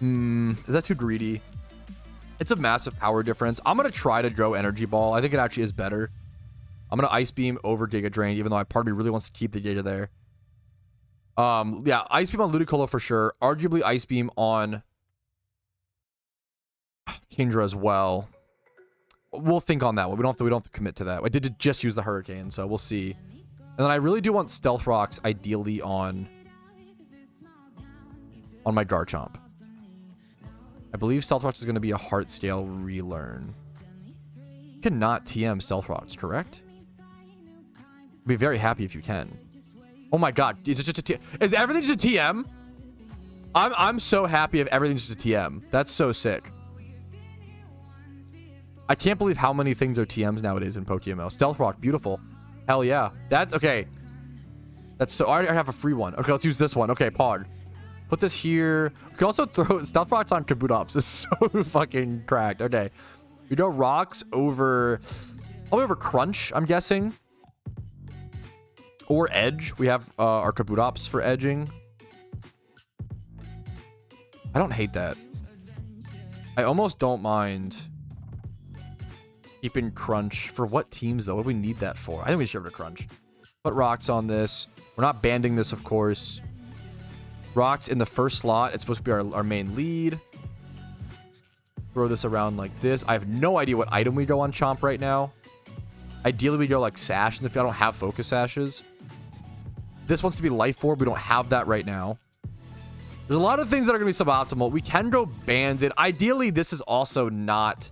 Is that too greedy? It's a massive power difference. I'm going to try to go Energy Ball. I think it actually is better. I'm going to Ice Beam over Giga Drain, even though part of me really wants to keep the Giga there. Yeah, Ice Beam on Ludicolo for sure. Arguably Ice Beam on Kingdra as well. We'll think on that one. We don't have to commit to that. I did just use the Hurricane, so we'll see. And then I really do want Stealth Rocks ideally on my Garchomp. I believe Stealth Rocks is going to be a Heart Scale relearn. You cannot TM Stealth Rocks, correct? I'd be very happy if you can. Oh my god, is it just a TM? Is everything just a TM? I'm so happy if everything's just a TM. That's so sick. I can't believe how many things are TMs nowadays in PokeMMO. Stealth Rock, beautiful. Hell yeah. That's okay. That's so... I already have a free one. Okay, let's use this one. Okay, Pog. Put this here. We can also throw Stealth Rocks on Kabutops. It's so fucking cracked. Okay. We go Rocks over... Probably over Crunch, I'm guessing. Or Edge. We have our Kabutops for edging. I don't hate that. I almost don't mind... keeping Crunch for what teams though? What do we need that for? I think we should have to Crunch. Put Rocks on this. We're not banding this, of course. Rocks in the first slot. It's supposed to be our main lead. Throw this around like this. I have no idea what item we go on Chomp right now. Ideally, we go like Sash. And if I don't have Focus Sashes, this wants to be Life Orb. We don't have that right now. There's a lot of things that are going to be suboptimal. We can go Banded. Ideally, this is also not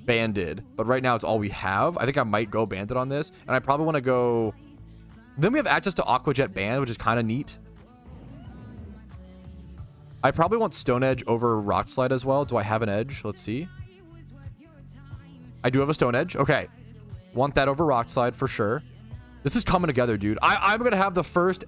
Banded, but right now it's all we have. I think I might go Banded on this, and I probably want to go... Then we have access to Aqua Jet Band, which is kind of neat. I probably want Stone Edge over Rock Slide as well. Do I have an Edge? Let's see. I do have a Stone Edge. Okay. Want that over Rock Slide for sure. This is coming together, dude. I'm going to have the first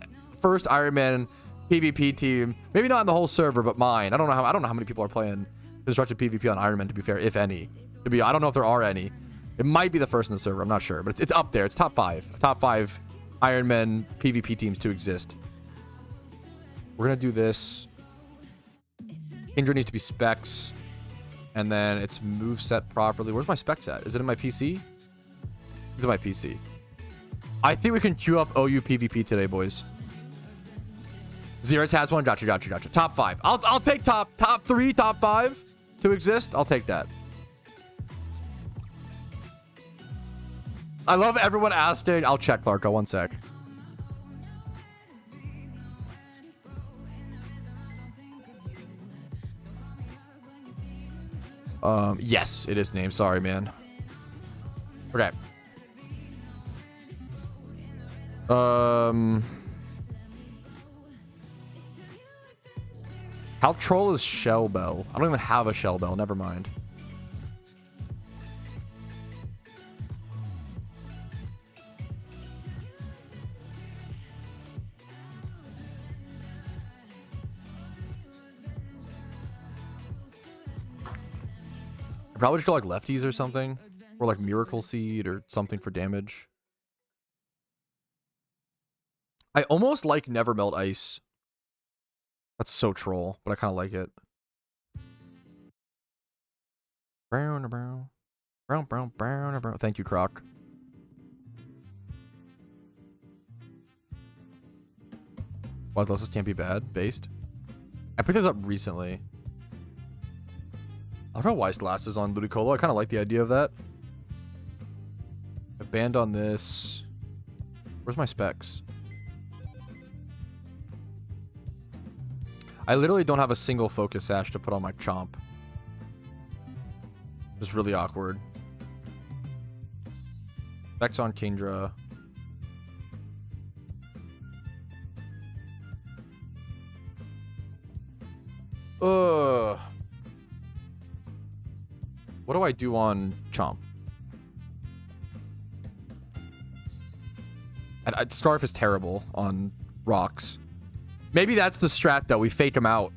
Iron Man PvP team. Maybe not in the whole server, but mine. I don't know how many people are playing Constructed PvP on Iron Man, to be fair, if any. I don't know if there are any. It might be the first in the server. I'm not sure, but it's up there. It's top 5. Top 5 Iron Man PvP teams to exist. We're gonna do this. Kingdra needs to be specs, and then it's move set properly. Where's my specs at? Is it in my PC? It's in my PC. I think we can queue up OU PvP today, boys. Xerath has one. Gotcha, gotcha, gotcha. Top 5. I'll take top 3, top 5 to exist. I'll take that. I love everyone asking. I'll check, Clarko. One sec. Yes, it is named. Sorry, man. Okay. How troll is Shell Bell? I don't even have a Shell Bell. Never mind. I probably just go like lefties or something. Or like Miracle Seed or something for damage. I almost like Never Melt Ice. That's so troll, but I kind of like it. Brown, brown. Brown, brown, brown, brown. Thank you, Croc. Why this can't be bad? Based? I picked this up recently. I don't know why glasses on Ludicolo. I kind of like the idea of that. I banned on this. Where's my specs? I literally don't have a single focus sash to put on my Chomp. It's really awkward. Specs on Kingdra. Ugh. What do I do on Chomp? And Scarf is terrible on rocks. Maybe that's the strat, though. We fake him out.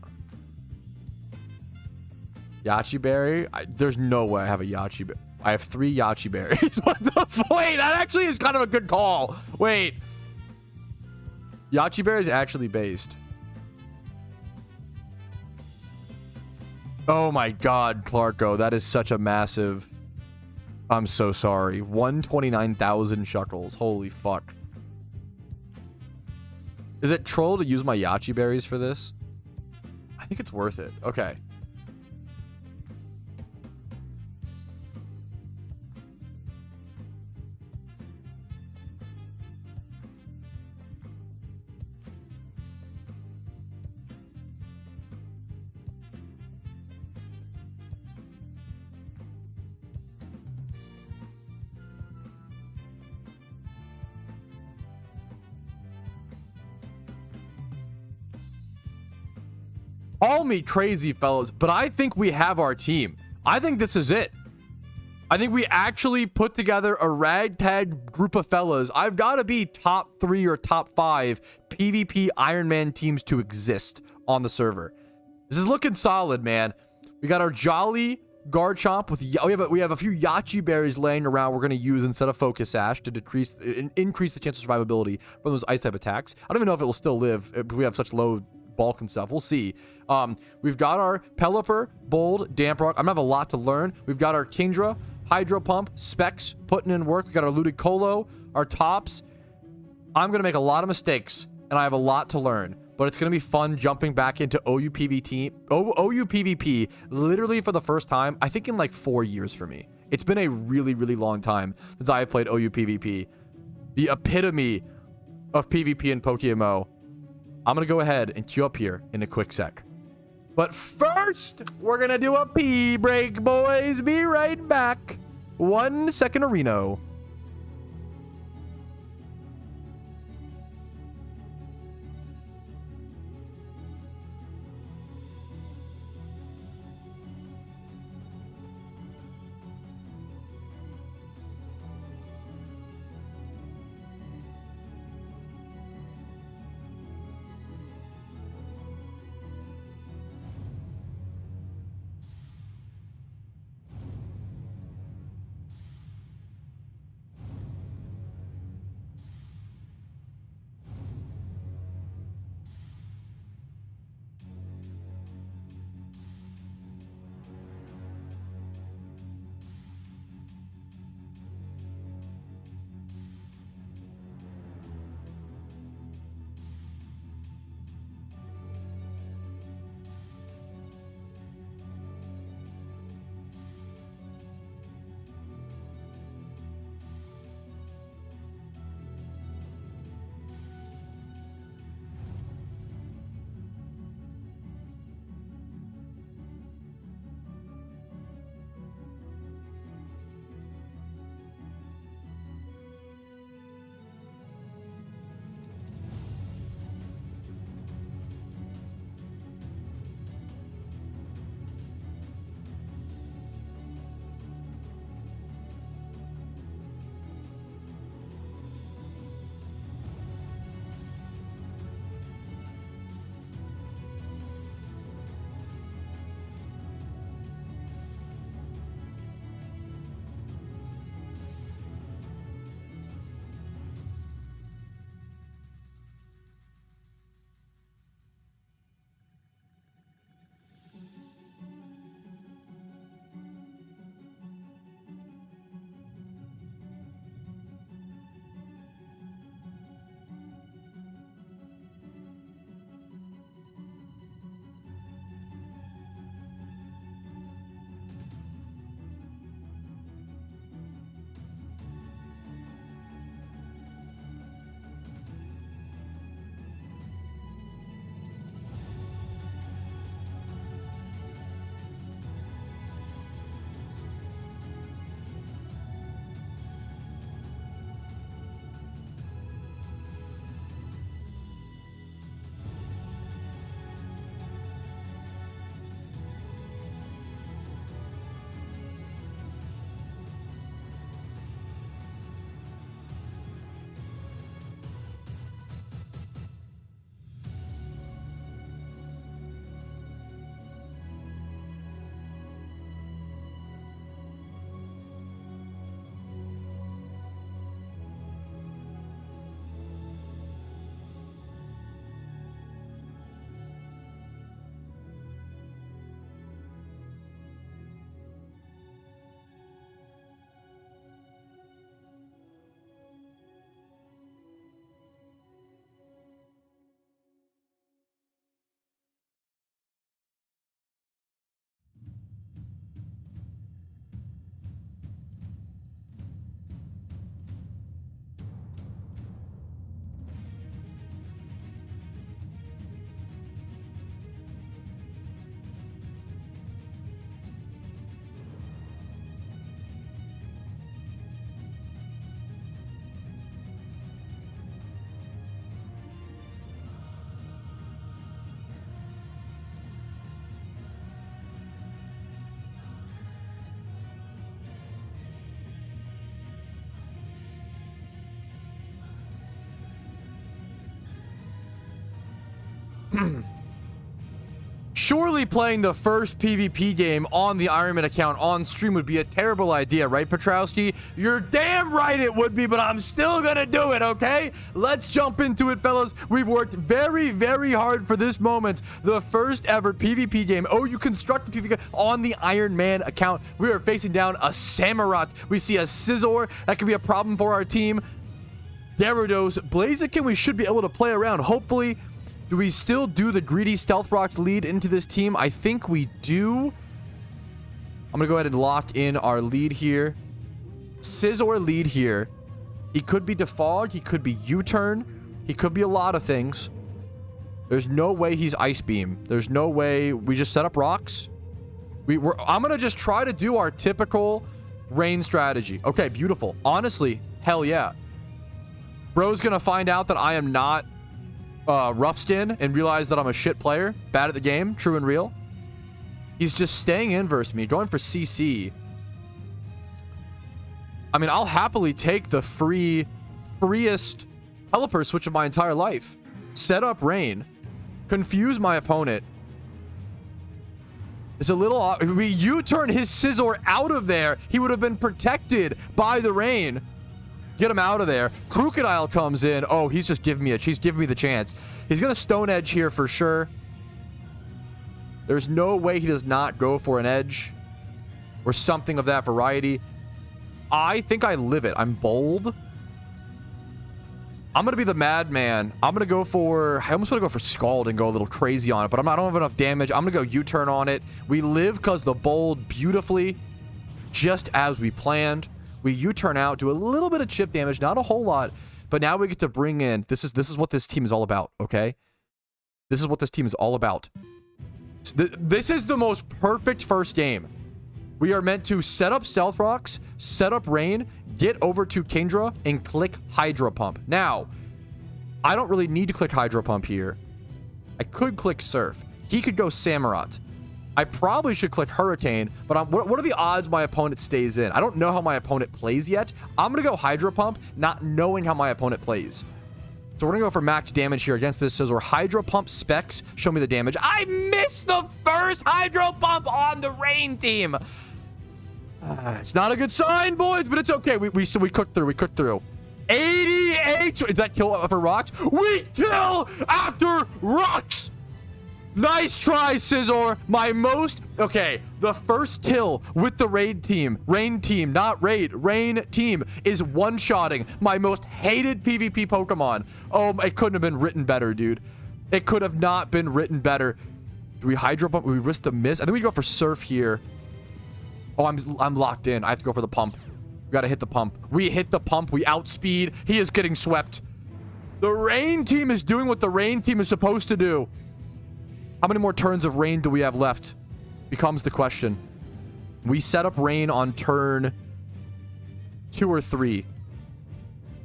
Yachi Berry? There's no way I have a Yachi Berry. I have 3 Yachi Berries. What the? Wait, that actually is kind of a good call. Wait. Yachi Berry is actually based. Oh my god, Clarko. That is such a massive... I'm so sorry. 129,000 shekels. Holy fuck. Is it troll to use my Yachi Berries for this? I think it's worth it. Okay. Call me crazy, fellas, but I think we have our team. I think this is it. I think we actually put together a ragtag group of fellas. I've got to be top 3 or top 5 PvP Iron Man teams to exist on the server. This is looking solid, man. We got our Jolly Garchomp with we have a few Yachi Berries laying around we're going to use instead of Focus Sash to increase the chance of survivability from those ice type attacks. I don't even know if it will still live if we have such low bulk and stuff. We'll see. We've got our Pelipper, Bold, Damprock. I'm gonna have a lot to learn. We've got our Kingdra, Hydro Pump, Specs putting in work. We got our Ludicolo, our tops. I'm gonna make a lot of mistakes and I have a lot to learn, but it's gonna be fun jumping back into OU PvP literally for the first time, I think in like 4 years for me. It's been a really, really long time since I have played OU PvP. The epitome of PvP in PokeMMO. I'm going to go ahead and queue up here in a quick sec. But first, we're going to do a pee break, boys. Be right back. 1 second, Reno. Surely playing the first PvP game on the Ironman account on stream would be a terrible idea, right, Patrouski? You're damn right it would be, but I'm still gonna do it, okay? Let's jump into it, fellas. We've worked very, very hard for this moment. The first ever PvP game. Oh, you construct the PvP game on the Iron Man account. We are facing down a Samurott. We see a Scizor. That could be a problem for our team. Gyarados, Blaziken, we should be able to play around, hopefully. Do we still do the greedy Stealth Rocks lead into this team? I think we do. I'm going to go ahead and lock in our lead here. Scizor lead here. He could be Defog. He could be U-turn. He could be a lot of things. There's no way he's Ice Beam. There's no way we just set up rocks. I'm going to just try to do our typical rain strategy. Okay, beautiful. Honestly, hell yeah. Bro's going to find out that I am not rough skin and realize that I'm a shit player, bad at the game, true and real. He's just staying in versus me, going for CC. I mean, I'll happily take the freest Pelipper switch of my entire life. Set up rain, confuse my opponent. It's a little, we U-turn his Scizor out of there. He would have been protected by the rain. Get him out of there. Crocodile comes in. Oh, he's just giving me he's giving me the chance. He's going to Stone Edge here for sure. There's no way he does not go for an edge or something of that variety. I think I live it. I'm bold. I'm going to be the madman. I'm going to go for, I almost want to go for Scald and go a little crazy on it, but I don't have enough damage. I'm going to go U-turn on it. We live because the bold beautifully, just as we planned. We U-turn out, do a little bit of chip damage, not a whole lot, but now we get to bring in, this is what this team is all about, okay? This is what this team is all about. This is the most perfect first game. We are meant to set up Stealth Rocks, set up Rain, get over to Kingdra, and click Hydro Pump. Now, I don't really need to click Hydro Pump here. I could click Surf. He could go Samurott. I probably should click Hurricane, but what are the odds my opponent stays in? I don't know how my opponent plays yet. I'm going to go Hydro Pump, not knowing how my opponent plays. So we're going to go for max damage here against this Scizor. Hydro Pump specs. Show me the damage. I missed the first Hydro Pump on the Rain team. It's not a good sign, boys, but it's okay. We cooked through. We cooked through. 88. Is that kill after rocks? We kill after rocks. Nice try, Scizor. My most... Okay, the first kill with the rain team, not raid, rain team, is one-shotting my most hated PvP Pokemon. Oh, it couldn't have been written better, dude. It could have not been written better. Do we Hydro Pump? We risk the miss? I think we go for Surf here. Oh, I'm locked in. I have to go for the pump. We got to hit the pump. We hit the pump. We outspeed. He is getting swept. The rain team is doing what the rain team is supposed to do. How many more turns of rain do we have left? Becomes the question. We set up rain on turn 2 or 3.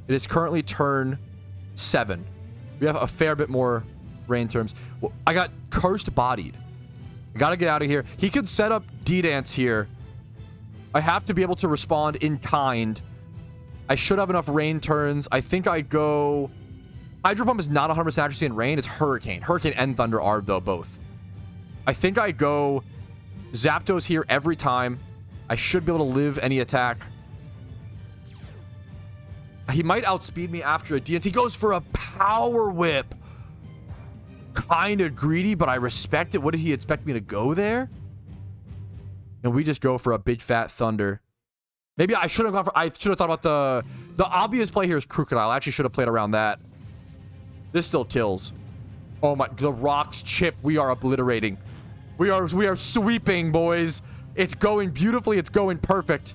It is currently turn 7. We have a fair bit more rain turns. Well, I got cursed bodied. I gotta get out of here. He could set up D-Dance here. I have to be able to respond in kind. I should have enough rain turns. I think I go... Hydro Pump is not 100% accuracy in rain. It's Hurricane. Hurricane and Thunder are, though, both. I think I go Zapdos here every time. I should be able to live any attack. He might outspeed me after a DNT. He goes for a Power Whip. Kind of greedy, but I respect it. What did he expect me to go there? And we just go for a big fat Thunder. Maybe I should have gone for... I should have thought about the obvious play here is Crocodile. I actually should have played around that. This still kills. Oh my... The rocks chip. We are obliterating. We are sweeping, boys. It's going beautifully. It's going perfect.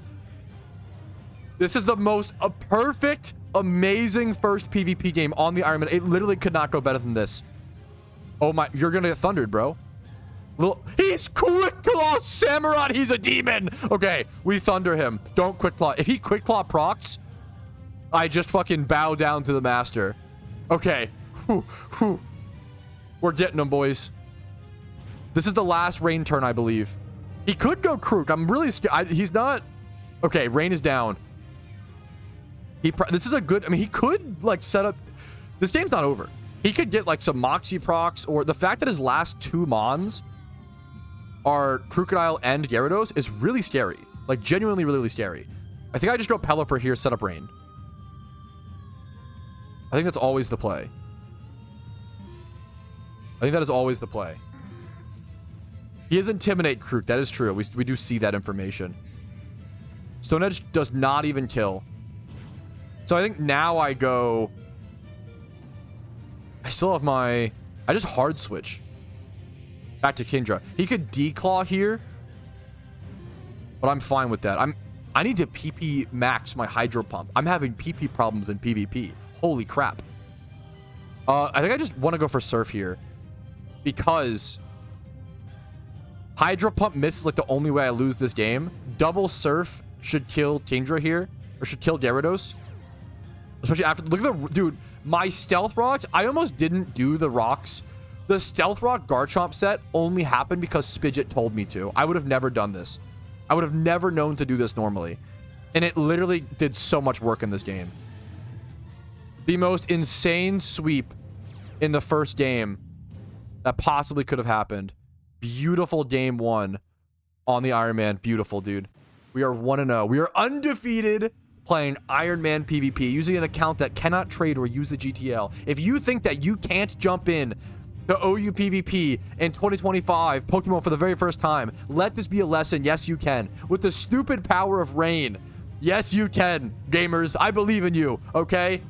This is the most perfect, amazing first PvP game on the Ironman. It literally could not go better than this. Oh my... You're gonna get thundered, bro. He's Quick Claw Samurott. He's a demon. Okay, we thunder him. Don't Quick Claw. If he Quick Claw procs, I just fucking bow down to the master. Okay. Whew, whew. We're getting him, boys. This is the last rain turn, I believe. He could go Krook. I'm really scared. He's not... Okay, rain is down. This is a good... I mean, he could, like, set up... This game's not over. He could get like some Moxie procs, or the fact that his last 2 Mons are Crocodile and Gyarados is really scary. Like, genuinely really, really scary. I think I just go Pelipper here, set up Rain. I think that's always the play. I think that is always the play. He is Intimidate Krook. That is true. We do see that information. Stone Edge does not even kill. So I think now I go... I still have my... I just hard switch. Back to Kingdra. He could Declaw here. But I'm fine with that. I need to PP max my Hydro Pump. I'm having PP problems in PvP. Holy crap. I think I just want to go for Surf here. Because Hydro Pump misses like the only way I lose this game. Double Surf should kill Kingdra here. Or should kill Gyarados. Especially after... Look at the... Dude, my Stealth Rocks... I almost didn't do the rocks. The Stealth Rock Garchomp set only happened because Spidget told me to. I would have never done this. I would have never known to do this normally. And it literally did so much work in this game. The most insane sweep in the first game that possibly could have happened. Beautiful game 1 on the Iron Man. Beautiful, dude. We are 1-0. We are undefeated playing Iron Man PvP, using an account that cannot trade or use the GTL. If you think that you can't jump in to OU PvP in 2025 Pokemon for the very first time, let this be a lesson. Yes, you can. With the stupid power of Rain. Yes, you can, gamers. I believe in you, okay?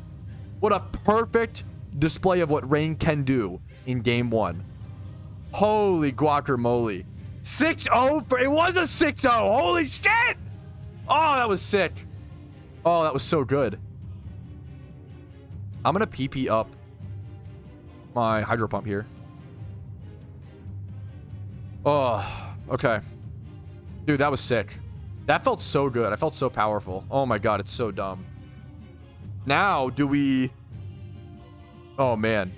What a perfect display of what Rain can do in game 1. Holy guacamole. 6-0 for... It was a 6-0. Holy shit! Oh, that was sick. Oh, that was so good. I'm going to PP up my Hydro Pump here. Oh, okay. Dude, that was sick. That felt so good. I felt so powerful. Oh my god, it's so dumb. Now, do we... Oh, man.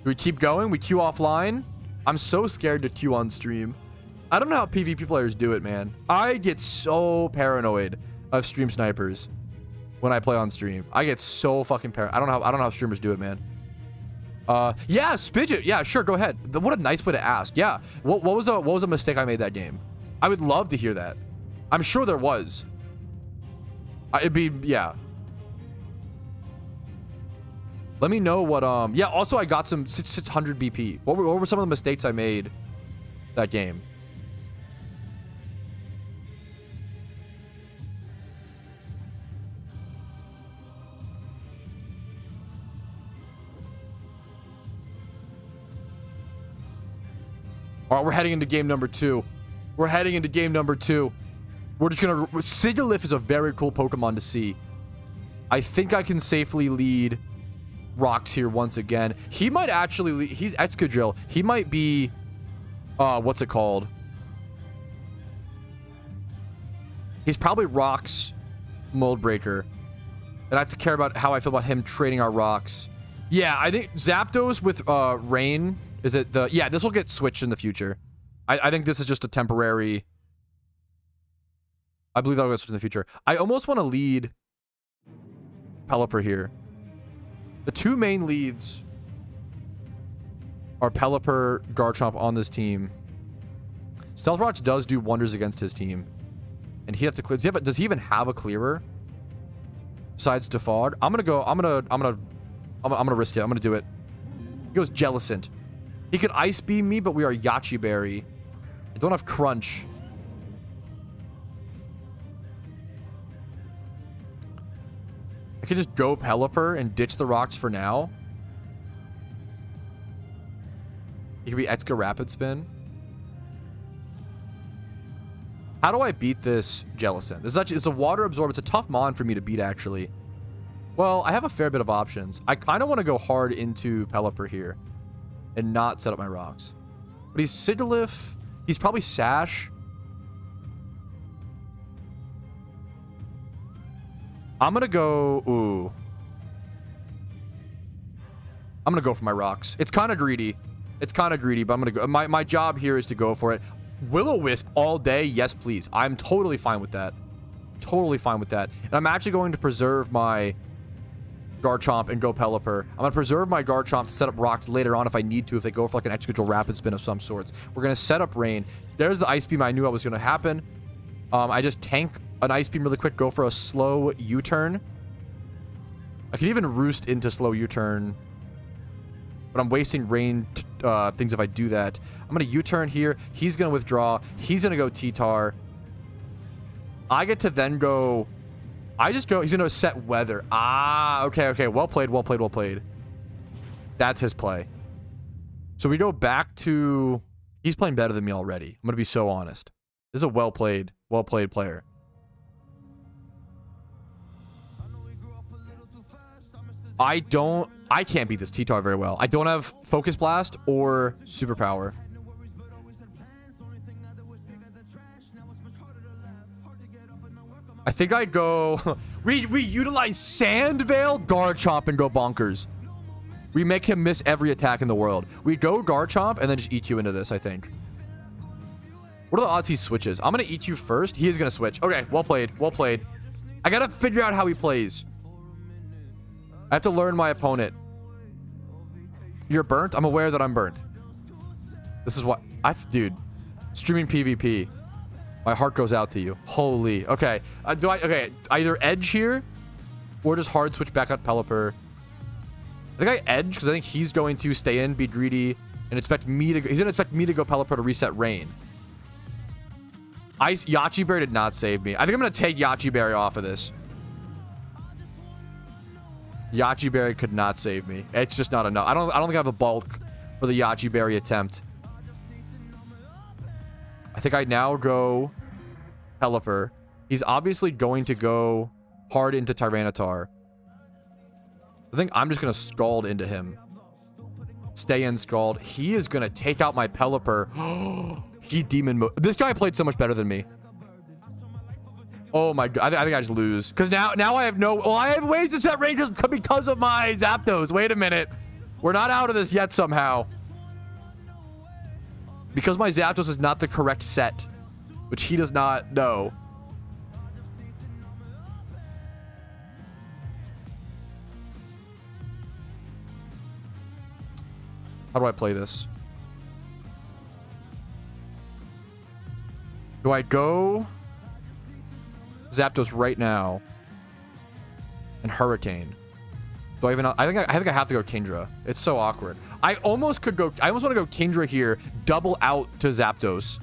Do we keep going? We queue offline? I'm so scared to queue on stream. I don't know how PvP players do it, man. I get so paranoid of stream snipers when I play on stream. I get so fucking paranoid. I don't know how streamers do it, man. Yeah, Spidget. Yeah, sure, go ahead. What a nice way to ask. Yeah. What was a mistake I made that game? I would love to hear that. I'm sure there was. It'd be, yeah. Let me know what, yeah, also I got some 600 BP. What were some of the mistakes I made that game? All right, we're heading into game number 2. We're heading into game number 2. We're just gonna... Sigilyph is a very cool Pokemon to see. I think I can safely lead Rocks here once again. He might actually lead... He's Excadrill. He might be... what's it called? He's probably Rocks Mold Breaker. And I have to care about how I feel about him trading our Rocks. Yeah, I think Zapdos with Rain... Is it the... Yeah, this will get switched in the future. I think this is just a temporary... I believe that'll get switched in the future. I almost want to lead Pelipper here. The 2 main leads are Pelipper, Garchomp on this team. Stealth Rocks does do wonders against his team. And he has to clear... Does he even have a clearer? Besides Defog? I'm gonna risk it. I'm gonna do it. He goes Jellicent. He could Ice Beam me, but we are Yachi Berry. I don't have Crunch. I could just go Pelipper and ditch the rocks for now. It could be Etka Rapid Spin. How do I beat this Jellicent? This is actually... It's a Water Absorb. It's a tough mon for me to beat, actually. Well, I have a fair bit of options. I kind of want to go hard into Pelipper here and not set up my rocks. But he's Sigilyph. He's probably Sash. I'm gonna go... Ooh. I'm gonna go for my rocks. It's kind of greedy. It's kind of greedy, but I'm gonna go... My job here is to go for it. Will-O-Wisp all day? Yes, please. I'm totally fine with that. Totally fine with that. And I'm actually going to preserve my Garchomp and go Pelipper. I'm going to preserve my Garchomp to set up rocks later on if I need to, if they go for like an extra rapid spin of some sorts. We're going to set up Rain. There's the Ice Beam I knew I was going to happen. I just tank an Ice Beam really quick, go for a slow U-turn. I could even roost into slow U-turn, but I'm wasting Rain things if I do that. I'm going to U-turn here. He's going to withdraw. He's going to go T-Tar. I get to then go... he's going to set Weather. Ah, okay, okay. Well played, well played, well played. That's his play. So we go back to... He's playing better than me already. I'm going to be so honest. This is a well-played player. I can't beat this T-Tar very well. I don't have Focus Blast or Superpower. I think I go... we utilize Sand Veil, Garchomp, and go bonkers. We make him miss every attack in the world. We go Garchomp and then just EQ into this, I think. What are the odds he switches? I'm going to EQ first. He is going to switch. Okay, well played. Well played. I got to figure out how he plays. I have to learn my opponent. You're burnt? I'm aware that I'm burnt. This is what... Dude, streaming PvP. My heart goes out to you. Holy. Okay. Okay. Either edge here or just hard switch back out Pelipper. I think I edge because I think he's going to stay in, be greedy, and expect me to... He's going to expect me to go Pelipper to reset Rain. Yachi Berry did not save me. I think I'm going to take Yachi Berry off of this. Yachi Berry could not save me. It's just not enough. I don't think I have a bulk for the Yachi Berry attempt. I think I now go Pelipper. He's obviously going to go hard into Tyranitar. I think I'm just going to Scald into him. Stay in Scald. He is going to take out my Pelipper. He Demon Mode. This guy played so much better than me. Oh my god. I think I just lose. Because now I have no... Well, I have ways to set ranges because of my Zapdos. Wait a minute. We're not out of this yet somehow. Because my Zapdos is not the correct set, which he does not know. How do I play this? Do I go Zapdos right now and Hurricane? Do I even... I think I have to go Kingdra. It's so awkward. I almost want to go Kingdra here, double out to Zapdos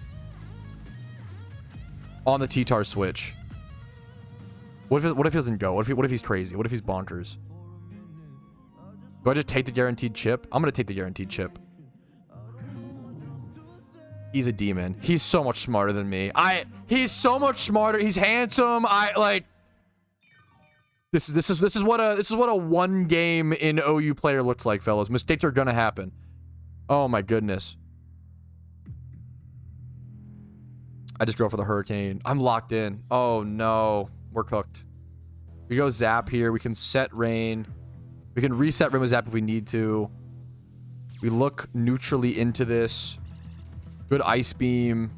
on the T-Tar switch. What if he doesn't go? What if he's crazy? What if he's bonkers? Do I just take the guaranteed chip? I'm gonna take the guaranteed chip. He's a demon. He's so much smarter than me. He's so much smarter. He's handsome. This is what a one game in OU player looks like, fellas. Mistakes are gonna happen. Oh my goodness. I just go for the Hurricane. I'm locked in. Oh no, we're cooked. We go Zap here. We can set Rain. We can reset Rain with Zap if we need to. We look neutrally into this. Good Ice Beam.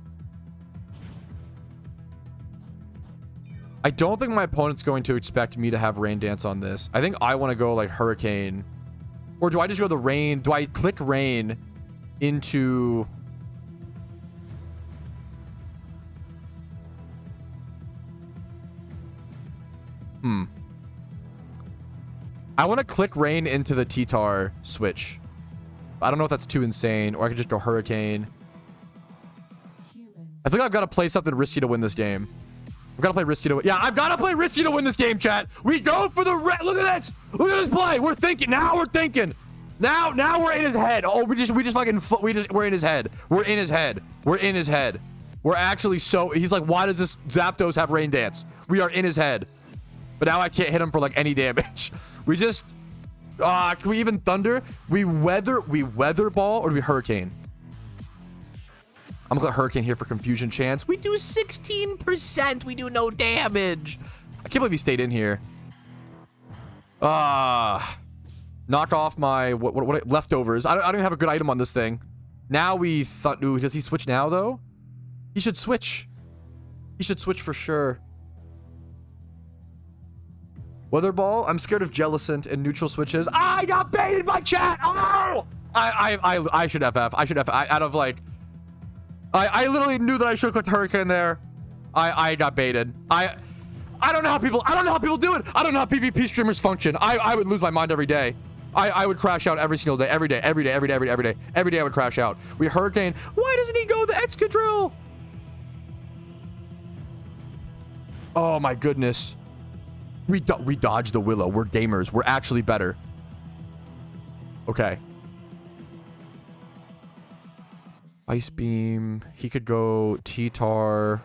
I don't think my opponent's going to expect me to have Rain Dance on this. I think I want to go like Hurricane. Or do I just go the Rain? Do I click Rain into... I want to click Rain into the T-Tar switch. I don't know if that's too insane. Or I could just go Hurricane. I think I've got to play something risky to win this game. I've got to play risky to win. Yeah, I've got to play risky to win this game, chat. We go for the look at this. Look at this play. We're thinking. Now we're thinking. Now we're in his head. Oh, we're in his head. We're in his head. We're in his head. We're actually so... He's like, why does this Zapdos have Rain Dance? We are in his head. But now I can't hit him for like any damage. We just... can we even Thunder? We weather Ball or do we Hurricane? I'm gonna Hurricane here for confusion chance. We do 16%. We do no damage. I can't believe he stayed in here. Knock off my what leftovers. I don't even have a good item on this thing. Now we thought. Ooh, does he switch now though? He should switch. He should switch for sure. Weather Ball. I'm scared of Jellicent and neutral switches. I got baited by chat. Oh! I should FF. I should FF. Out of like... I literally knew that I should have clicked Hurricane there. I got baited. I don't know how people do it. I don't know how PvP streamers function. I would lose my mind every day. I would crash out every single day, every day I would crash out. We Hurricane. Why doesn't he go the Excadrill? Oh my goodness. We dodged the Willow. We're gamers. We're actually better. Okay. Ice Beam. He could go T-Tar.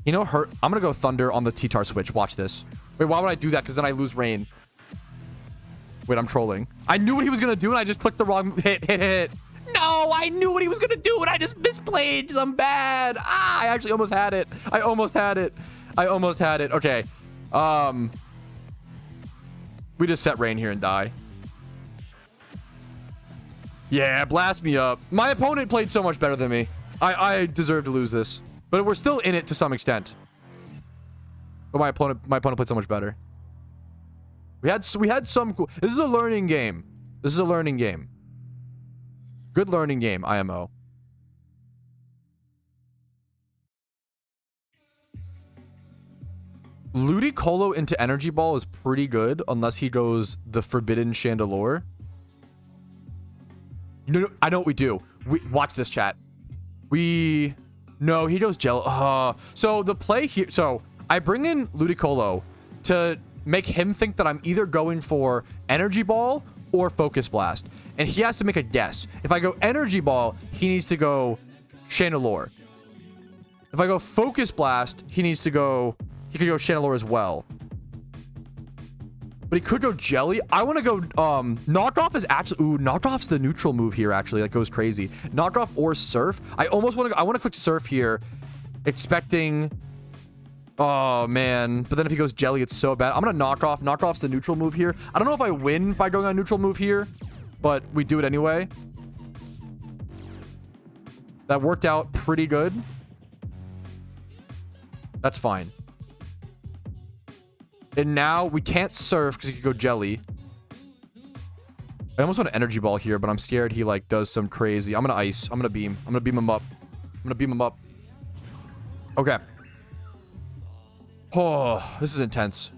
You know, I'm gonna go Thunder on the T-Tar switch. Watch this. Wait, why would I do that? Because then I lose Rain. Wait, I'm trolling. I knew what he was gonna do, and I just clicked the wrong hit. No, I knew what he was gonna do, and I just misplayed because I'm bad. I actually almost had it. I almost had it. Okay. We just set Rain here and die. Yeah, blast me up. My opponent played so much better than me. I deserve to lose this. But we're still in it to some extent. But my opponent played so much better. We had some cool... This is a learning game. Good learning game, IMO. Ludicolo into Energy Ball is pretty good unless he goes the Forbidden Chandelure. No, I know what we do. Watch this, chat. No, he goes Jello. So the play here... So I bring in Ludicolo to make him think that I'm either going for Energy Ball or Focus Blast. And he has to make a guess. If I go Energy Ball, he needs to go Chandelure. If I go Focus Blast, he could go Chandelure as well. But he could go Jelly. I want to go... Knockoff is actually... Ooh, Knockoff's the neutral move here, actually. That goes crazy. Knockoff or Surf. I almost want to... I want to click Surf here, expecting... Oh, man. But then if he goes Jelly, it's so bad. I'm going to Knockoff. Knockoff's the neutral move here. I don't know if I win by going on neutral move here, but we do it anyway. That worked out pretty good. That's fine. And now we can't Surf because he could go Jelly. I almost want an Energy Ball here, but I'm scared he like does some crazy. I'm gonna Ice. I'm gonna Beam. I'm gonna beam him up. Okay. Oh, this is intense.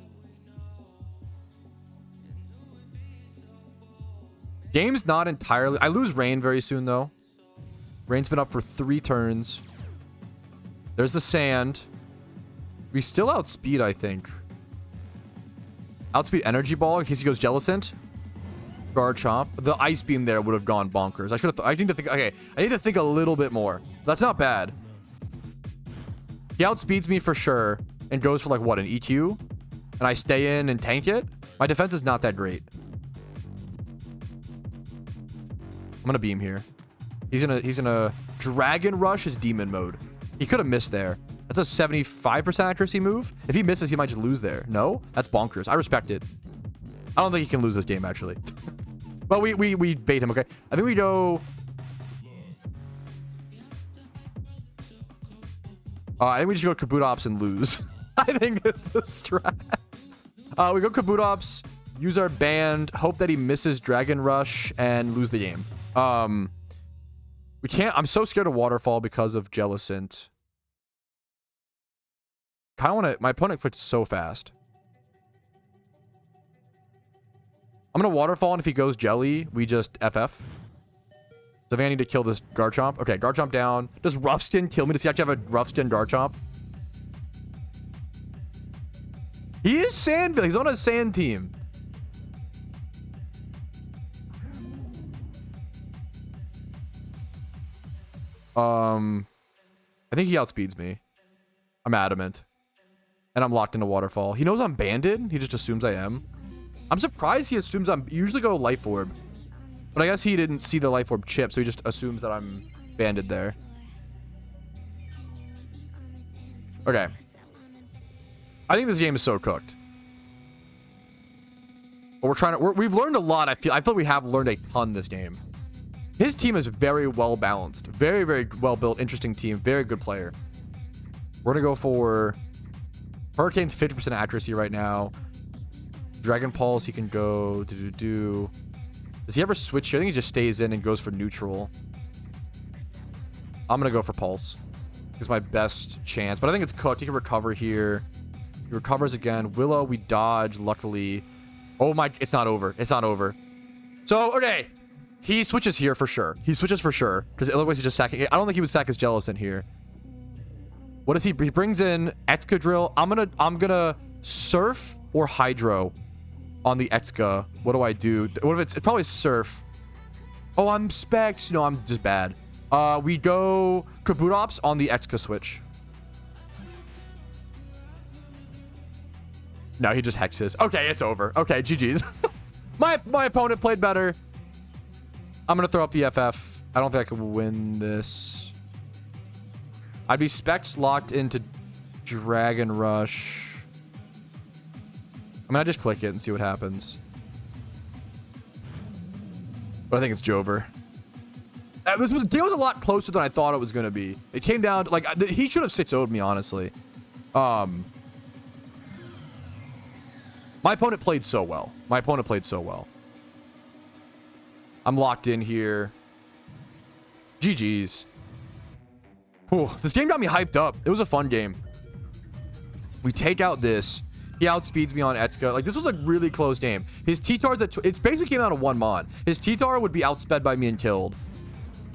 Game's not entirely... I lose Rain very soon, though. Rain's been up for 3 turns. There's the Sand. We still outspeed, I think. Outspeed Energy Ball in case he goes Jellicent. Guard Chomp. The Ice Beam there would have gone bonkers. I need to think... Okay, I need to think a little bit more. That's not bad. He outspeeds me for sure. And goes for like, what, an EQ? And I stay in and tank it? My defense is not that great. I'm gonna Beam here. He's gonna Dragon Rush his Demon Mode. He could have missed there. That's a 75% accuracy move. If he misses, he might just lose there. No? That's bonkers. I respect it. I don't think he can lose this game, actually. But we bait him, okay? I think we go... I think we just go Kabutops and lose. I think it's the strat. We go Kabutops, use our band, hope that he misses Dragon Rush, and lose the game. We can't... I'm so scared of Waterfall because of Jellicent. I want to... My opponent clicked so fast. I'm going to Waterfall, and if he goes Jelly, we just FF. So I need to kill this Garchomp. Okay, Garchomp down. Does Rough Skin kill me? Does he actually have a Rough Skin Garchomp? He is Sandville. He's on a sand team. I think he outspeeds me. I'm adamant. And I'm locked into Waterfall. He knows I'm banded. He just assumes I am. I'm surprised he assumes I'm... Usually go Life Orb. But I guess he didn't see the Life Orb chip, so he just assumes that I'm banded there. Okay. I think this game is so cooked. But we're trying to... We've learned a lot. I feel we have learned a ton this game. His team is very well balanced. Very, very well built. Interesting team. Very good player. We're going to go for... Hurricane's 50% accuracy right now. Dragon Pulse, he can go Does he ever switch here? I think he just stays in and goes for neutral. I'm gonna go for Pulse. It's my best chance, but I think it's cooked. He can recover here. He recovers again. Willow, we dodge, luckily. Oh my, it's not over. It's not over. So, okay. He switches here for sure. He switches for sure. Because otherwise he's just sacking. I don't think he would sack his Jellicent here. What does he brings in Excadrill. I'm gonna Surf or Hydro on the Exca. What do I do? What if it's probably Surf? Oh, I'm Specs. No, I'm just bad. We go Kabutops on the Exca switch. No, he just hexes. Okay, it's over. Okay, GG's. my opponent played better. I'm gonna throw up the FF. I don't think I can win this. I'd be Specs locked into Dragon Rush. I mean, I just click it and see what happens. But I think it's Jover. The game was a lot closer than I thought it was going to be. It came down to, like, he should have 6-0'd me, honestly. My opponent played so well. I'm locked in here. GG's. Whew, this game got me hyped up. It was a fun game. We take out this. He outspeeds me on Etska. Like, this was a really close game. His T-Tar's at... It's basically came out of one mod. His T-Tar would be outsped by me and killed.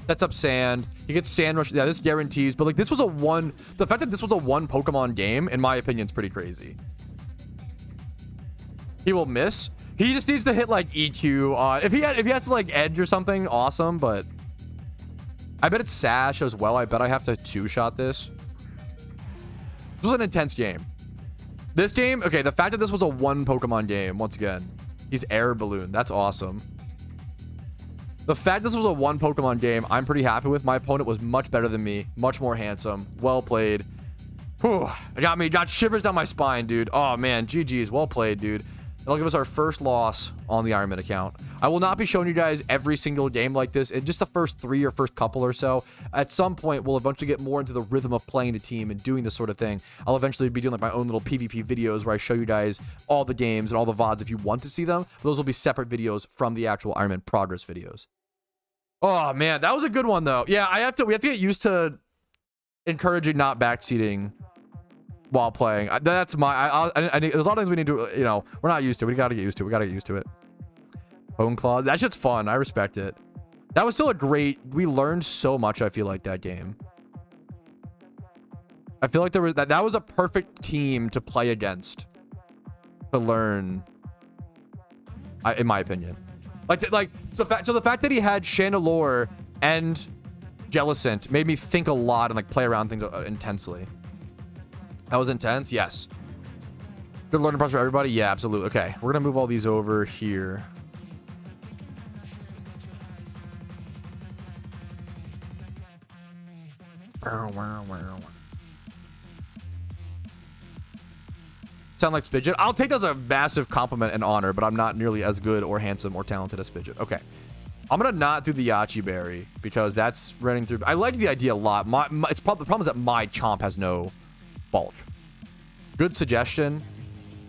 Sets up Sand. He gets Sand Rush. Yeah, this guarantees. But, like, this was a one... The fact that this was a one Pokemon game, in my opinion, is pretty crazy. He will miss. He just needs to hit, like, EQ. If he has to, like, Edge or something, awesome, but... I bet it's Sash as well. I bet I have to two-shot this. This was an intense game. This game... Okay, the fact that this was a one Pokemon game, once again. He's Air Balloon. That's awesome. The fact this was a one Pokemon game, I'm pretty happy with. My opponent was much better than me. Much more handsome. Well played. Whew. It got shivers down my spine, dude. Oh, man. GG's. Well played, dude. That'll give us our first loss on the Ironman account. I will not be showing you guys every single game like this. In just the first 3 or first couple or so. At some point, we'll eventually get more into the rhythm of playing a team and doing this sort of thing. I'll eventually be doing like my own little PvP videos where I show you guys all the games and all the VODs if you want to see them. Those will be separate videos from the actual Ironman progress videos. Oh, man. That was a good one, though. Yeah, we have to get used to encouraging not backseating while playing. That's my... there's a lot of things we need to... You know, we're not used to it. We got to get used to it. We got to get used to it. Bone Claws. That shit's fun. I respect it. That was still a great... We learned so much, I feel like, that game. I feel like there was... That was a perfect team to play against. To learn. In my opinion. So the fact that he had Chandelure and Jellicent made me think a lot and, like, play around things intensely. That was intense? Yes. Good learning process for everybody? Yeah, absolutely. Okay, we're going to move all these over here. Sound like Spidget? I'll take that as a massive compliment and honor, but I'm not nearly as good or handsome or talented as Spidget. Okay. I'm going to not do the Yachi Berry because that's running through. I like the idea a lot. The problem is that my Chomp has no bulk. Good suggestion.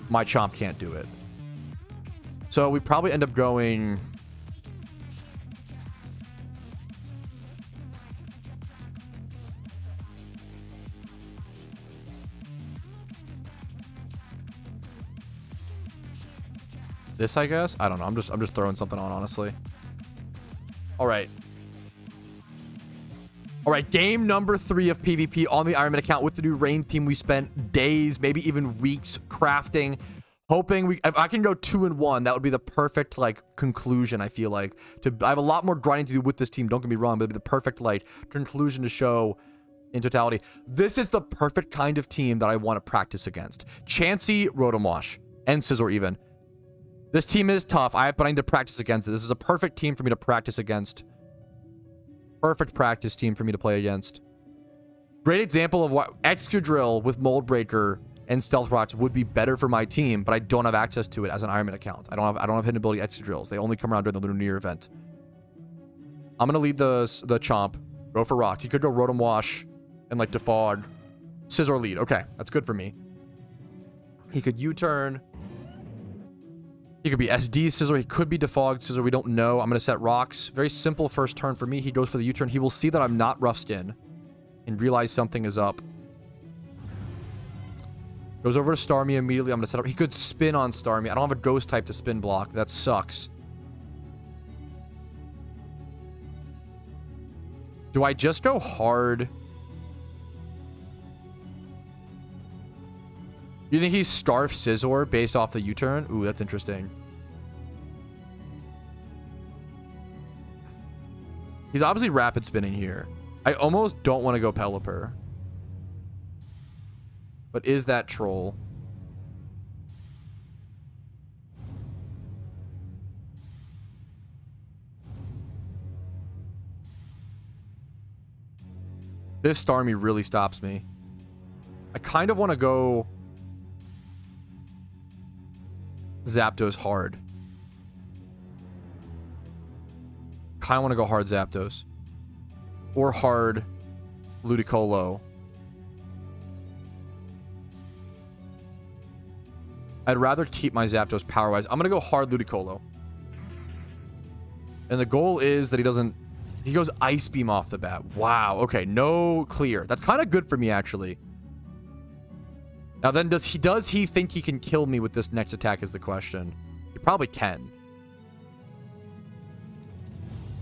My Chomp can't do it. So we probably end up going... This, I guess? I don't know. I'm just throwing something on, honestly. All right. All right, game number 3 of PvP on the Ironman account with the new Rain team. We spent days, maybe even weeks crafting, hoping if I can go 2-1, that would be the perfect, like, conclusion, I feel like. I have a lot more grinding to do with this team, don't get me wrong, but it'd be the perfect, like, conclusion to show in totality. This is the perfect kind of team that I want to practice against. Chansey, Rotom Wash, and Scizor even. This team is tough, but I need to practice against it. This is a perfect team for me to practice against. Perfect practice team for me to play against. Great example of what Excadrill with Mold Breaker and Stealth Rocks would be better for my team, but I don't have access to it as an Ironman account. I don't have hidden ability Excadrills. They only come around during the Lunar New Year event. I'm gonna lead the Chomp. Go for Rocks. He could go Rotom Wash and like Defog. Scizor lead. Okay, that's good for me. He could U-turn. He could be SD Scissor. He could be Defogged Scissor. We don't know. I'm going to set rocks. Very simple first turn for me. He goes for the U-turn. He will see that I'm not rough skin and realize something is up. Goes over to Starmie immediately. I'm going to set up. He could spin on Starmie. I don't have a ghost type to spin block. That sucks. Do I just go hard? You think he's Scarf Scizor based off the U-turn? Ooh, that's interesting. He's obviously rapid spinning here. I almost don't want to go Pelipper. But is that troll? This Starmie really stops me. I kind of want to go Zapdos hard. Kind of want to go hard Zapdos. Or hard Ludicolo. I'd rather keep my Zapdos power-wise. I'm going to go hard Ludicolo. And the goal is that he doesn't... He goes Ice Beam off the bat. Wow. Okay, no clear. That's kind of good for me, actually. Now then, does he think he can kill me with this next attack is the question. He probably can.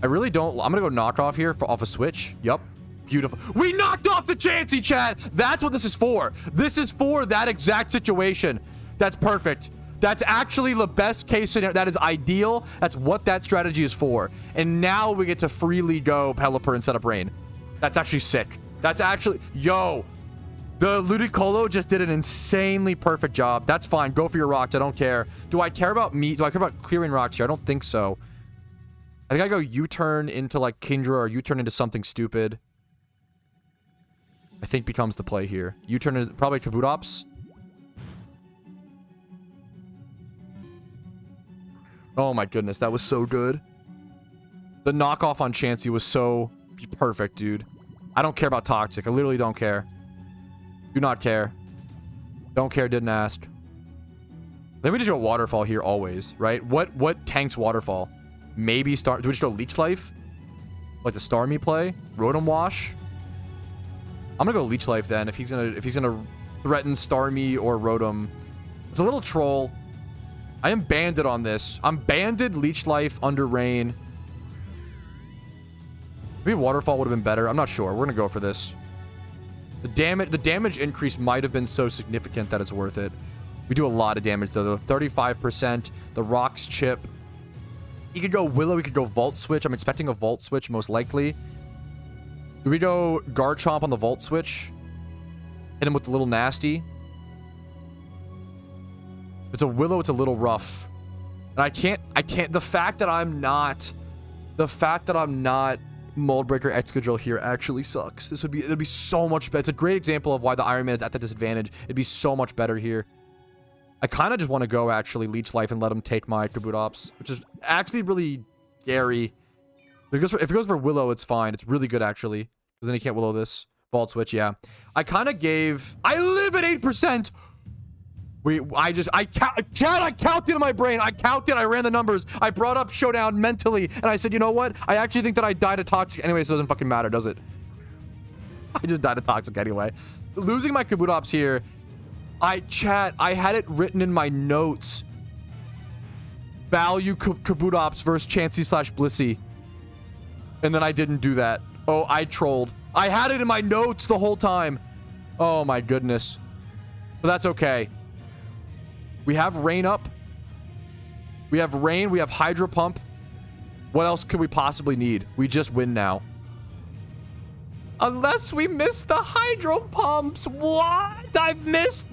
I really don't... I'm going to go knock off here off a switch. Yup. Beautiful. We knocked off the Chansey, Chad! That's what this is for. This is for that exact situation. That's perfect. That's actually the best case scenario. That is ideal. That's what that strategy is for. And now we get to freely go Pelipper and set up Rain. That's actually sick. That's actually... Yo! The Ludicolo just did an insanely perfect job. That's fine. Go for your rocks. I don't care. Do I care about me? Do I care about clearing rocks here? I don't think so. I think I go U-turn into like Kingdra or U-turn into something stupid. I think becomes the play here. U-turn into probably Kabutops. Oh my goodness, that was so good. The knockoff on Chansey was so perfect, dude. I don't care about Toxic. I literally don't care. Do not care. Don't care, didn't ask. Then we just go Waterfall here always, right? What tanks Waterfall? Maybe do we just go Leech Life? Like the Starmie play? Rotom Wash? I'm gonna go Leech Life then if he's gonna threaten Starmie or Rotom. It's a little troll. I am banded on this. I'm banded Leech Life under Rain. Maybe Waterfall would have been better. I'm not sure. We're gonna go for this. The damage increase might have been so significant that it's worth it. We do a lot of damage though. 35%. The Rocks chip. He could go Willow. He could go Volt Switch. I'm expecting a Volt Switch most likely. Do we go Garchomp on the Volt Switch? Hit him with the little nasty. If it's a Willow, it's a little rough. And I can't, the fact that I'm not Moldbreaker Excadrill here actually sucks. It'd be so much better. It's a great example of why the Iron Man is at the disadvantage. It'd be so much better here. I kind of just want to go actually Leech Life and let him take my Kabutops, which is actually really scary. If it goes for Willow, it's fine. It's really good actually, because then he can't Willow this. Volt Switch, yeah. I live at 8%. Chad, I counted in my brain. I ran the numbers. I brought up Showdown mentally, and I said, you know what? I actually think that I died of Toxic. Anyways, it doesn't fucking matter, does it? I just died of Toxic anyway. Losing my Kabutops here. I had it written in my notes. Value Kabutops versus Chansey/Blissey. And then I didn't do that. Oh, I trolled. I had it in my notes the whole time. Oh my goodness. But that's okay. We have Rain up. We have Rain. We have Hydro Pump. What else could we possibly need? We just win now. Unless we miss the Hydro Pumps. What? I've missed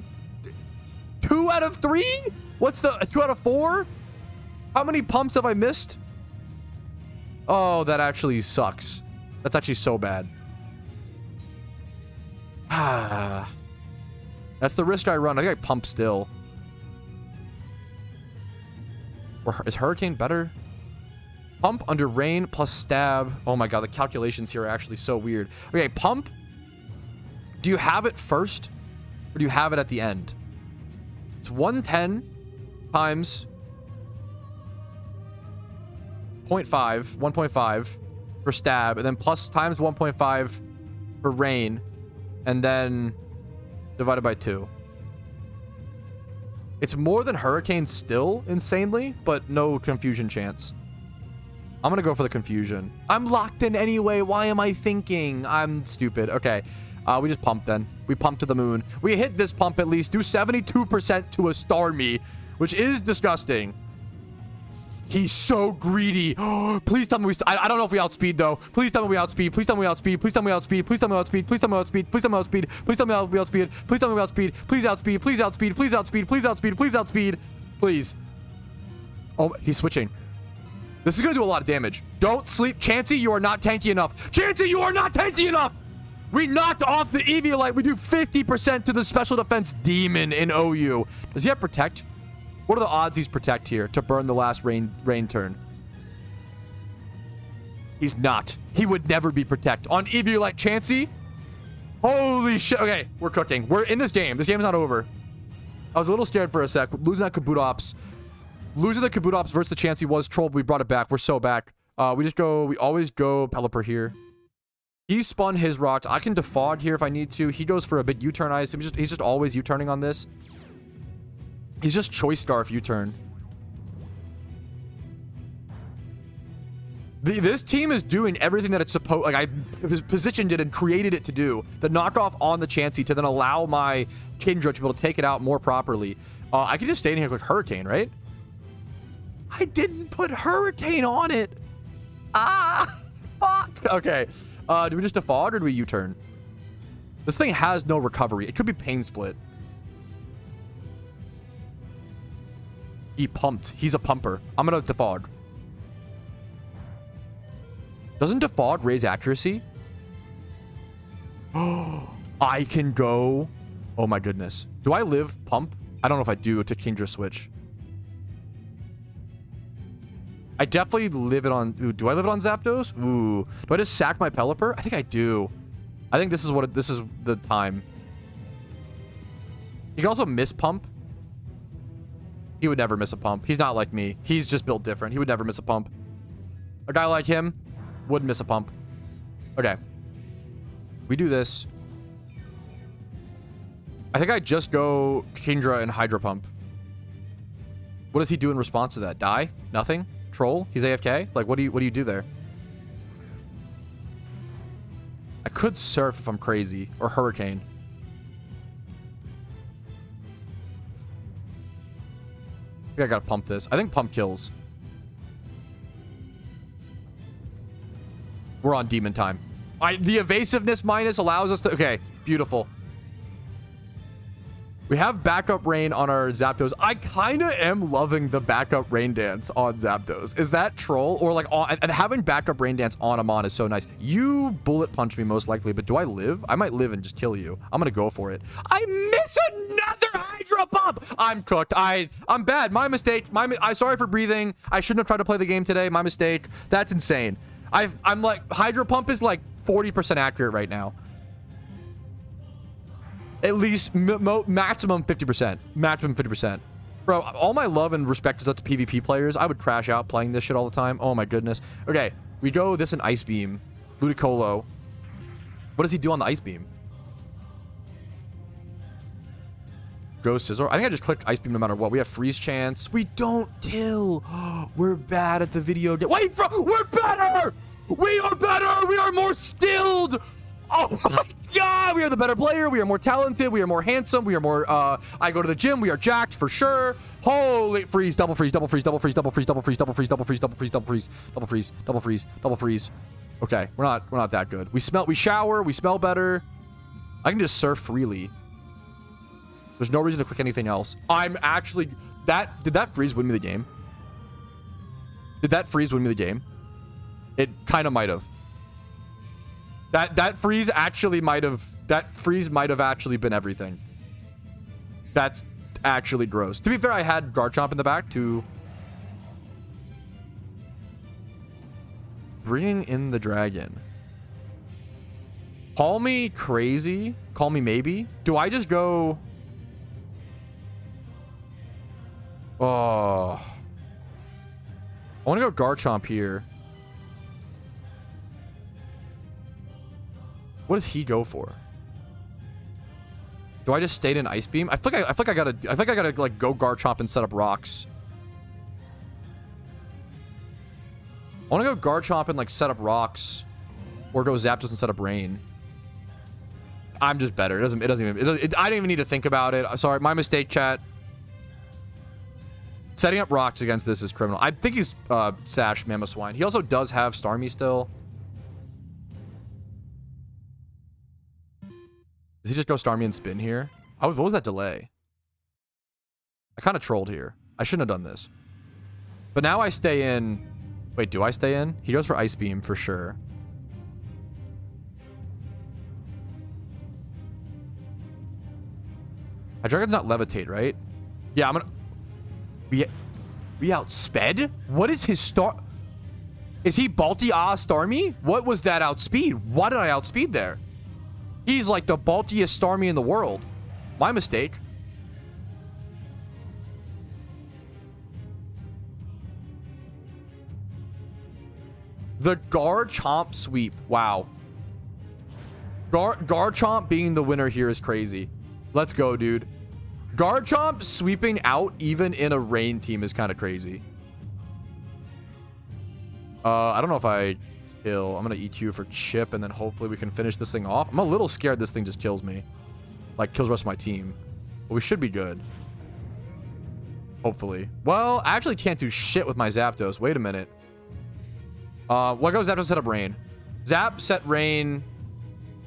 2 out of 3? What's the 2 out of 4? How many pumps have I missed? Oh, that actually sucks. That's actually so bad. That's the risk I run. I think I pump still. Or is Hurricane better? Pump under Rain plus Stab. Oh my god, the calculations here are actually so weird. Okay, Pump. Do you have it first? Or do you have it at the end? It's 110 times 0.5, 1.5 for stab, and then plus times 1.5 for rain, and then divided by 2. It's more than Hurricane still, insanely, but no confusion chance. I'm gonna go for the confusion. I'm locked in anyway. Why am I thinking? I'm stupid. Okay. We just pumped then. We pumped to the moon. We hit this pump at least. Do 72% to a Starmie, which is disgusting. He's so greedy. Please tell me we... I don't know if we outspeed, though. Please tell me we outspeed. Please tell me we outspeed. Please tell me we outspeed. Please tell me we outspeed. Please tell me we outspeed. Please tell me we outspeed. Please tell me we outspeed. Please tell me we outspeed. Please outspeed. Please outspeed. Please outspeed. Please outspeed. Please outspeed. Please. Oh, he's switching. This is going to do a lot of damage. Don't sleep. Chansey, you are not tanky enough. Chansey, you are not tanky enough. We knocked off the Eviolite. We do 50% to the special defense demon in OU. Does he have protect? What are the odds he's protect here to burn the last rain turn? He's not. He would never be protect. On Eviolite Chansey? Holy shit. Okay, we're cooking. We're in this game. This game's not over. I was a little scared for a sec. Losing that Kabutops. Losing the Kabutops versus the Chansey was troll, but we brought it back. We're so back. We always go Pelipper here. He spun his rocks. I can defog here if I need to. He goes for a bit U-turn ice. He's just always U-turning on this. He's just choice scarf U-turn. This team is doing everything that it's supposed... Like, I positioned it and created it to do. The knockoff on the Chansey to then allow my Kindra to be able to take it out more properly. I can just stay in here like Hurricane, right? I didn't put Hurricane on it. Ah, fuck. Okay. Do we just defog or do we U-turn? This thing has no recovery. It could be Pain Split. He pumped. He's a pumper. I'm gonna defog. Doesn't defog raise accuracy? Oh, I can go. Oh my goodness. Do I live pump? I don't know if I do to Kingdra switch. I definitely live it on... Ooh, do I live it on Zapdos? Ooh. Do I just sack my Pelipper? I think I do. I think this is what... This is the time. You can also miss pump. He would never miss a pump. He's not like me. He's just built different. He would never miss a pump. A guy like him wouldn't miss a pump. Okay. We do this. I think I just go Kingdra and Hydro Pump. What does he do in response to that? Die? Nothing? Troll? He's AFK? Like, what do you do there? I could Surf if I'm crazy. Or Hurricane. I think I gotta pump this. I think pump kills. We're on demon time. The evasiveness minus allows us to... Okay, beautiful. We have backup rain on our Zapdos. I kind of am loving the backup rain dance on Zapdos. Is that troll? Or like, and having backup rain dance on Amon is so nice. You bullet punch me most likely, but do I live? I might live and just kill you. I'm gonna go for it. I miss another Hydro Pump. I'm cooked. I'm bad. My mistake. I'm sorry for breathing. I shouldn't have tried to play the game today. My mistake. That's insane. I'm like, Hydro Pump is like 40% accurate right now. At least maximum 50%. Maximum 50%. Bro, all my love and respect is up to PvP players. I would crash out playing this shit all the time. Oh my goodness. Okay, we go this and Ice Beam. Ludicolo. What does he do on the Ice Beam? Go Scizor. I think I just clicked Ice Beam no matter what. We have freeze chance. We don't kill. We're bad at the video game. Wait, we're better! We are better! We are more skilled! Oh my god! We are the better player. We are more talented. We are more handsome. We are more, I go to the gym. We are jacked for sure. Holy freeze, double freeze, double freeze, double freeze, double freeze, double freeze, double freeze, double freeze, double freeze, double freeze, double freeze, double freeze, double freeze. Okay, we're not that good. We shower, we smell better. I can just surf freely. There's no reason to click anything else. I'm actually... Did that freeze win me the game? Did that freeze win me the game? It kind of might have. That freeze actually might have... That freeze might have actually been everything. That's actually gross. To be fair, I had Garchomp in the back to... Bringing in the dragon. Call me crazy. Call me maybe. Do I just go... Oh. I want to go Garchomp here. What does he go for? Do I just stay in Ice Beam? I feel like I gotta like go Garchomp and set up rocks. I want to go Garchomp and like set up rocks, or go Zapdos and set up rain. I'm just better. I didn't even need to think about it. Sorry, my mistake, chat. Setting up rocks against this is criminal. I think he's Sash Mamoswine. He also does have Starmie still. Does he just go Starmie and spin here? What was that delay? I kind of trolled here. I shouldn't have done this. But now I stay in... Wait, do I stay in? He goes for Ice Beam for sure. Hydreigon's not Levitate, right? Yeah, I'm gonna... We outsped? What is his star... Is he Balti Starmie? What was that outspeed? Why did I outspeed there? He's like the bulkiest Starmie in the world. My mistake. The Garchomp sweep. Wow. Garchomp being the winner here is crazy. Let's go, dude. Garchomp sweeping out even in a rain team is kind of crazy. I don't know if I... kill. I'm gonna EQ for chip, and then hopefully we can finish this thing off. I'm a little scared this thing just kills me. Like, kills the rest of my team. But we should be good. Hopefully. Well, I actually can't do shit with my Zapdos. Wait a minute. What goes Zapdos set up rain? Zap, set rain.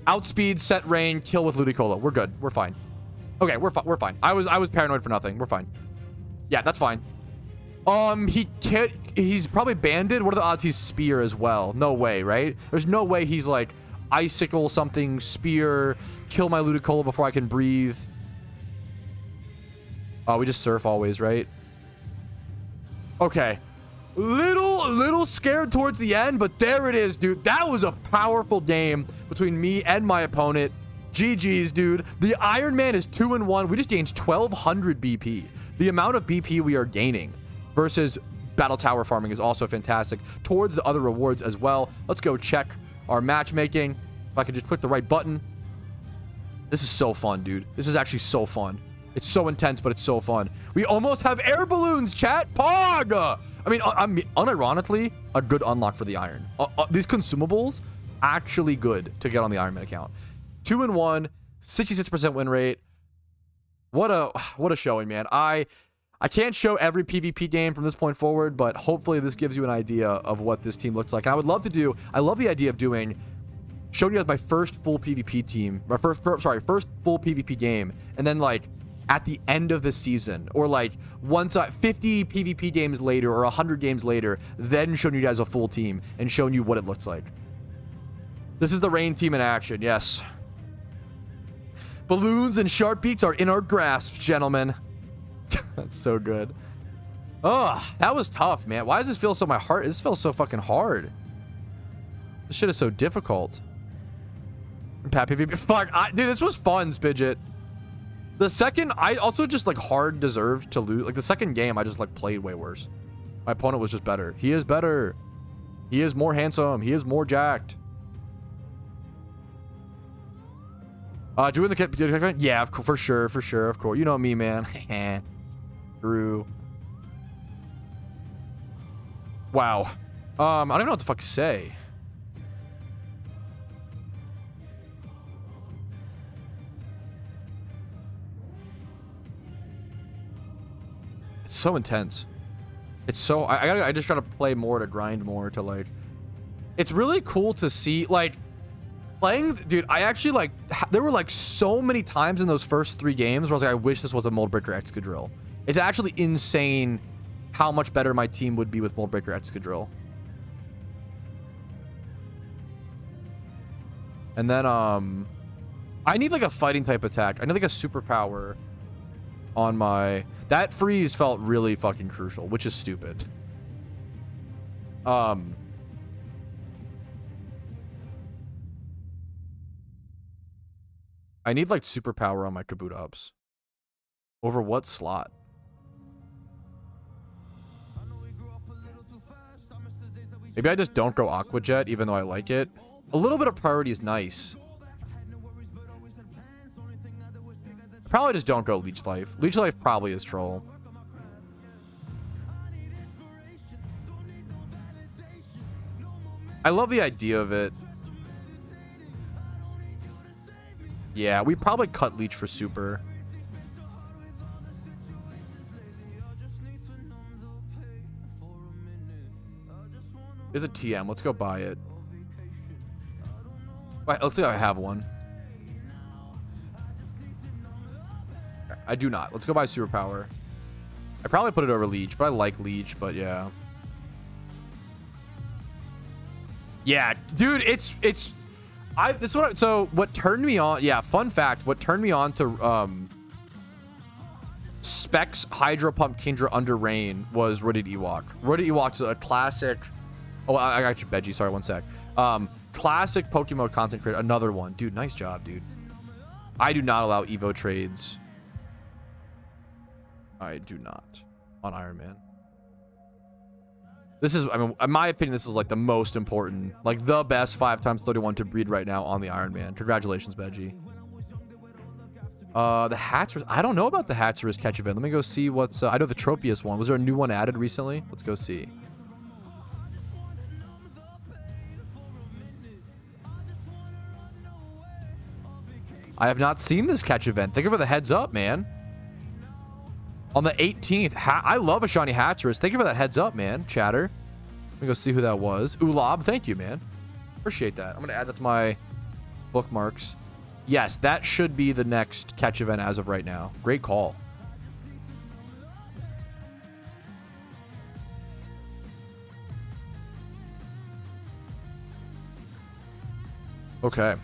Outspeed, set rain, kill with Ludicolo. We're good. We're fine. Okay, we're fine. I was paranoid for nothing. We're fine. Yeah, that's fine. He can't... He's probably banded. What are the odds he's spear as well? No way, right? There's no way he's like icicle something, spear, kill my Ludicolo before I can breathe. We just surf always, right? Okay. Little scared towards the end, but there it is, dude. That was a powerful game between me and my opponent. GG's, dude. The Iron Man is 2-1. We just gained 1,200 BP. The amount of BP we are gaining versus Battle Tower farming is also fantastic towards the other rewards as well. Let's go check our matchmaking. If I could just click the right button. This is so fun, dude. This is actually so fun. It's so intense, but it's so fun. We almost have air balloons, chat. Pog! I mean, unironically, a good unlock for the Iron. These consumables, actually good to get on the Iron Man account. 2-1, 66% win rate. What a showing, man. I can't show every PvP game from this point forward, but hopefully this gives you an idea of what this team looks like. And I would love to do... I love the idea of showing you guys my first full PvP team. My first full PvP game. And then, like, at the end of the season, or, like, once 50 PvP games later or 100 games later, then showing you guys a full team and showing you what it looks like. This is the Rain team in action, yes. Balloons and sharp beaks are in our grasp, gentlemen. That's so good. Oh, that was tough, man. Why does this feel so... My heart... This feels so fucking hard. This shit is so difficult. Pat PvP... Fuck. Dude, this was fun, Spidget. The second... I also just, like, hard deserved to lose. Like, the second game, I just, like, played way worse. My opponent was just better. He is better. He is more handsome. He is more jacked. Doing the... Yeah, for sure. Of course. You know me, man. True. Wow. I don't even know what the fuck to say. It's so intense. It's so... I just gotta play more to grind more to, like... It's really cool to see, like... Playing... Dude, I actually, like... There were, like, so many times in those first 3 games where I was like, I wish this was a Mold Breaker Excadrill. It's actually insane how much better my team would be with Mold Breaker Excadrill. And then, I need, like, a fighting type attack. I need, like, a superpower on my... That freeze felt really fucking crucial, which is stupid. I need, like, superpower on my Kabutops. Over what slot? Maybe I just don't go Aqua Jet, even though I like it. A little bit of priority is nice. Probably just don't go Leech Life. Leech Life probably is troll. I love the idea of it. Yeah, we probably cut Leech for super. There's a TM. Let's go buy it. Right, let's see if I have one. I do not. Let's go buy superpower. I probably put it over Leech, but I like Leech, but yeah. Yeah, dude, this is what so what turned me on, yeah, fun fact, what turned me on to Specs Hydro Pump Kingdra under Rain was Rooted Ewok. Rooted Ewok's a classic. Oh, I got your Veggie, sorry, one sec. Classic PokeMMO content creator, another one. Dude, nice job, dude. I do not allow Evo trades. I do not on Iron Man. This is, I mean, in my opinion, this is like the most important, like the best 5x31 to breed right now on the Iron Man. Congratulations, Veggie. The Hatcher's, I don't know about the Hatcher's catch event. Let me go see what's, I know the Tropius one. Was there a new one added recently? Let's go see. I have not seen this catch event. Thank you for the heads up, man. On the 18th, I love a shiny Hatcherus. Thank you for that heads up, man. Chatter. Let me go see who that was. Ulob, thank you, man. Appreciate that. I'm going to add that to my bookmarks. Yes, that should be the next catch event as of right now. Great call. Okay.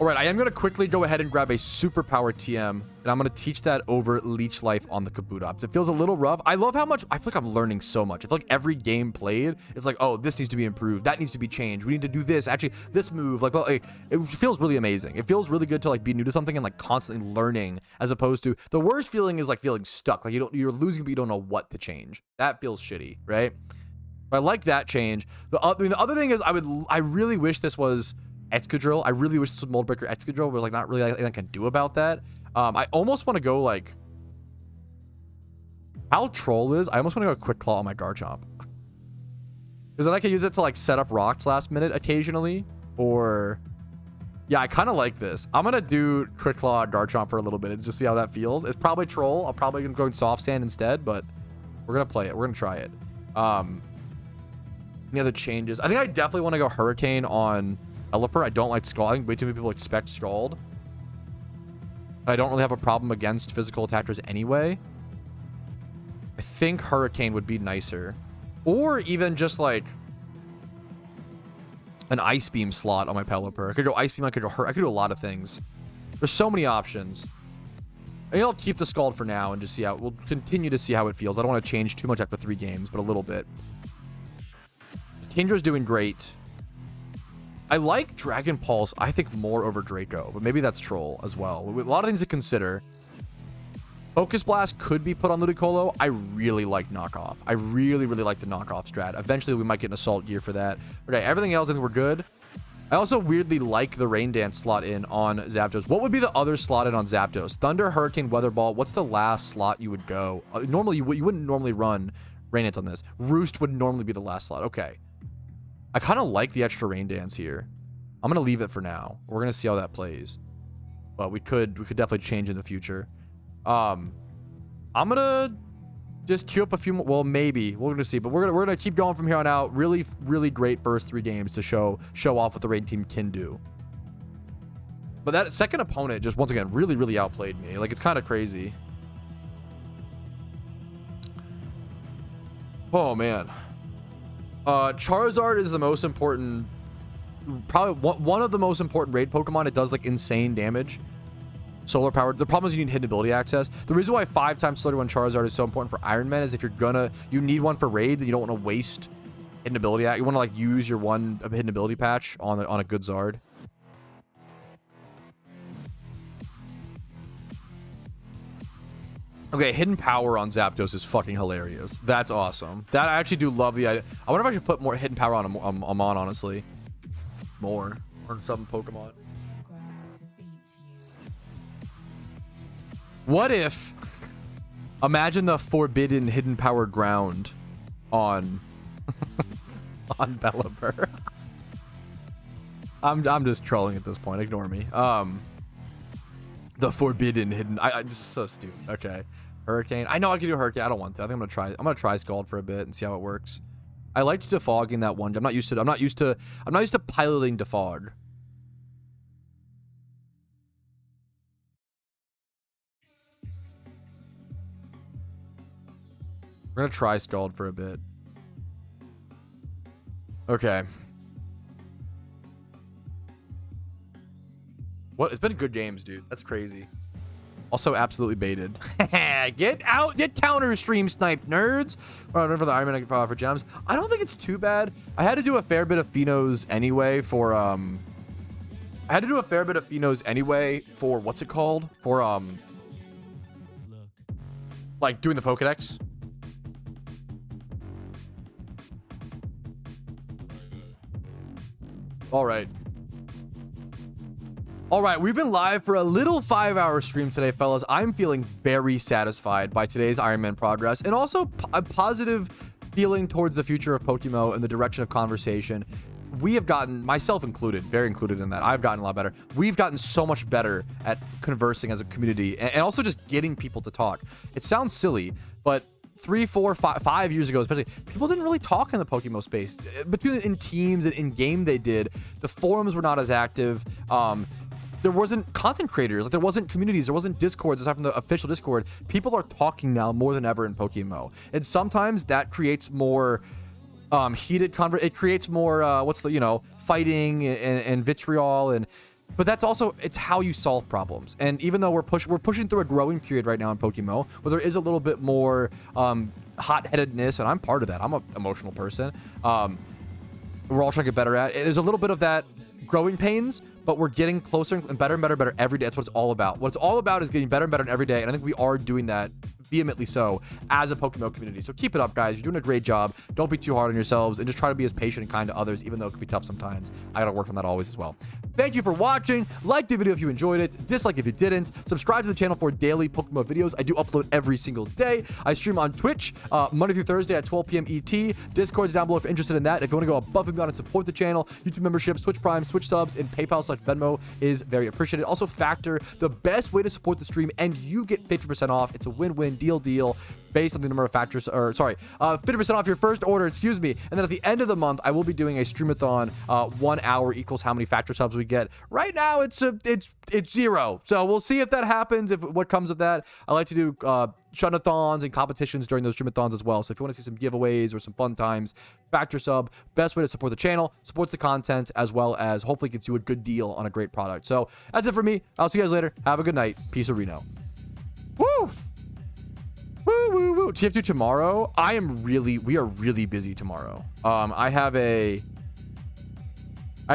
All right, I am going to quickly go ahead and grab a superpower TM, and I'm going to teach that over Leech Life on the Kabutops. It feels a little rough. I love how much, I feel like I'm learning so much. I feel like every game played, it's like, oh, this needs to be improved. That needs to be changed. We need to do this. Actually, this move, like, well, it feels really amazing. It feels really good to like be new to something and like constantly learning, as opposed to, the worst feeling is like feeling stuck. Like you're losing, but you don't know what to change. That feels shitty, right? But I like that change. The other thing is I really wish this was Excadrill. I really wish this was Moldbreaker Excadrill, but like not really anything I can do about that. I almost want to go like how troll is. I almost want to go Quick Claw on my Garchomp, because then I can use it to like set up rocks last minute occasionally. Or yeah, I kind of like this. I'm gonna do Quick Claw on Garchomp for a little bit and just see how that feels. It's probably troll. I'm probably gonna go in Soft Sand instead, but we're gonna play it. We're gonna try it. Any other changes? I think I definitely want to go Hurricane on Pelipper. I don't like Scald. I think way too many people expect Scald. I don't really have a problem against physical attackers anyway. I think Hurricane would be nicer. Or even just like an Ice Beam slot on my Pelipper. I could go Ice Beam, I could go Hurt. I could do a lot of things. There's so many options. I think I'll keep the Scald for now and just see how, we'll continue to see how it feels. I don't want to change too much after 3 games, but a little bit. Kindra's doing great. I like Dragon Pulse, I think, more over Draco, but maybe that's troll as well. A lot of things to consider. Focus Blast could be put on Ludicolo. I really like Knockoff. I really, really like the Knockoff strat. Eventually, we might get an Assault Gear for that. Okay, everything else, I think we're good. I also weirdly like the Rain Dance slot in on Zapdos. What would be the other slot in on Zapdos? Thunder, Hurricane, Weather Ball. What's the last slot you would go? Normally, you wouldn't normally run Rain Dance on this. Roost would normally be the last slot. Okay. I kind of like the extra Rain Dance here. I'm going to leave it for now. We're going to see how that plays. But we could definitely change in the future. I'm going to just queue up a few more. Well, maybe. We're going to see. But we're going to keep going from here on out. Really, really great first 3 games to show off what the raid team can do. But that second opponent just, once again, really, really outplayed me. Like, it's kind of crazy. Oh, man. Charizard is the most important, probably one of the most important raid Pokemon. It does like insane damage. Solar powered. The problem is you need hidden ability access. The reason why 5x31 Charizard is so important for Iron Man is if you need one for raid, you don't want to waste hidden ability. You want to like use your one hidden ability patch on a good Zard. Okay, hidden power on Zapdos is fucking hilarious. That's awesome. That I actually do love the idea. I wonder if I should put more hidden power on Amon, honestly. More on some Pokemon. What if... Imagine the forbidden hidden power ground on... on Barber. I'm just trolling at this point. Ignore me. The forbidden hidden... I just so stupid. Okay. Hurricane. I know I can do Hurricane. I don't want to. I think I'm gonna try Scald for a bit and see how it works. I liked defogging that one. I'm not used to piloting defog. We're gonna try Scald for a bit. Okay. What? It's been good games, dude. That's crazy. Also absolutely baited. Get out! Get counter stream sniped, nerds! For the Iron Man for gems. I don't think it's too bad. I had to do a fair bit of Phenos anyway for what's it called? For like doing the Pokedex. All right. All right, we've been live for a little 5-hour stream today, fellas. I'm feeling very satisfied by today's Iron Man progress, and also a positive feeling towards the future of PokeMMO and the direction of conversation. We have gotten, myself included, very included in that, I've gotten a lot better. We've gotten so much better at conversing as a community, and also just getting people to talk. It sounds silly, but 3, 4, 5 years ago, especially, people didn't really talk in the PokeMMO space. Between in teams and in game they did, the forums were not as active. There wasn't content creators, like there wasn't communities, there wasn't discords aside from the official Discord. People are talking now more than ever in PokeMMO, and sometimes that creates more heated it creates more fighting and vitriol, but that's also, it's how you solve problems. And even though we're pushing through a growing period right now in PokeMMO where there is a little bit more hot-headedness, and I'm part of that. I'm an emotional person. We're all trying to get better at. There's a little bit of that growing pains, but we're getting closer and better every day. That's what it's all about. What it's all about is getting better and better every day, and I think we are doing that vehemently so as a PokeMMO community. So keep it up, guys. You're doing a great job. Don't be too hard on yourselves, and just try to be as patient and kind to others, even though it can be tough sometimes. I gotta work on that always as well. Thank you for watching. Like the video if you enjoyed it. Dislike if you didn't. Subscribe to the channel for daily PokeMMO videos. I do upload every single day. I stream on Twitch Monday through Thursday at 12 p.m. ET. Discord's down below if you're interested in that. If you want to go above and beyond and support the channel, YouTube memberships, Twitch Prime, Twitch subs, and PayPal/Venmo is very appreciated. Also, Factor, the best way to support the stream, and you get 50% off. It's a win-win deal based on the number of factors, 50% off your first order, excuse me. And then at the end of the month, I will be doing a streamathon. 1 hour equals how many factor subs we get. Right now, it's 0. So we'll see if that happens, what comes of that. I like to do shut-a-thons and competitions during those streamathons as well. So if you want to see some giveaways or some fun times, factor sub, best way to support the channel, supports the content, as well as hopefully gets you a good deal on a great product. So that's it for me. I'll see you guys later. Have a good night. Peace of Reno. Woo! Woo, woo, woo. TF2 tomorrow. We are really busy tomorrow. I have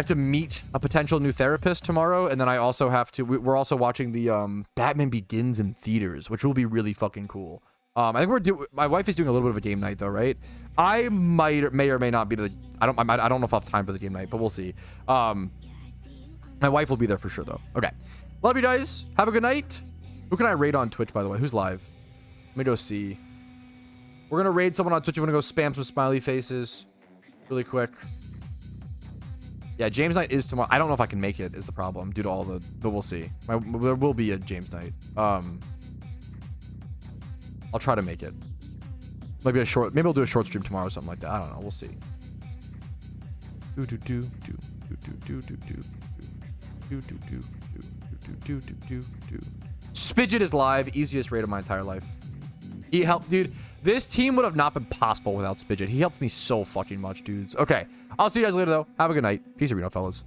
to meet a potential new therapist tomorrow, and then I also have to, we're also watching the Batman Begins in theaters, which will be really fucking cool. I think my wife is doing a little bit of a game night though, right? I may or may not be I don't know if I'll have time for the game night, but we'll see. My wife will be there for sure though. Okay. Love you guys. Have a good night. Who can I raid on Twitch, by the way? Who's live? Let me go see. We're gonna raid someone on Twitch. We're gonna go spam some smiley faces really quick. Yeah, James night is tomorrow. I don't know if I can make it is the problem due to all but we'll see. There will be a James night. I'll try to make it. Maybe I'll do a short stream tomorrow or something like that. I don't know. We'll see. Spidget is live. Easiest raid of my entire life. He helped, dude. This team would have not been possible without Spidget. He helped me so fucking much, dudes. Okay. I'll see you guys later, though. Have a good night. Peace out, fellas.